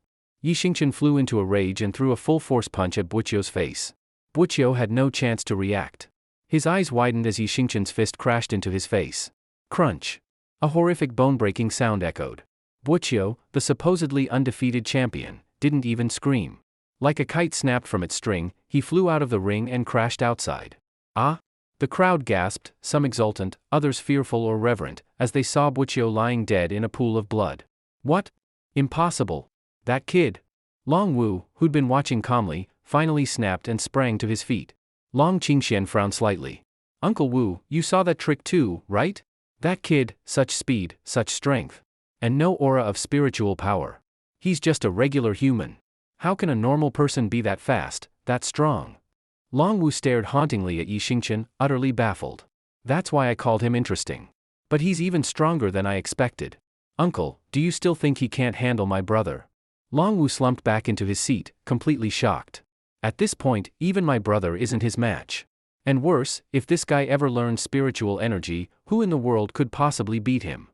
Yi Xingqian flew into a rage and threw a full-force punch at Buqiu's face. Buqiu had no chance to react. His eyes widened as Yi Xingqian's fist crashed into his face. Crunch. A horrific bone-breaking sound echoed. Buqiu, the supposedly undefeated champion, didn't even scream. Like a kite snapped from its string, he flew out of the ring and crashed outside. Ah? The crowd gasped, some exultant, others fearful or reverent, as they saw Buqiu lying dead in a pool of blood. What? Impossible. That kid. Long Wu, who'd been watching calmly, finally snapped and sprang to his feet. Long Qingxian frowned slightly. Uncle Wu, you saw that trick too, right? That kid, such speed, such strength. And no aura of spiritual power. He's just a regular human. How can a normal person be that fast, that strong? Long Wu stared hauntingly at Yi Xingqian, utterly baffled. That's why I called him interesting. But he's even stronger than I expected. Uncle, do you still think he can't handle my brother? Long Wu slumped back into his seat, completely shocked. At this point, even my brother isn't his match. And worse, if this guy ever learned spiritual energy, who in the world could possibly beat him?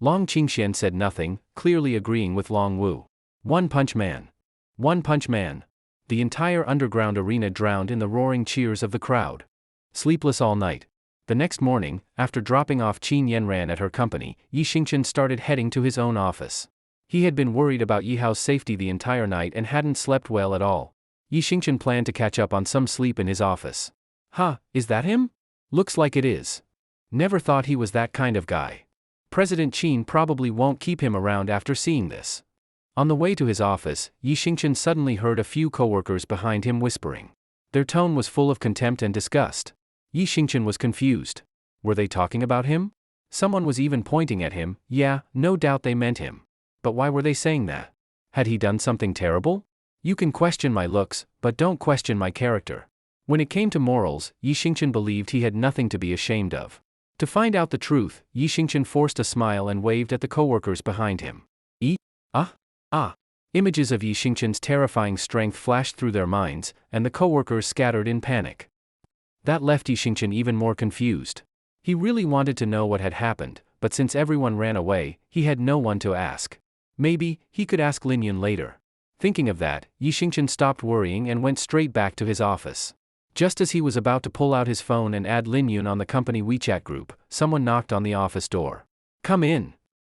Long Qingxian said nothing, clearly agreeing with Long Wu. One Punch Man. One Punch Man. The entire underground arena drowned in the roaring cheers of the crowd. Sleepless all night. The next morning, after dropping off Qin Yanran at her company, Yi Xingqian started heading to his own office. He had been worried about Yihao's safety the entire night and hadn't slept well at all. Yi Xingqian planned to catch up on some sleep in his office. Huh, is that him? Looks like it is. Never thought he was that kind of guy. President Qin probably won't keep him around after seeing this. On the way to his office, Yi Xingqian suddenly heard a few coworkers behind him whispering. Their tone was full of contempt and disgust. Yi Xingqian was confused. Were they talking about him? Someone was even pointing at him. Yeah, no doubt they meant him. But why were they saying that? Had he done something terrible? You can question my looks, but don't question my character. When it came to morals, Yi Xingchen believed he had nothing to be ashamed of. To find out the truth, Yi Xingchen forced a smile and waved at the coworkers behind him. Ah. Images of Yi Xingchen's terrifying strength flashed through their minds, and the coworkers scattered in panic. That left Yi Xingchen even more confused. He really wanted to know what had happened, but since everyone ran away, he had no one to ask. Maybe he could ask Lin Yun later. Thinking of that, Yi Xingchen stopped worrying and went straight back to his office. Just as he was about to pull out his phone and add Lin Yun on the company WeChat group, someone knocked on the office door. Come in.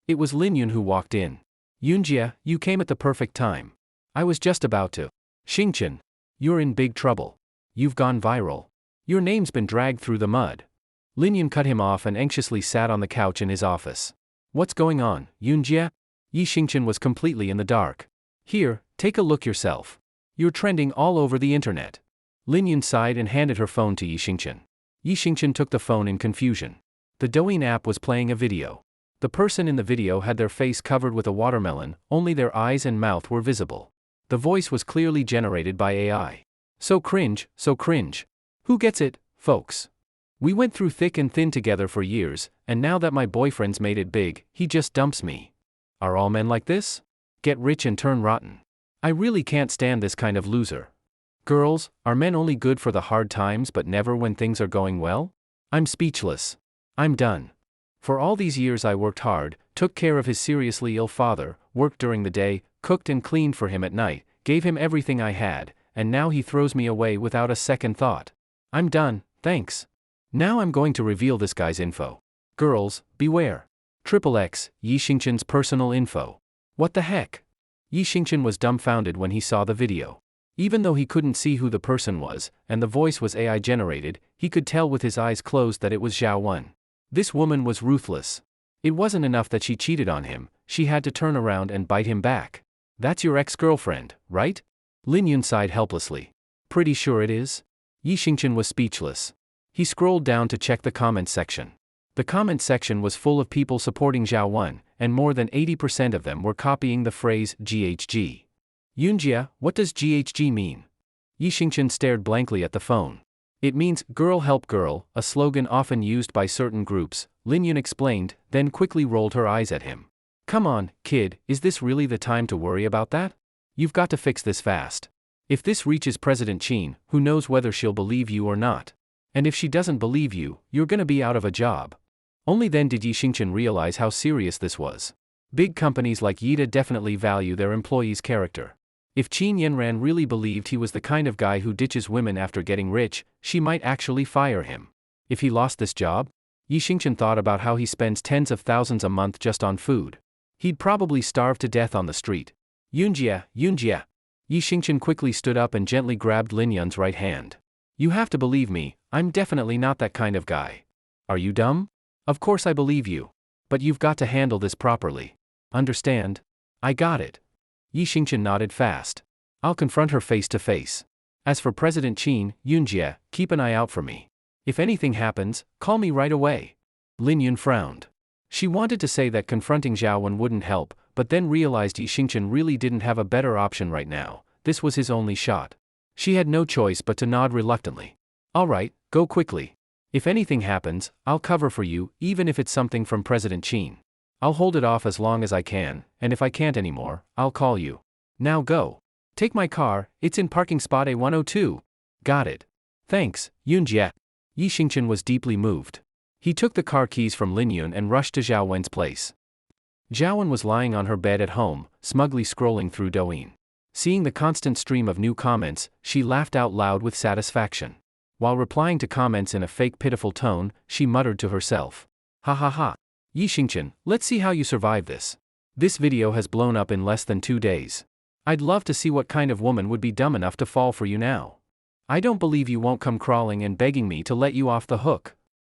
It was Lin Yun who walked in. Yunjie, you came at the perfect time. I was just about to. Xingchen, you're in big trouble. You've gone viral. Your name's been dragged through the mud. Lin Yun cut him off and anxiously sat on the couch in his office. What's going on, Yunjie? Yi Xingchen was completely in the dark. Here, take a look yourself. You're trending all over the internet. Lin Yun sighed and handed her phone to Yi Xingchen. Yi Xingchen took the phone in confusion. The Douyin app was playing a video. The person in the video had their face covered with a watermelon, only their eyes and mouth were visible. The voice was clearly generated by AI. So cringe, so cringe. Who gets it, folks? We went through thick and thin together for years, and now that my boyfriend's made it big, he just dumps me. Are all men like this? Get rich and turn rotten. I really can't stand this kind of loser. Girls, are men only good for the hard times but never when things are going well? I'm speechless. I'm done. For all these years I worked hard, took care of his seriously ill father, worked during the day, cooked and cleaned for him at night, gave him everything I had, and now he throws me away without a second thought. I'm done, thanks. Now I'm going to reveal this guy's info. Girls, beware. XXX, Yi Xingchen's personal info. What the heck? Yi Xingchen was dumbfounded when he saw the video. Even though he couldn't see who the person was, and the voice was AI generated, he could tell with his eyes closed that it was Zhao Wen. This woman was ruthless. It wasn't enough that she cheated on him, she had to turn around and bite him back. That's your ex-girlfriend, right? Lin Yun sighed helplessly. Pretty sure it is? Yi Xingchen was speechless. He scrolled down to check the comments section. The comment section was full of people supporting Zhao Wen, and more than 80% of them were copying the phrase GHG. Yunjie, what does GHG mean? Yi Xingchen stared blankly at the phone. It means girl help girl, a slogan often used by certain groups, Lin Yun explained, then quickly rolled her eyes at him. Come on, kid, is this really the time to worry about that? You've got to fix this fast. If this reaches President Qin, who knows whether she'll believe you or not? And if she doesn't believe you, you're gonna be out of a job. Only then did Yi Xingchen realize how serious this was. Big companies like Yida definitely value their employees' character. If Qin Yanran really believed he was the kind of guy who ditches women after getting rich, she might actually fire him. If he lost this job? Yi Xingchen thought about how he spends tens of thousands a month just on food. He'd probably starve to death on the street. Yunjie. Yi Xingchen quickly stood up and gently grabbed Lin Yun's right hand. You have to believe me, I'm definitely not that kind of guy. Are you dumb? Of course I believe you. But you've got to handle this properly. Understand? I got it. Yi Xingchen nodded fast. I'll confront her face to face. As for President Qin, Yunjie, keep an eye out for me. If anything happens, call me right away. Lin Yun frowned. She wanted to say that confronting Zhao Wen wouldn't help, but then realized Yi Xingchen really didn't have a better option right now. This was his only shot. She had no choice but to nod reluctantly. All right, go quickly. If anything happens, I'll cover for you, even if it's something from President Qin. I'll hold it off as long as I can, and if I can't anymore, I'll call you. Now go. Take my car, it's in parking spot A102. Got it. Thanks, Yunjie. Yi Xingchen was deeply moved. He took the car keys from Lin Yun and rushed to Zhao Wen's place. Zhao Wen was lying on her bed at home, smugly scrolling through Douyin. Seeing the constant stream of new comments, she laughed out loud with satisfaction. While replying to comments in a fake pitiful tone, she muttered to herself. Ha ha ha. Yi Xingchen, let's see how you survive this. This video has blown up in less than 2 days. I'd love to see what kind of woman would be dumb enough to fall for you now. I don't believe you won't come crawling and begging me to let you off the hook.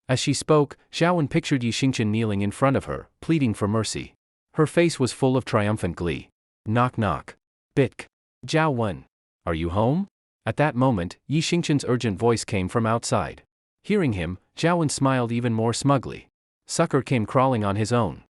As she spoke, Zhao Wen pictured Yi Xingchen kneeling in front of her, pleading for mercy. Her face was full of triumphant glee. Knock knock. Bitk. Zhao Wen. Are you home? At that moment, Yi Xingchen's urgent voice came from outside. Hearing him, Zhao Wen smiled even more smugly. Sucker came crawling on his own.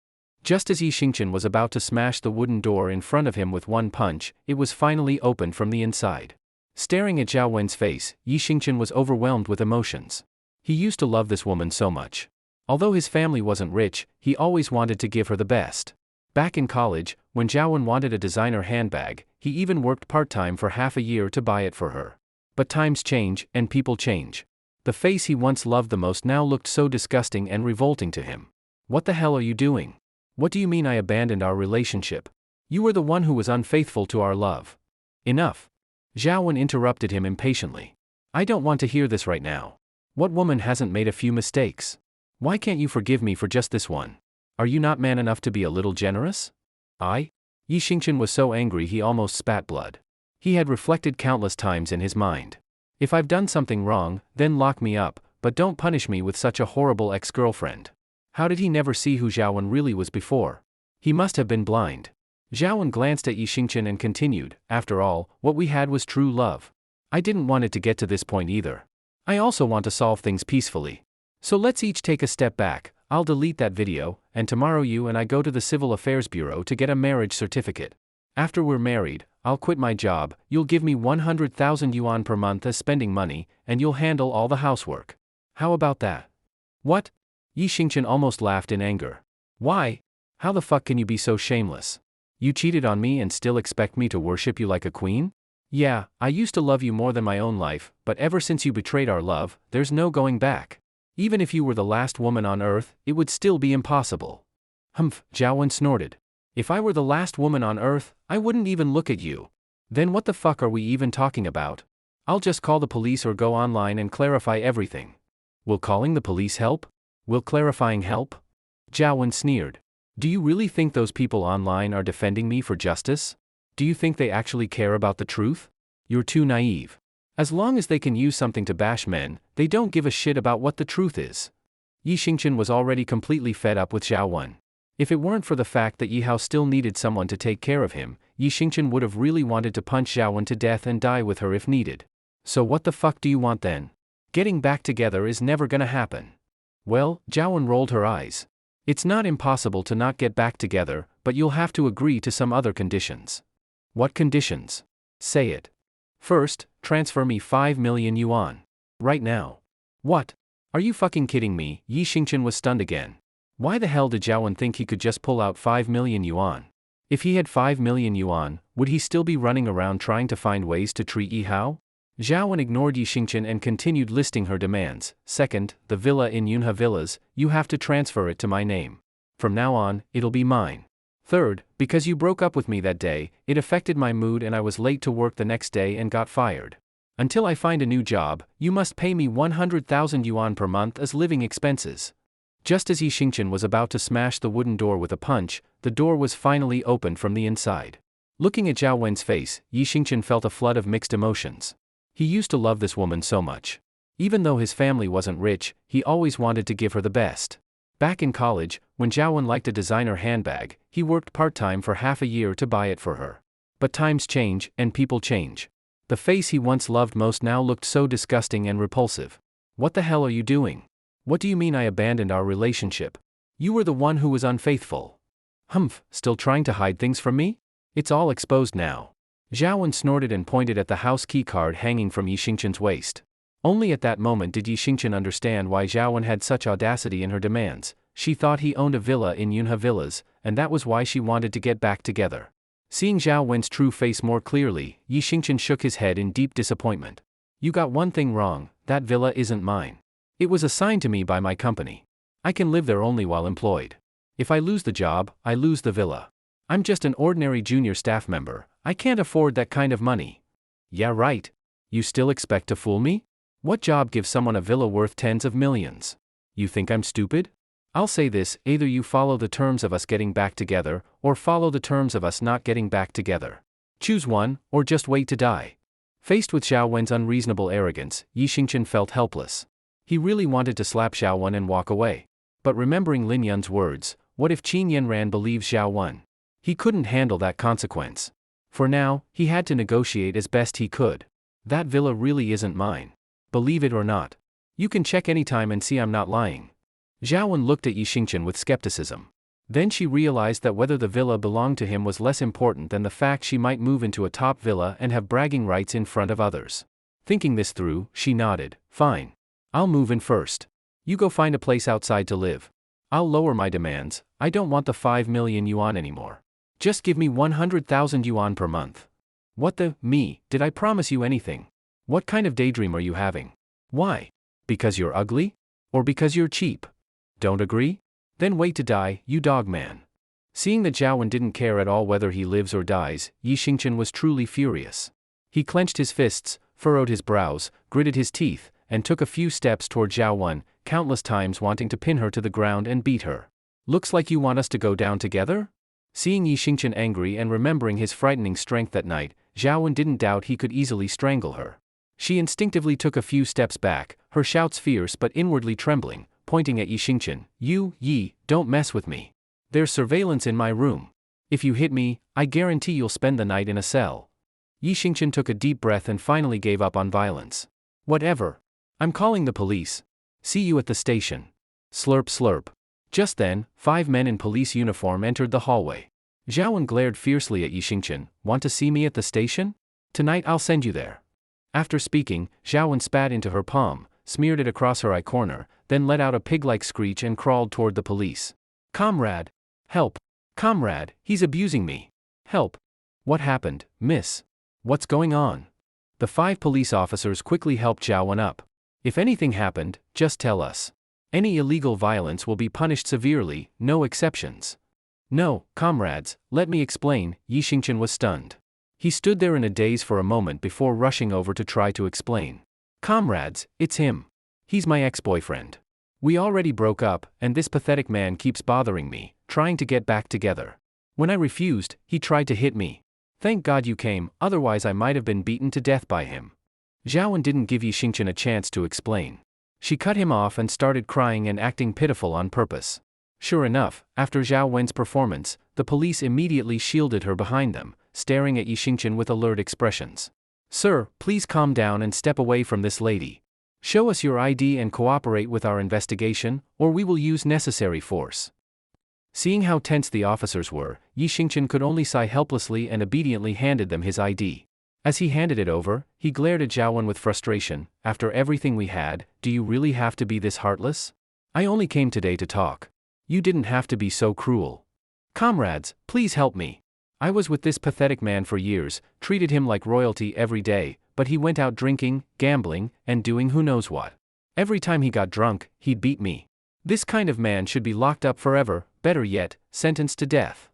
Just as Yi Xingqian was about to smash the wooden door in front of him with one punch, it was finally opened from the inside. Staring at Zhao Wen's face, Yi Xingqian was overwhelmed with emotions. He used to love this woman so much. Although his family wasn't rich, he always wanted to give her the best. Back in college, when Zhao Wen wanted a designer handbag, he even worked part-time for half a year to buy it for her. But times change, and people change. The face he once loved the most now looked so disgusting and revolting to him. What the hell are you doing? What do you mean I abandoned our relationship? You were the one who was unfaithful to our love. Enough. Zhao Wen interrupted him impatiently. I don't want to hear this right now. What woman hasn't made a few mistakes? Why can't you forgive me for just this one? Are you not man enough to be a little generous? Yi Xingqian was so angry he almost spat blood. He had reflected countless times in his mind. If I've done something wrong, then lock me up, but don't punish me with such a horrible ex-girlfriend. How did he never see who Zhao Wen really was before? He must have been blind. Zhao Wen glanced at Yi Xingqian and continued, after all, what we had was true love. I didn't want it to get to this point either. I also want to solve things peacefully. So let's each take a step back. I'll delete that video, and tomorrow you and I go to the Civil Affairs Bureau to get a marriage certificate. After we're married, I'll quit my job, you'll give me 100,000 yuan per month as spending money, and you'll handle all the housework. How about that? What? Yi Xingqian almost laughed in anger. Why? How the fuck can you be so shameless? You cheated on me and still expect me to worship you like a queen? Yeah, I used to love you more than my own life, but ever since you betrayed our love, there's no going back. Even if you were the last woman on earth, it would still be impossible. Humph, Zhao Wen snorted. If I were the last woman on earth, I wouldn't even look at you. Then what the fuck are we even talking about? I'll just call the police or go online and clarify everything. Will calling the police help? Will clarifying help? Zhao Wen sneered. Do you really think those people online are defending me for justice? Do you think they actually care about the truth? You're too naive. As long as they can use something to bash men, they don't give a shit about what the truth is. Yi Xingqian was already completely fed up with Zhao Wen. If it weren't for the fact that Yi Hao still needed someone to take care of him, Yi Xingqian would have really wanted to punch Zhao Wen to death and die with her if needed. So what the fuck do you want then? Getting back together is never gonna happen. Well, Zhao Wen rolled her eyes. It's not impossible to not get back together, but you'll have to agree to some other conditions. What conditions? Say it. First, transfer me 5 million yuan. Right now. What? Are you fucking kidding me? Yi Xingqian was stunned again. Why the hell did Zhao Wen think he could just pull out 5 million yuan? If he had 5 million yuan, would he still be running around trying to find ways to treat Yi Hao? Zhao Wen ignored Yi Xingqian and continued listing her demands. Second, the villa in Yunhe Villas, you have to transfer it to my name. From now on, it'll be mine. Third, because you broke up with me that day, it affected my mood and I was late to work the next day and got fired. Until I find a new job, you must pay me 100,000 yuan per month as living expenses. Just as Yi Xingqian was about to smash the wooden door with a punch, the door was finally opened from the inside. Looking at Zhao Wen's face, Yi Xingqian felt a flood of mixed emotions. He used to love this woman so much. Even though his family wasn't rich, he always wanted to give her the best. Back in college, when Zhao Wen liked a designer handbag, he worked part-time for half a year to buy it for her. But times change, and people change. The face he once loved most now looked so disgusting and repulsive. What the hell are you doing? What do you mean I abandoned our relationship? You were the one who was unfaithful. Humph, still trying to hide things from me? It's all exposed now. Zhao Wen snorted and pointed at the house key card hanging from Yi Xingqian's waist. Only at that moment did Yi Xingqian understand why Zhao Wen had such audacity in her demands. She thought he owned a villa in Yunhe Villas, and that was why she wanted to get back together. Seeing Zhao Wen's true face more clearly, Yi Xingqian shook his head in deep disappointment. You got one thing wrong, that villa isn't mine. It was assigned to me by my company. I can live there only while employed. If I lose the job, I lose the villa. I'm just an ordinary junior staff member, I can't afford that kind of money. Yeah right. You still expect to fool me? What job gives someone a villa worth tens of millions? You think I'm stupid? I'll say this, either you follow the terms of us getting back together, or follow the terms of us not getting back together. Choose one, or just wait to die. Faced with Zhao Wen's unreasonable arrogance, Yi Xingqian felt helpless. He really wanted to slap Zhao Wen and walk away. But remembering Lin Yun's words, what if Qin Yanran believes Zhao Wen? He couldn't handle that consequence. For now, he had to negotiate as best he could. That villa really isn't mine. Believe it or not. You can check anytime and see I'm not lying. Zhao Wen looked at Yi Xingqian with skepticism. Then she realized that whether the villa belonged to him was less important than the fact she might move into a top villa and have bragging rights in front of others. Thinking this through, she nodded. Fine. I'll move in first. You go find a place outside to live. I'll lower my demands. I don't want the 5 million yuan anymore. Just give me 100,000 yuan per month. What the, me, did I promise you anything? What kind of daydream are you having? Why? Because you're ugly? Or because you're cheap? Don't agree? Then wait to die, you dog man. Seeing that Zhao Wen didn't care at all whether he lives or dies, Yi Xingchen was truly furious. He clenched his fists, furrowed his brows, gritted his teeth, and took a few steps toward Zhao Wen, countless times wanting to pin her to the ground and beat her. Looks like you want us to go down together? Seeing Yi Xingchen angry and remembering his frightening strength that night, Zhao Wen didn't doubt he could easily strangle her. She instinctively took a few steps back, her shouts fierce but inwardly trembling, pointing at Yi Xingchen. You, Yi, don't mess with me. There's surveillance in my room. If you hit me, I guarantee you'll spend the night in a cell. Yi Xingchen took a deep breath and finally gave up on violence. Whatever. I'm calling the police. See you at the station. Slurp slurp. Just then, 5 men in police uniform entered the hallway. Zhao Wen glared fiercely at Yi Xingchen. Want to see me at the station? Tonight I'll send you there. After speaking, Zhao Wen spat into her palm, smeared it across her eye corner, then let out a pig-like screech and crawled toward the police. Comrade! Help! Comrade, he's abusing me! Help! What happened, miss? What's going on? The 5 police officers quickly helped Zhao Wen up. If anything happened, just tell us. Any illegal violence will be punished severely, no exceptions. No, comrades, let me explain. Yi Xingchen was stunned. He stood there in a daze for a moment before rushing over to try to explain. Comrades, it's him. He's my ex-boyfriend. We already broke up, and this pathetic man keeps bothering me, trying to get back together. When I refused, he tried to hit me. Thank God you came, otherwise I might have been beaten to death by him. Zhao Wen didn't give Yi Xingchen a chance to explain. She cut him off and started crying and acting pitiful on purpose. Sure enough, after Zhao Wen's performance, the police immediately shielded her behind them, staring at Yi Xingchen with alert expressions. Sir, please calm down and step away from this lady. Show us your ID and cooperate with our investigation, or we will use necessary force. Seeing how tense the officers were, Yi Xingchen could only sigh helplessly and obediently handed them his ID. As he handed it over, he glared at Zhao Wen with frustration. After everything we had, do you really have to be this heartless? I only came today to talk. You didn't have to be so cruel. Comrades, please help me. I was with this pathetic man for years, treated him like royalty every day, but he went out drinking, gambling, and doing who knows what. Every time he got drunk, he'd beat me. This kind of man should be locked up forever, better yet, sentenced to death.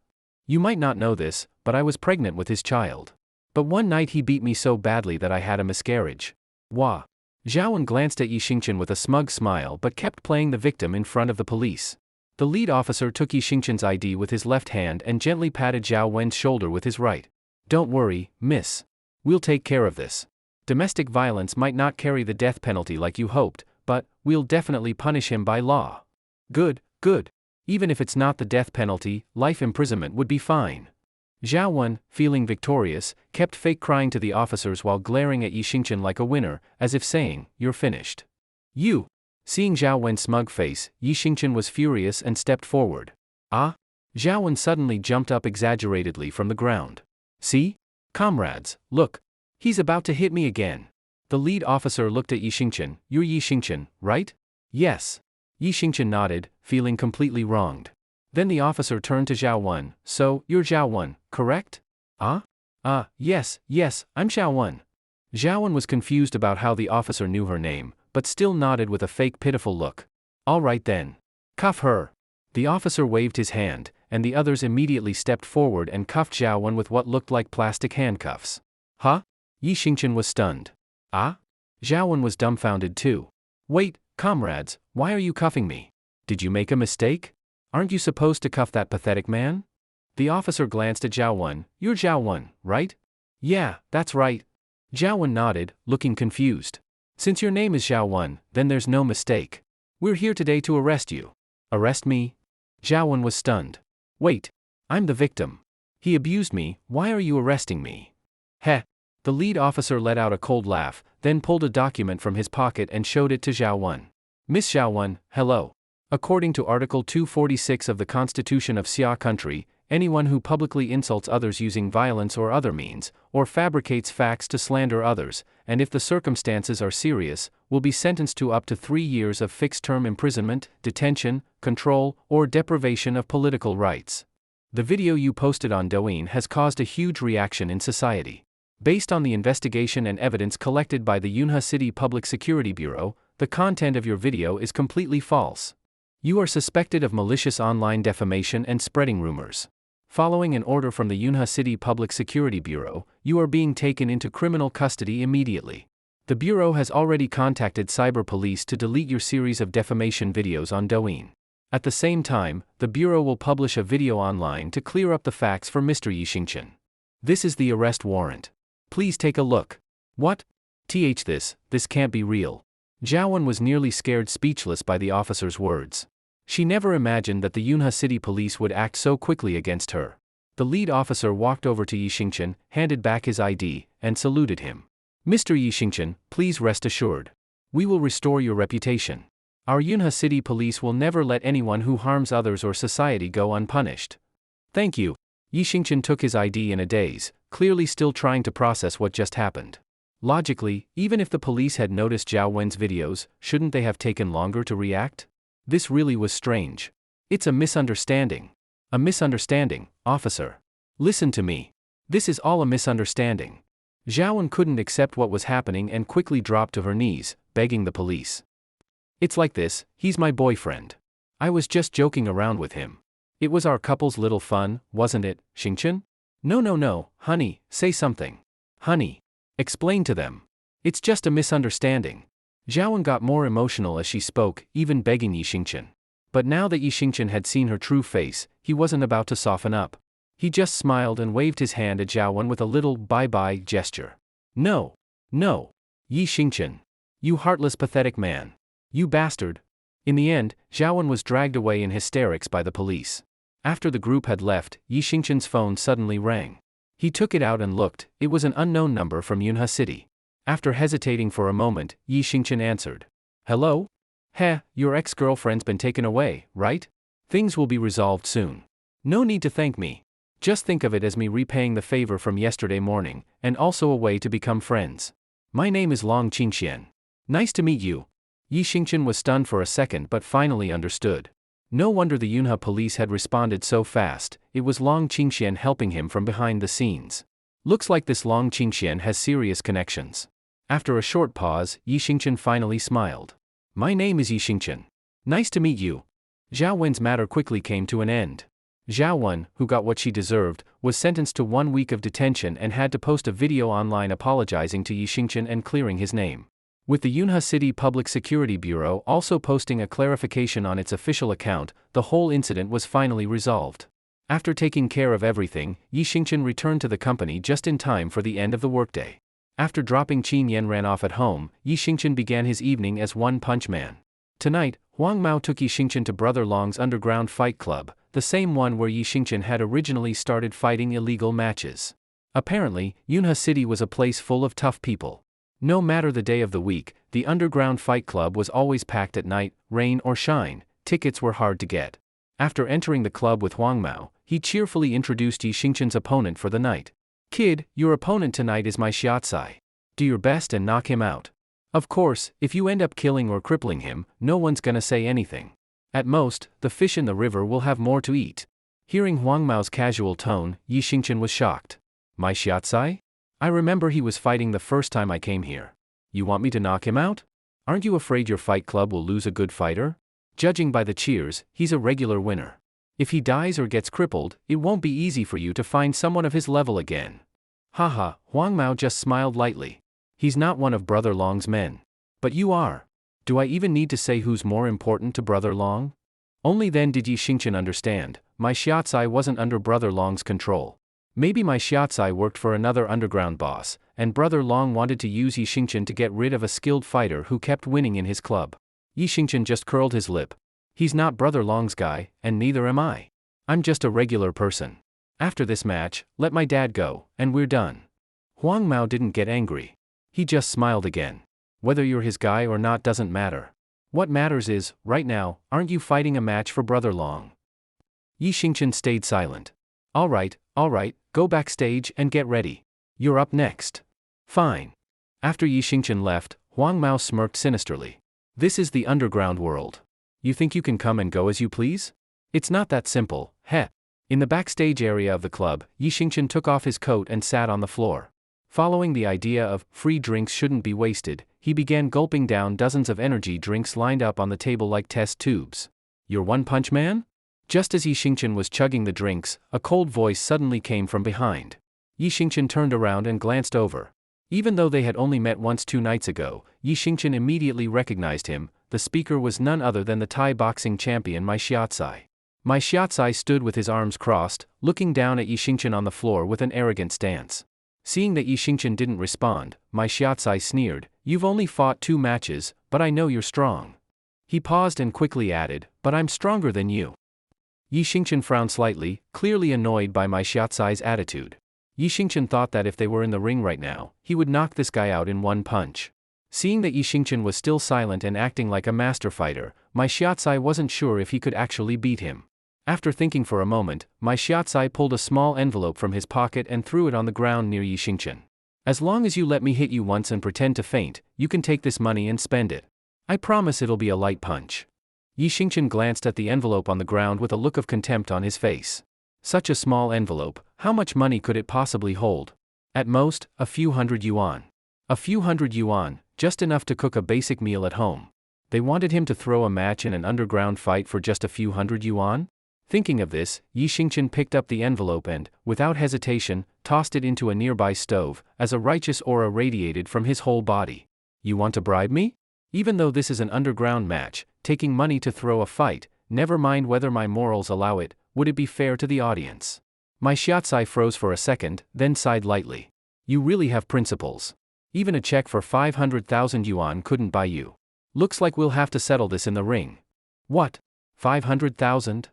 You might not know this, but I was pregnant with his child. But one night he beat me so badly that I had a miscarriage. Wah. Zhao Wen glanced at Yi Xingchen with a smug smile but kept playing the victim in front of the police. The lead officer took Yi Xingchen's ID with his left hand and gently patted Zhao Wen's shoulder with his right. Don't worry, miss. We'll take care of this. Domestic violence might not carry the death penalty like you hoped, but we'll definitely punish him by law. Good, good. Even if it's not the death penalty, life imprisonment would be fine. Zhao Wen, feeling victorious, kept fake crying to the officers while glaring at Yi Xingchen like a winner, as if saying, You're finished. You. Seeing Zhao Wen's smug face, Yi Xingchen was furious and stepped forward. Ah? Zhao Wen suddenly jumped up exaggeratedly from the ground. See? Comrades, look. He's about to hit me again. The lead officer looked at Yi Xingchen. You're Yi Xingchen, right? Yes. Yi Xingchen nodded, feeling completely wronged. Then the officer turned to Zhao Wen. So, you're Zhao Wen, correct? Yes, I'm Zhao Wen. Zhao Wen was confused about how the officer knew her name, but still nodded with a fake pitiful look. All right then. Cuff her. The officer waved his hand, and the others immediately stepped forward and cuffed Zhao Wen with what looked like plastic handcuffs. Huh? Yi Xingchen was stunned. Ah? Zhao Wen was dumbfounded too. Wait, comrades, why are you cuffing me? Did you make a mistake? Aren't you supposed to cuff that pathetic man? The officer glanced at Zhao Wen. You're Zhao Wen, right? Yeah, that's right. Zhao Wen nodded, looking confused. Since your name is Zhao Wen, then there's no mistake. We're here today to arrest you. Arrest me? Zhao Wen was stunned. Wait. I'm the victim. He abused me, why are you arresting me? Heh. The lead officer let out a cold laugh, then pulled a document from his pocket and showed it to Zhao Wen. Miss Zhao Wen, hello. According to Article 246 of the Constitution of Xia Country, anyone who publicly insults others using violence or other means, or fabricates facts to slander others, and if the circumstances are serious, will be sentenced to up to 3 years of fixed-term imprisonment, detention, control, or deprivation of political rights. The video you posted on Douyin has caused a huge reaction in society. Based on the investigation and evidence collected by the Yunhe City Public Security Bureau, the content of your video is completely false. You are suspected of malicious online defamation and spreading rumors. Following an order from the Yunhe City Public Security Bureau, you are being taken into criminal custody immediately. The Bureau has already contacted cyber police to delete your series of defamation videos on Douyin. At the same time, the Bureau will publish a video online to clear up the facts for Mr. Yixingchen. This is the arrest warrant. Please take a look. What? This can't be real. Zhaowen was nearly scared speechless by the officer's words. She never imagined that the Yunhe City Police would act so quickly against her. The lead officer walked over to Yixingchen, handed back his ID, and saluted him. Mr. Yixingchen, please rest assured. We will restore your reputation. Our Yunhe City Police will never let anyone who harms others or society go unpunished. Thank you. Yixingchen took his ID in a daze, clearly still trying to process what just happened. Logically, even if the police had noticed Zhao Wen's videos, shouldn't they have taken longer to react? This really was strange. It's a misunderstanding. A misunderstanding, officer. Listen to me. This is all a misunderstanding. Zhaowen couldn't accept what was happening and quickly dropped to her knees, begging the police. It's like this, he's my boyfriend. I was just joking around with him. It was our couple's little fun, wasn't it, Xingchen? No, honey, say something. Honey. Explain to them. It's just a misunderstanding. Zhaowen got more emotional as she spoke, even begging Yixingchen. But now that Yixingchen had seen her true face, he wasn't about to soften up. He just smiled and waved his hand at Zhaowen with a little bye-bye gesture. No. Yixingchen. You heartless pathetic man. You bastard. In the end, Zhaowen was dragged away in hysterics by the police. After the group had left, Yixingchen's phone suddenly rang. He took it out and looked. It was an unknown number from Yunhe City. After hesitating for a moment, Yixingchen answered. Hello? Your ex-girlfriend's been taken away, right? Things will be resolved soon. No need to thank me. Just think of it as me repaying the favor from yesterday morning, and also a way to become friends. My name is Long Qingxian. Nice to meet you. Yixingchen was stunned for a second but finally understood. No wonder the Yunhe police had responded so fast. It was Long Qingxian helping him from behind the scenes. Looks like this Long Qingxian has serious connections. After a short pause, Yixingchen finally smiled. My name is Yixingchen. Nice to meet you. Zhao Wen's matter quickly came to an end. Zhao Wen, who got what she deserved, was sentenced to 1 week of detention and had to post a video online apologizing to Yixingchen and clearing his name. With the Yunhe City Public Security Bureau also posting a clarification on its official account, the whole incident was finally resolved. After taking care of everything, Yixingchen returned to the company just in time for the end of the workday. After dropping Qin Yan ran off at home, Yixingchen began his evening as One Punch Man. Tonight, Huang Mao took Yixingchen to Brother Long's underground fight club, the same one where Yixingchen had originally started fighting illegal matches. Apparently, Yunhe City was a place full of tough people. No matter the day of the week, the underground fight club was always packed at night, rain or shine. Tickets were hard to get. After entering the club with Huang Mao, he cheerfully introduced Yixingchen's opponent for the night. Kid, your opponent tonight is my Xiaocai. Do your best and knock him out. Of course, if you end up killing or crippling him, no one's gonna say anything. At most, the fish in the river will have more to eat. Hearing Huang Mao's casual tone, Yixingchen was shocked. My Xiaocai? I remember he was fighting the first time I came here. You want me to knock him out? Aren't you afraid your fight club will lose a good fighter? Judging by the cheers, he's a regular winner. If he dies or gets crippled, it won't be easy for you to find someone of his level again. Haha, Huang Mao just smiled lightly. He's not one of Brother Long's men. But you are. Do I even need to say who's more important to Brother Long? Only then did Yixingchen understand, my Xiaocai wasn't under Brother Long's control. Maybe my Xiaocai worked for another underground boss, and Brother Long wanted to use Yixingchen to get rid of a skilled fighter who kept winning in his club. Yixingchen just curled his lip. He's not Brother Long's guy, and neither am I. I'm just a regular person. After this match, let my dad go, and we're done. Huang Mao didn't get angry. He just smiled again. Whether you're his guy or not doesn't matter. What matters is, right now, aren't you fighting a match for Brother Long? Yi Xingchen stayed silent. Alright, go backstage and get ready. You're up next. Fine. After Yi Xingchen left, Huang Mao smirked sinisterly. This is the underground world. You think you can come and go as you please? It's not that simple, heh. In the backstage area of the club, Yi Xingchen took off his coat and sat on the floor. Following the idea of free drinks shouldn't be wasted, he began gulping down dozens of energy drinks lined up on the table like test tubes. You're One Punch Man? Just as Yi Xingchen was chugging the drinks, a cold voice suddenly came from behind. Yi Xingchen turned around and glanced over. Even though they had only met once 2 nights ago, Yi Xingchen immediately recognized him. The speaker was none other than the Thai boxing champion Mai Xiaotsai. Mai Xiaotsai stood with his arms crossed, looking down at Yi Xingchen on the floor with an arrogant stance. Seeing that Yi Xingchen didn't respond, Mai Xiaotsai sneered, "You've only fought 2 matches, but I know you're strong." He paused and quickly added, "But I'm stronger than you." Yi Xingchen frowned slightly, clearly annoyed by Mai Xiaotsai's attitude. Yi Xingchen thought that if they were in the ring right now, he would knock this guy out in one punch. Seeing that Yi Xingchen was still silent and acting like a master fighter, Mai Xiaotsai wasn't sure if he could actually beat him. After thinking for a moment, Mai Xiaotsai pulled a small envelope from his pocket and threw it on the ground near Yi Xingchen. "As long as you let me hit you once and pretend to faint, you can take this money and spend it. I promise it'll be a light punch." Yi Xingchen glanced at the envelope on the ground with a look of contempt on his face. Such a small envelope, how much money could it possibly hold? At most, a few hundred yuan. A few hundred yuan, just enough to cook a basic meal at home. They wanted him to throw a match in an underground fight for just a few hundred yuan? Thinking of this, Yi Xingchen picked up the envelope and, without hesitation, tossed it into a nearby stove, as a righteous aura radiated from his whole body. "You want to bribe me? Even though this is an underground match, taking money to throw a fight, never mind whether my morals allow it, would it be fair to the audience?" Mai Xiaotsai froze for a second, then sighed lightly. "You really have principles. Even a check for 500,000 yuan couldn't buy you. Looks like we'll have to settle this in the ring." "What? 500,000?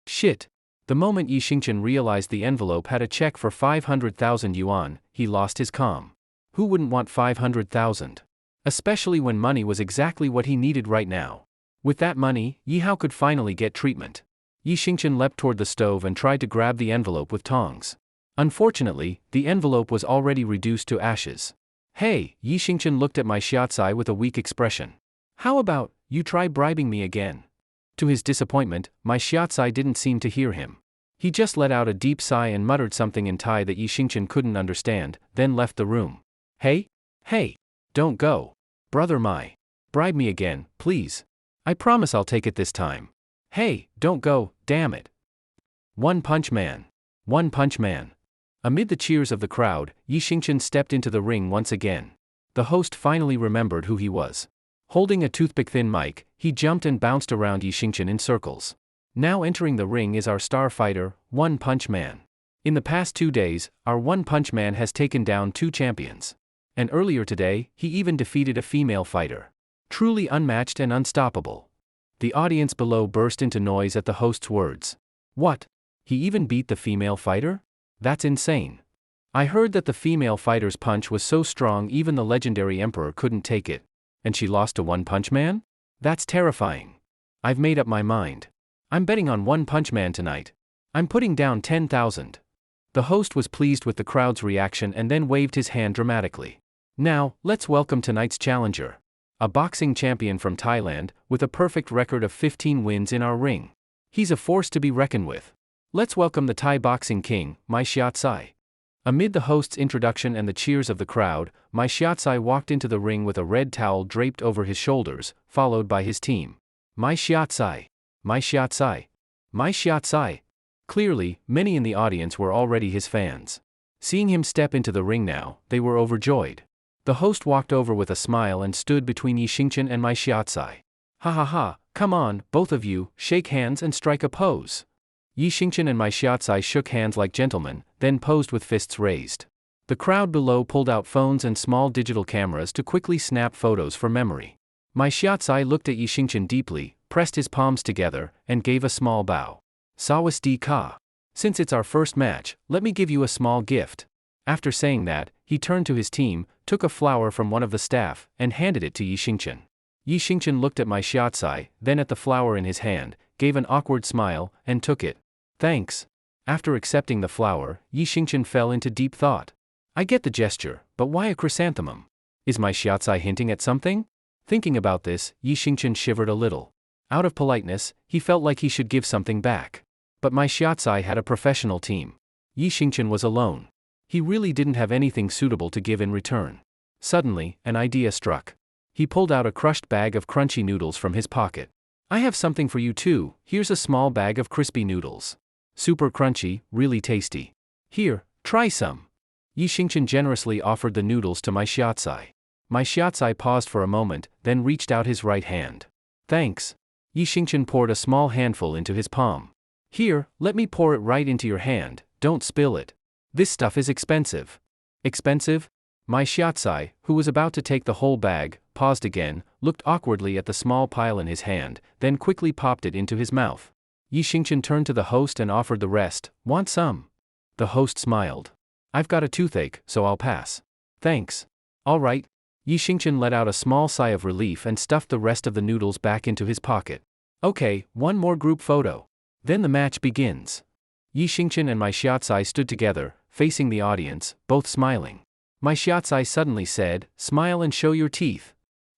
Shit." The moment Yi Xingchen realized the envelope had a check for 500,000 yuan, he lost his calm. Who wouldn't want 500,000? Especially when money was exactly what he needed right now. With that money, Yi Hao could finally get treatment. Yi Xingchen leapt toward the stove and tried to grab the envelope with tongs. Unfortunately, the envelope was already reduced to ashes. "Hey," Yi Xingchen looked at Mai Xiaotsai with a weak expression. "How about, you try bribing me again?" To his disappointment, Mai Xiaotsai didn't seem to hear him. He just let out a deep sigh and muttered something in Thai that Yi Xingchen couldn't understand, then left the room. Hey, don't go. Brother Mai. Bribe me again, please. I promise I'll take it this time. Hey, don't go, damn it. One Punch Man. One Punch Man. Amid the cheers of the crowd, Yi Xingchen stepped into the ring once again. The host finally remembered who he was. Holding a toothpick-thin mic, he jumped and bounced around Yi Xingchen in circles. Now entering the ring is our star fighter, One Punch Man. In the past 2 days, our One Punch Man has taken down 2 champions. And earlier today, he even defeated a female fighter. Truly unmatched and unstoppable. The audience below burst into noise at the host's words. What? He even beat the female fighter? That's insane. I heard that the female fighter's punch was so strong even the legendary emperor couldn't take it. And she lost to One Punch Man? That's terrifying. I've made up my mind. I'm betting on One Punch Man tonight. I'm putting down 10,000. The host was pleased with the crowd's reaction and then waved his hand dramatically. Now, let's welcome tonight's challenger. A boxing champion from Thailand, with a perfect record of 15 wins in our ring. He's a force to be reckoned with. Let's welcome the Thai boxing king, Mai Xiaotsai. Amid the host's introduction and the cheers of the crowd, Mai Xiaotsai walked into the ring with a red towel draped over his shoulders, followed by his team. Mai Xiaotsai. Mai Xiaotsai. Mai Xiaotsai. Clearly, many in the audience were already his fans. Seeing him step into the ring now, they were overjoyed. The host walked over with a smile and stood between Yi Xingchen and Mai Xiaotsai. Ha ha ha, come on, both of you, shake hands and strike a pose. Yi Xingchen and Mai Xiaotsai shook hands like gentlemen, then posed with fists raised. The crowd below pulled out phones and small digital cameras to quickly snap photos for memory. Mai Xiaotsai looked at Yi Xingchen deeply, pressed his palms together, and gave a small bow. Sawadee ka. Since it's our first match, let me give you a small gift. After saying that, he turned to his team, took a flower from one of the staff, and handed it to Yi Xingchen. Yi Xingchen looked at my shiatsu, then at the flower in his hand, gave an awkward smile, and took it. Thanks. After accepting the flower, Yi Xingchen fell into deep thought. I get the gesture, but why a chrysanthemum? Is my shiatsu hinting at something? Thinking about this, Yi Xingchen shivered a little. Out of politeness, he felt like he should give something back. But my shiatsu had a professional team. Yi Xingchen was alone. He really didn't have anything suitable to give in return. Suddenly, an idea struck. He pulled out a crushed bag of crunchy noodles from his pocket. I have something for you too, here's a small bag of crispy noodles. Super crunchy, really tasty. Here, try some. Yi Xingchen generously offered the noodles to my shiatsu. My shiatsu paused for a moment, then reached out his right hand. Thanks. Yi Xingchen poured a small handful into his palm. Here, let me pour it right into your hand, don't spill it. This stuff is expensive. Expensive? My shiatsu, who was about to take the whole bag, paused again, looked awkwardly at the small pile in his hand, then quickly popped it into his mouth. Yi Xingchen turned to the host and offered the rest. Want some? The host smiled. I've got a toothache, so I'll pass. Thanks. All right. Yi Xingchen let out a small sigh of relief and stuffed the rest of the noodles back into his pocket. Okay, one more group photo. Then the match begins. Yi Xingchen and my shiatsu stood together, facing the audience, both smiling. My shiatsu suddenly said, smile and show your teeth.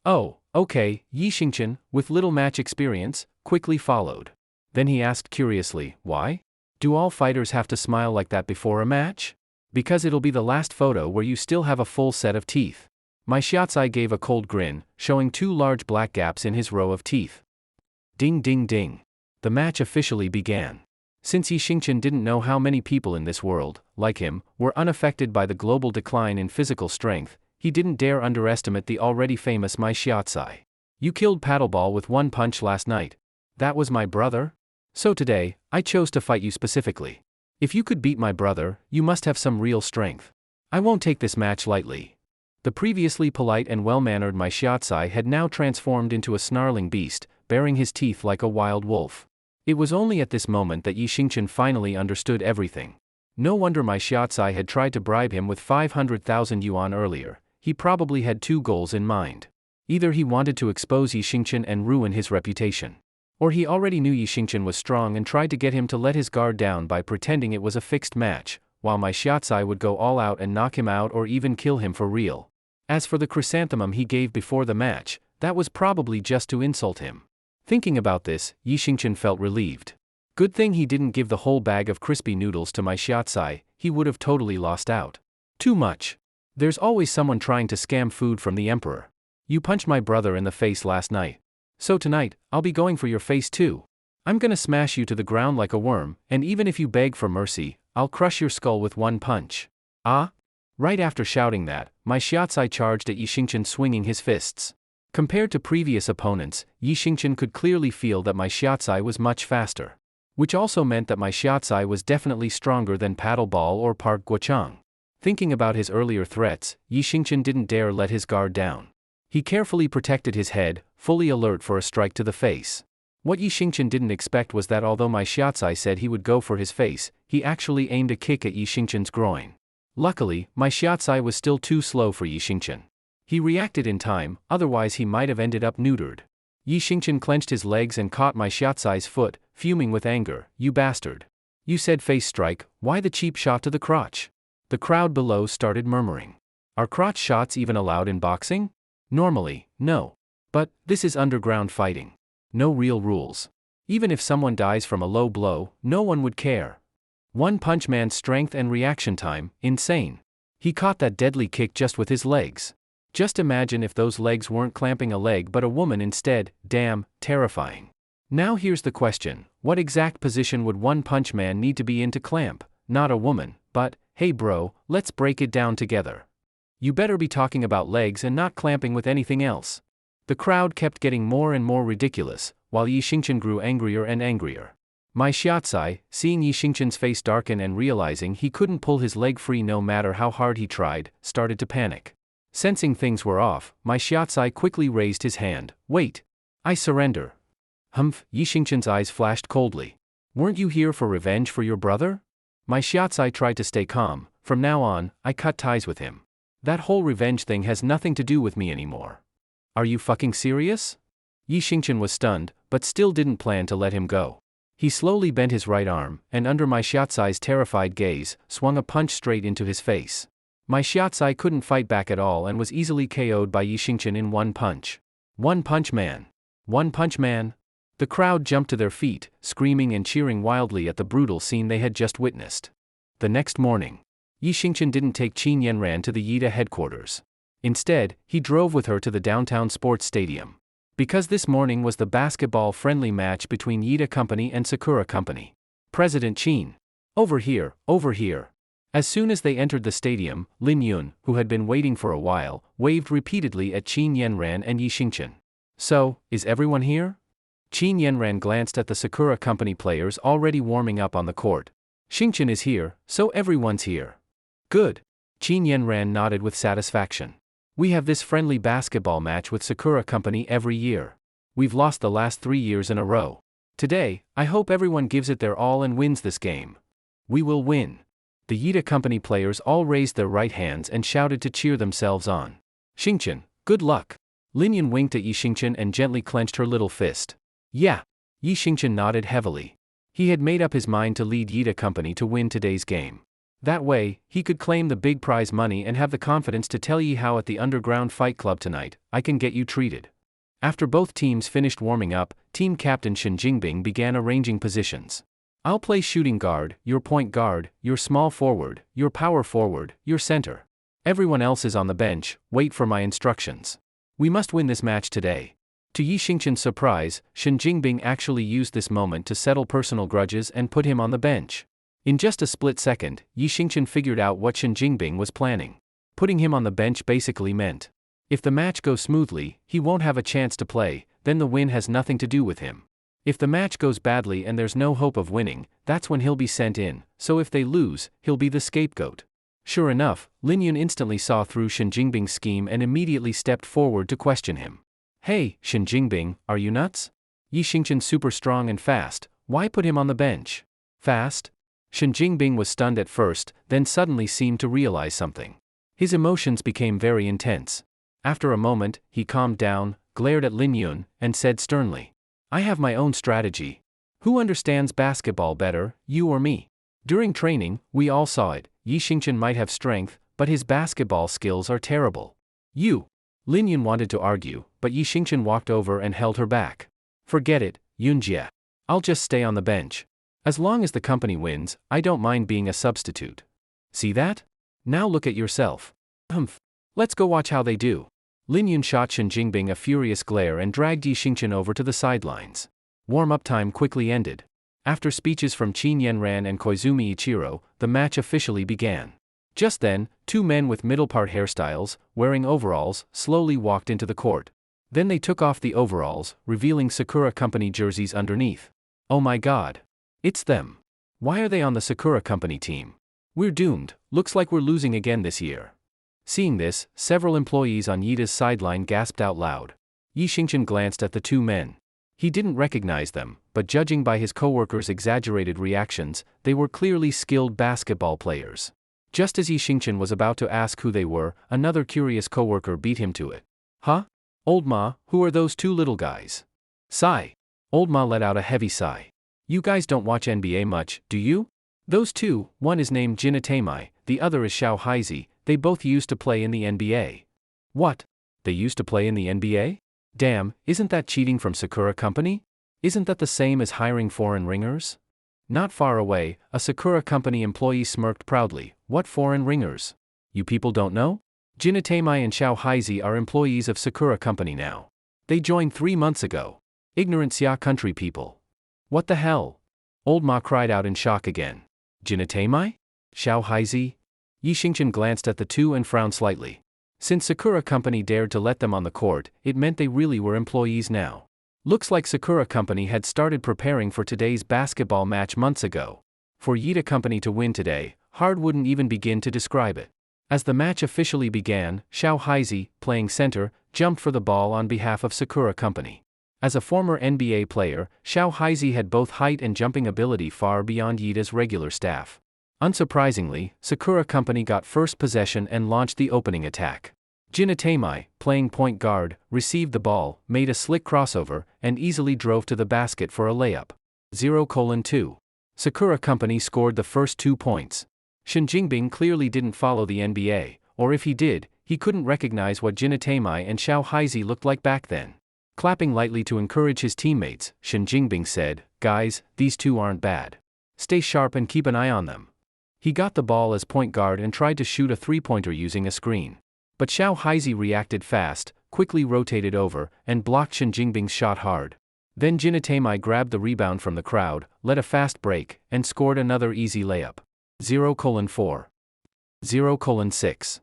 Oh, okay, Yi Xingchen, with little match experience, quickly followed. Then he asked curiously, why? Do all fighters have to smile like that before a match? Because it'll be the last photo where you still have a full set of teeth. My shiatsu gave a cold grin, showing 2 large black gaps in his row of teeth. Ding ding ding. The match officially began. Since Yi Xingchen didn't know how many people in this world, like him, were unaffected by the global decline in physical strength, he didn't dare underestimate the already famous my shiatsu. You killed Paddleball with 1 punch last night. That was my brother? So today, I chose to fight you specifically. If you could beat my brother, you must have some real strength. I won't take this match lightly. The previously polite and well-mannered my shiatsu had now transformed into a snarling beast, baring his teeth like a wild wolf. It was only at this moment that Yi Xingchen finally understood everything. No wonder my shiatsu had tried to bribe him with 500,000 yuan earlier. He probably had 2 goals in mind. Either he wanted to expose Yi Xingchen and ruin his reputation. Or he already knew Yi Xingchen was strong and tried to get him to let his guard down by pretending it was a fixed match, while my shiatsu would go all out and knock him out or even kill him for real. As for the chrysanthemum he gave before the match, that was probably just to insult him. Thinking about this, Yi Xingchen felt relieved. Good thing he didn't give the whole bag of crispy noodles to my shiatsu, he would have totally lost out. Too much. There's always someone trying to scam food from the emperor. You punched my brother in the face last night. So tonight, I'll be going for your face too. I'm gonna smash you to the ground like a worm, and even if you beg for mercy, I'll crush your skull with 1 punch. Ah? Right after shouting that, my shiatsu charged at Yi Xingchen swinging his fists. Compared to previous opponents, Yi Xingchen could clearly feel that my shiatsu was much faster. Which also meant that my shiatsu was definitely stronger than Paddleball or Park Guochang. Thinking about his earlier threats, Yi Xingchen didn't dare let his guard down. He carefully protected his head, fully alert for a strike to the face. What Yi Xingchen didn't expect was that although my shiatsu said he would go for his face, he actually aimed a kick at Yi Xingchen's groin. Luckily, my shiatsu was still too slow for Yi Xingchen. He reacted in time, otherwise he might have ended up neutered. Yi Xingchen clenched his legs and caught my shiatsu's foot, fuming with anger. You bastard. You said face strike, why the cheap shot to the crotch? The crowd below started murmuring. Are crotch shots even allowed in boxing? Normally, no. But, this is underground fighting. No real rules. Even if someone dies from a low blow, no one would care. 1 Punch Man's strength and reaction time, insane. He caught that deadly kick just with his legs. Just imagine if those legs weren't clamping a leg but a woman instead, damn, terrifying. Now here's the question, what exact position would 1 Punch Man need to be in to clamp? Not a woman, but, hey bro, let's break it down together. You better be talking about legs and not clamping with anything else. The crowd kept getting more and more ridiculous, while Yi Xingchen grew angrier and angrier. My shiatsu, seeing Yi Xingchen's face darken and realizing he couldn't pull his leg free no matter how hard he tried, started to panic. Sensing things were off, my shiatsu quickly raised his hand. Wait. I surrender. Humph, Yi Xingchen's eyes flashed coldly. Weren't you here for revenge for your brother? My shiatsu tried to stay calm. From now on, I cut ties with him. That whole revenge thing has nothing to do with me anymore. Are you fucking serious? Yi Xingchen was stunned, but still didn't plan to let him go. He slowly bent his right arm, and under Mai Xiaocai's terrified gaze, swung a punch straight into his face. Mai Xiaocai couldn't fight back at all and was easily KO'd by Yi Xingchen in one punch. One Punch Man! One Punch Man! The crowd jumped to their feet, screaming and cheering wildly at the brutal scene they had just witnessed. The next morning, Yi Xingchen didn't take Qin Yanran to the Yida headquarters. Instead, he drove with her to the downtown sports stadium. Because this morning was the basketball-friendly match between Yida Company and Sakura Company. President Qin. Over here, over here. As soon as they entered the stadium, Lin Yun, who had been waiting for a while, waved repeatedly at Qin Yanran and Yi Xingchen. So, is everyone here? Qin Yanran glanced at the Sakura Company players already warming up on the court. Xingchen is here, so everyone's here. Good. Qin Yanran nodded with satisfaction. We have this friendly basketball match with Sakura Company every year. We've lost the last 3 years in a row. Today, I hope everyone gives it their all and wins this game. We will win. The Yida Company players all raised their right hands and shouted to cheer themselves on. Xingchen, good luck. Lin Yun winked at Yi Xingchen and gently clenched her little fist. Yeah. Yi Xingchen nodded heavily. He had made up his mind to lead Yida Company to win today's game. That way, he could claim the big prize money and have the confidence to tell Yi how at the Underground Fight Club tonight, I can get you treated. After both teams finished warming up, team captain Shen Jingbing began arranging positions. I'll play shooting guard, your point guard, your small forward, your power forward, your center. Everyone else is on the bench, wait for my instructions. We must win this match today. To Yi Xingchen's surprise, Shen Jingbing actually used this moment to settle personal grudges and put him on the bench. In just a split second, Yi Xingchen figured out what Shen Jingbing was planning. Putting him on the bench basically meant, if the match goes smoothly, he won't have a chance to play, then the win has nothing to do with him. If the match goes badly and there's no hope of winning, that's when he'll be sent in, so if they lose, he'll be the scapegoat. Sure enough, Lin Yun instantly saw through Shen Jingbing's scheme and immediately stepped forward to question him. Hey, Shen Jingbing, are you nuts? Yi Xingchen's super strong and fast, why put him on the bench? Fast? Shen Jingbing was stunned at first, then suddenly seemed to realize something. His emotions became very intense. After a moment, he calmed down, glared at Lin Yun, and said sternly, I have my own strategy. Who understands basketball better, you or me? During training, we all saw it, Yi Xingchen might have strength, but his basketball skills are terrible. You. Lin Yun wanted to argue, but Yi Xingchen walked over and held her back. Forget it, Yunjie. I'll just stay on the bench. As long as the company wins, I don't mind being a substitute. See that? Now look at yourself. Humph. Let's go watch how they do. Lin Yun shot Shen Jingbing a furious glare and dragged Yi Xingchen over to the sidelines. Warm-up time quickly ended. After speeches from Qin Yanran and Koizumi Ichiro, the match officially began. Just then, two men with middle-part hairstyles, wearing overalls, slowly walked into the court. Then they took off the overalls, revealing Sakura Company jerseys underneath. Oh my god. It's them. Why are they on the Sakura Company team? We're doomed, looks like we're losing again this year. Seeing this, several employees on Yida's sideline gasped out loud. Yi Xingchen glanced at the two men. He didn't recognize them, but judging by his coworkers' exaggerated reactions, they were clearly skilled basketball players. Just as Yi Xingchen was about to ask who they were, another curious coworker beat him to it. Huh? Old Ma, who are those two little guys? Sigh. Old Ma let out a heavy sigh. You guys don't watch NBA much, do you? Those two, one is named Jinatamai, the other is Xiao Haizi, they both used to play in the NBA. What? They used to play in the NBA? Damn, isn't that cheating from Sakura Company? Isn't that the same as hiring foreign ringers? Not far away, a Sakura Company employee smirked proudly. What foreign ringers? You people don't know? Jinatamai and Xiao Haizi are employees of Sakura Company now. They joined 3 months ago. Ignorant Xia country people. What the hell? Old Ma cried out in shock again. Jinatamai? Xiao Haizi? Yi Xingchen glanced at the two and frowned slightly. Since Sakura Company dared to let them on the court, it meant they really were employees now. Looks like Sakura Company had started preparing for today's basketball match months ago. For Yida Company to win today, hard wouldn't even begin to describe it. As the match officially began, Xiao Haizi, playing center, jumped for the ball on behalf of Sakura Company. As a former NBA player, Xiao Haizi had both height and jumping ability far beyond Yida's regular staff. Unsurprisingly, Sakura Company got first possession and launched the opening attack. Jinatamai, playing point guard, received the ball, made a slick crossover, and easily drove to the basket for a layup. 0:2. Sakura Company scored the first 2 points. Shin Jingbing clearly didn't follow the NBA, or if he did, he couldn't recognize what Jinatamai and Xiao Haizi looked like back then. Clapping lightly to encourage his teammates, Shin Jingbing said, "Guys, these two aren't bad. Stay sharp and keep an eye on them." He got the ball as point guard and tried to shoot a three-pointer using a screen. But Xiao Haizi reacted fast, quickly rotated over, and blocked Shin Jingbing's shot hard. Then Jinatamai grabbed the rebound from the crowd, led a fast break, and scored another easy layup. 0:4. 0:6.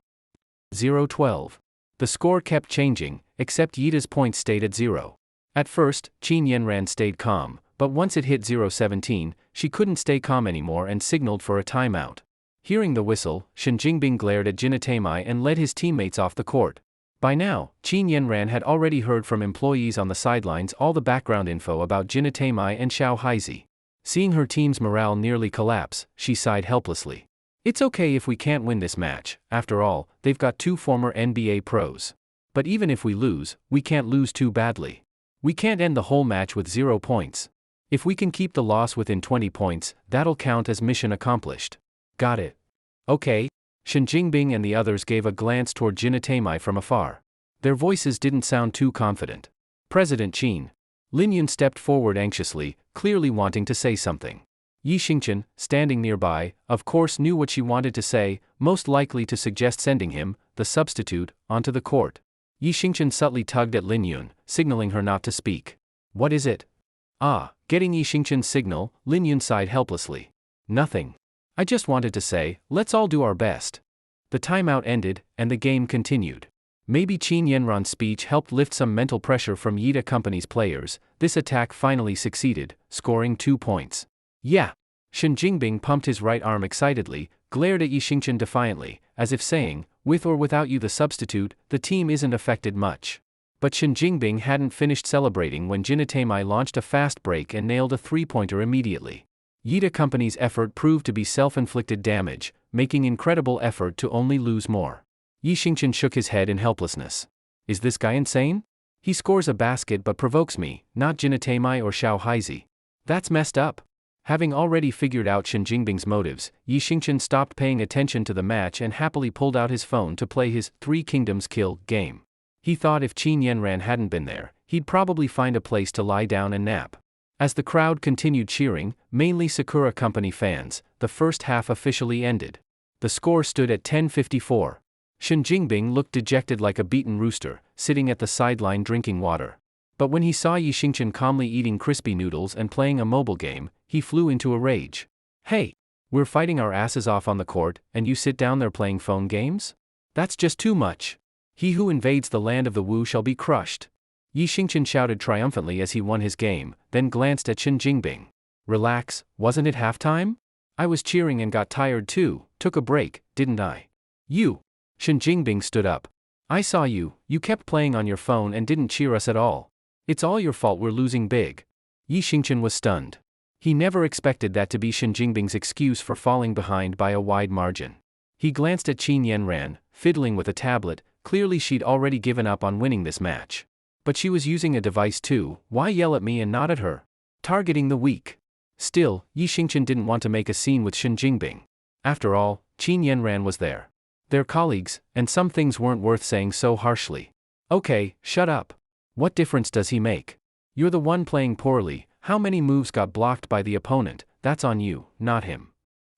0:12. The score kept changing, except Yita's points stayed at 0. At first, Qin Yenran stayed calm, but once it hit 0:17, she couldn't stay calm anymore and signaled for a timeout. Hearing the whistle, Shin Jingbing glared at Jinatamai and led his teammates off the court. By now, Qin Yenran had already heard from employees on the sidelines all the background info about Jinatamai and Xiao Haizi. Seeing her team's morale nearly collapse, she sighed helplessly. "It's okay if we can't win this match, after all, they've got 2 former NBA pros. But even if we lose, we can't lose too badly. We can't end the whole match with 0 points. If we can keep the loss within 20 points, that'll count as mission accomplished." "Got it." "Okay." Shin Jingbing and the others gave a glance toward Jinatamai from afar. Their voices didn't sound too confident. "President Qin." Lin Yun stepped forward anxiously, clearly wanting to say something. Yi Xingchen, standing nearby, of course knew what she wanted to say, most likely to suggest sending him, the substitute, onto the court. Yi Xingchen subtly tugged at Lin Yun, signaling her not to speak. "What is it?" Getting Yi Xingchen's signal, Lin Yun sighed helplessly. "Nothing. I just wanted to say, let's all do our best." The timeout ended, and the game continued. Maybe Qin Yenran's speech helped lift some mental pressure from Yita Company's players. This attack finally succeeded, scoring 2 points. "Yeah!" Shin Jingbing pumped his right arm excitedly, glared at Yi Xingchen defiantly, as if saying, "With or without you the substitute, the team isn't affected much." But Shin Jingbing hadn't finished celebrating when Jinatamai launched a fast break and nailed a three-pointer immediately. Yita Company's effort proved to be self-inflicted damage, making incredible effort to only lose more. Yi Xingchen shook his head in helplessness. "Is this guy insane? He scores a basket but provokes me, not Jinatamai or Xiao Haizi. That's messed up." Having already figured out Shin Jingbing's motives, Yi Xingchen stopped paying attention to the match and happily pulled out his phone to play his Three Kingdoms Kill game. He thought if Qin Yenran hadn't been there, he'd probably find a place to lie down and nap. As the crowd continued cheering, mainly Sakura Company fans, the first half officially ended. The score stood at 10:54. Shin Jingbing looked dejected like a beaten rooster, sitting at the sideline drinking water. But when he saw Yi Xingchen calmly eating crispy noodles and playing a mobile game, he flew into a rage. "Hey! We're fighting our asses off on the court, and you sit down there playing phone games? That's just too much. He who invades the land of the Wu shall be crushed." Yi Xingchen shouted triumphantly as he won his game, then glanced at Shin Jingbing. "Relax, wasn't it halftime? I was cheering and got tired too, took a break, didn't I?" "You!" Shin Jingbing stood up. "I saw you, you kept playing on your phone and didn't cheer us at all. It's all your fault we're losing big." Yi Xingchen was stunned. He never expected that to be Shin Jingbing's excuse for falling behind by a wide margin. He glanced at Qin Yenran, fiddling with a tablet. Clearly she'd already given up on winning this match. But she was using a device too. Why yell at me and not at her? Targeting the weak. Still, Yi Xingchen didn't want to make a scene with Shin Jingbing. After all, Qin Yenran was there. Their colleagues, and some things weren't worth saying so harshly. "Okay, shut up. What difference does he make? You're the one playing poorly. How many moves got blocked by the opponent? That's on you, not him."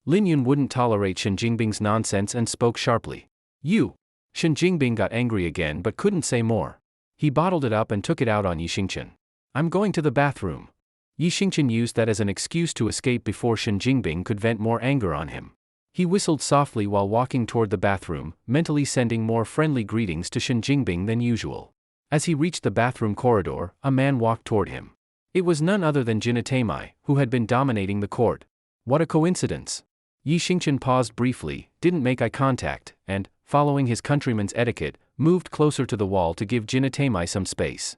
Lin Yun wouldn't tolerate Shin Jingbing's nonsense and spoke sharply. "You!" Shin Jingbing got angry again but couldn't say more. He bottled it up and took it out on Yi Xingchen. "I'm going to the bathroom." Yi Xingchen used that as an excuse to escape before Shin Jingbing could vent more anger on him. He whistled softly while walking toward the bathroom, mentally sending more friendly greetings to Shin Jingbing than usual. As he reached the bathroom corridor, a man walked toward him. It was none other than Jinatamai, who had been dominating the court. What a coincidence. Yi Xingchen paused briefly, didn't make eye contact, and, following his countryman's etiquette, moved closer to the wall to give Jinatamai some space.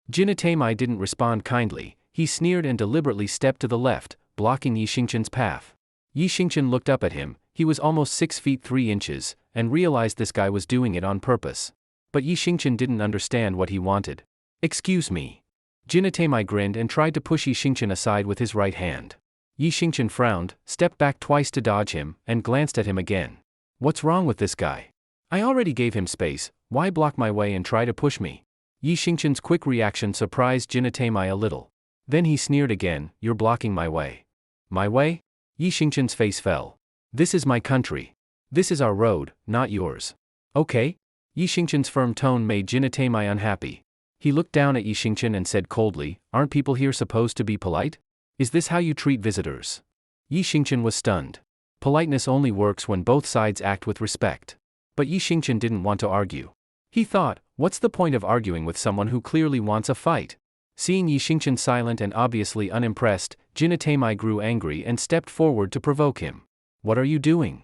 Jinatamai didn't respond kindly. He sneered and deliberately stepped to the left, blocking Yi Xingchen's path. Yi Xingchen looked up at him. He was almost 6 feet 3 inches, and realized this guy was doing it on purpose. But Yi Xingchen didn't understand what he wanted. "Excuse me." Jinatemai grinned and tried to push Yi Xingchen aside with his right hand. Yi Xingchen frowned, stepped back twice to dodge him, and glanced at him again. "What's wrong with this guy? I already gave him space, why block my way and try to push me?" Yi Xingchen's quick reaction surprised Jinatemai a little. Then he sneered again, "You're blocking my way." "My way?" Yi Xingchen's face fell. "This is my country. This is our road, not yours." "Okay?" Yi Xingchen's firm tone made Jinatemai unhappy. He looked down at Yi Xingchen and said coldly, "Aren't people here supposed to be polite? Is this how you treat visitors?" Yi Xingchen was stunned. Politeness only works when both sides act with respect. But Yi Xingchen didn't want to argue. He thought, what's the point of arguing with someone who clearly wants a fight? Seeing Yi Xingchen silent and obviously unimpressed, Jinatemai grew angry and stepped forward to provoke him. "What are you doing?"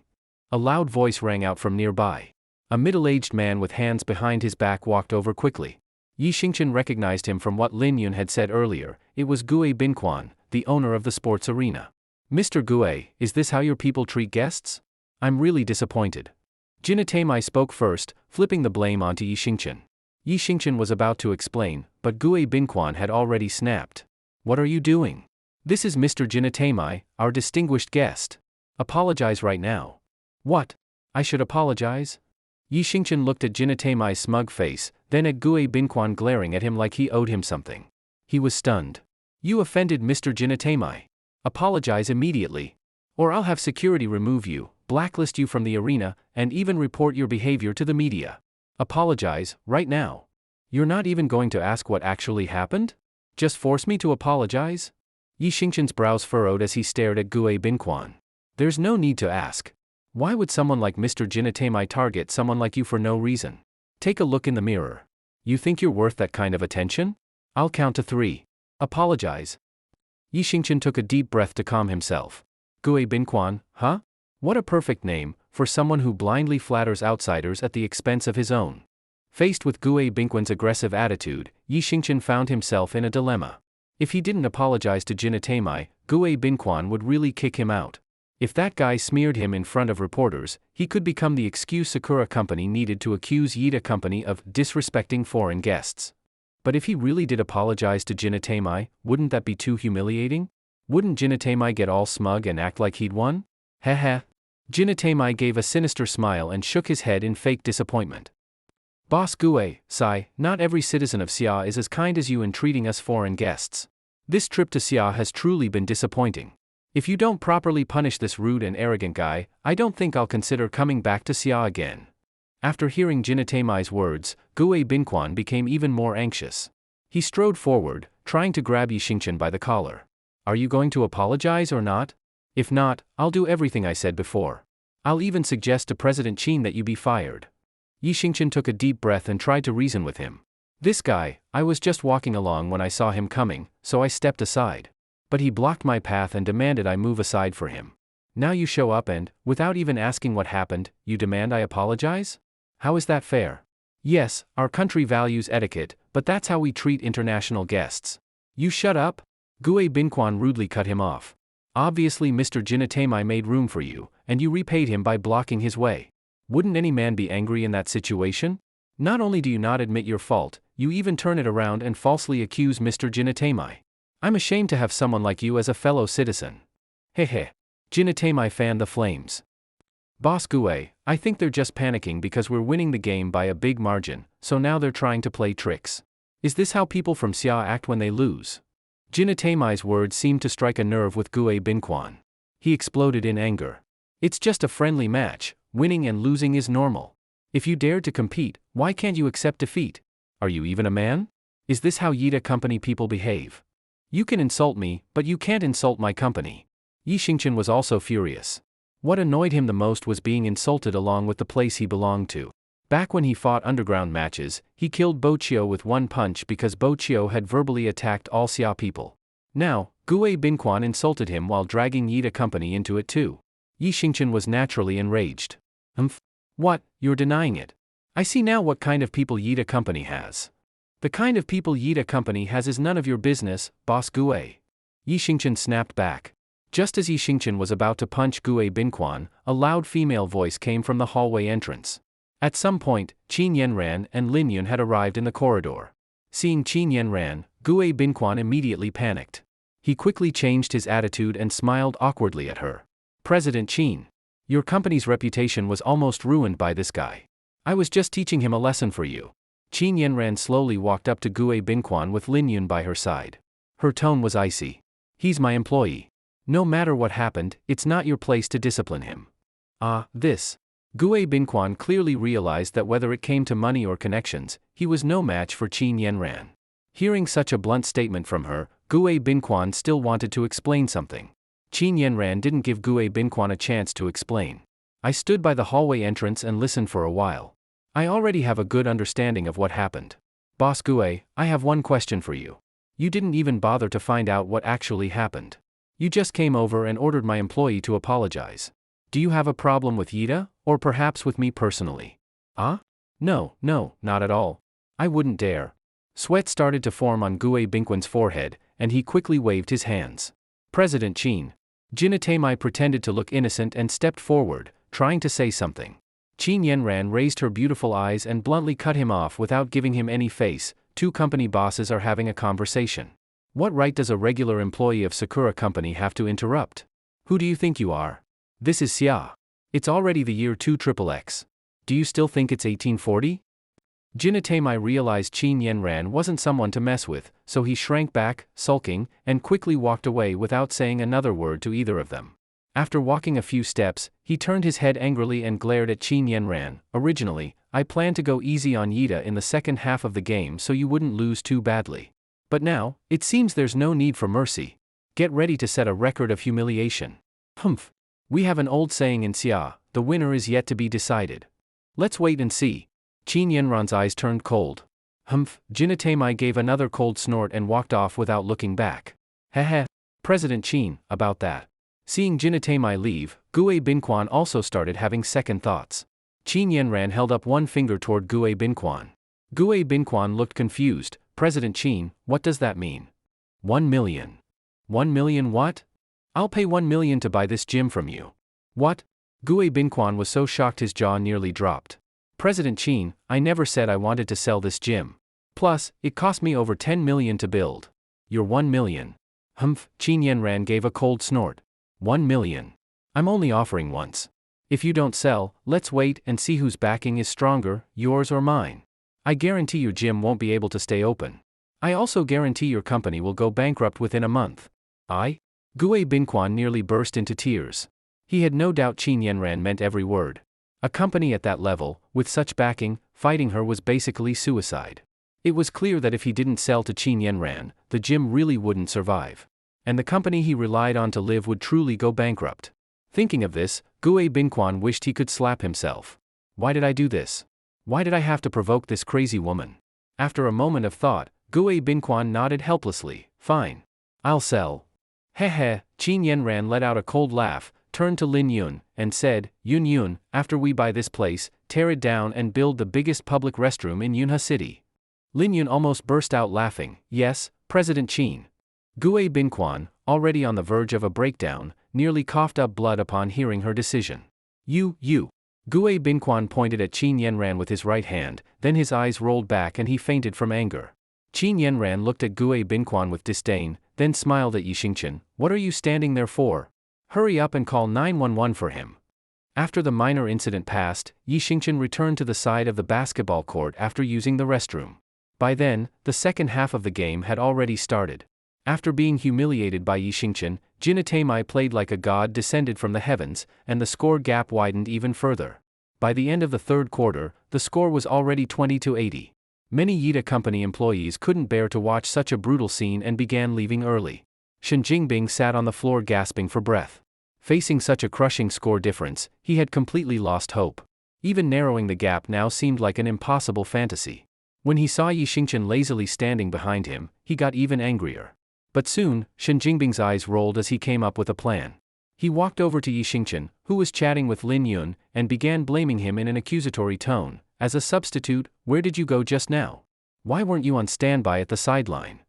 A loud voice rang out from nearby. A middle-aged man with hands behind his back walked over quickly. Yi Xingchen recognized him from what Lin Yun had said earlier. It was Gue Binquan, the owner of the sports arena. "Mr. Gue, is this how your people treat guests? I'm really disappointed." Jinatemai spoke first, flipping the blame onto Yi Xingchen. Yi Xingchen was about to explain, but Gue Binquan had already snapped. "What are you doing? This is Mr. Jinatemai, our distinguished guest. Apologize right now." "What? I should apologize?" Yi Xingchen looked at Jinatemai's smug face, then at Gue Binquan glaring at him like he owed him something. He was stunned. "You offended Mr. Jinatemai. Apologize immediately. Or I'll have security remove you, blacklist you from the arena, and even report your behavior to the media. Apologize, right now. You're not even going to ask what actually happened? Just force me to apologize?" Yi Xingchen's brows furrowed as he stared at Gue Binquan. "There's no need to ask. Why would someone like Mr. Jinatemai target someone like you for no reason? Take a look in the mirror. You think you're worth that kind of attention? I'll count to 3. Apologize." Yi Xingchen took a deep breath to calm himself. "Gue Binquan, huh? What a perfect name, for someone who blindly flatters outsiders at the expense of his own." Faced with Gue Binquan's aggressive attitude, Yi Xingchen found himself in a dilemma. If he didn't apologize to Jinatemai, Gue Binquan would really kick him out. If that guy smeared him in front of reporters, he could become the excuse Sakura Company needed to accuse Yida Company of disrespecting foreign guests. But if he really did apologize to Jinatemai, wouldn't that be too humiliating? Wouldn't Jinatemai get all smug and act like he'd won? Heh. Jinatemai gave a sinister smile and shook his head in fake disappointment. "Boss Gue, Sai, not every citizen of Xia is as kind as you in treating us foreign guests. This trip to Xia has truly been disappointing. If you don't properly punish this rude and arrogant guy, I don't think I'll consider coming back to Xia again." After hearing Jinatemai's words, Gue Binquan became even more anxious. He strode forward, trying to grab Yi Xingchen by the collar. "Are you going to apologize or not? If not, I'll do everything I said before. I'll even suggest to President Qin that you be fired." Yi Xingchen took a deep breath and tried to reason with him. "This guy, I was just walking along when I saw him coming, so I stepped aside. But he blocked my path and demanded I move aside for him. Now you show up and, without even asking what happened, you demand I apologize? How is that fair? Yes, our country values etiquette, but that's how we treat international guests." "You shut up?" Gue Binquan rudely cut him off. "Obviously Mr. Jinatemai made room for you, and you repaid him by blocking his way. Wouldn't any man be angry in that situation? Not only do you not admit your fault, you even turn it around and falsely accuse Mr. Jinatemai. I'm ashamed to have someone like you as a fellow citizen." Hehe. Jinatemai fanned the flames. "Boss Gue, I think they're just panicking because we're winning the game by a big margin, so now they're trying to play tricks. Is this how people from Xia act when they lose?" Jinatemai's words seemed to strike a nerve with Gue Binquan. He exploded in anger. "It's just a friendly match, winning and losing is normal. If you dared to compete, why can't you accept defeat? Are you even a man? Is this how Yida Company people behave? You can insult me, but you can't insult my company." Yi Xingchen was also furious. What annoyed him the most was being insulted along with the place he belonged to. Back when he fought underground matches, he killed Bo Chio with one punch because Bo Chio had verbally attacked all Xia people. Now, Gue Binquan insulted him while dragging Yida Company into it too. Yi Xingchen was naturally enraged. What, you're denying it? I see now what kind of people Yida Company has. The kind of people Yida Company has is none of your business, Boss Gue." Yi Xingchen snapped back. Just as Yi Xingqian was about to punch Gue Binquan, a loud female voice came from the hallway entrance. At some point, Qin Yanran and Lin Yun had arrived in the corridor. Seeing Qin Yanran, Gue Binquan immediately panicked. He quickly changed his attitude and smiled awkwardly at her. President Qin, your company's reputation was almost ruined by this guy. I was just teaching him a lesson for you. Qin Yanran slowly walked up to Gue Binquan with Lin Yun by her side. Her tone was icy. He's my employee. No matter what happened, it's not your place to discipline him. This. Gue Binquan clearly realized that whether it came to money or connections, he was no match for Qin Yanran. Hearing such a blunt statement from her, Gue Binquan still wanted to explain something. Qin Yanran didn't give Gue Binquan a chance to explain. I stood by the hallway entrance and listened for a while. I already have a good understanding of what happened. Boss Gue, I have one question for you. You didn't even bother to find out what actually happened. You just came over and ordered my employee to apologize. Do you have a problem with Yida, or perhaps with me personally? No, not at all. I wouldn't dare. Sweat started to form on Gue Binquan's forehead, and he quickly waved his hands. President Qin. Jinatemai pretended to look innocent and stepped forward, trying to say something. Qin Yanran raised her beautiful eyes and bluntly cut him off without giving him any face. Two company bosses are having a conversation. What right does a regular employee of Sakura Company have to interrupt? Who do you think you are? This is Xia. It's already the year 2XXX. Do you still think it's 1840? Jinatemai realized Qin Yanran wasn't someone to mess with, so he shrank back, sulking, and quickly walked away without saying another word to either of them. After walking a few steps, he turned his head angrily and glared at Qin Yanran. Originally, I planned to go easy on Yida in the second half of the game so you wouldn't lose too badly. But now, it seems there's no need for mercy. Get ready to set a record of humiliation. Humph. We have an old saying in Xia, the winner is yet to be decided. Let's wait and see. Qin Yanran's eyes turned cold. Humph. Jinatemai gave another cold snort and walked off without looking back. Heh. President Qin, about that. Seeing Jinatemai leave, Gue Binquan also started having second thoughts. Qin Yanran held up one finger toward Gue Binquan. Gue Binquan looked confused. President Qin, what does that mean? 1 million. 1 million what? I'll pay 1 million to buy this gym from you. What? Gue Binquan was so shocked his jaw nearly dropped. President Qin, I never said I wanted to sell this gym. Plus, it cost me over 10 million to build. You're 1 million. Humph. Qin Yanran gave a cold snort. 1 million. I'm only offering once. If you don't sell, let's wait and see whose backing is stronger, yours or mine. I guarantee your gym won't be able to stay open. I also guarantee your company will go bankrupt within a month. Gue Binquan nearly burst into tears. He had no doubt Qin Yanran meant every word. A company at that level, with such backing, fighting her was basically suicide. It was clear that if he didn't sell to Qin Yanran, the gym really wouldn't survive. And the company he relied on to live would truly go bankrupt. Thinking of this, Gue Binquan wished he could slap himself. Why did I do this? Why did I have to provoke this crazy woman? After a moment of thought, Gue Binquan nodded helplessly. Fine. I'll sell. Heh. Qin Yanran let out a cold laugh, turned to Lin Yun, and said, Yun, after we buy this place, tear it down and build the biggest public restroom in Yunha City. Lin Yun almost burst out laughing. Yes, President Qin. Gue Binquan, already on the verge of a breakdown, nearly coughed up blood upon hearing her decision. You. Gue Binquan pointed at Qin Yanran with his right hand, then his eyes rolled back and he fainted from anger. Qin Yanran looked at Gue Binquan with disdain, then smiled at Yi Xingqian. What are you standing there for? Hurry up and call 911 for him. After the minor incident passed, Yi Xingqian returned to the side of the basketball court after using the restroom. By then, the second half of the game had already started. After being humiliated by Yi Xingqian, Jinatemai played like a god descended from the heavens, and the score gap widened even further. By the end of the third quarter, the score was already 20-80. Many Yida Company employees couldn't bear to watch such a brutal scene and began leaving early. Shen Jingbing sat on the floor gasping for breath. Facing such a crushing score difference, he had completely lost hope. Even narrowing the gap now seemed like an impossible fantasy. When he saw Yi Xingqian lazily standing behind him, he got even angrier. But soon, Shen Jingbing's eyes rolled as he came up with a plan. He walked over to Yi Xingqian, who was chatting with Lin Yun, and began blaming him in an accusatory tone. As a substitute, where did you go just now? Why weren't you on standby at the sideline?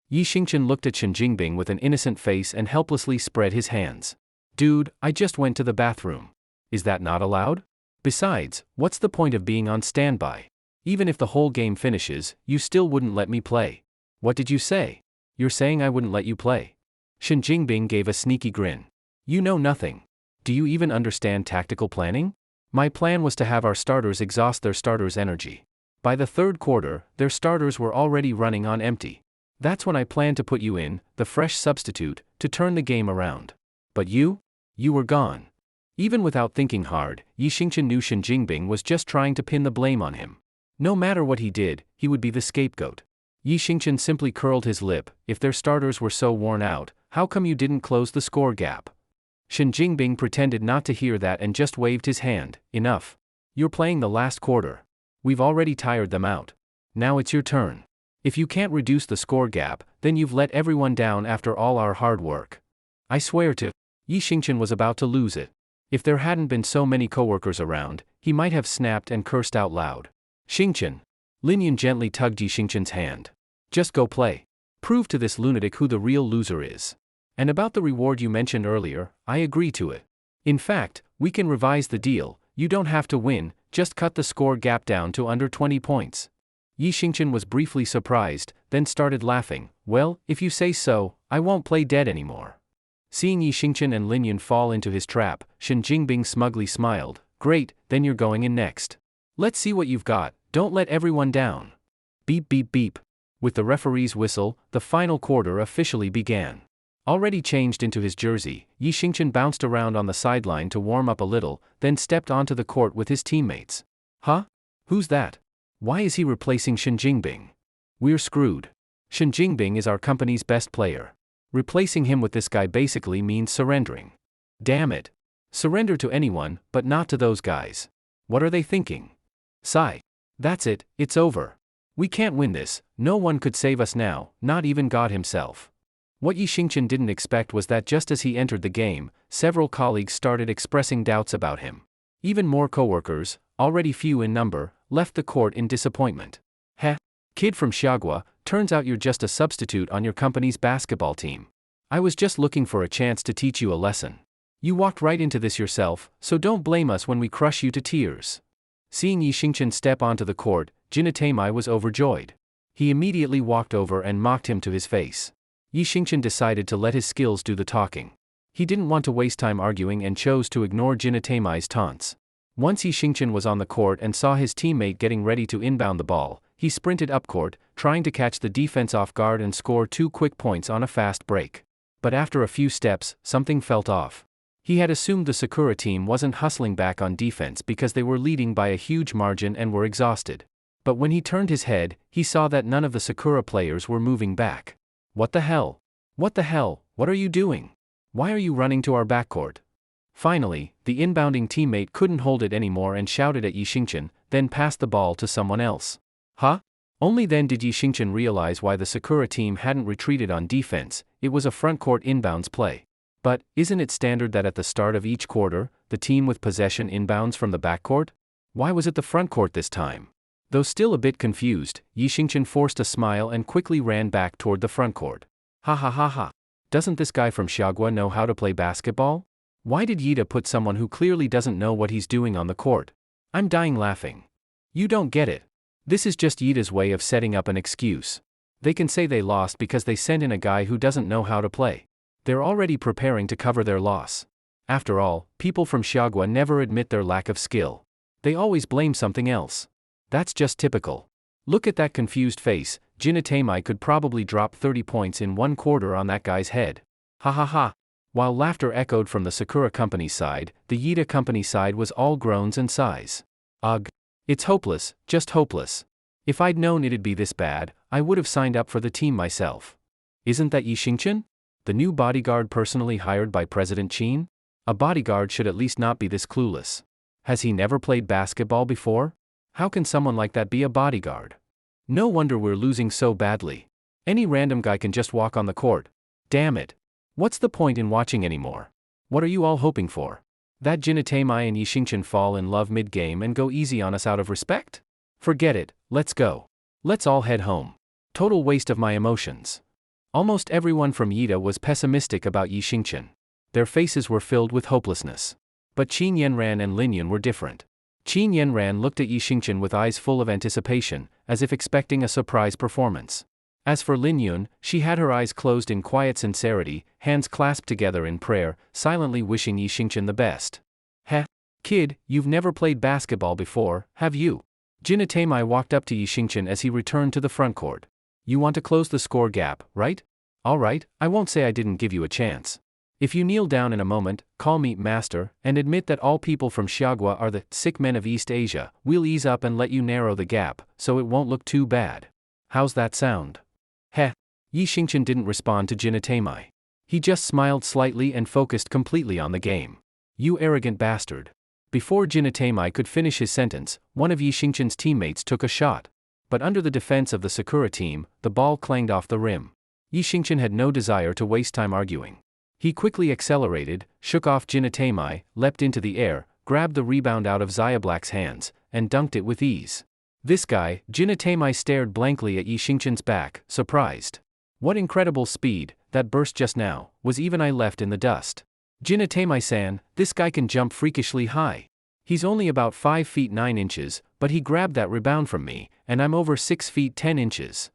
Yi Xingchen looked at Shen Jingbing with an innocent face and helplessly spread his hands. Dude, I just went to the bathroom. Is that not allowed? Besides, what's the point of being on standby? Even if the whole game finishes, you still wouldn't let me play. What did you say? You're saying I wouldn't let you play? Shen Jingbing gave a sneaky grin. You know nothing. Do you even understand tactical planning? My plan was to have our starters exhaust their starters' energy. By the third quarter, their starters were already running on empty. That's when I planned to put you in, the fresh substitute, to turn the game around. But you? You were gone. Even without thinking hard, Yi Xingchen knew Shen Jingbing was just trying to pin the blame on him. No matter what he did, he would be the scapegoat. Yi Xingchen simply curled his lip. If their starters were so worn out, how come you didn't close the score gap? Shen Jingbing pretended not to hear that and just waved his hand. Enough. You're playing the last quarter. We've already tired them out. Now it's your turn. If you can't reduce the score gap, then you've let everyone down after all our hard work. I swear to. Yi Xingchen was about to lose it. If there hadn't been so many coworkers around, he might have snapped and cursed out loud. Xingchen. Lin Yun gently tugged Yi Xingchen's hand. Just go play. Prove to this lunatic who the real loser is. And about the reward you mentioned earlier, I agree to it. In fact, we can revise the deal. You don't have to win, just cut the score gap down to under 20 points. Yi Xingchen was briefly surprised, then started laughing. Well, if you say so, I won't play dead anymore. Seeing Yi Xingchen and Lin Yun fall into his trap, Shen Jingbing smugly smiled. Great, then you're going in next. Let's see what you've got. Don't let everyone down. Beep beep beep. With the referee's whistle, the final quarter officially began. Already changed into his jersey, Yi Xingchen bounced around on the sideline to warm up a little, then stepped onto the court with his teammates. Huh? Who's that? Why is he replacing Shen Jingbing? We're screwed. Shen Jingbing is our company's best player. Replacing him with this guy basically means surrendering. Damn it. Surrender to anyone, but not to those guys. What are they thinking? Sigh. That's it, it's over. We can't win this, no one could save us now, not even God himself. What Yi Xingchen didn't expect was that just as he entered the game, several colleagues started expressing doubts about him. Even more coworkers, already few in number, left the court in disappointment. Heh. Kid from Xiagua, turns out you're just a substitute on your company's basketball team. I was just looking for a chance to teach you a lesson. You walked right into this yourself, so don't blame us when we crush you to tears. Seeing Yi Xingchen step onto the court, Jinatemai was overjoyed. He immediately walked over and mocked him to his face. Yi Xingchen decided to let his skills do the talking. He didn't want to waste time arguing and chose to ignore Jinatemai's taunts. Once Yi Xingchen was on the court and saw his teammate getting ready to inbound the ball, he sprinted up court, trying to catch the defense off guard and score 2 quick points on a fast break. But after a few steps, something felt off. He had assumed the Sakura team wasn't hustling back on defense because they were leading by a huge margin and were exhausted. But when he turned his head, he saw that none of the Sakura players were moving back. What the hell? What the hell? What are you doing? Why are you running to our backcourt? Finally, the inbounding teammate couldn't hold it anymore and shouted at Yi Xingchen, then passed the ball to someone else. Huh? Only then did Yi Xingchen realize why the Sakura team hadn't retreated on defense. It was a front-court inbounds play. But, isn't it standard that at the start of each quarter, the team with possession inbounds from the backcourt? Why was it the front court this time? Though still a bit confused, Yi Xingchen forced a smile and quickly ran back toward the front court. Ha ha ha ha. Doesn't this guy from Xiagua know how to play basketball? Why did Yida put someone who clearly doesn't know what he's doing on the court? I'm dying laughing. You don't get it. This is just Yida's way of setting up an excuse. They can say they lost because they sent in a guy who doesn't know how to play. They're already preparing to cover their loss. After all, people from Xiagua never admit their lack of skill. They always blame something else. That's just typical. Look at that confused face. Jinatemai could probably drop 30 points in 1 quarter on that guy's head. Ha ha ha. While laughter echoed from the Sakura company side, the Yida company side was all groans and sighs. Ugh. It's hopeless, just hopeless. If I'd known it'd be this bad, I would have signed up for the team myself. Isn't that Yi Xingchen? The new bodyguard personally hired by President Qin? A bodyguard should at least not be this clueless. Has he never played basketball before? How can someone like that be a bodyguard? No wonder we're losing so badly. Any random guy can just walk on the court. Damn it. What's the point in watching anymore? What are you all hoping for? That Jinatemai and Yi Xingchen fall in love mid-game and go easy on us out of respect? Forget it, let's go. Let's all head home. Total waste of my emotions. Almost everyone from Yida was pessimistic about Yi Xingchen. Their faces were filled with hopelessness. But Qin Yanran and Lin Yun were different. Qin Yanran looked at Yi Xingchen with eyes full of anticipation, as if expecting a surprise performance. As for Lin Yun, she had her eyes closed in quiet sincerity, hands clasped together in prayer, silently wishing Yi Xingchen the best. Heh? Kid, you've never played basketball before, have you? Jinatemai walked up to Yi Xingchen as he returned to the front court. You want to close the score gap, right? Alright, I won't say I didn't give you a chance. If you kneel down in a moment, call me master, and admit that all people from Xiagua are the sick men of East Asia, we'll ease up and let you narrow the gap, so it won't look too bad. How's that sound? Heh. Yi Xingchen didn't respond to Jinatemai. He just smiled slightly and focused completely on the game. You arrogant bastard. Before Jinatemai could finish his sentence, one of Yi Xingchen's teammates took a shot. But under the defense of the Sakura team, the ball clanged off the rim. Yi Xingchen had no desire to waste time arguing. He quickly accelerated, shook off Jinatemai, leapt into the air, grabbed the rebound out of Xiaoblack's hands, and dunked it with ease. This guy, Jinatemai stared blankly at Yi Xingchen's back, surprised. What incredible speed, that burst just now, was even I left in the dust. Jinatemai-san, this guy can jump freakishly high. He's only about 5 feet 9 inches, but he grabbed that rebound from me, and I'm over 6 feet 10 inches.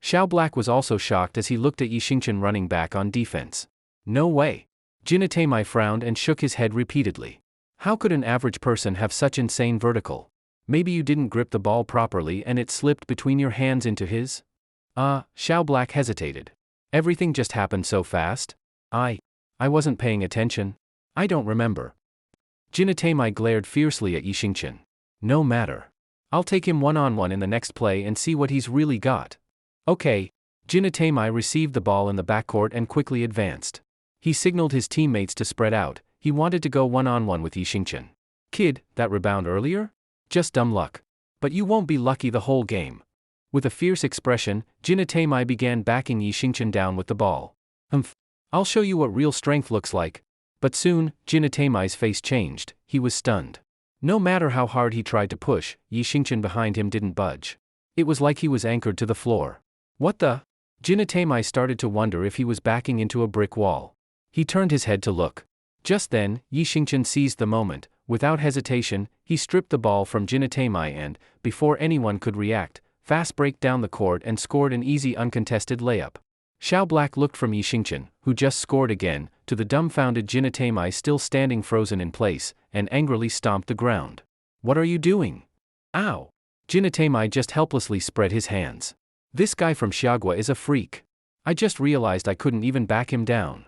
Xiaoblack was also shocked as he looked at Yi Xingchen running back on defense. No way. Jinatemai frowned and shook his head repeatedly. How could an average person have such insane vertical? Maybe you didn't grip the ball properly and it slipped between your hands into his? Xiaoblack hesitated. Everything just happened so fast? I wasn't paying attention. I don't remember. Jinatemai glared fiercely at Yi Xingchen. No matter. I'll take him one-on-one in the next play and see what he's really got. Okay. Jinatemai received the ball in the backcourt and quickly advanced. He signaled his teammates to spread out. He wanted to go one-on-one with Yi Xingchen. Kid, that rebound earlier? Just dumb luck. But you won't be lucky the whole game. With a fierce expression, Jinatemai began backing Yi Xingchen down with the ball. I'll show you what real strength looks like. But soon, Jinatemai's face changed. He was stunned. No matter how hard he tried to push, Yi Xingchen behind him didn't budge. It was like he was anchored to the floor. What the? Jinatemai started to wonder if he was backing into a brick wall. He turned his head to look. Just then, Yi Xingchen seized the moment. Without hesitation, he stripped the ball from Jinatemai and, before anyone could react, fast break down the court and scored an easy uncontested layup. Xiaoblack looked from Yi Xingchen, who just scored again, to the dumbfounded Jinatemai still standing frozen in place, and angrily stomped the ground. What are you doing? Ow! Jinatemai just helplessly spread his hands. This guy from Xiagua is a freak. I just realized I couldn't even back him down.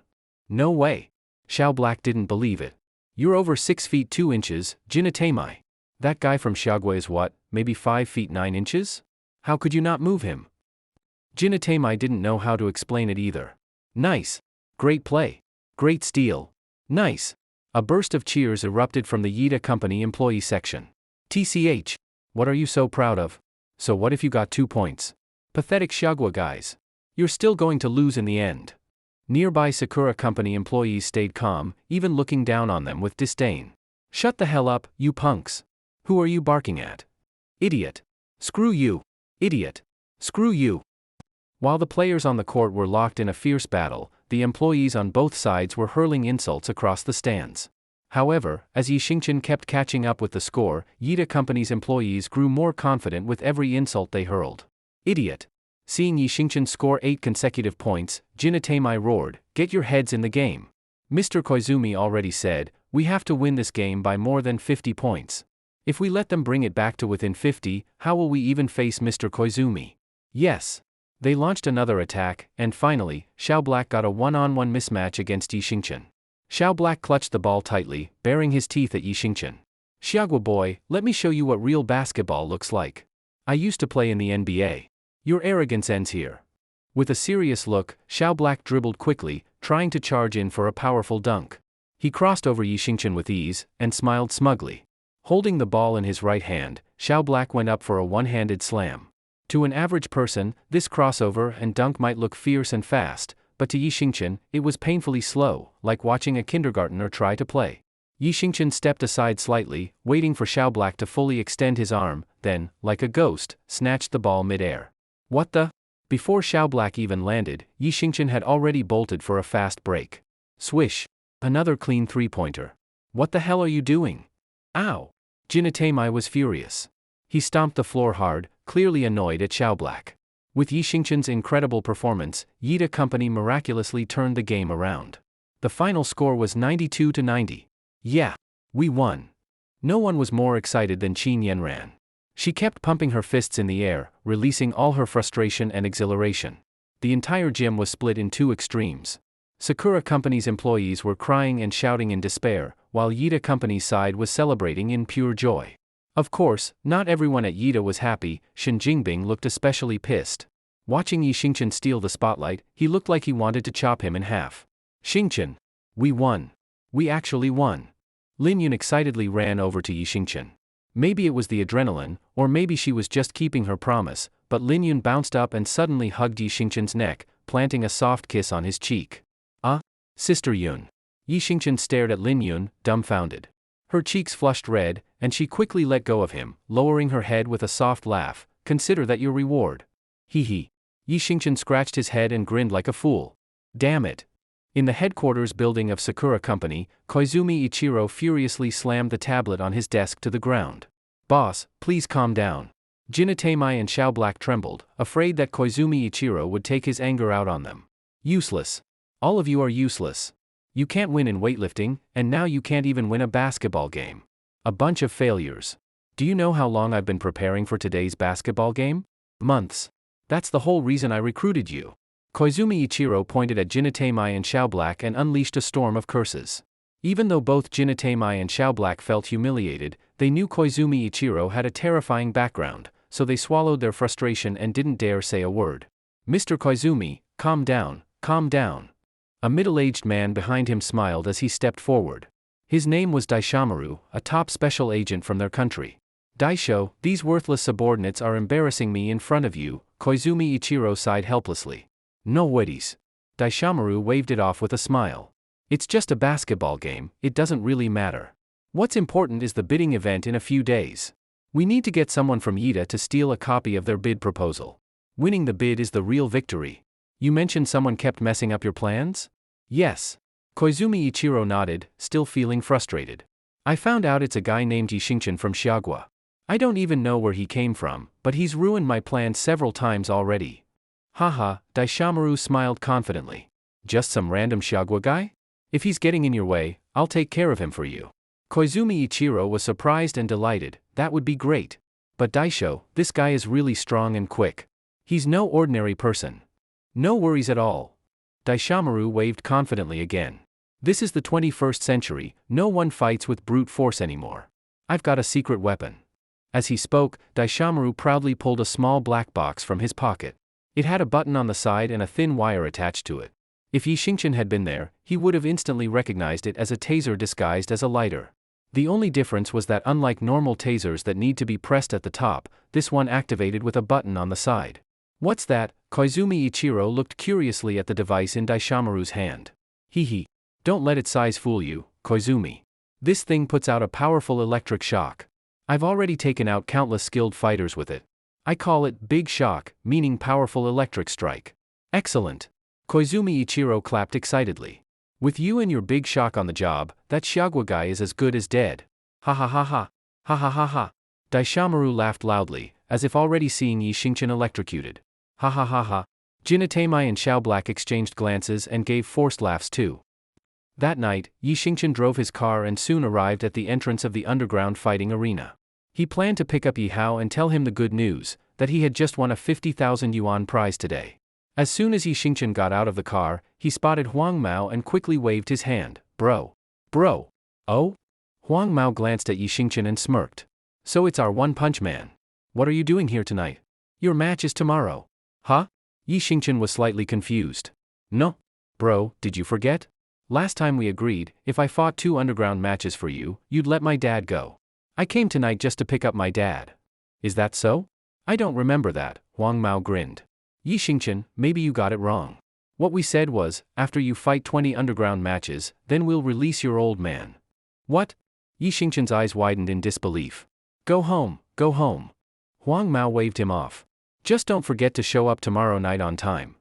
No way. Xiaoblack didn't believe it. You're over 6 feet 2 inches, Jinatemai. That guy from Xiagua is what, maybe 5 feet 9 inches? How could you not move him? Jinatemai didn't know how to explain it either. Nice. Great play. Great steal. Nice. A burst of cheers erupted from the Yida Company employee section. TCH. What are you so proud of? So what if you got 2 points? Pathetic Xiagua guys. You're still going to lose in the end. Nearby Sakura Company employees stayed calm, even looking down on them with disdain. Shut the hell up, you punks. Who are you barking at? Idiot. Screw you. Idiot. Screw you. While the players on the court were locked in a fierce battle, the employees on both sides were hurling insults across the stands. However, as Yi Xingchen kept catching up with the score, Yida Company's employees grew more confident with every insult they hurled. Idiot. Seeing Yi Xingchen score 8 consecutive points, Jinatemai roared, "Get your heads in the game." Mr. Koizumi already said, "We have to win this game by more than 50 points. If we let them bring it back to within 50, how will we even face Mr. Koizumi?" Yes. They launched another attack, and finally, Xiaoblack got a one-on-one mismatch against Yi Xingchen. Xiaoblack clutched the ball tightly, baring his teeth at Yi Xingchen. "Xiagua boy, let me show you what real basketball looks like. I used to play in the NBA. Your arrogance ends here." With a serious look, Xiaoblack dribbled quickly, trying to charge in for a powerful dunk. He crossed over Yi Xingchen with ease, and smiled smugly. Holding the ball in his right hand, Xiaoblack went up for a one-handed slam. To an average person, this crossover and dunk might look fierce and fast, but to Yi Xingchen, it was painfully slow, like watching a kindergartner try to play. Yi Xingchen stepped aside slightly, waiting for Xiaoblack to fully extend his arm, then, like a ghost, snatched the ball mid-air. What the? Before Xiao Black even landed, Yi Xingchen had already bolted for a fast break. Swish! Another clean three-pointer. What the hell are you doing? Ow! Jinatemai was furious. He stomped the floor hard, clearly annoyed at Xiao Black. With Yi Xingchen's incredible performance, Yida Company miraculously turned the game around. The final score was 92-90. Yeah! We won! No one was more excited than Qin Yanran. She kept pumping her fists in the air, releasing all her frustration and exhilaration. The entire gym was split in two extremes. Sakura Company's employees were crying and shouting in despair, while Yida Company's side was celebrating in pure joy. Of course, not everyone at Yida was happy. Shen Jingbing looked especially pissed. Watching Yi Xingchen steal the spotlight, he looked like he wanted to chop him in half. Xingchen! We won! We actually won! Lin Yun excitedly ran over to Yi Xingchen. Maybe it was the adrenaline, or maybe she was just keeping her promise, but Lin Yun bounced up and suddenly hugged Yi Xingchen's neck, planting a soft kiss on his cheek. Sister Yun. Yi Xingchen stared at Lin Yun, dumbfounded. Her cheeks flushed red, and she quickly let go of him, lowering her head with a soft laugh. Consider that your reward. Hee hee. Yi Xingchen scratched his head and grinned like a fool. Damn it. In the headquarters building of Sakura Company, Koizumi Ichiro furiously slammed the tablet on his desk to the ground. Boss, please calm down. Jinatemai and Xiao Black trembled, afraid that Koizumi Ichiro would take his anger out on them. Useless. All of you are useless. You can't win in weightlifting, and now you can't even win a basketball game. A bunch of failures. Do you know how long I've been preparing for today's basketball game? Months. That's the whole reason I recruited you. Koizumi Ichiro pointed at Jinatemai and Xiao Black and unleashed a storm of curses. Even though both Jinatemai and Xiao Black felt humiliated, they knew Koizumi Ichiro had a terrifying background, so they swallowed their frustration and didn't dare say a word. Mr. Koizumi, calm down, calm down. A middle-aged man behind him smiled as he stepped forward. His name was Daishomaru, a top special agent from their country. Daisho, these worthless subordinates are embarrassing me in front of you, Koizumi Ichiro sighed helplessly. No worries. Daishomaru waved it off with a smile. It's just a basketball game, it doesn't really matter. What's important is the bidding event in a few days. We need to get someone from Yida to steal a copy of their bid proposal. Winning the bid is the real victory. You mentioned someone kept messing up your plans? Yes. Koizumi Ichiro nodded, still feeling frustrated. I found out it's a guy named Yi Xingchen from Xiagua. I don't even know where he came from, but he's ruined my plans several times already. Haha, Daishomaru smiled confidently. Just some random Xiagua guy? If he's getting in your way, I'll take care of him for you. Koizumi Ichiro was surprised and delighted. That would be great. But Daisho, this guy is really strong and quick. He's no ordinary person. No worries at all. Daishomaru waved confidently again. This is the 21st century, no one fights with brute force anymore. I've got a secret weapon. As he spoke, Daishomaru proudly pulled a small black box from his pocket. It had a button on the side and a thin wire attached to it. If Yi Xingchen had been there, he would have instantly recognized it as a taser disguised as a lighter. The only difference was that unlike normal tasers that need to be pressed at the top, this one activated with a button on the side. What's that? Koizumi Ichiro looked curiously at the device in Daishomaru's hand. Hee. Don't let its size fool you, Koizumi. This thing puts out a powerful electric shock. I've already taken out countless skilled fighters with it. I call it Big Shock, meaning powerful electric strike. Excellent. Koizumi Ichiro clapped excitedly. With you and your Big Shock on the job, that Xiagua guy is as good as dead. Ha ha ha ha. Ha ha ha ha. Daishomaru laughed loudly, as if already seeing Yi Xingchen electrocuted. Ha ha ha ha. Jinatemai and Xiao Black exchanged glances and gave forced laughs too. That night, Yi Xingchen drove his car and soon arrived at the entrance of the underground fighting arena. He planned to pick up Yi Hao and tell him the good news, that he had just won a 50,000 yuan prize today. As soon as Yi Xingchen got out of the car, he spotted Huang Mao and quickly waved his hand. Bro. Oh? Huang Mao glanced at Yi Xingchen and smirked. So it's our one-punch man. What are you doing here tonight? Your match is tomorrow. Huh? Yi Xingchen was slightly confused. No. Bro, did you forget? Last time we agreed, if I fought 2 underground matches for you, you'd let my dad go. I came tonight just to pick up my dad. Is that so? I don't remember that, Huang Mao grinned. Yi Xingchen, maybe you got it wrong. What we said was, after you fight 20 underground matches, then we'll release your old man. What? Yi Xingchen's eyes widened in disbelief. Go home. Huang Mao waved him off. Just don't forget to show up tomorrow night on time.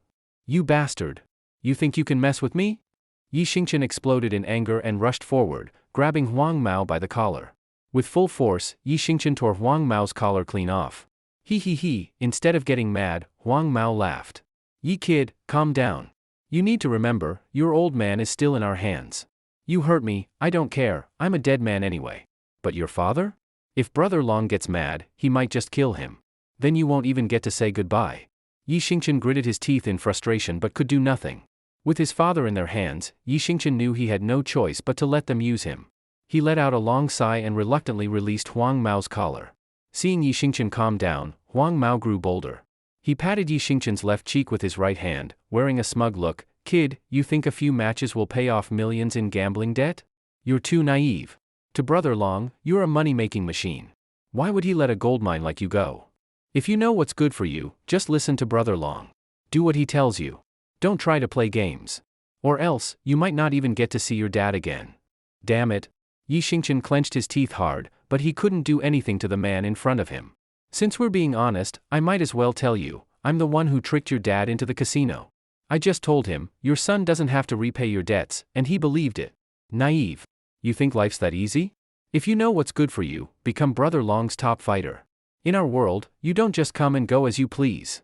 You bastard. You think you can mess with me? Yi Xingqian exploded in anger and rushed forward, grabbing Huang Mao by the collar. With full force, Yi Xingqian tore Huang Mao's collar clean off. He. Instead of getting mad, Huang Mao laughed. Yi kid, calm down. You need to remember, your old man is still in our hands. You hurt me, I don't care, I'm a dead man anyway. But your father? If Brother Long gets mad, he might just kill him. Then you won't even get to say goodbye. Yi Xingqian gritted his teeth in frustration but could do nothing. With his father in their hands, Yi Xingqian knew he had no choice but to let them use him. He let out a long sigh and reluctantly released Huang Mao's collar. Seeing Yi Xingqian calm down, Huang Mao grew bolder. He patted Yi Xingqian's left cheek with his right hand, wearing a smug look. Kid, you think a few matches will pay off millions in gambling debt? You're too naive. To Brother Long, you're a money-making machine. Why would he let a gold mine like you go? If you know what's good for you, just listen to Brother Long. Do what he tells you. Don't try to play games. Or else, you might not even get to see your dad again. Damn it. Yi Xingqian clenched his teeth hard, but he couldn't do anything to the man in front of him. Since we're being honest, I might as well tell you, I'm the one who tricked your dad into the casino. I just told him, your son doesn't have to repay your debts, and he believed it. Naive. You think life's that easy? If you know what's good for you, become Brother Long's top fighter. In our world, you don't just come and go as you please.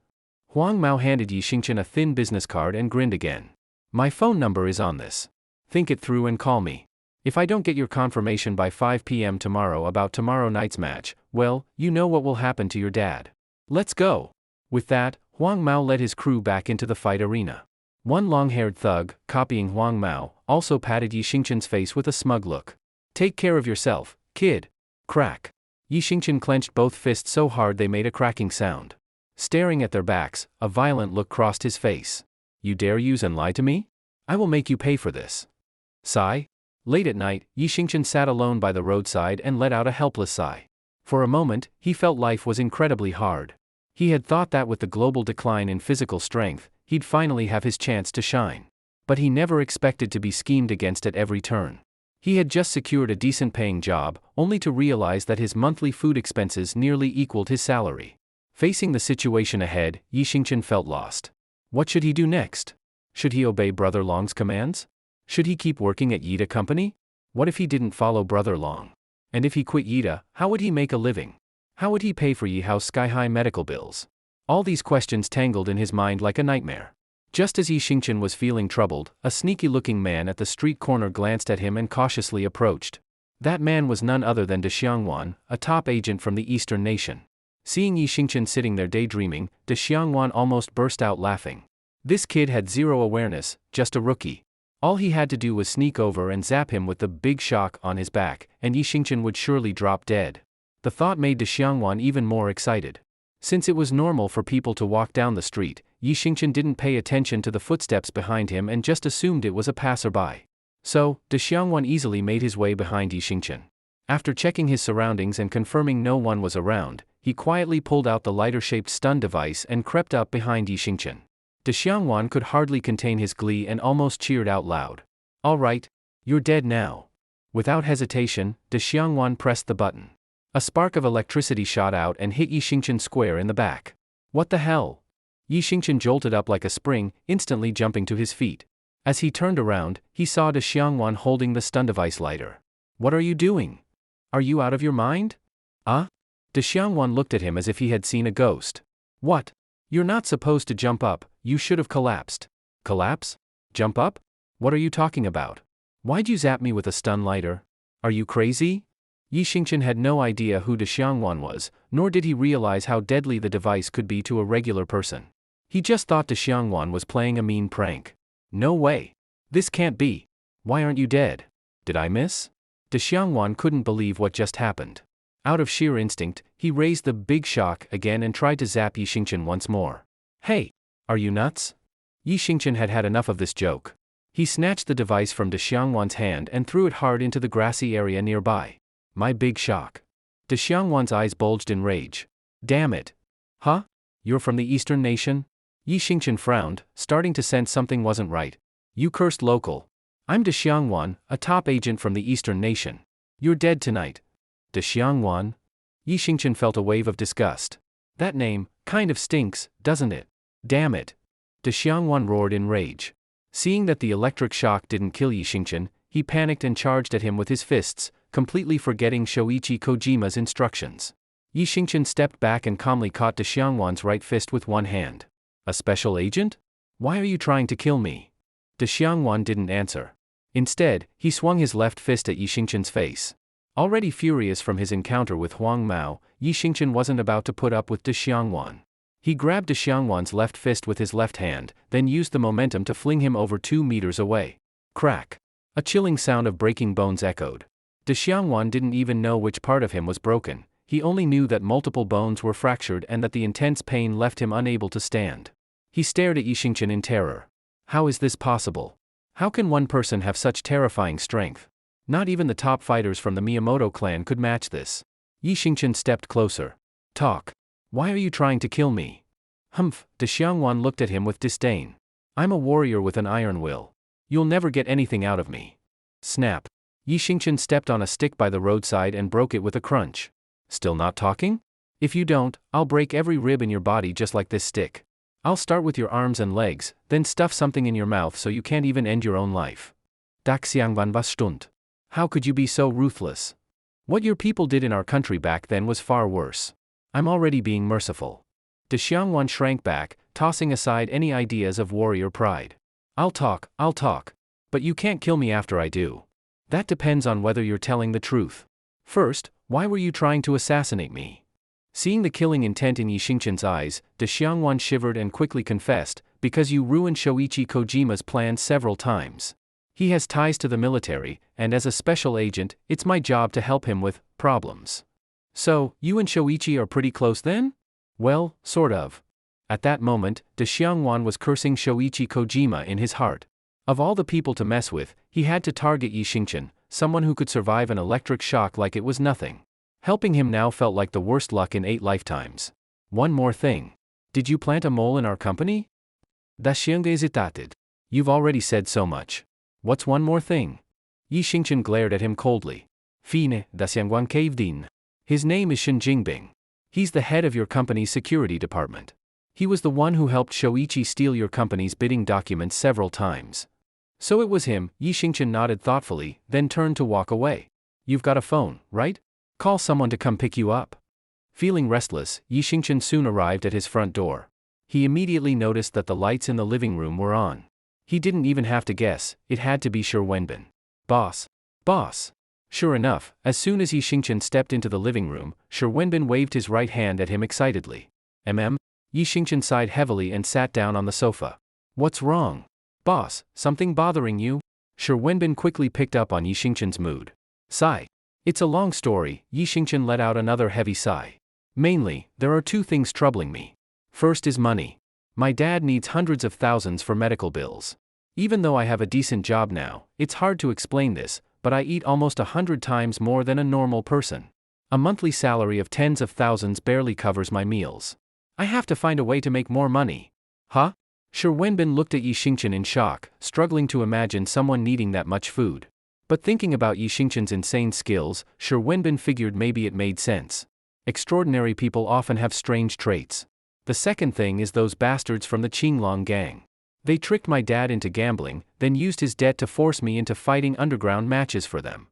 Huang Mao handed Yi Xingqian a thin business card and grinned again. My phone number is on this. Think it through and call me. If I don't get your confirmation by 5 p.m. tomorrow about tomorrow night's match, well, you know what will happen to your dad. Let's go. With that, Huang Mao led his crew back into the fight arena. One long-haired thug, copying Huang Mao, also patted Yi Xingqian's face with a smug look. Take care of yourself, kid. Crack. Yi Xingqian clenched both fists so hard they made a cracking sound. Staring at their backs, a violent look crossed his face. You dare use and lie to me? I will make you pay for this. Sigh. Late at night, Yi Xingqian sat alone by the roadside and let out a helpless sigh. For a moment, he felt life was incredibly hard. He had thought that with the global decline in physical strength, he'd finally have his chance to shine. But he never expected to be schemed against at every turn. He had just secured a decent-paying job, only to realize that his monthly food expenses nearly equaled his salary. Facing the situation ahead, Yi Xingqian felt lost. What should he do next? Should he obey Brother Long's commands? Should he keep working at Yida Company? What if he didn't follow Brother Long? And if he quit Yida, how would he make a living? How would he pay for Yi Hao's sky-high medical bills? All these questions tangled in his mind like a nightmare. Just as Yi Xingqian was feeling troubled, a sneaky-looking man at the street corner glanced at him and cautiously approached. That man was none other than De Xiangwan, a top agent from the Eastern nation. Seeing Yi Xingqian sitting there daydreaming, De Xiangwan almost burst out laughing. This kid had zero awareness, just a rookie. All he had to do was sneak over and zap him with the big shock on his back, and Yi Xingqian would surely drop dead. The thought made De Xiangwan even more excited. Since it was normal for people to walk down the street, Yi Xingqian didn't pay attention to the footsteps behind him and just assumed it was a passerby. So, De Xiangwan easily made his way behind Yi Xingqian. After checking his surroundings and confirming no one was around, he quietly pulled out the lighter-shaped stun device and crept up behind Yi Xingqian. De Xiangwan could hardly contain his glee and almost cheered out loud. All right, you're dead now. Without hesitation, De Xiangwan pressed the button. A spark of electricity shot out and hit Yi Xingqian square in the back. What the hell? Yi Xingqian jolted up like a spring, instantly jumping to his feet. As he turned around, he saw De Xiangwan holding the stun device lighter. What are you doing? Are you out of your mind? De Xiangwan looked at him as if he had seen a ghost. What? You're not supposed to jump up, you should have collapsed. Collapse? Jump up? What are you talking about? Why'd you zap me with a stun lighter? Are you crazy? Yi Xingqian had no idea who De Xiangwan was, nor did he realize how deadly the device could be to a regular person. He just thought De Xiangwan was playing a mean prank. No way. This can't be. Why aren't you dead? Did I miss? De Xiangwan couldn't believe what just happened. Out of sheer instinct, he raised the big shock again and tried to zap Yi Xingqian once more. Hey, are you nuts? Yi Xingqian had had enough of this joke. He snatched the device from De Xiangwan's hand and threw it hard into the grassy area nearby. My big shock. De Xiangwan's eyes bulged in rage. Damn it. Huh? You're from the Eastern nation? Yi Xingqian frowned, starting to sense something wasn't right. You cursed local. I'm De Xiangwan, a top agent from the Eastern nation. You're dead tonight. De Xiangwan? Yi Xingqian felt a wave of disgust. That name, Kind of stinks, doesn't it? Damn it. De Xiangwan roared in rage. Seeing that the electric shock didn't kill Yi Xingchen, he panicked and charged at him with his fists, completely forgetting Shoichi Kojima's instructions. Yi Xingchen stepped back and calmly caught De Xiangwan's right fist with one hand. A special agent? Why are you trying to kill me? De Xiangwan didn't answer. Instead, he swung his left fist at Yi Xingchen's face. Already furious from his encounter with Huang Mao, Yi Xingchen wasn't about to put up with De Xiangwan. He grabbed De Xiangwan's left fist with his left hand, then used the momentum to fling him over 2 meters away. Crack! A chilling sound of breaking bones echoed. De Xiangwan didn't even know which part of him was broken. He only knew that multiple bones were fractured and that the intense pain left him unable to stand. He stared at Yi Xingchen in terror. How is this possible? How can one person have such terrifying strength? Not even the top fighters from the Miyamoto clan could match this. Yi Xingchen stepped closer. Talk. Why are you trying to kill me? Humph, De Xiangwan looked at him with disdain. I'm a warrior with an iron will. You'll never get anything out of me. Snap. Yi Xingchen stepped on a stick by the roadside and broke it with a crunch. Still not talking? If you don't, I'll break every rib in your body just like this stick. I'll start with your arms and legs, then stuff something in your mouth so you can't even end your own life. Daxiangwan was stunned. How could you be so ruthless? What your people did in our country back then was far worse. I'm already being merciful. De Xiangwan shrank back, tossing aside any ideas of warrior pride. I'll talk, but you can't kill me after I do. That depends on whether you're telling the truth. First, why were you trying to assassinate me? Seeing the killing intent in Yi Xingchen's eyes, De Xiangwan shivered and quickly confessed, because you ruined Shoichi Kojima's plans several times. He has ties to the military, and as a special agent, it's my job to help him with problems. So, you and Shoichi are pretty close then? Well, sort of. At that moment, De Xiangwan was cursing Shoichi Kojima in his heart. Of all the people to mess with, he had to target Yi Xingchen, someone who could survive an electric shock like it was nothing. Helping him now felt like the worst luck in 8 lifetimes. One more thing. Did you plant a mole in our company? Da Xiang hesitated. You've already said so much. What's one more thing? Yi Xingchen glared at him coldly. Fine, Da Xiangguan caved in. His name is Shen Jingbing. He's the head of your company's security department. He was the one who helped Shoichi steal your company's bidding documents several times. So it was him. Yi Xingchen nodded thoughtfully, then turned to walk away. You've got a phone, right? Call someone to come pick you up. Feeling restless, Yi Xingchen soon arrived at his front door. He immediately noticed that the lights in the living room were on. He didn't even have to guess, it had to be Shi Wenbin. Boss. Boss. Sure enough, as soon as Yi Xingchen stepped into the living room, Shi Wenbin waved his right hand at him excitedly. Yi Xingchen sighed heavily and sat down on the sofa. What's wrong? Boss, something bothering you? Shi Wenbin quickly picked up on Yi Xingchen's mood. Sigh. It's a long story. Yi Xingchen let out another heavy sigh. Mainly, there are 2 things troubling me. First is money. My dad needs hundreds of thousands for medical bills. Even though I have a decent job now, it's hard to explain this, but I eat almost 100 times more than a normal person. A monthly salary of tens of thousands barely covers my meals. I have to find a way to make more money. Huh? Shi Wenbin looked at Yi Xingchen in shock, struggling to imagine someone needing that much food. But thinking about Yi Xingchen's insane skills, Shi Wenbin figured maybe it made sense. Extraordinary people often have strange traits. The second thing is those bastards from the Qinglong gang. They tricked my dad into gambling, then used his debt to force me into fighting underground matches for them.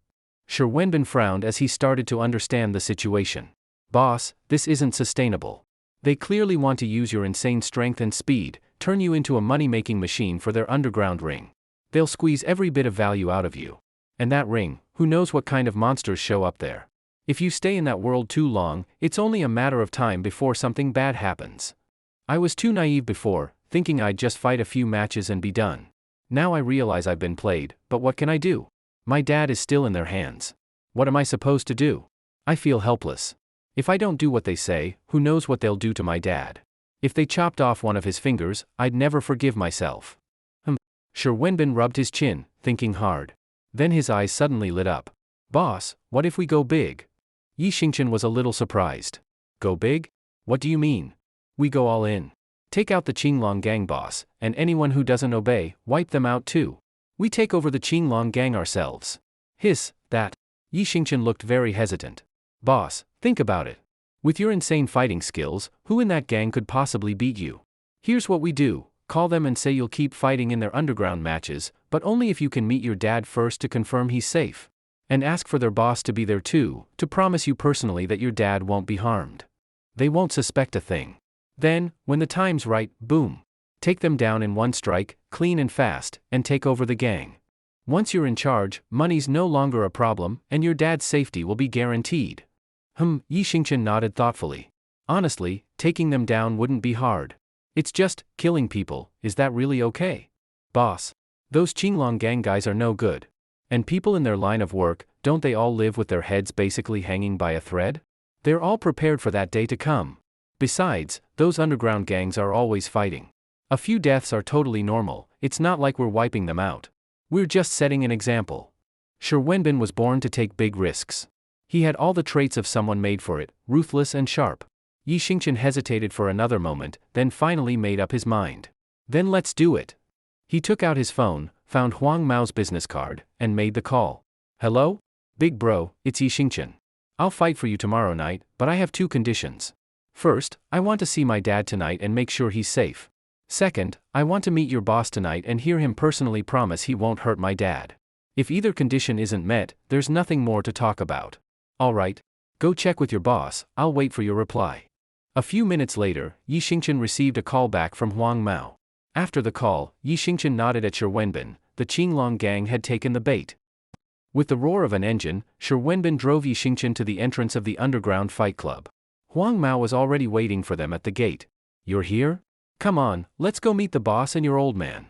Shi Wenbin frowned as he started to understand the situation. Boss, this isn't sustainable. They clearly want to use your insane strength and speed, turn you into a money-making machine for their underground ring. They'll squeeze every bit of value out of you. And that ring, who knows what kind of monsters show up there. If you stay in that world too long, it's only a matter of time before something bad happens. I was too naive before, thinking I'd just fight a few matches and be done. Now I realize I've been played, but what can I do? My dad is still in their hands. What am I supposed to do? I feel helpless. If I don't do what they say, who knows what they'll do to my dad? If they chopped off one of his fingers, I'd never forgive myself. Shi Wenbin rubbed his chin, thinking hard. Then his eyes suddenly lit up. Boss, what if we go big? Yi Xingchen was a little surprised. Go big? What do you mean? We go all in. Take out the Qinglong gang boss, and anyone who doesn't obey, wipe them out too. We take over the Qinglong gang ourselves. That. Yi Xingchen looked very hesitant. Boss, think about it. With your insane fighting skills, who in that gang could possibly beat you? Here's what we do. Call them and say you'll keep fighting in their underground matches, but only if you can meet your dad first to confirm he's safe. And ask for their boss to be there too, to promise you personally that your dad won't be harmed. They won't suspect a thing. Then, when the time's right, boom. Take them down in one strike, clean and fast, and take over the gang. Once you're in charge, money's no longer a problem, and your dad's safety will be guaranteed. Yi Xingchen nodded thoughtfully. Honestly, taking them down wouldn't be hard. It's just killing people. Is that really okay? Boss. Those Qinglong gang guys are no good. And people in their line of work, don't they all live with their heads basically hanging by a thread? They're all prepared for that day to come. Besides, those underground gangs are always fighting. A few deaths are totally normal. It's not like we're wiping them out. We're just setting an example. Shi Wenbin was born to take big risks. He had all the traits of someone made for it, ruthless and sharp. Yi Xingchen hesitated for another moment, then finally made up his mind. Then let's do it. He took out his phone, found Huang Mao's business card, and made the call. Hello? Big bro, it's Yi Xingchen. I'll fight for you tomorrow night, but I have two conditions. First, I want to see my dad tonight and make sure he's safe. Second, I want to meet your boss tonight and hear him personally promise he won't hurt my dad. If either condition isn't met, there's nothing more to talk about. Alright. Go check with your boss, I'll wait for your reply. A few minutes later, Yi Xingchen received a call back from Huang Mao. After the call, Yi Xingchen nodded at Shi Wenbin. The Qinglong gang had taken the bait. With the roar of an engine, Shi Wenbin drove Yi Xingchen to the entrance of the underground fight club. Huang Mao was already waiting for them at the gate. You're here? Come on, let's go meet the boss and your old man.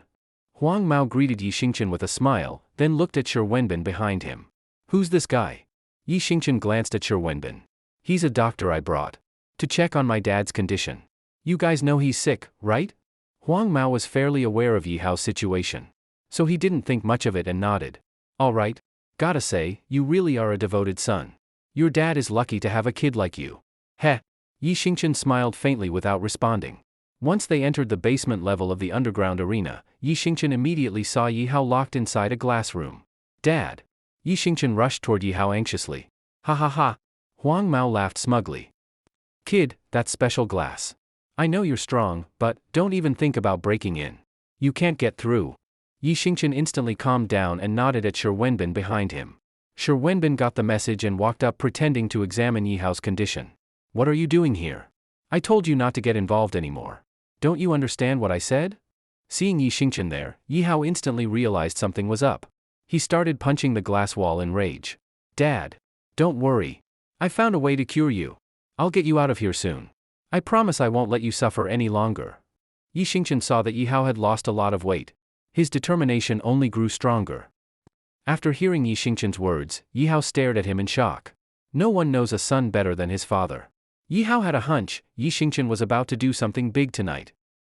Huang Mao greeted Yi Xingchen with a smile, then looked at Shi Wenbin behind him. Who's this guy? Yi Xingchen glanced at Shi Wenbin. He's a doctor I brought. To check on my dad's condition. You guys know he's sick, right? Huang Mao was fairly aware of Yi Hao's situation. So he didn't think much of it and nodded. Alright. Gotta say, you really are a devoted son. Your dad is lucky to have a kid like you. Heh. Yi Xingchen smiled faintly without responding. Once they entered the basement level of the underground arena, Yi Xingchen immediately saw Yi Hao locked inside a glass room. Dad. Yi Xingchen rushed toward Yi Hao anxiously. Ha ha ha. Huang Mao laughed smugly. Kid, that's special glass. I know you're strong, but don't even think about breaking in. You can't get through. Yi Xingchen instantly calmed down and nodded at Shi Wenbin behind him. Shi Wenbin got the message and walked up pretending to examine Yi Hao's condition. What are you doing here? I told you not to get involved anymore. Don't you understand what I said? Seeing Yi Xingchen there, Yi Hao instantly realized something was up. He started punching the glass wall in rage. Dad. Don't worry. I found a way to cure you. I'll get you out of here soon. I promise I won't let you suffer any longer. Yi Xingchen saw that Yi Hao had lost a lot of weight. His determination only grew stronger. After hearing Yi Xingchen's words, Yi Hao stared at him in shock. No one knows a son better than his father. Yi Hao had a hunch, Yi Xingchen was about to do something big tonight.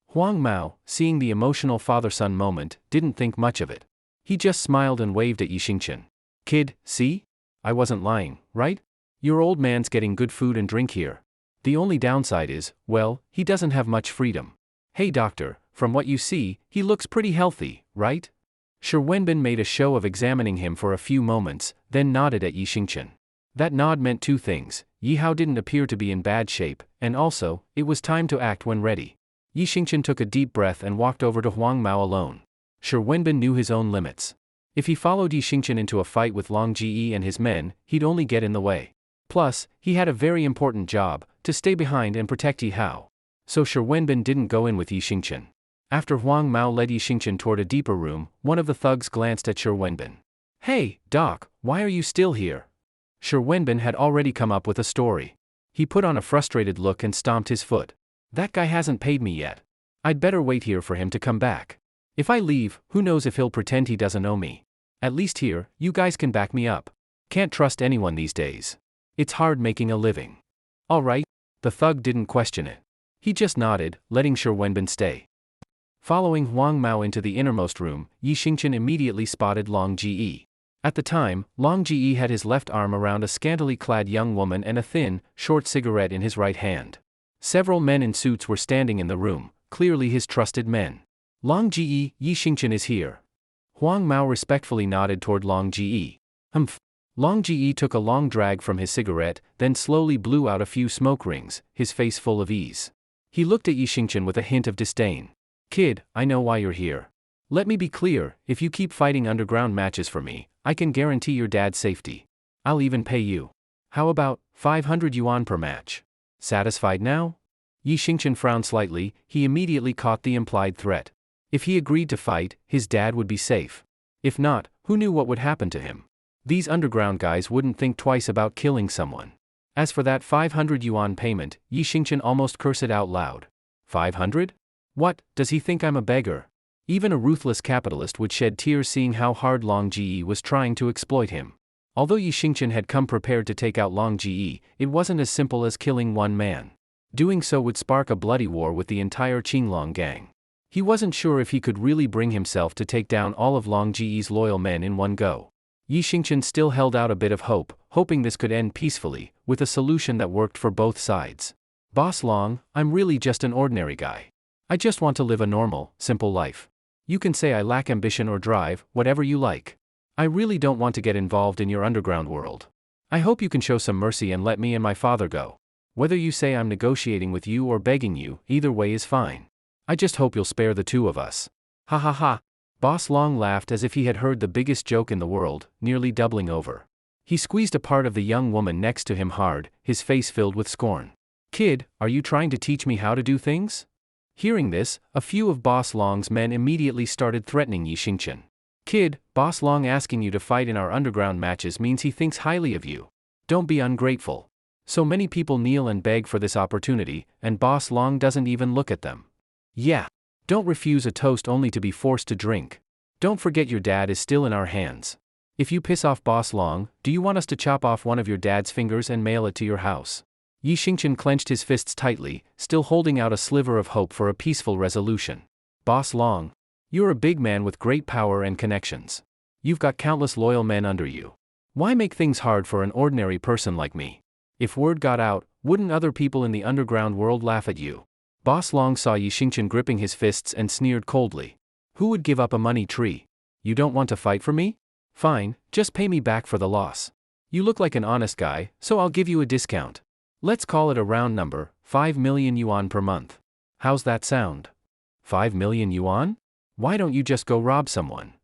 Huang Mao, seeing the emotional father-son moment, didn't think much of it. He just smiled and waved at Yi Xingchen. Kid, see? I wasn't lying, right? Your old man's getting good food and drink here. The only downside is, well, he doesn't have much freedom. Hey doctor, from what you see, he looks pretty healthy, right? Shi Wenbin made a show of examining him for a few moments, then nodded at Yi Xingchen. That nod meant two things. Yi Hao didn't appear to be in bad shape, and also, it was time to act when ready. Yi Xingchen took a deep breath and walked over to Huang Mao alone. Shi Wenbin knew his own limits. If he followed Yi Xingchen into a fight with Long Ji and his men, he'd only get in the way. Plus, he had a very important job, to stay behind and protect Yi Hao. So Shi Wenbin didn't go in with Yi Xingchen. After Huang Mao led Yi Xingchen toward a deeper room, one of the thugs glanced at Shi Wenbin. Hey, Doc, why are you still here? Shi Wenbin had already come up with a story. He put on a frustrated look and stomped his foot. That guy hasn't paid me yet. I'd better wait here for him to come back. If I leave, who knows if he'll pretend he doesn't know me. At least here, you guys can back me up. Can't trust anyone these days. It's hard making a living. Alright. The thug didn't question it. He just nodded, letting Shi Wenbin stay. Following Huang Mao into the innermost room, Yi Xingchen immediately spotted Long Ji. At the time, Long Ji had his left arm around a scantily clad young woman and a thin, short cigarette in his right hand. Several men in suits were standing in the room, clearly his trusted men. Long Ji, Yi Xingchen is here. Huang Mao respectfully nodded toward Long Ji. Humph. Long Ji took a long drag from his cigarette, then slowly blew out a few smoke rings, his face full of ease. He looked at Yi Xingchen with a hint of disdain. Kid, I know why you're here. Let me be clear, if you keep fighting underground matches for me, I can guarantee your dad's safety. I'll even pay you. How about 500 yuan per match? Satisfied now? Yi Xingchen frowned slightly, he immediately caught the implied threat. If he agreed to fight, his dad would be safe. If not, who knew what would happen to him? These underground guys wouldn't think twice about killing someone. As for that 500 yuan payment, Yi Xingchen almost cursed it out loud. 500? What, does he think I'm a beggar? Even a ruthless capitalist would shed tears seeing how hard Long Ji was trying to exploit him. Although Yi Xingchen had come prepared to take out Long Ji, it wasn't as simple as killing one man. Doing so would spark a bloody war with the entire Qinglong gang. He wasn't sure if he could really bring himself to take down all of Long Ji's loyal men in one go. Yi Xingchen still held out a bit of hope, hoping this could end peacefully, with a solution that worked for both sides. Boss Long, I'm really just an ordinary guy. I just want to live a normal, simple life. You can say I lack ambition or drive, whatever you like. I really don't want to get involved in your underground world. I hope you can show some mercy and let me and my father go. Whether you say I'm negotiating with you or begging you, either way is fine. I just hope you'll spare the two of us. Ha ha ha. Boss Long laughed as if he had heard the biggest joke in the world, nearly doubling over. He squeezed a part of the young woman next to him hard, his face filled with scorn. Kid, are you trying to teach me how to do things? Hearing this, a few of Boss Long's men immediately started threatening Yi Xingchen. Kid, Boss Long asking you to fight in our underground matches means he thinks highly of you. Don't be ungrateful. So many people kneel and beg for this opportunity, and Boss Long doesn't even look at them. Yeah. Don't refuse a toast only to be forced to drink. Don't forget your dad is still in our hands. If you piss off Boss Long, do you want us to chop off one of your dad's fingers and mail it to your house? Yi Xingchen clenched his fists tightly, still holding out a sliver of hope for a peaceful resolution. Boss Long, you're a big man with great power and connections. You've got countless loyal men under you. Why make things hard for an ordinary person like me? If word got out, wouldn't other people in the underground world laugh at you? Boss Long saw Yi Xingchen gripping his fists and sneered coldly. Who would give up a money tree? You don't want to fight for me? Fine, just pay me back for the loss. You look like an honest guy, so I'll give you a discount. Let's call it a round number, 5 million yuan per month. How's that sound? 5 million yuan? Why don't you just go rob someone?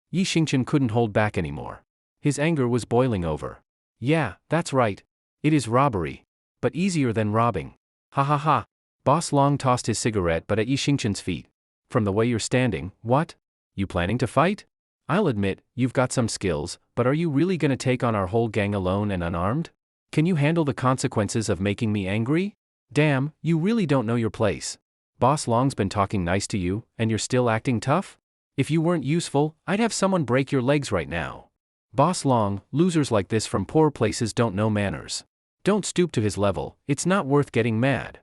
Yi Xingchen couldn't hold back anymore. His anger was boiling over. Yeah, that's right. It is robbery. But easier than robbing. Ha ha ha. Boss Long tossed his cigarette but at Yi Xingchen's feet. From the way you're standing, what? You planning to fight? I'll admit, you've got some skills, but are you really gonna take on our whole gang alone and unarmed? Can you handle the consequences of making me angry? Damn, you really don't know your place. Boss Long's been talking nice to you, and you're still acting tough? If you weren't useful, I'd have someone break your legs right now. Boss Long, losers like this from poor places don't know manners. Don't stoop to his level, it's not worth getting mad.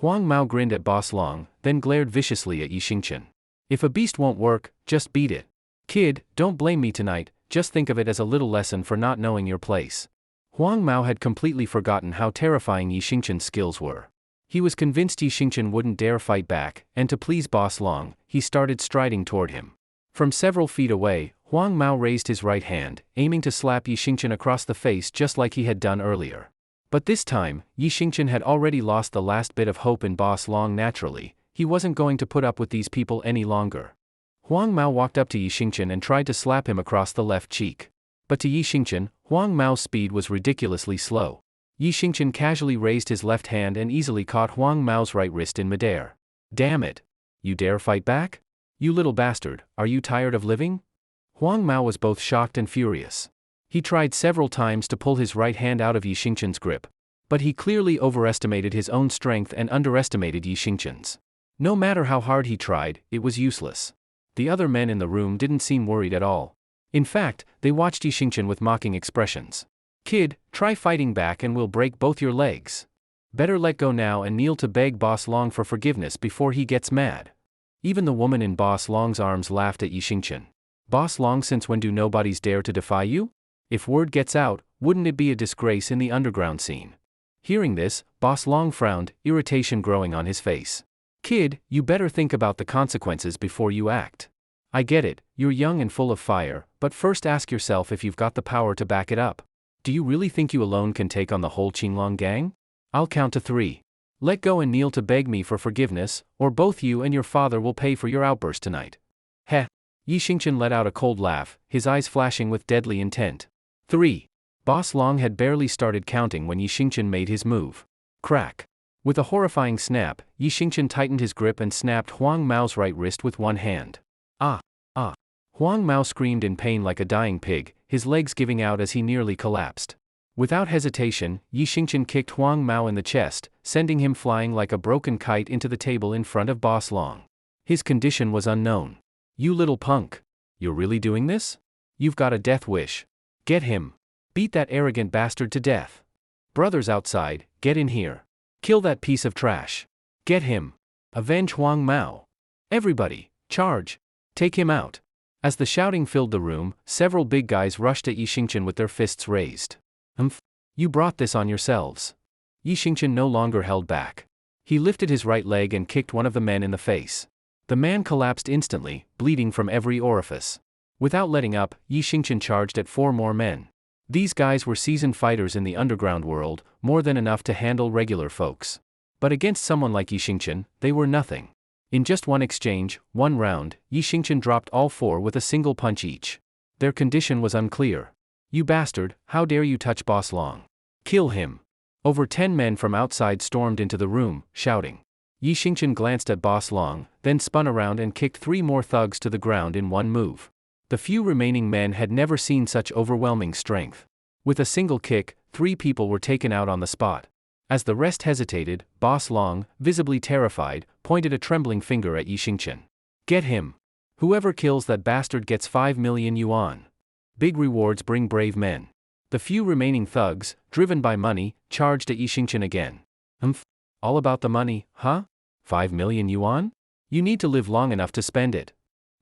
Huang Mao grinned at Boss Long, then glared viciously at Yi Xingchen. If a beast won't work, just beat it. Kid, don't blame me tonight, just think of it as a little lesson for not knowing your place. Huang Mao had completely forgotten how terrifying Yi Xingchen's skills were. He was convinced Yi Xingchen wouldn't dare fight back, and to please Boss Long, he started striding toward him. From several feet away, Huang Mao raised his right hand, aiming to slap Yi Xingchen across the face just like he had done earlier. But this time, Yi Xingchen had already lost the last bit of hope in Boss Long naturally. He wasn't going to put up with these people any longer. Huang Mao walked up to Yi Xingchen and tried to slap him across the left cheek. But to Yi Xingchen, Huang Mao's speed was ridiculously slow. Yi Xingchen casually raised his left hand and easily caught Huang Mao's right wrist in midair. Damn it! You dare fight back? You little bastard, are you tired of living? Huang Mao was both shocked and furious. He tried several times to pull his right hand out of Yi Xingchen's grip. But he clearly overestimated his own strength and underestimated Yi Xingchen's. No matter how hard he tried, it was useless. The other men in the room didn't seem worried at all. In fact, they watched Yi Xingchen with mocking expressions. Kid, try fighting back and we'll break both your legs. Better let go now and kneel to beg Boss Long for forgiveness before he gets mad. Even the woman in Boss Long's arms laughed at Yi Xingchen. Boss Long, since when do nobodies dare to defy you? If word gets out, wouldn't it be a disgrace in the underground scene? Hearing this, Boss Long frowned, irritation growing on his face. Kid, you better think about the consequences before you act. I get it, you're young and full of fire, but first ask yourself if you've got the power to back it up. Do you really think you alone can take on the whole Qinglong gang? I'll count to 3. Let go and kneel to beg me for forgiveness, or both you and your father will pay for your outburst tonight. Heh. Yi Xingqian let out a cold laugh, his eyes flashing with deadly intent. 3. Boss Long had barely started counting when Yi Xingqian made his move. Crack. With a horrifying snap, Yi Xingqian tightened his grip and snapped Huang Mao's right wrist with one hand. Ah! Ah! Huang Mao screamed in pain like a dying pig, his legs giving out as he nearly collapsed. Without hesitation, Yi Xingqian kicked Huang Mao in the chest, sending him flying like a broken kite into the table in front of Boss Long. His condition was unknown. You little punk. You're really doing this? You've got a death wish. Get him. Beat that arrogant bastard to death. Brothers outside, get in here. Kill that piece of trash. Get him. Avenge Huang Mao. Everybody, charge. Take him out. As the shouting filled the room, several big guys rushed at Yi Xingqian with their fists raised. You brought this on yourselves. Yi Xingqian no longer held back. He lifted his right leg and kicked one of the men in the face. The man collapsed instantly, bleeding from every orifice. Without letting up, Yi Xingqian charged at 4 more men. These guys were seasoned fighters in the underground world, more than enough to handle regular folks. But against someone like Yi Xingqian, they were nothing. In just one exchange, one round, Yi Xingqian dropped all 4 with a single punch each. Their condition was unclear. You bastard, how dare you touch Boss Long? Kill him. Over 10 men from outside stormed into the room, shouting. Yi Xingqian glanced at Boss Long, then spun around and kicked 3 more thugs to the ground in one move. The few remaining men had never seen such overwhelming strength. With a single kick, 3 people were taken out on the spot. As the rest hesitated, Boss Long, visibly terrified, pointed a trembling finger at Yi Xingqian. Get him. Whoever kills that bastard gets 5 million yuan. Big rewards bring brave men. The few remaining thugs, driven by money, charged at Yi Xingqian again. All about the money, huh? 5 million yuan? You need to live long enough to spend it.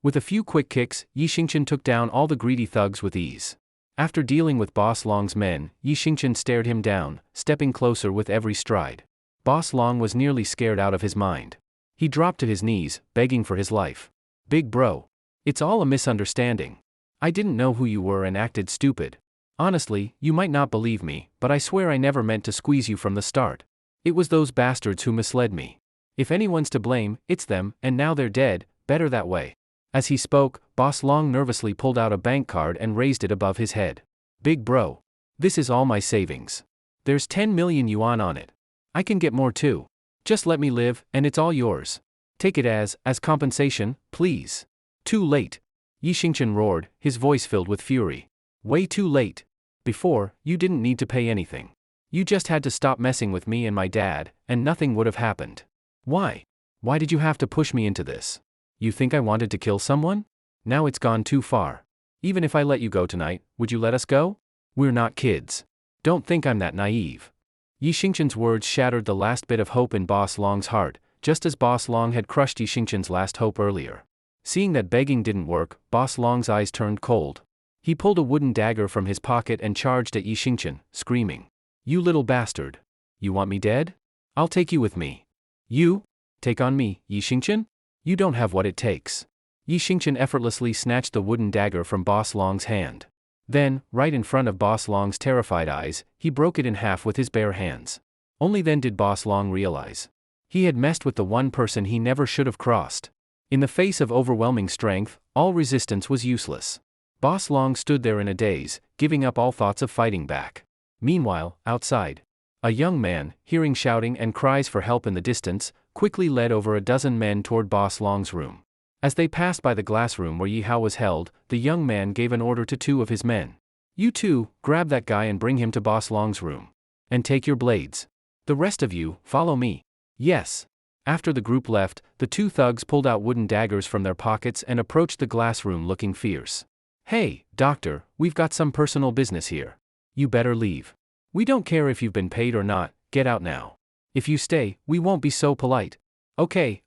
With a few quick kicks, Yi Xingqian took down all the greedy thugs with ease. After dealing with Boss Long's men, Yi Xingqian stared him down, stepping closer with every stride. Boss Long was nearly scared out of his mind. He dropped to his knees, begging for his life. Big bro. It's all a misunderstanding. I didn't know who you were and acted stupid. Honestly, you might not believe me, but I swear I never meant to squeeze you from the start. It was those bastards who misled me. If anyone's to blame, it's them, and now they're dead, better that way. As he spoke, Boss Long nervously pulled out a bank card and raised it above his head. Big bro. This is all my savings. There's 10 million yuan on it. I can get more too. Just let me live, and it's all yours. Take it as compensation, please. Too late. Yi Xingqian roared, his voice filled with fury. Way too late. Before, you didn't need to pay anything. You just had to stop messing with me and my dad, and nothing would have happened. Why? Why did you have to push me into this? You think I wanted to kill someone? Now it's gone too far. Even if I let you go tonight, would you let us go? We're not kids. Don't think I'm that naive. Yi Xingqian's words shattered the last bit of hope in Boss Long's heart, just as Boss Long had crushed Yi Xingqian's last hope earlier. Seeing that begging didn't work, Boss Long's eyes turned cold. He pulled a wooden dagger from his pocket and charged at Yi Xingqian, screaming. You little bastard. You want me dead? I'll take you with me. You? Take on me, Yi Xingqian? You don't have what it takes. Yi Xingqian effortlessly snatched the wooden dagger from Boss Long's hand. Then, right in front of Boss Long's terrified eyes, he broke it in half with his bare hands. Only then did Boss Long realize. He had messed with the one person he never should have crossed. In the face of overwhelming strength, all resistance was useless. Boss Long stood there in a daze, giving up all thoughts of fighting back. Meanwhile, outside, a young man, hearing shouting and cries for help in the distance, quickly led over a dozen men toward Boss Long's room. As they passed by the glass room where Yi Hao was held, the young man gave an order to 2 of his men. You 2, grab that guy and bring him to Boss Long's room. And take your blades. The rest of you, follow me. Yes. After the group left, the 2 thugs pulled out wooden daggers from their pockets and approached the glass room looking fierce. Hey, doctor, we've got some personal business here. You better leave. We don't care if you've been paid or not, get out now. If you stay, we won't be so polite. Okay.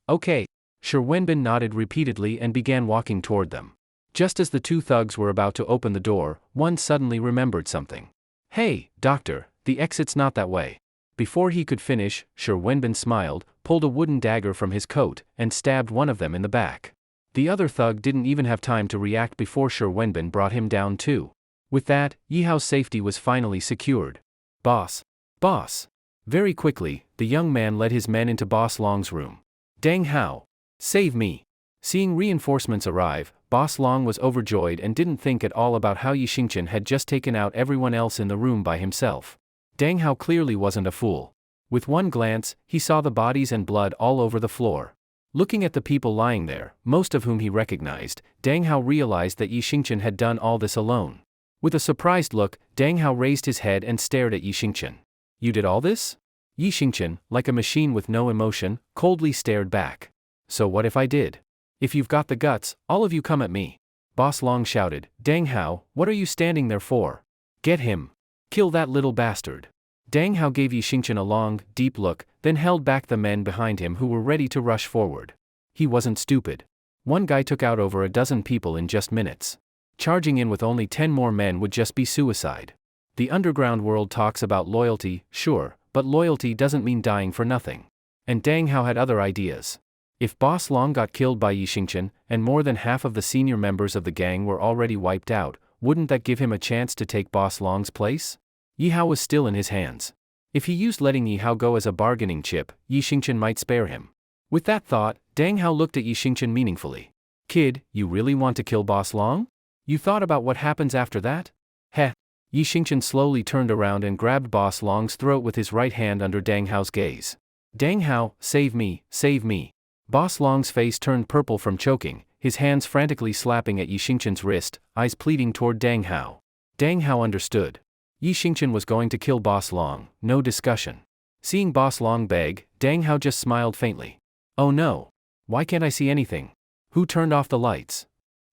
Shi Wenbin nodded repeatedly and began walking toward them. Just as the 2 thugs were about to open the door, one suddenly remembered something. Hey, doctor, the exit's not that way. Before he could finish, Shi Wenbin smiled, pulled a wooden dagger from his coat, and stabbed one of them in the back. The other thug didn't even have time to react before Shi Wenbin brought him down too. With that, Yi Hao's safety was finally secured. Boss. Boss. Very quickly, the young man led his men into Boss Long's room. Dang Hao. Save me. Seeing reinforcements arrive, Boss Long was overjoyed and didn't think at all about how Yi Xingchen had just taken out everyone else in the room by himself. Dang Hao clearly wasn't a fool. With one glance, he saw the bodies and blood all over the floor. Looking at the people lying there, most of whom he recognized, Dang Hao realized that Yi Xingchen had done all this alone. With a surprised look, Dang Hao raised his head and stared at Yi Xingchen. You did all this? Yi Xingchen, like a machine with no emotion, coldly stared back. So what if I did? If you've got the guts, all of you come at me. Boss Long shouted, Dang Hao, what are you standing there for? Get him. Kill that little bastard. Dang Hao gave Yi Xingchen a long, deep look, then held back the men behind him who were ready to rush forward. He wasn't stupid. One guy took out over a dozen people in just minutes. Charging in with only 10 more men would just be suicide. The underground world talks about loyalty, sure, but loyalty doesn't mean dying for nothing. And Dang Hao had other ideas. If Boss Long got killed by Yi Xingchen, and more than half of the senior members of the gang were already wiped out, wouldn't that give him a chance to take Boss Long's place? Yi Hao was still in his hands. If he used letting Yi Hao go as a bargaining chip, Yi Xingchen might spare him. With that thought, Dang Hao looked at Yi Xingchen meaningfully. Kid, you really want to kill Boss Long? You thought about what happens after that? Heh. Yi Xingchen slowly turned around and grabbed Boss Long's throat with his right hand under Dang Hao's gaze. Dang Hao, save me, save me. Boss Long's face turned purple from choking, his hands frantically slapping at Yi Xingchen's wrist, eyes pleading toward Dang Hao. Dang Hao understood. Yi Xingchen was going to kill Boss Long, no discussion. Seeing Boss Long beg, Dang Hao just smiled faintly. Oh no. Why can't I see anything? Who turned off the lights?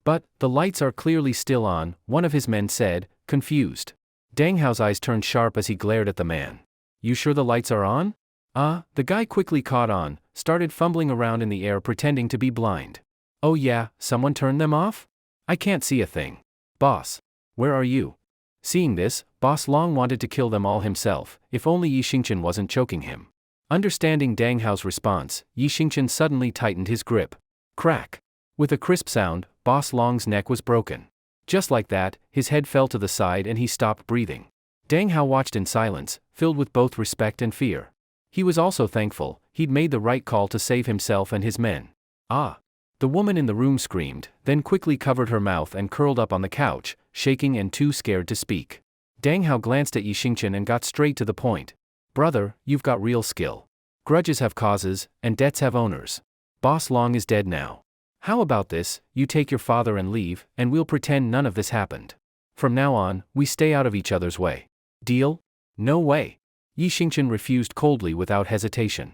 But, the lights are clearly still on, one of his men said, confused. Dang Hao's eyes turned sharp as he glared at the man. You sure the lights are on? The guy quickly caught on, started fumbling around in the air pretending to be blind. Oh yeah, someone turned them off? I can't see a thing. Boss. Where are you? Seeing this, Boss Long wanted to kill them all himself, if only Yi Xingchen wasn't choking him. Understanding Dang Hao's response, Yi Xingchen suddenly tightened his grip. Crack. With a crisp sound, Boss Long's neck was broken. Just like that, his head fell to the side and he stopped breathing. Dang Hao watched in silence, filled with both respect and fear. He was also thankful, he'd made the right call to save himself and his men. Ah! The woman in the room screamed, then quickly covered her mouth and curled up on the couch, shaking and too scared to speak. Dang Hao glanced at Yi Xingchen and got straight to the point. Brother, you've got real skill. Grudges have causes, and debts have owners. Boss Long is dead now. How about this, you take your father and leave, and we'll pretend none of this happened. From now on, we stay out of each other's way. Deal? No way. Yi Xingchen refused coldly without hesitation.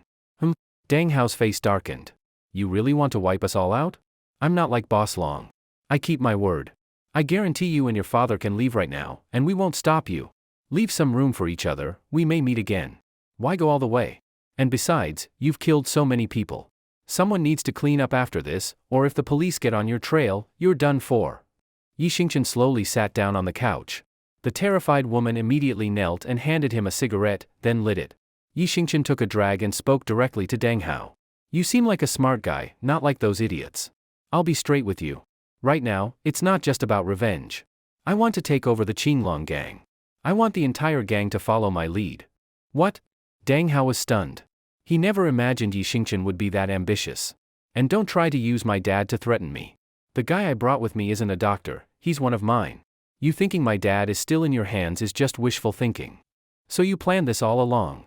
Dang Hao's face darkened. You really want to wipe us all out? I'm not like Boss Long. I keep my word. I guarantee you and your father can leave right now, and we won't stop you. Leave some room for each other, we may meet again. Why go all the way? And besides, you've killed so many people. Someone needs to clean up after this, or if the police get on your trail, you're done for. Yi Xingchen slowly sat down on the couch. The terrified woman immediately knelt and handed him a cigarette, then lit it. Yi Xingchen took a drag and spoke directly to Dang Hao. You seem like a smart guy, not like those idiots. I'll be straight with you. Right now, it's not just about revenge. I want to take over the Qinglong gang. I want the entire gang to follow my lead. What? Dang Hao was stunned. He never imagined Yi Xingchen would be that ambitious. And don't try to use my dad to threaten me. The guy I brought with me isn't a doctor, he's one of mine. You thinking my dad is still in your hands is just wishful thinking. So you planned this all along.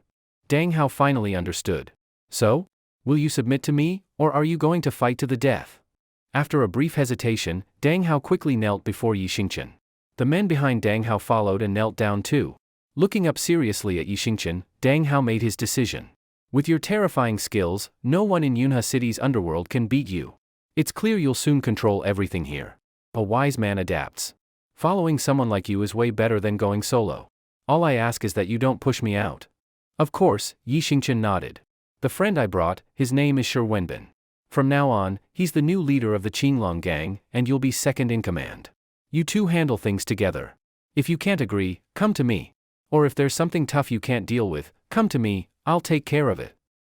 Dang Hao finally understood. So? Will you submit to me, or are you going to fight to the death? After a brief hesitation, Dang Hao quickly knelt before Yi Xingchen. The men behind Dang Hao followed and knelt down too. Looking up seriously at Yi Xingchen, Dang Hao made his decision. With your terrifying skills, no one in Yunhe City's underworld can beat you. It's clear you'll soon control everything here. A wise man adapts. Following someone like you is way better than going solo. All I ask is that you don't push me out. Of course, Yi Xingchen nodded. The friend I brought, his name is Shi Wenbin. From now on, he's the new leader of the Qinglong gang, and you'll be second in command. You two handle things together. If you can't agree, come to me. Or if there's something tough you can't deal with, come to me, I'll take care of it.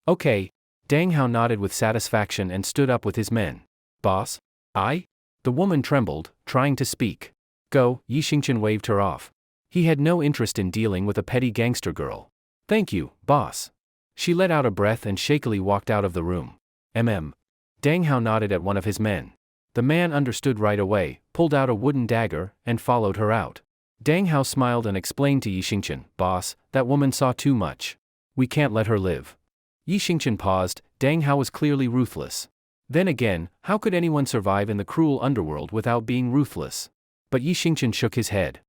Okay. Dang Hao nodded with satisfaction and stood up with his men. Boss? I? The woman trembled, trying to speak. Go, Yi Xingchen waved her off. He had no interest in dealing with a petty gangster girl. Thank you, boss. She let out a breath and shakily walked out of the room. Dang Hao nodded at one of his men. The man understood right away, pulled out a wooden dagger, and followed her out. Dang Hao smiled and explained to Yi Xingchen, boss, that woman saw too much. We can't let her live. Yi Xingchen paused. Dang Hao was clearly ruthless. Then again, how could anyone survive in the cruel underworld without being ruthless? But Yi Xingchen shook his head.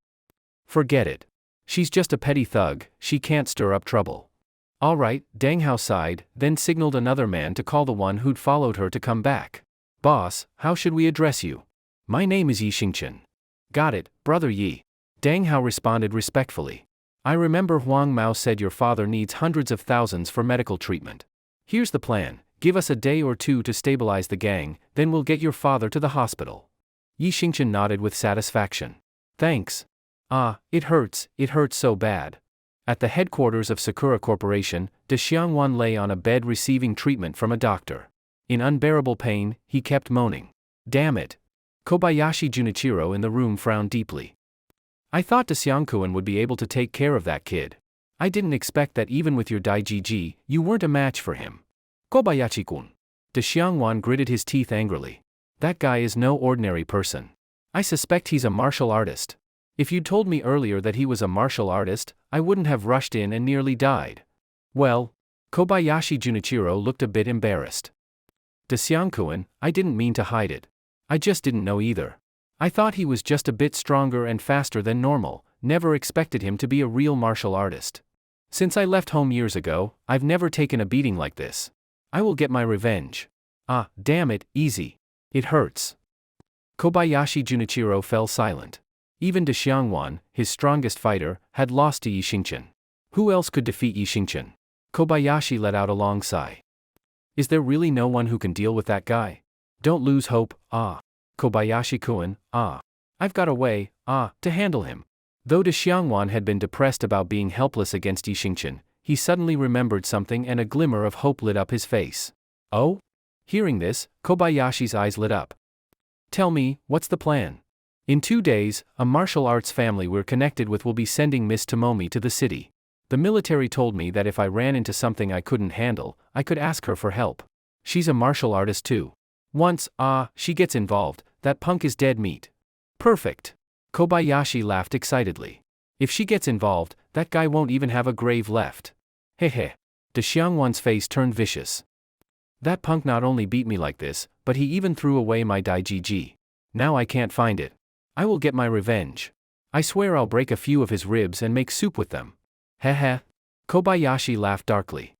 Forget it. She's just a petty thug, she can't stir up trouble. All right, Dang Hao sighed, then signaled another man to call the one who'd followed her to come back. Boss, how should we address you? My name is Yi Xingchen. Got it, Brother Yi. Dang Hao responded respectfully. I remember Huang Mao said your father needs hundreds of thousands for medical treatment. Here's the plan, give us a day or two to stabilize the gang, then we'll get your father to the hospital. Yi Xingchen nodded with satisfaction. Thanks. It hurts so bad. At the headquarters of Sakura Corporation, De Xiangwan lay on a bed receiving treatment from a doctor. In unbearable pain, he kept moaning. Damn it. Kobayashi Junichiro in the room frowned deeply. I thought De Xiangkuan would be able to take care of that kid. I didn't expect that even with your Daijiji, you weren't a match for him. Kobayashi-kun. De Xiangwan gritted his teeth angrily. That guy is no ordinary person. I suspect he's a martial artist. If you'd told me earlier that he was a martial artist, I wouldn't have rushed in and nearly died. Well, Kobayashi Junichiro looked a bit embarrassed. De Xiangkuan, I didn't mean to hide it. I just didn't know either. I thought he was just a bit stronger and faster than normal, never expected him to be a real martial artist. Since I left home years ago, I've never taken a beating like this. I will get my revenge. Damn it, easy. It hurts. Kobayashi Junichiro fell silent. Even De Xiangwan, his strongest fighter, had lost to Yi Xingchen. Who else could defeat Yi Xingchen? Kobayashi let out a long sigh. Is there really no one who can deal with that guy? Don't lose hope, Kobayashi-kun, I've got a way, to handle him. Though De Xiangwan had been depressed about being helpless against Yi Xingchen, he suddenly remembered something and a glimmer of hope lit up his face. Oh? Hearing this, Kobayashi's eyes lit up. Tell me, what's the plan? In 2 days, a martial arts family we're connected with will be sending Miss Tomomi to the city. The military told me that if I ran into something I couldn't handle, I could ask her for help. She's a martial artist too. Once, she gets involved, that punk is dead meat. Perfect. Kobayashi laughed excitedly. If she gets involved, that guy won't even have a grave left. Hehe. De Xiangwan's face turned vicious. That punk not only beat me like this, but he even threw away my Daijiji. Now I can't find it. I will get my revenge. I swear I'll break a few of his ribs and make soup with them. Heh. Kobayashi laughed darkly.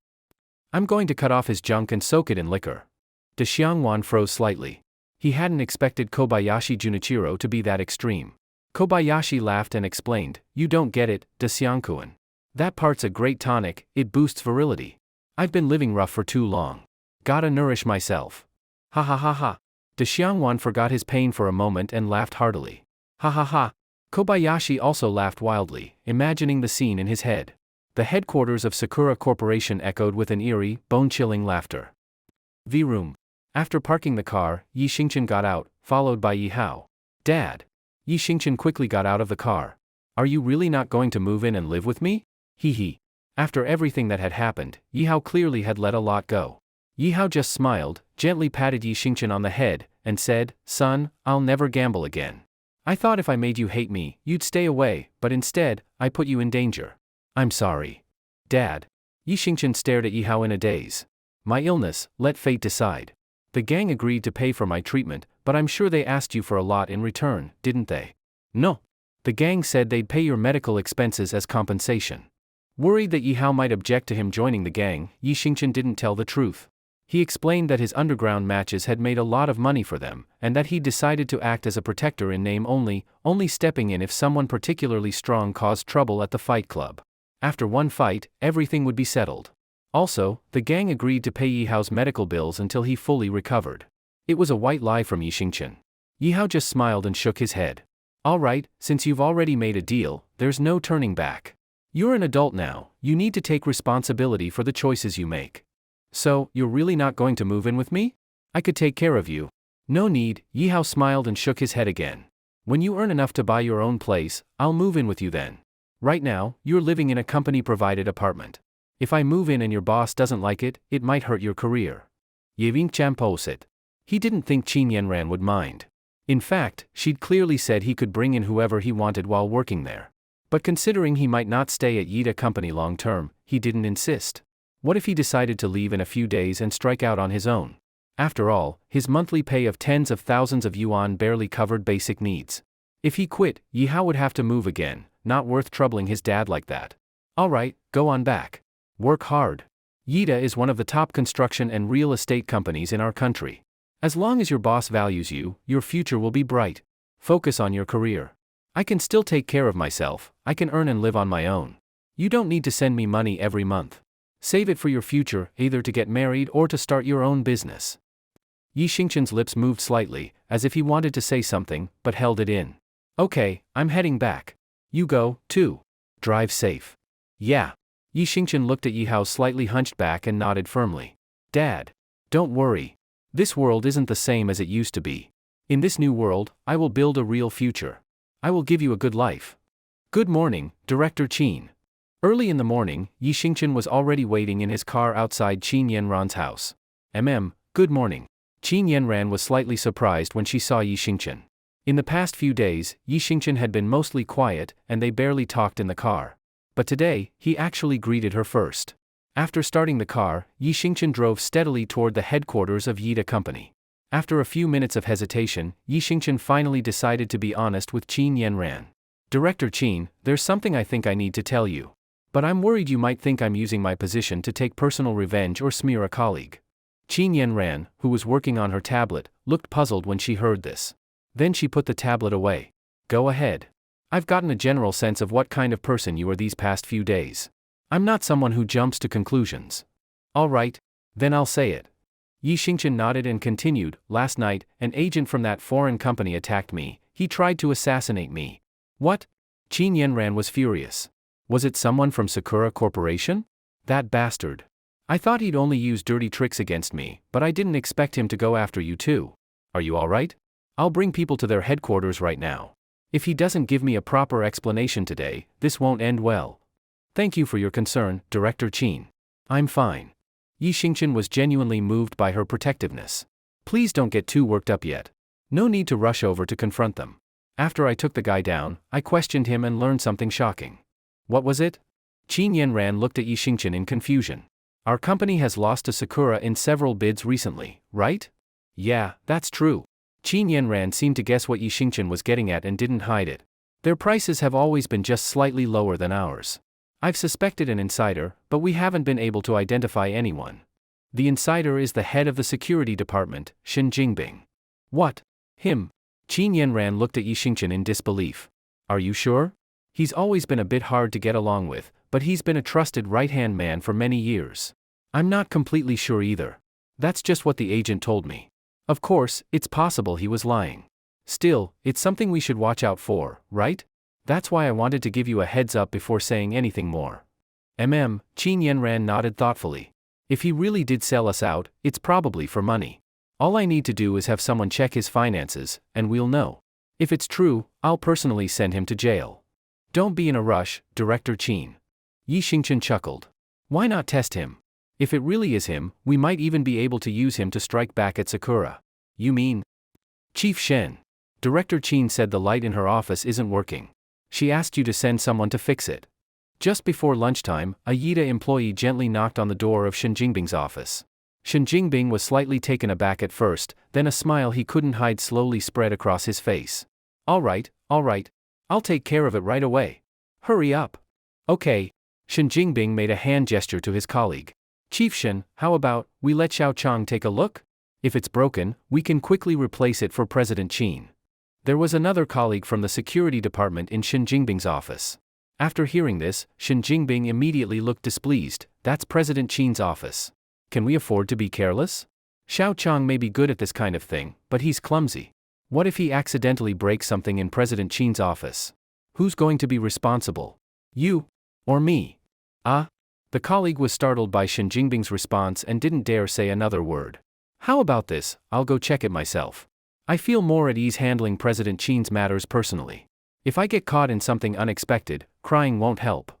I'm going to cut off his junk and soak it in liquor. De Xiangwan froze slightly. He hadn't expected Kobayashi Junichiro to be that extreme. Kobayashi laughed and explained, you don't get it, De Xiangkuan. That part's a great tonic, it boosts virility. I've been living rough for too long. Gotta nourish myself. Ha ha ha ha. De Xiangwan forgot his pain for a moment and laughed heartily. Ha ha ha. Kobayashi also laughed wildly, imagining the scene in his head. The headquarters of Sakura Corporation echoed with an eerie, bone-chilling laughter. V-room. After parking the car, Yi Xingchen got out, followed by Yi Hao. Dad. Yi Xingchen quickly got out of the car. Are you really not going to move in and live with me? Hee. After everything that had happened, Yi Hao clearly had let a lot go. Yi Hao just smiled, gently patted Yi Xingchen on the head, and said, Son, I'll never gamble again. I thought if I made you hate me, you'd stay away, but instead, I put you in danger. I'm sorry. Dad. Yi Xingchen stared at Yi Hao in a daze. My illness, let fate decide. The gang agreed to pay for my treatment, but I'm sure they asked you for a lot in return, didn't they? No. The gang said they'd pay your medical expenses as compensation. Worried that Yi Hao might object to him joining the gang, Yi Xingchen didn't tell the truth. He explained that his underground matches had made a lot of money for them, and that he decided to act as a protector in name only stepping in if someone particularly strong caused trouble at the fight club. After one fight, everything would be settled. Also, the gang agreed to pay Yi Hao's medical bills until he fully recovered. It was a white lie from Yi Xingchen. Yi Hao just smiled and shook his head. All right, since you've already made a deal, there's no turning back. You're an adult now, you need to take responsibility for the choices you make. So, you're really not going to move in with me? I could take care of you. No need, Yi Hao smiled and shook his head again. When you earn enough to buy your own place, I'll move in with you then. Right now, you're living in a company-provided apartment. If I move in and your boss doesn't like it, it might hurt your career. Yeving Champosit. He didn't think Qin Yanran would mind. In fact, she'd clearly said he could bring in whoever he wanted while working there. But considering he might not stay at Yida Company long term, he didn't insist. What if he decided to leave in a few days and strike out on his own? After all, his monthly pay of tens of thousands of yuan barely covered basic needs. If he quit, Yihao would have to move again, not worth troubling his dad like that. Alright, go on back. Work hard. Yida is one of the top construction and real estate companies in our country. As long as your boss values you, your future will be bright. Focus on your career. I can still take care of myself, I can earn and live on my own. You don't need to send me money every month. Save it for your future, either to get married or to start your own business. Yi Xingqian's lips moved slightly, as if he wanted to say something, but held it in. Okay, I'm heading back. You go, too. Drive safe. Yeah. Yi Xingqian looked at Yihao's slightly hunched back and nodded firmly. Dad. Don't worry. This world isn't the same as it used to be. In this new world, I will build a real future. I will give you a good life. Good morning, Director Qin. Early in the morning, Yi Xingqian was already waiting in his car outside Qin Yanran's house. Good morning. Qin Yanran was slightly surprised when she saw Yi Xingqian. In the past few days, Yi Xingqian had been mostly quiet, and they barely talked in the car. But today, he actually greeted her first. After starting the car, Yi Xingqian drove steadily toward the headquarters of Yida Company. After a few minutes of hesitation, Yi Xingqian finally decided to be honest with Qin Yanran. Director Qin, there's something I think I need to tell you. But I'm worried you might think I'm using my position to take personal revenge or smear a colleague. Qin Yanran, who was working on her tablet, looked puzzled when she heard this. Then she put the tablet away. Go ahead. I've gotten a general sense of what kind of person you are these past few days. I'm not someone who jumps to conclusions. All right, then I'll say it. Yi Xingqian nodded and continued, last night, an agent from that foreign company attacked me, he tried to assassinate me. What? Qin Yanran was furious. Was it someone from Sakura Corporation? That bastard. I thought he'd only use dirty tricks against me, but I didn't expect him to go after you too. Are you alright? I'll bring people to their headquarters right now. If he doesn't give me a proper explanation today, this won't end well. Thank you for your concern, Director Qin. I'm fine. Yi Xingqian was genuinely moved by her protectiveness. Please don't get too worked up yet. No need to rush over to confront them. After I took the guy down, I questioned him and learned something shocking. What was it? Qin Yanran looked at Yi Xingqian in confusion. Our company has lost to Sakura in several bids recently, right? Yeah, that's true. Qin Yanran seemed to guess what Yi Xingqian was getting at and didn't hide it. Their prices have always been just slightly lower than ours. I've suspected an insider, but we haven't been able to identify anyone. The insider is the head of the security department, Shen Jingbing. What? Him? Qin Yanran looked at Yi Xingqian in disbelief. Are you sure? He's always been a bit hard to get along with, but he's been a trusted right-hand man for many years. I'm not completely sure either. That's just what the agent told me. Of course, it's possible he was lying. Still, it's something we should watch out for, right? That's why I wanted to give you a heads up before saying anything more. Qin Yanran nodded thoughtfully. If he really did sell us out, it's probably for money. All I need to do is have someone check his finances, and we'll know. If it's true, I'll personally send him to jail. Don't be in a rush, Director Qin. Yi Xingqian chuckled. Why not test him? If it really is him, we might even be able to use him to strike back at Sakura. You mean? Chief Shen. Director Qin said the light in her office isn't working. She asked you to send someone to fix it. Just before lunchtime, a Yida employee gently knocked on the door of Shen Jingbing's office. Shen Jingbing was slightly taken aback at first, then a smile he couldn't hide slowly spread across his face. All right. I'll take care of it right away. Hurry up. Okay. Shen Jingbing made a hand gesture to his colleague. Chief Shen, how about we let Xiao Chang take a look? If it's broken, we can quickly replace it for President Qin. There was another colleague from the security department in Shen Jingbing's office. After hearing this, Shen Jingbing immediately looked displeased. That's President Qin's office. Can we afford to be careless? Xiao Chang may be good at this kind of thing, but he's clumsy. What if he accidentally breaks something in President Qin's office? Who's going to be responsible? You? Or me? The colleague was startled by Shen Jingbing's response and didn't dare say another word. How about this, I'll go check it myself. I feel more at ease handling President Qin's matters personally. If I get caught in something unexpected, crying won't help.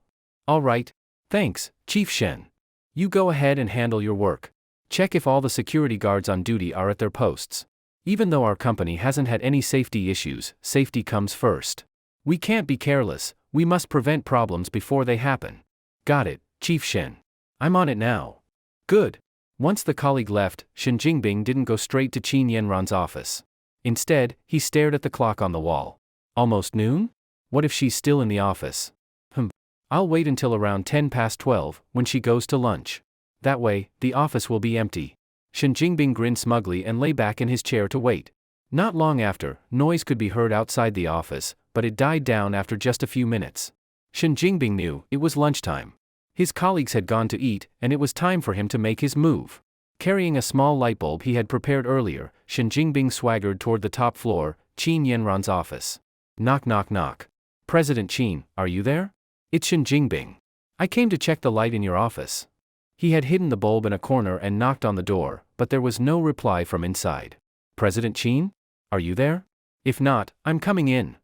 All right. Thanks, Chief Shen. You go ahead and handle your work. Check if all the security guards on duty are at their posts. Even though our company hasn't had any safety issues, safety comes first. We can't be careless, we must prevent problems before they happen. Got it, Chief Shen. I'm on it now. Good. Once the colleague left, Shen Jingbing didn't go straight to Qin Yanran's office. Instead, he stared at the clock on the wall. Almost noon? What if she's still in the office? I'll wait until around 12:10, when she goes to lunch. That way, the office will be empty. Shen Jingbing grinned smugly and lay back in his chair to wait. Not long after, noise could be heard outside the office, but it died down after just a few minutes. Shen Jingbing knew it was lunchtime. His colleagues had gone to eat, and it was time for him to make his move. Carrying a small light bulb he had prepared earlier, Shen Jingbing swaggered toward the top floor, Qin Yanran's office. Knock knock knock. President Qin, are you there? It's Shen Jingbing. I came to check the light in your office. He had hidden the bulb in a corner and knocked on the door, but there was no reply from inside. President Qin? Are you there? If not, I'm coming in.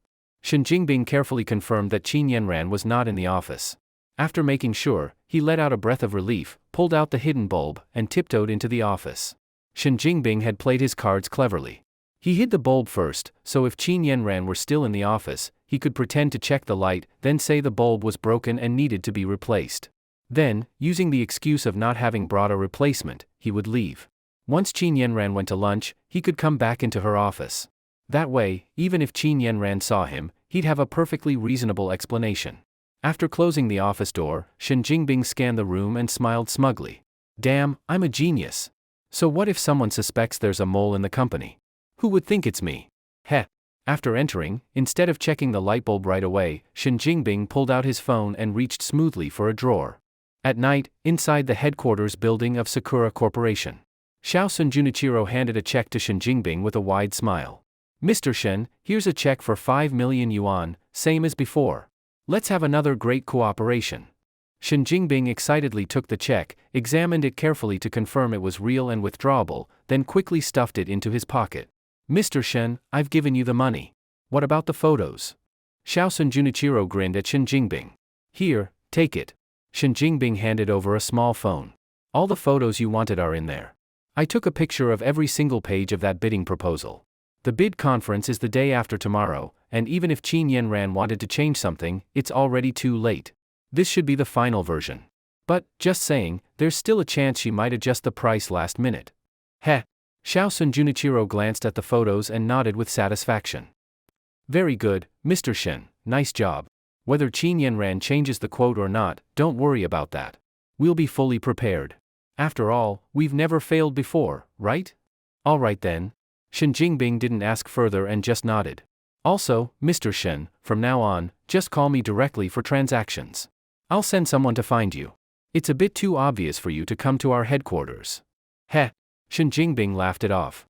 Shen Jingbing carefully confirmed that Qin Yanran was not in the office. After making sure, he let out a breath of relief, pulled out the hidden bulb, and tiptoed into the office. Shen Jingbing had played his cards cleverly. He hid the bulb first, so if Qin Yanran were still in the office, he could pretend to check the light, then say the bulb was broken and needed to be replaced. Then, using the excuse of not having brought a replacement, he would leave. Once Qin Yanran went to lunch, he could come back into her office. That way, even if Qin Yanran saw him, he'd have a perfectly reasonable explanation. After closing the office door, Shen Jingbing scanned the room and smiled smugly. Damn, I'm a genius. So what if someone suspects there's a mole in the company? Who would think it's me? Heh. After entering, instead of checking the light bulb right away, Shen Jingbing pulled out his phone and reached smoothly for a drawer. At night, inside the headquarters building of Sakura Corporation, Xiaosun Junichiro handed a check to Shen Jingbing with a wide smile. Mr. Shen, here's a check for 5 million yuan, same as before. Let's have another great cooperation. Shen Jingbing excitedly took the check, examined it carefully to confirm it was real and withdrawable, then quickly stuffed it into his pocket. Mr. Shen, I've given you the money. What about the photos? Xiaosun Junichiro grinned at Shen Jingbing. Here, take it. Shen Jingbing handed over a small phone. All the photos you wanted are in there. I took a picture of every single page of that bidding proposal. The bid conference is the day after tomorrow, and even if Qin Yanran wanted to change something, it's already too late. This should be the final version. But, just saying, there's still a chance she might adjust the price last minute. Heh. Xiaosun Junichiro glanced at the photos and nodded with satisfaction. Very good, Mr. Shen, nice job. Whether Qin Yanran changes the quote or not, don't worry about that. We'll be fully prepared. After all, we've never failed before, right? All right then. Shen Jingbing didn't ask further and just nodded. Also, Mr. Shen, from now on, just call me directly for transactions. I'll send someone to find you. It's a bit too obvious for you to come to our headquarters. Heh. Shen Jingbing laughed it off.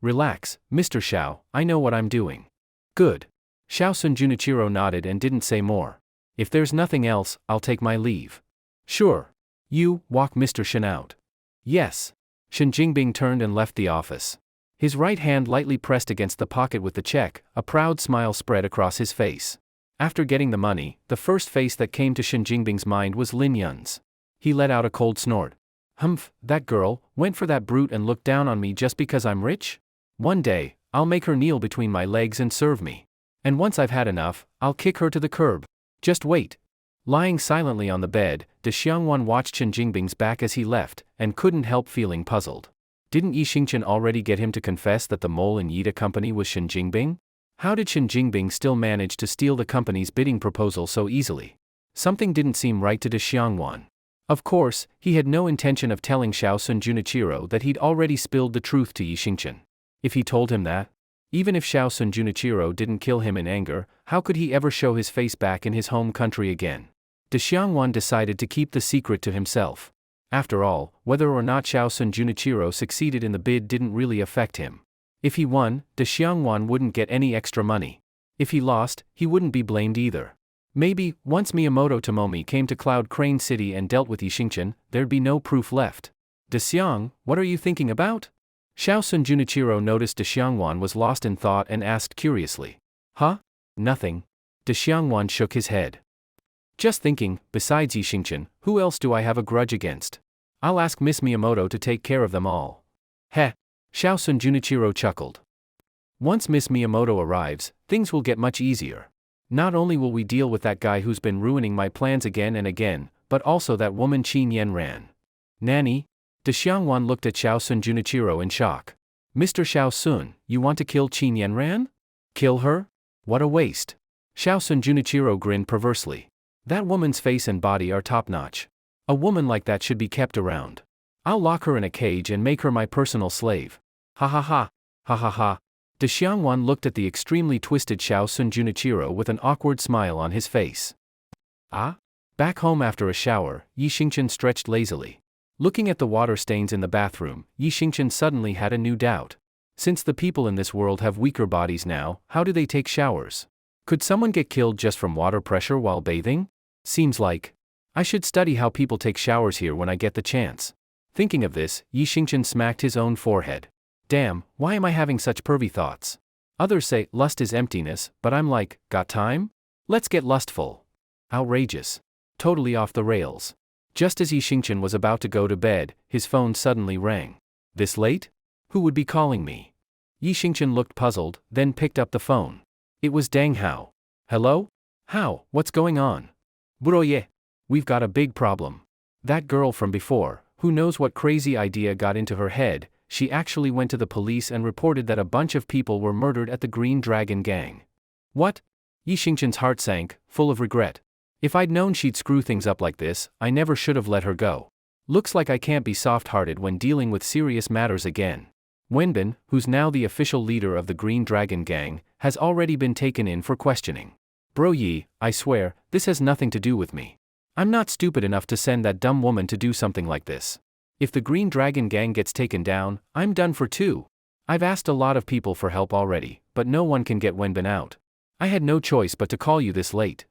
Relax, Mr. Xiao, I know what I'm doing. Good. Xiaosun Junichiro nodded and didn't say more. If there's nothing else, I'll take my leave. Sure. You, walk Mr. Shen out. Yes. Shen Jingbing turned and left the office. His right hand lightly pressed against the pocket with the check, a proud smile spread across his face. After getting the money, the first face that came to Shen Jingbing's mind was Lin Yun's. He let out a cold snort. Humph, that girl, went for that brute and looked down on me just because I'm rich? One day, I'll make her kneel between my legs and serve me. And once I've had enough, I'll kick her to the curb. Just wait. Lying silently on the bed, De Xiangwan watched Shen Jingbing's back as he left, and couldn't help feeling puzzled. Didn't Yi Xingchen already get him to confess that the mole in Yida company was Shen Jingbing? How did Shen Jingbing still manage to steal the company's bidding proposal so easily? Something didn't seem right to De Xiangwan. Of course, he had no intention of telling Xiaosun Junichiro that he'd already spilled the truth to Yi Xingchen. If he told him that, even if Xiaosun Junichiro didn't kill him in anger, how could he ever show his face back in his home country again? De Xiangwan decided to keep the secret to himself. After all, whether or not Xiaosun Junichiro succeeded in the bid didn't really affect him. If he won, De Xiangwan wouldn't get any extra money. If he lost, he wouldn't be blamed either. Maybe, once Miyamoto Tomomi came to Cloud Crane City and dealt with Yi Xingchen, there'd be no proof left. De Xiang, what are you thinking about? Xiao Sun Junichiro noticed De Xiangwan was lost in thought and asked curiously. Huh? Nothing. De Xiangwan shook his head. Just thinking, besides Yi Xingchen, who else do I have a grudge against? I'll ask Miss Miyamoto to take care of them all. Heh. Xiao Sun Junichiro chuckled. Once Miss Miyamoto arrives, things will get much easier. Not only will we deal with that guy who's been ruining my plans again and again, but also that woman Qin Yanran. Nanny? De Xiangwan looked at Xiao Sun Junichiro in shock. Mr. Xiao Sun, you want to kill Qin Yanran? Kill her? What a waste. Xiao Sun Junichiro grinned perversely. That woman's face and body are top-notch. A woman like that should be kept around. I'll lock her in a cage and make her my personal slave. Ha ha ha. Ha ha ha. De Xiangwan looked at the extremely twisted Xiao Sun Junichiro with an awkward smile on his face. Ah? Back home after a shower, Yi Xingchen stretched lazily. Looking at the water stains in the bathroom, Yi Xingchen suddenly had a new doubt. Since the people in this world have weaker bodies now, how do they take showers? Could someone get killed just from water pressure while bathing? Seems like. I should study how people take showers here when I get the chance. Thinking of this, Yi Xingchen smacked his own forehead. Damn, why am I having such pervy thoughts? Others say lust is emptiness, but I'm like, got time? Let's get lustful. Outrageous. Totally off the rails. Just as Yi Xingchen was about to go to bed, his phone suddenly rang. This late? Who would be calling me? Yi Xingchen looked puzzled, then picked up the phone. It was Deng Hao. Hello? Hao, what's going on? Broye. We've got a big problem. That girl from before, who knows what crazy idea got into her head, she actually went to the police and reported that a bunch of people were murdered at the Green Dragon Gang. What? Yi Xingchen's heart sank, full of regret. If I'd known she'd screw things up like this, I never should have let her go. Looks like I can't be soft-hearted when dealing with serious matters again. Wenbin, who's now the official leader of the Green Dragon Gang, has already been taken in for questioning. Bro Yi, I swear, this has nothing to do with me. I'm not stupid enough to send that dumb woman to do something like this. If the Green Dragon Gang gets taken down, I'm done for too. I've asked a lot of people for help already, but no one can get Wenbin out. I had no choice but to call you this late.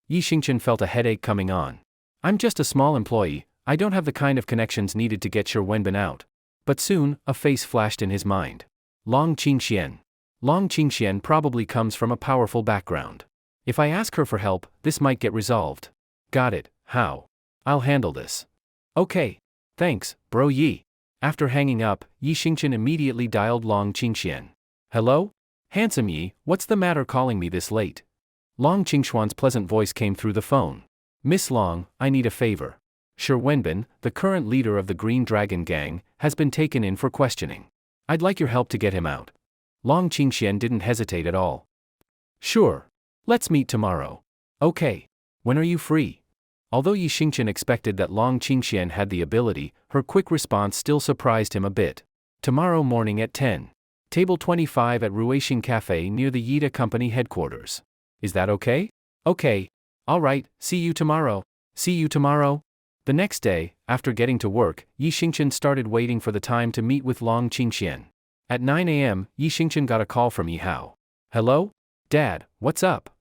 Yi Xingchen felt a headache coming on. I'm just a small employee, I don't have the kind of connections needed to get your Wenbin out. But soon, a face flashed in his mind. Long Qingxian. Long Qingxian probably comes from a powerful background. If I ask her for help, this might get resolved. Got it, how? I'll handle this. Okay. Thanks, Bro Yi. After hanging up, Yi Xingchen immediately dialed Long Qingxian. Hello? Handsome Yi, what's the matter calling me this late? Long Qingxuan's pleasant voice came through the phone. Miss Long, I need a favor. Sure Wenbin, the current leader of the Green Dragon Gang, has been taken in for questioning. I'd like your help to get him out. Long Qingxian didn't hesitate at all. Sure. Let's meet tomorrow. Okay. When are you free? Although Yi Xingchen expected that Long Qingxian had the ability, her quick response still surprised him a bit. Tomorrow morning at 10. Table 25 at Ruixing Cafe near the Yida Company headquarters. Is that okay? Okay. Alright, see you tomorrow. See you tomorrow. The next day, after getting to work, Yi Xingchen started waiting for the time to meet with Long Qingxian. At 9 a.m., Yi Xingchen got a call from Yi Hao. Hello? Dad, what's up?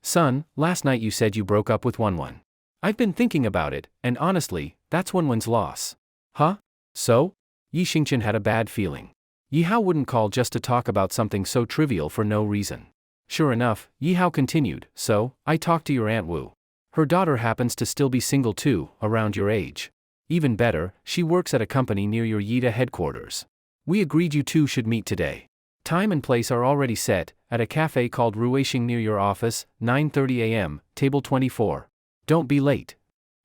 Son, last night you said you broke up with Wenwen. I've been thinking about it, and honestly, that's Wenwen's loss. Huh? So? Yi Xingchen had a bad feeling. Yi Hao wouldn't call just to talk about something so trivial for no reason. Sure enough, Yi Hao continued, so, I talked to your Aunt Wu. Her daughter happens to still be single too, around your age. Even better, she works at a company near your Yida headquarters. We agreed you two should meet today. Time and place are already set, at a cafe called Ruixing near your office, 9:30 a.m., table 24. Don't be late.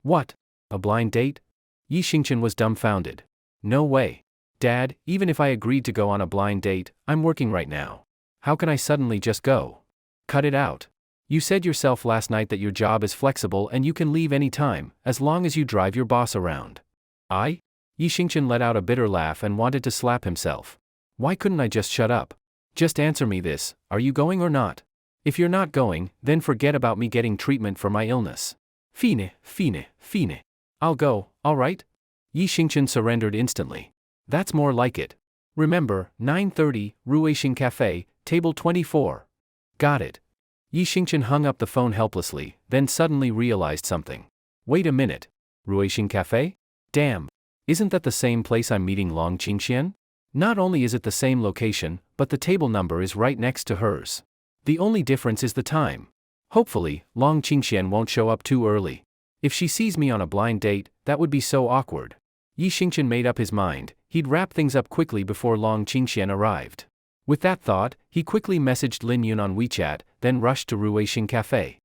What? A blind date? Yi Xingchen was dumbfounded. No way. Dad, even if I agreed to go on a blind date, I'm working right now. How can I suddenly just go? Cut it out. You said yourself last night that your job is flexible and you can leave any time, as long as you drive your boss around. I? Yi Xingchen let out a bitter laugh and wanted to slap himself. Why couldn't I just shut up? Just answer me this, are you going or not? If you're not going, then forget about me getting treatment for my illness. Fine. I'll go, alright? Yi Xingchen surrendered instantly. That's more like it. Remember, 9:30, Ruixing Cafe, table 24. Got it. Yi Xingchen hung up the phone helplessly, then suddenly realized something. Wait a minute. Ruixing Cafe? Damn. Isn't that the same place I'm meeting Long Qingxian? Not only is it the same location, but the table number is right next to hers. The only difference is the time. Hopefully, Long Qingxian won't show up too early. If she sees me on a blind date, that would be so awkward. Yi Xingqian made up his mind, he'd wrap things up quickly before Long Qingxian arrived. With that thought, he quickly messaged Lin Yun on WeChat, then rushed to Ruixing Cafe.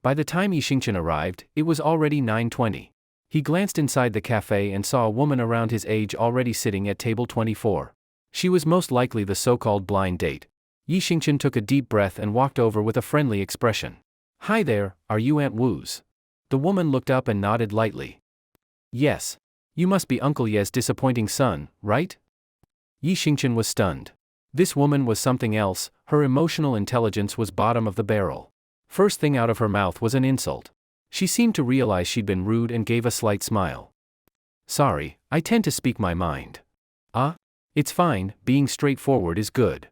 By the time Yi Xingqian arrived, it was already 9:20. He glanced inside the cafe and saw a woman around his age already sitting at table 24. She was most likely the so-called blind date. Yi Xingqian took a deep breath and walked over with a friendly expression. "Hi there, are you Aunt Wu's?" The woman looked up and nodded lightly. "Yes. You must be Uncle Ye's disappointing son, right?" Yi Xingqian was stunned. This woman was something else, her emotional intelligence was bottom of the barrel. First thing out of her mouth was an insult. She seemed to realize she'd been rude and gave a slight smile. "Sorry, I tend to speak my mind." It's fine, being straightforward is good."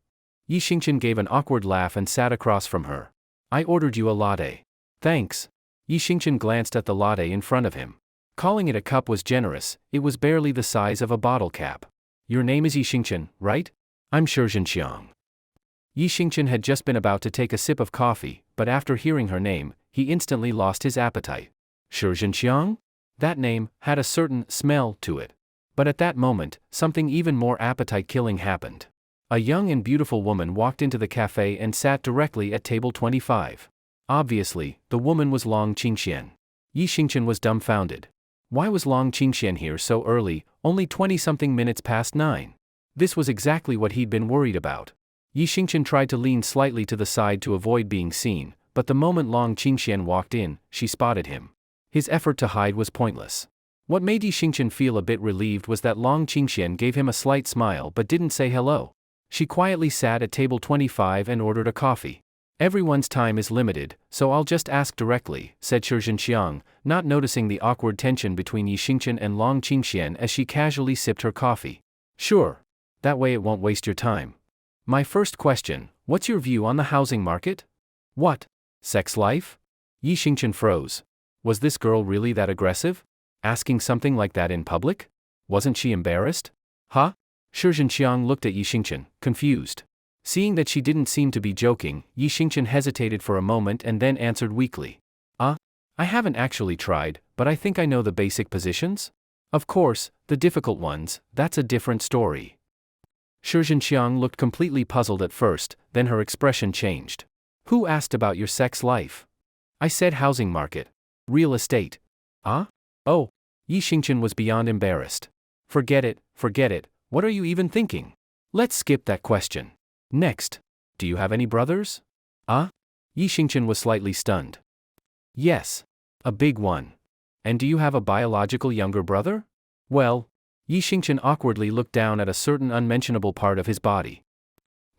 Yi Xingqian gave an awkward laugh and sat across from her. "I ordered you a latte." "Thanks." Yi Xingqian glanced at the latte in front of him. Calling it a cup was generous, it was barely the size of a bottle cap. "Your name is Yi Xingqian, right?" "I'm Xiang." Yi Xingqian had just been about to take a sip of coffee, but after hearing her name, he instantly lost his appetite. Xiang? That name had a certain smell to it. But at that moment, something even more appetite-killing happened. A young and beautiful woman walked into the cafe and sat directly at table 25. Obviously, the woman was Long Qingxian. Yi Xingqian was dumbfounded. Why was Long Qingxian here so early, only 20-something minutes past 9? This was exactly what he'd been worried about. Yi Xingqian tried to lean slightly to the side to avoid being seen, but the moment Long Qingxian walked in, she spotted him. His effort to hide was pointless. What made Yi Xingqian feel a bit relieved was that Long Qingxian gave him a slight smile but didn't say hello. She quietly sat at table 25 and ordered a coffee. "Everyone's time is limited, so I'll just ask directly," said Xiang, not noticing the awkward tension between Yi Xingqian and Long Qingxian as she casually sipped her coffee. "Sure. That way it won't waste your time. My first question, what's your view on the housing market?" "What? Sex life?" Yi Xingqian froze. Was this girl really that aggressive? Asking something like that in public? Wasn't she embarrassed? Huh? Xiang looked at Yi Xingqian, confused. Seeing that she didn't seem to be joking, Yi Xingqian hesitated for a moment and then answered weakly. I haven't actually tried, but I think I know the basic positions. Of course, the difficult ones, that's a different story." Xiang looked completely puzzled at first, then her expression changed. "Who asked about your sex life?" "I said housing market. Real estate." "Oh." Yi Xingqian was beyond embarrassed. Forget it, what are you even thinking? Let's skip that question. Next. Do you have any brothers?" Yi Xingqian was slightly stunned. "Yes. A big one." "And do you have a biological younger brother?" "Well." Yi Xingqian awkwardly looked down at a certain unmentionable part of his body.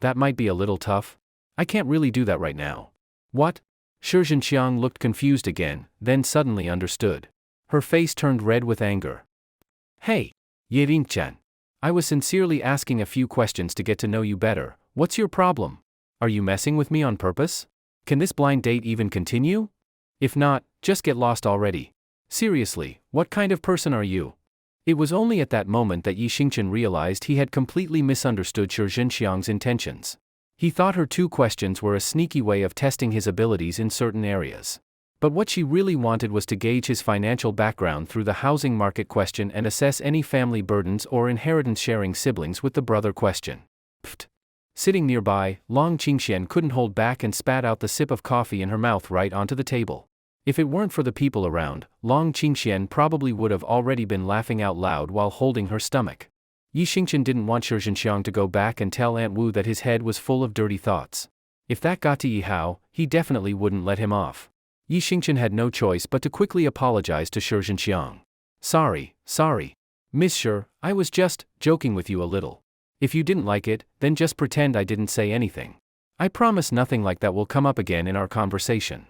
"That might be a little tough. I can't really do that right now." "What?" Xiang looked confused again, then suddenly understood. Her face turned red with anger. "Hey, Ye Ring-chan. I was sincerely asking a few questions to get to know you better. What's your problem? Are you messing with me on purpose? Can this blind date even continue? If not, just get lost already. Seriously, what kind of person are you?" It was only at that moment that Yi Xingqian realized he had completely misunderstood Xiang's intentions. He thought her two questions were a sneaky way of testing his abilities in certain areas. But what she really wanted was to gauge his financial background through the housing market question and assess any family burdens or inheritance-sharing siblings with the brother question. Pfft. Sitting nearby, Long Qingxian couldn't hold back and spat out the sip of coffee in her mouth right onto the table. If it weren't for the people around, Long Qingxian probably would have already been laughing out loud while holding her stomach. Yi Xingqian didn't want Xiang to go back and tell Aunt Wu that his head was full of dirty thoughts. If that got to Yi Hao, he definitely wouldn't let him off. Yi Xingqian had no choice but to quickly apologize to Xiang. Sorry. Miss Shi, I was just joking with you a little. If you didn't like it, then just pretend I didn't say anything. I promise nothing like that will come up again in our conversation."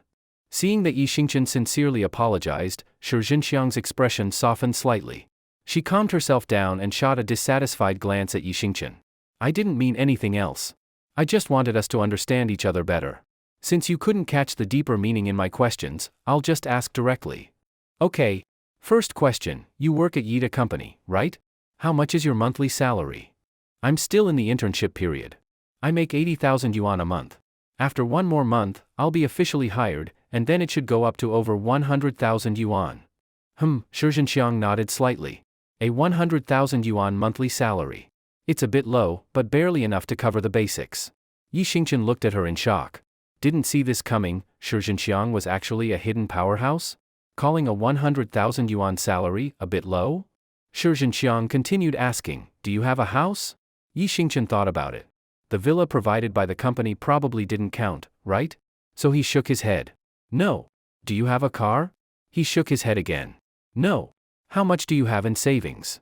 Seeing that Yi Xingqian sincerely apologized, Xiang's expression softened slightly. She calmed herself down and shot a dissatisfied glance at Yi Xingqian. "I didn't mean anything else. I just wanted us to understand each other better. Since you couldn't catch the deeper meaning in my questions, I'll just ask directly. Okay. First question, you work at Yida Company, right? How much is your monthly salary?" I'm still in the internship period. I make 80,000 yuan a month. After one more month, I'll be officially hired, and then it should go up to over 100,000 yuan. Shi Zhenxiang nodded slightly. A 100,000 yuan monthly salary. It's a bit low, but barely enough to cover the basics. Yi Xingchen looked at her in shock. Didn't see this coming. Shi Zhenxiang was actually a hidden powerhouse? Calling a 100,000 yuan salary a bit low? Shi Zhenxiang continued asking, do you have a house? Yi Xingchen thought about it. The villa provided by the company probably didn't count, right? So he shook his head. No. Do you have a car? He shook his head again. No. How much do you have in savings?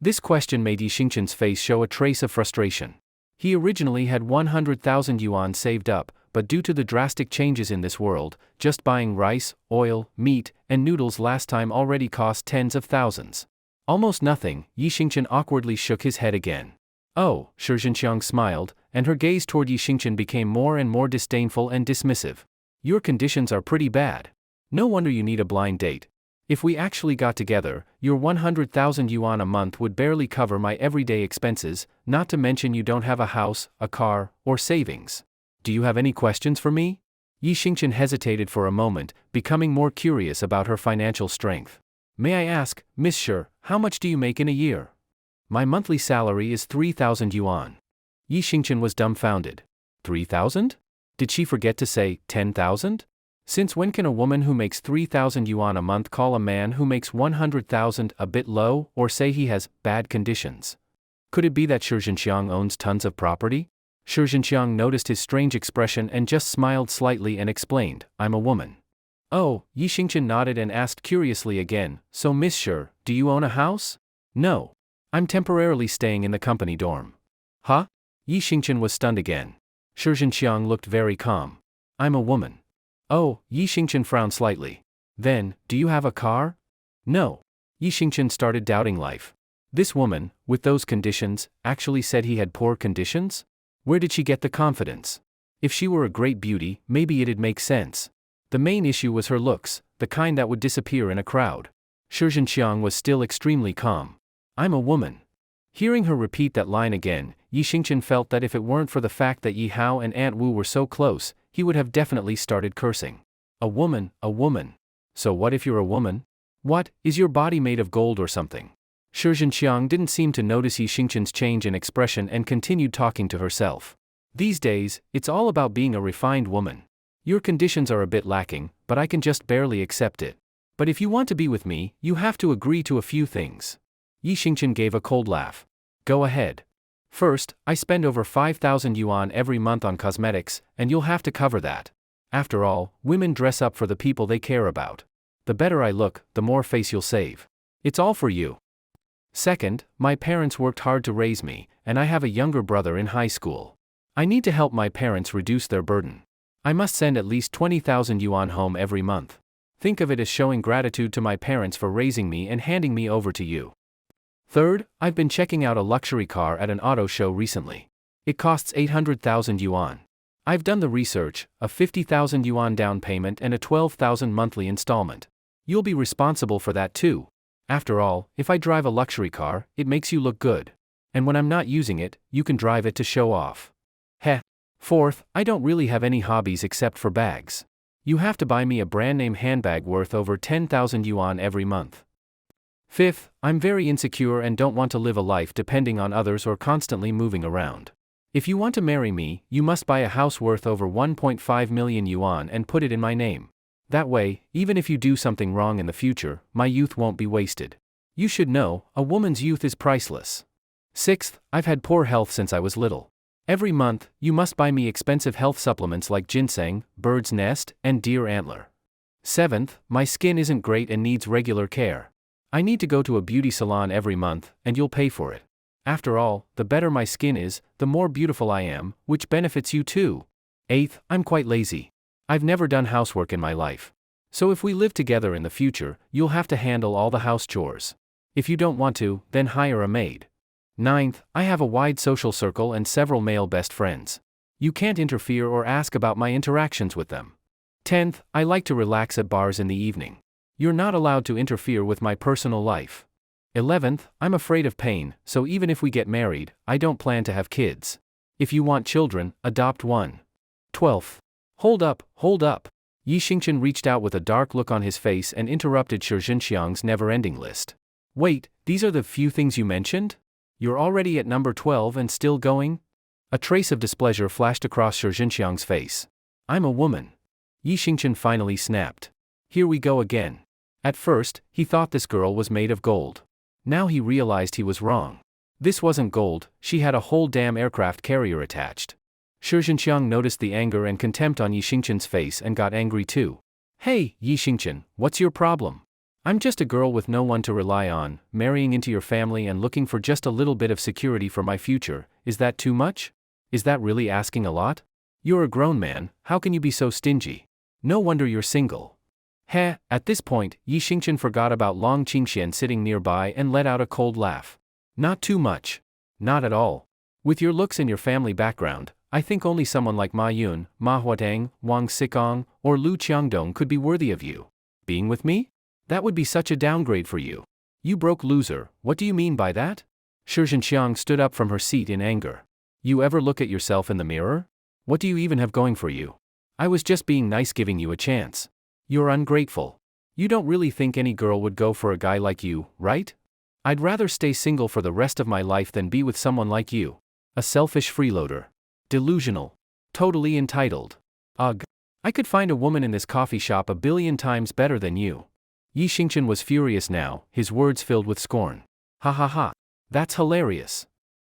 This question made Yi Xingchen's face show a trace of frustration. He originally had 100,000 yuan saved up, but due to the drastic changes in this world, just buying rice, oil, meat, and noodles last time already cost tens of thousands. Almost nothing. Yi Xingchen awkwardly shook his head again. Oh, Shi Zhenxiang smiled, and her gaze toward Yi Xingchen became more and more disdainful and dismissive. Your conditions are pretty bad. No wonder you need a blind date. If we actually got together, your 100,000 yuan a month would barely cover my everyday expenses, not to mention you don't have a house, a car, or savings. Do you have any questions for me? Yi Xingchen hesitated for a moment, becoming more curious about her financial strength. May I ask, Miss Shi, how much do you make in a year? My monthly salary is 3,000 yuan. Yi Xingchen was dumbfounded. 3,000? Did she forget to say 10,000? Since when can a woman who makes 3,000 yuan a month call a man who makes 100,000 a bit low, or say he has bad conditions? Could it be that Shi Zhenxiang owns tons of property? Shi Zhenxiang noticed his strange expression and just smiled slightly and explained, I'm a woman. Oh, Yi Xingchen nodded and asked curiously again, so Miss Shi, do you own a house? No. I'm temporarily staying in the company dorm. Huh? Yi Xingchen was stunned again. Shi Zhenxiang looked very calm. I'm a woman. Oh, Yi Xingchen frowned slightly. Then, do you have a car? No. Yi Xingchen started doubting life. This woman, with those conditions, actually said he had poor conditions? Where did she get the confidence? If she were a great beauty, maybe it'd make sense. The main issue was her looks, the kind that would disappear in a crowd. Shi Zhenxiang was still extremely calm. I'm a woman. Hearing her repeat that line again, Yi Xingchen felt that if it weren't for the fact that Yi Hao and Aunt Wu were so close, he would have definitely started cursing. A woman, a woman. So what if you're a woman? What, is your body made of gold or something? Shi Zhenxiang didn't seem to notice Yi Xingchen's change in expression and continued talking to herself. These days, it's all about being a refined woman. Your conditions are a bit lacking, but I can just barely accept it. But if you want to be with me, you have to agree to a few things. Yi Xingchen gave a cold laugh. Go ahead. First, I spend over 5,000 yuan every month on cosmetics, and you'll have to cover that. After all, women dress up for the people they care about. The better I look, the more face you'll save. It's all for you. Second, my parents worked hard to raise me, and I have a younger brother in high school. I need to help my parents reduce their burden. I must send at least 20,000 yuan home every month. Think of it as showing gratitude to my parents for raising me and handing me over to you. Third, I've been checking out a luxury car at an auto show recently. It costs 800,000 yuan. I've done the research, a 50,000 yuan down payment and a 12,000 monthly installment. You'll be responsible for that too. After all, if I drive a luxury car, it makes you look good. And when I'm not using it, you can drive it to show off. Heh. Fourth, I don't really have any hobbies except for bags. You have to buy me a brand name handbag worth over 10,000 yuan every month. Fifth, I'm very insecure and don't want to live a life depending on others or constantly moving around. If you want to marry me, you must buy a house worth over 1.5 million yuan and put it in my name. That way, even if you do something wrong in the future, my youth won't be wasted. You should know, a woman's youth is priceless. Sixth, I've had poor health since I was little. Every month, you must buy me expensive health supplements like ginseng, bird's nest, and deer antler. Seventh, my skin isn't great and needs regular care. I need to go to a beauty salon every month, and you'll pay for it. After all, the better my skin is, the more beautiful I am, which benefits you too. Eighth, I'm quite lazy. I've never done housework in my life. So if we live together in the future, you'll have to handle all the house chores. If you don't want to, then hire a maid. Ninth, I have a wide social circle and several male best friends. You can't interfere or ask about my interactions with them. 10th, I like to relax at bars in the evening. You're not allowed to interfere with my personal life. 11th, I'm afraid of pain, so even if we get married, I don't plan to have kids. If you want children, adopt one. 12th. Hold up, hold up. Yi Xingchen reached out with a dark look on his face and interrupted Shi Zhenxiang's never-ending list. Wait, these are the few things you mentioned? You're already at number 12 and still going? A trace of displeasure flashed across Shi Zhenxiang's face. I'm a woman. Yi Xingchen finally snapped. Here we go again. At first, he thought this girl was made of gold. Now he realized he was wrong. This wasn't gold, she had a whole damn aircraft carrier attached. Shi Zhenxiang noticed the anger and contempt on Yi Xingchen's face and got angry too. Hey, Yi Xingchen, what's your problem? I'm just a girl with no one to rely on, marrying into your family and looking for just a little bit of security for my future. Is that too much? Is that really asking a lot? You're a grown man, how can you be so stingy? No wonder you're single. Heh, at this point, Yi Xingchen forgot about Long Qingxian sitting nearby and let out a cold laugh. Not too much. Not at all. With your looks and your family background, I think only someone like Ma Yun, Ma Huatang, Wang Xikong, or Lu Qiangdong could be worthy of you. Being with me? That would be such a downgrade for you. You broke loser, what do you mean by that? Shi Zhenxiang stood up from her seat in anger. You ever look at yourself in the mirror? What do you even have going for you? I was just being nice, giving you a chance. You're ungrateful. You don't really think any girl would go for a guy like you, right? I'd rather stay single for the rest of my life than be with someone like you. A selfish freeloader. Delusional. Totally entitled. Ugh. I could find a woman in this coffee shop 1,000,000,000 times better than you. Yi Xingchen was furious now, his words filled with scorn. Ha ha ha. That's hilarious.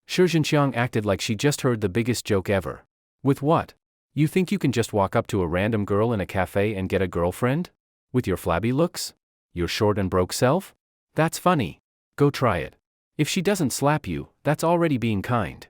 Shi Zhenxiang acted like she just heard the biggest joke ever. With what? You think you can just walk up to a random girl in a cafe and get a girlfriend? With your flabby looks? Your short and broke self? That's funny. Go try it. If she doesn't slap you, that's already being kind.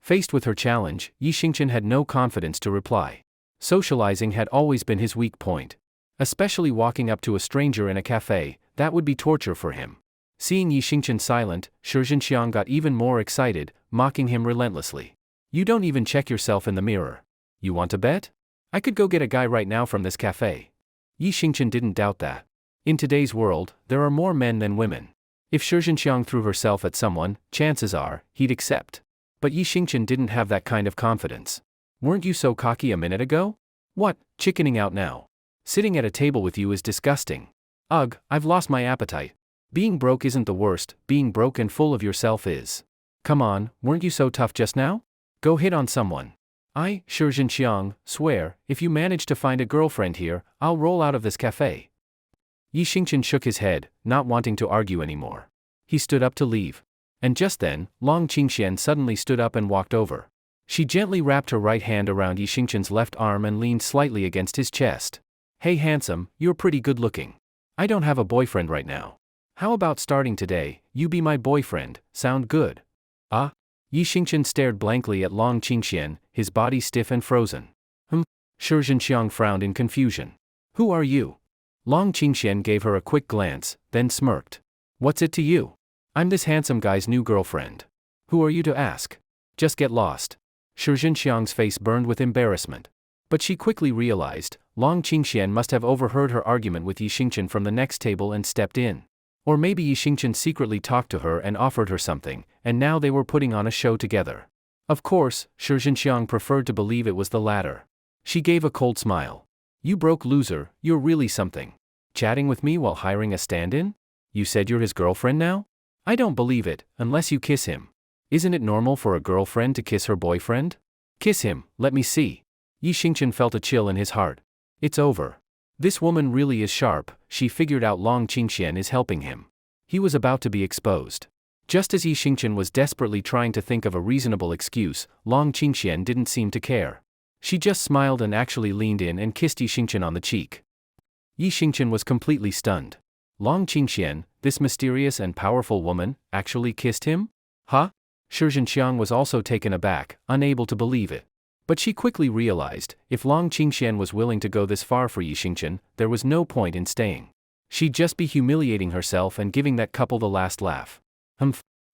Faced with her challenge, Yi Xingchen had no confidence to reply. Socializing had always been his weak point. Especially walking up to a stranger in a cafe, that would be torture for him. Seeing Yi Xingchen silent, Shi Zhenxiang got even more excited, mocking him relentlessly. You don't even check yourself in the mirror. You want to bet? I could go get a guy right now from this cafe. Yi Xingchen didn't doubt that. In today's world, there are more men than women. If Shi Zhenxiang threw herself at someone, chances are, he'd accept. But Yi Xingchen didn't have that kind of confidence. Weren't you so cocky a minute ago? What, chickening out now? Sitting at a table with you is disgusting. Ugh, I've lost my appetite. Being broke isn't the worst, being broke and full of yourself is. Come on, weren't you so tough just now? Go hit on someone. I, Shi Zhenxiang, swear, if you manage to find a girlfriend here, I'll roll out of this cafe. Yi Xingchen shook his head, not wanting to argue anymore. He stood up to leave. And just then, Long Qingxian suddenly stood up and walked over. She gently wrapped her right hand around Yi Xingchen's left arm and leaned slightly against his chest. Hey handsome, you're pretty good looking. I don't have a boyfriend right now. How about starting today, you be my boyfriend, sound good? Ah? Yi Xingchen stared blankly at Long Qingxian, his body stiff and frozen. Shi Zhenxiang frowned in confusion. Who are you? Long Qingxian gave her a quick glance, then smirked. What's it to you? I'm this handsome guy's new girlfriend. Who are you to ask? Just get lost. Shi Zhenxiang's face burned with embarrassment. But she quickly realized, Long Qingxian must have overheard her argument with Yi Xingchen from the next table and stepped in. Or maybe Yi Xingchen secretly talked to her and offered her something, and now they were putting on a show together. Of course, Shi Zhenxiang preferred to believe it was the latter. She gave a cold smile. You broke loser, you're really something. Chatting with me while hiring a stand-in? You said you're his girlfriend now? I don't believe it, unless you kiss him. Isn't it normal for a girlfriend to kiss her boyfriend? Kiss him, let me see. Yi Xingchen felt a chill in his heart. It's over. This woman really is sharp, she figured out Long Qingxian is helping him. He was about to be exposed. Just as Yi Xingchen was desperately trying to think of a reasonable excuse, Long Qingxian didn't seem to care. She just smiled and actually leaned in and kissed Yi Xingchen on the cheek. Yi Xingchen was completely stunned. Long Qingxian, this mysterious and powerful woman, actually kissed him? Huh? Shi Zhenxiang was also taken aback, unable to believe it. But she quickly realized, if Long Qingxian was willing to go this far for Yi Xingchen, there was no point in staying. She'd just be humiliating herself and giving that couple the last laugh.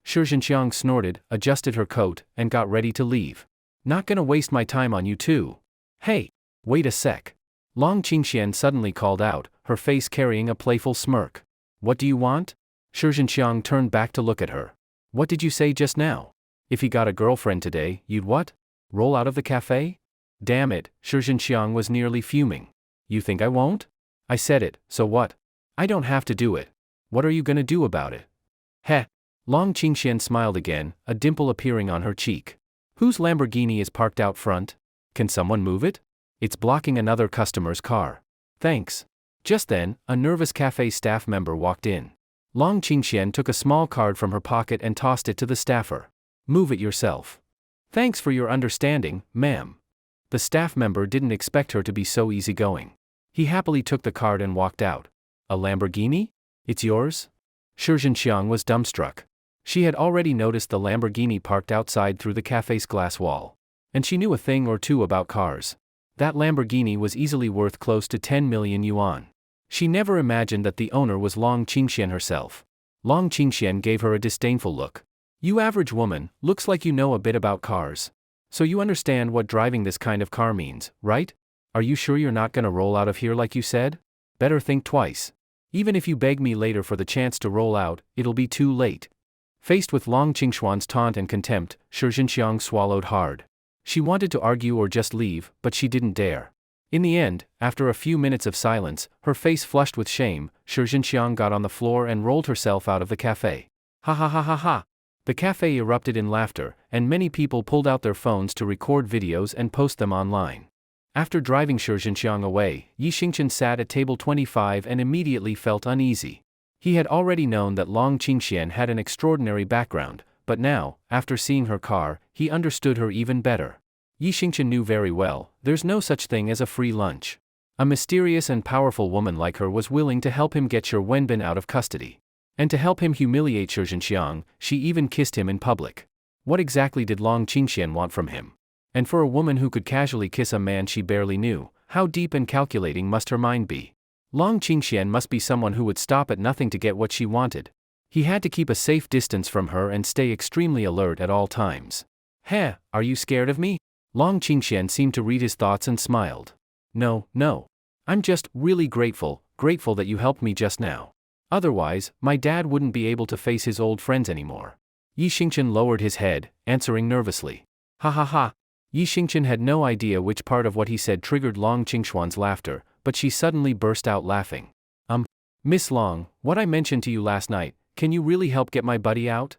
Shi Zhenxiang snorted, adjusted her coat, and got ready to leave. Not gonna waste my time on you too. Hey, wait a sec. Long Qingxian suddenly called out, her face carrying a playful smirk. What do you want? Shi Zhenxiang turned back to look at her. What did you say just now? If he got a girlfriend today, you'd what? Roll out of the cafe? Damn it, Shi Zhenxiang was nearly fuming. You think I won't? I said it, so what? I don't have to do it. What are you gonna do about it? Heh. Long Qingxian smiled again, a dimple appearing on her cheek. Whose Lamborghini is parked out front? Can someone move it? It's blocking another customer's car. Thanks. Just then, a nervous cafe staff member walked in. Long Qingxian took a small card from her pocket and tossed it to the staffer. Move it yourself. Thanks for your understanding, ma'am. The staff member didn't expect her to be so easygoing. He happily took the card and walked out. A Lamborghini? It's yours? Shi Zhenxiang was dumbstruck. She had already noticed the Lamborghini parked outside through the cafe's glass wall. And she knew a thing or two about cars. That Lamborghini was easily worth close to 10 million yuan. She never imagined that the owner was Long Qingxian herself. Long Qingxian gave her a disdainful look. You average woman, looks like you know a bit about cars. So you understand what driving this kind of car means, right? Are you sure you're not gonna roll out of here like you said? Better think twice. Even if you beg me later for the chance to roll out, it'll be too late. Faced with Long Qingxuan's taunt and contempt, Shi Zhenxiang swallowed hard. She wanted to argue or just leave, but she didn't dare. In the end, after a few minutes of silence, her face flushed with shame, Shi Zhenxiang got on the floor and rolled herself out of the cafe. Ha ha ha ha ha! The cafe erupted in laughter, and many people pulled out their phones to record videos and post them online. After driving Shi Zhenxiang away, Yi Xingchen sat at table 25 and immediately felt uneasy. He had already known that Long Qingxian had an extraordinary background, but now, after seeing her car, he understood her even better. Yi Xingchen knew very well, there's no such thing as a free lunch. A mysterious and powerful woman like her was willing to help him get Shi Wenbin out of custody. And to help him humiliate Shi Zhenxiang, she even kissed him in public. What exactly did Long Qingxian want from him? And for a woman who could casually kiss a man she barely knew, how deep and calculating must her mind be? Long Qingxian must be someone who would stop at nothing to get what she wanted. He had to keep a safe distance from her and stay extremely alert at all times. Heh, are you scared of me? Long Qingxian seemed to read his thoughts and smiled. No. I'm just really grateful that you helped me just now. Otherwise, my dad wouldn't be able to face his old friends anymore. Yi Xingchen lowered his head, answering nervously. Ha ha ha. Yi Xingchen had no idea which part of what he said triggered Long Qingxuan's laughter, but she suddenly burst out laughing. Miss Long, what I mentioned to you last night, can you really help get my buddy out?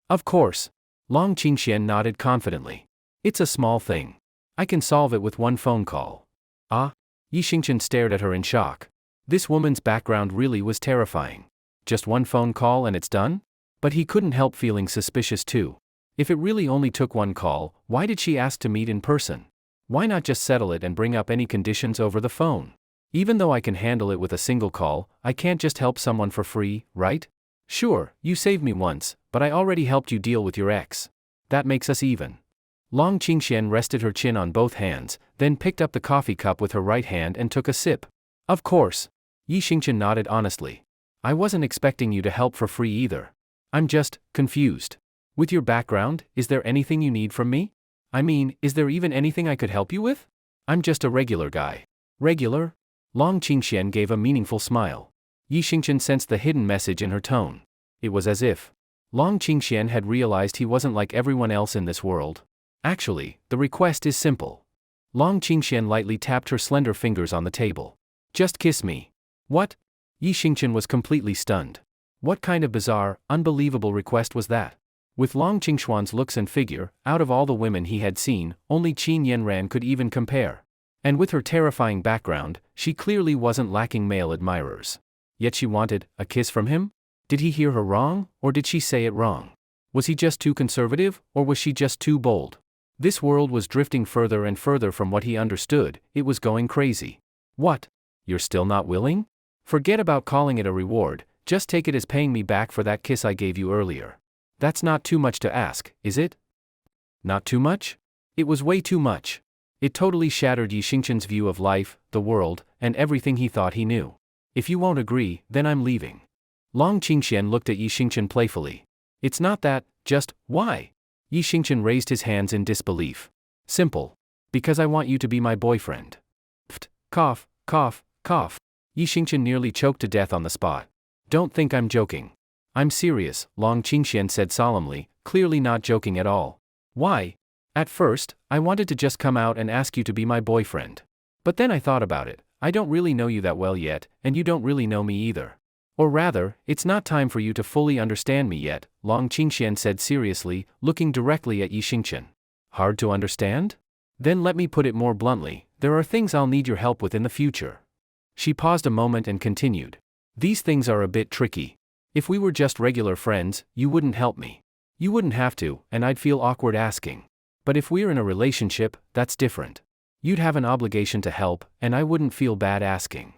Of course. Long Qingxian nodded confidently. It's a small thing. I can solve it with one phone call. Ah? Yi Xingchen stared at her in shock. This woman's background really was terrifying. Just one phone call and it's done? But he couldn't help feeling suspicious too. If it really only took one call, why did she ask to meet in person? Why not just settle it and bring up any conditions over the phone? Even though I can handle it with a single call, I can't just help someone for free, right? Sure, you saved me once, but I already helped you deal with your ex. That makes us even. Long Qingxian rested her chin on both hands, then picked up the coffee cup with her right hand and took a sip. Of course. Yi Xingchen nodded honestly. I wasn't expecting you to help for free either. I'm just confused. With your background, is there anything you need from me? I mean, is there even anything I could help you with? I'm just a regular guy. Regular? Long Qingxian gave a meaningful smile. Yi Xingchen sensed the hidden message in her tone. It was as if Long Qingxian had realized he wasn't like everyone else in this world. Actually, the request is simple. Long Qingxian lightly tapped her slender fingers on the table. Just kiss me. What? Yi Xingchen was completely stunned. What kind of bizarre, unbelievable request was that? With Long Qingxuan's looks and figure, out of all the women he had seen, only Qin Yanran could even compare. And with her terrifying background, she clearly wasn't lacking male admirers. Yet she wanted a kiss from him? Did he hear her wrong, or did she say it wrong? Was he just too conservative, or was she just too bold? This world was drifting further and further from what he understood, it was going crazy. What? You're still not willing? Forget about calling it a reward, just take it as paying me back for that kiss I gave you earlier. That's not too much to ask, is it? Not too much? It was way too much. It totally shattered Yi Xingchen's view of life, the world, and everything he thought he knew. If you won't agree, then I'm leaving. Long Qingxian looked at Yi Xingchen playfully. It's not that, just, why? Yi Xingchen raised his hands in disbelief. Simple. Because I want you to be my boyfriend. Pft, cough, cough, cough. Yi Xingchen nearly choked to death on the spot. Don't think I'm joking. I'm serious, Long Qingxian said solemnly, clearly not joking at all. Why? At first, I wanted to just come out and ask you to be my boyfriend. But then I thought about it, I don't really know you that well yet, and you don't really know me either. Or rather, it's not time for you to fully understand me yet, Long Qingxian said seriously, looking directly at Yi Xingchen. Hard to understand? Then let me put it more bluntly, there are things I'll need your help with in the future. She paused a moment and continued. These things are a bit tricky. If we were just regular friends, you wouldn't help me. You wouldn't have to, and I'd feel awkward asking. But if we're in a relationship, that's different. You'd have an obligation to help, and I wouldn't feel bad asking.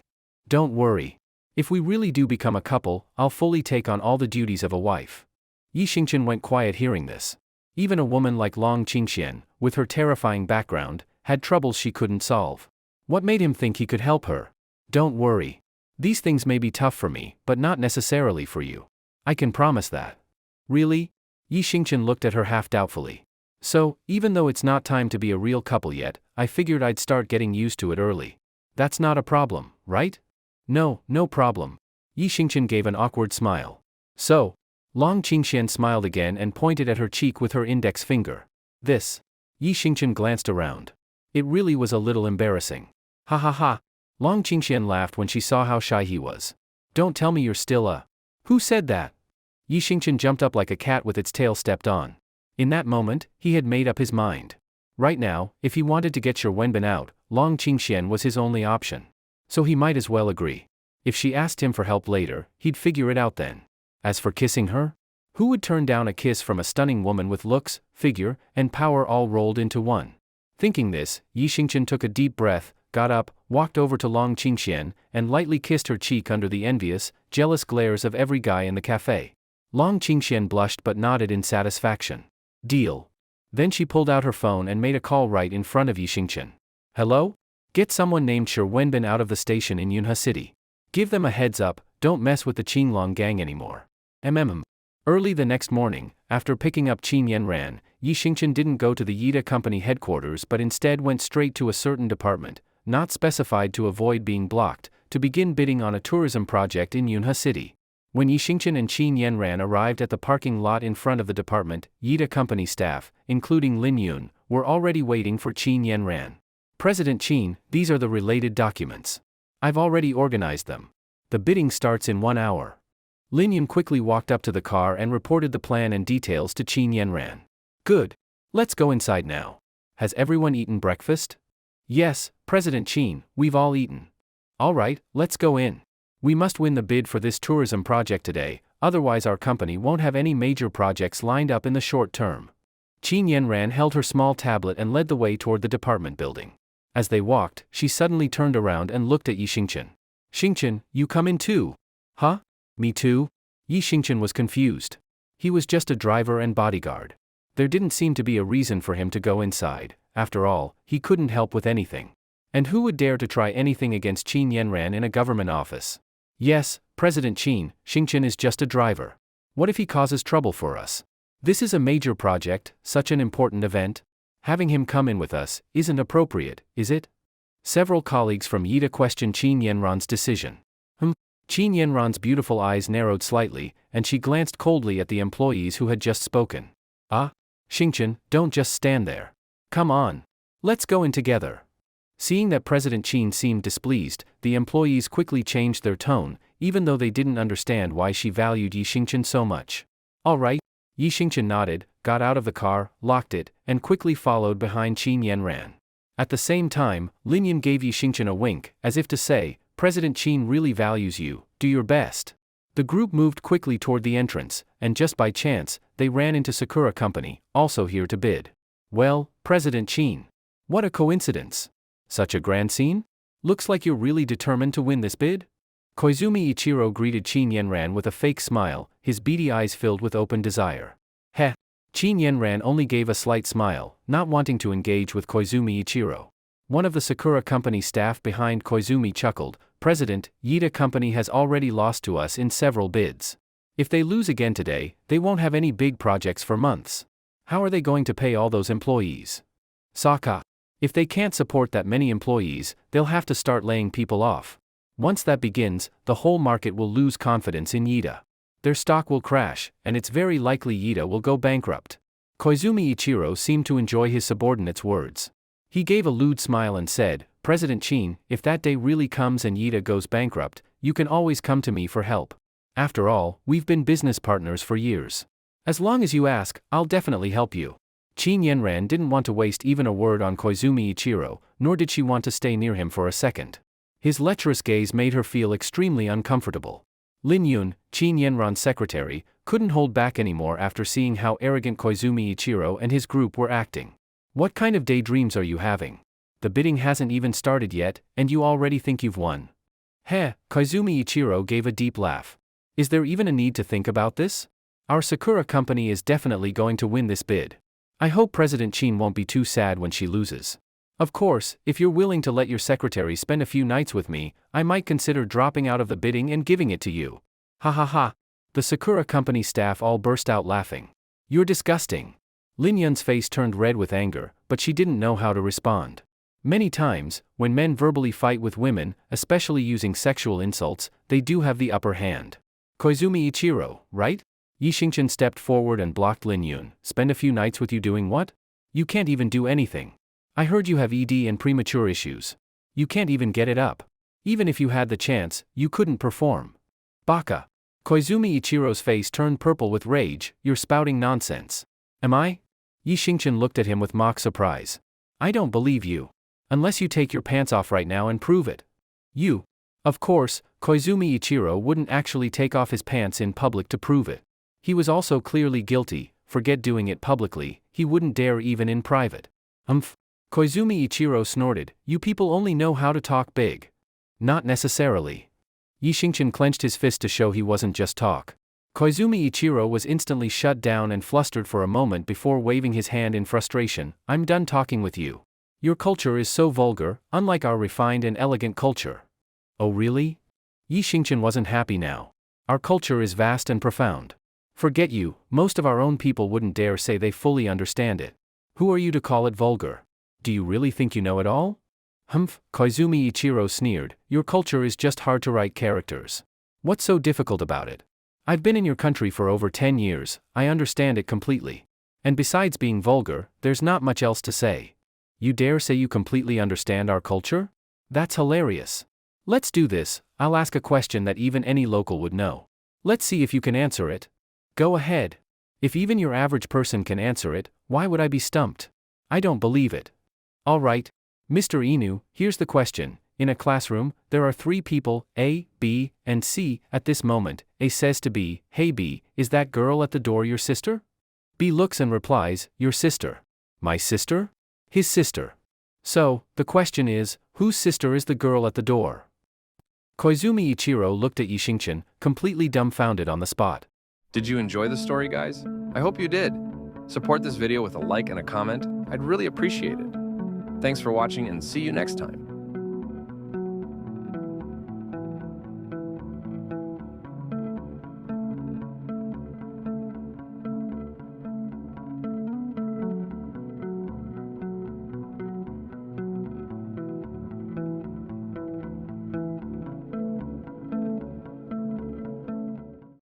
Don't worry. If we really do become a couple, I'll fully take on all the duties of a wife. Yi Xingchen went quiet hearing this. Even a woman like Long Qingxian, with her terrifying background, had troubles she couldn't solve. What made him think he could help her? Don't worry. These things may be tough for me, but not necessarily for you. I can promise that. Really? Yi Xingchen looked at her half doubtfully. So, even though it's not time to be a real couple yet, I figured I'd start getting used to it early. That's not a problem, right? No, no problem. Yi Xingchen gave an awkward smile. So? Long Qingxian smiled again and pointed at her cheek with her index finger. This. Yi Xingchen glanced around. It really was a little embarrassing. Ha ha ha. Long Qingxian laughed when she saw how shy he was. Don't tell me you're still a... Who said that? Yi Xingchen jumped up like a cat with its tail stepped on. In that moment, he had made up his mind. Right now, if he wanted to get Shi Wenbin out, Long Qingxian was his only option. So he might as well agree. If she asked him for help later, he'd figure it out then. As for kissing her? Who would turn down a kiss from a stunning woman with looks, figure, and power all rolled into one? Thinking this, Yi Xingchen took a deep breath, got up, walked over to Long Qingxian, and lightly kissed her cheek under the envious, jealous glares of every guy in the cafe. Long Qingxian blushed but nodded in satisfaction. Deal. Then she pulled out her phone and made a call right in front of Yi Xingchen. Hello? Get someone named Shi Wenbin out of the station in Yunhe City. Give them a heads up, don't mess with the Qinglong gang anymore. Early the next morning, after picking up Qin Yanran, Yi Xingchen didn't go to the Yida Company headquarters but instead went straight to a certain department, not specified to avoid being blocked, to begin bidding on a tourism project in Yunhe City. When Yi Xingchen and Qin Yanran arrived at the parking lot in front of the department, Yida Company staff, including Lin Yun, were already waiting for Qin Yanran. President Qin, these are the related documents. I've already organized them. The bidding starts in 1 hour. Lin Yun quickly walked up to the car and reported the plan and details to Qin Yanran. Good. Let's go inside now. Has everyone eaten breakfast? Yes, President Qin, we've all eaten. All right, let's go in. We must win the bid for this tourism project today, otherwise our company won't have any major projects lined up in the short term. Qin Yanran held her small tablet and led the way toward the department building. As they walked, she suddenly turned around and looked at Yi Xingchen. Xingchen, you come in too? Huh? Me too? Yi Xingchen was confused. He was just a driver and bodyguard. There didn't seem to be a reason for him to go inside. After all, he couldn't help with anything. And who would dare to try anything against Qin Yanran in a government office? Yes, President Qin, Xingchen is just a driver. What if he causes trouble for us? This is a major project, such an important event. Having him come in with us isn't appropriate, is it? Several colleagues from Yida questioned Qin Yanran's decision. Qin Yanran's beautiful eyes narrowed slightly, and she glanced coldly at the employees who had just spoken. Ah, Xingchen, don't just stand there. Come on. Let's go in together. Seeing that President Qin seemed displeased, the employees quickly changed their tone, even though they didn't understand why she valued Yi Xingchen so much. All right. Yi Xingchen nodded, got out of the car, locked it, and quickly followed behind Qin Yanran. At the same time, Lin Yun gave Yi Xingchen a wink, as if to say, President Qin really values you, do your best. The group moved quickly toward the entrance, and just by chance, they ran into Sakura Company, also here to bid. Well, President Qin. What a coincidence. Such a grand scene? Looks like you're really determined to win this bid? Koizumi Ichiro greeted Qin Yanran with a fake smile, his beady eyes filled with open desire. Heh. Qin Yanran only gave a slight smile, not wanting to engage with Koizumi Ichiro. One of the Sakura Company staff behind Koizumi chuckled, President, Yida Company has already lost to us in several bids. If they lose again today, they won't have any big projects for months. How are they going to pay all those employees? Saka. If they can't support that many employees, they'll have to start laying people off. Once that begins, the whole market will lose confidence in Yida. Their stock will crash, and it's very likely Yida will go bankrupt. Koizumi Ichiro seemed to enjoy his subordinate's words. He gave a lewd smile and said, President Chin, if that day really comes and Yida goes bankrupt, you can always come to me for help. After all, we've been business partners for years. As long as you ask, I'll definitely help you. Qin Yanran didn't want to waste even a word on Koizumi Ichiro, nor did she want to stay near him for a second. His lecherous gaze made her feel extremely uncomfortable. Lin Yun, Qin Yanran's secretary, couldn't hold back anymore after seeing how arrogant Koizumi Ichiro and his group were acting. What kind of daydreams are you having? The bidding hasn't even started yet, and you already think you've won. Heh, Koizumi Ichiro gave a deep laugh. Is there even a need to think about this? Our Sakura company is definitely going to win this bid. I hope President Chin won't be too sad when she loses. Of course, if you're willing to let your secretary spend a few nights with me, I might consider dropping out of the bidding and giving it to you. Ha ha ha. The Sakura company staff all burst out laughing. You're disgusting. Lin Yun's face turned red with anger, but she didn't know how to respond. Many times, when men verbally fight with women, especially using sexual insults, they do have the upper hand. Koizumi Ichiro, right? Yi Xingchen stepped forward and blocked Lin Yun. Spend a few nights with you doing what? You can't even do anything. I heard you have ED and premature issues. You can't even get it up. Even if you had the chance, you couldn't perform. Baka. Koizumi Ichiro's face turned purple with rage. You're spouting nonsense. Am I? Yi Xingchen looked at him with mock surprise. I don't believe you. Unless you take your pants off right now and prove it. You. Of course, Koizumi Ichiro wouldn't actually take off his pants in public to prove it. He was also clearly guilty. Forget doing it publicly, he wouldn't dare even in private. Koizumi Ichiro snorted, you people only know how to talk big. Not necessarily. Yi Xingchen clenched his fist to show he wasn't just talk. Koizumi Ichiro was instantly shut down and flustered for a moment before waving his hand in frustration. I'm done talking with you. Your culture is so vulgar, unlike our refined and elegant culture. Oh really? Yi Xingchen wasn't happy now. Our culture is vast and profound. Forget you, most of our own people wouldn't dare say they fully understand it. Who are you to call it vulgar? Do you really think you know it all? Koizumi Ichiro sneered, your culture is just hard to write characters. What's so difficult about it? I've been in your country for over 10 years, I understand it completely. And besides being vulgar, there's not much else to say. You dare say you completely understand our culture? That's hilarious. Let's do this, I'll ask a question that even any local would know. Let's see if you can answer it. Go ahead. If even your average person can answer it, why would I be stumped? I don't believe it. All right. Mr. Inu, here's the question. In a classroom, there are 3 people, A, B, and C. At this moment, A says to B, hey B, is that girl at the door your sister? B looks and replies, your sister. My sister? His sister. So, the question is, whose sister is the girl at the door? Koizumi Ichiro looked at Yi Xingchen, completely dumbfounded on the spot. Did you enjoy the story, guys? I hope you did. Support this video with a like and a comment. I'd really appreciate it. Thanks for watching and see you next time.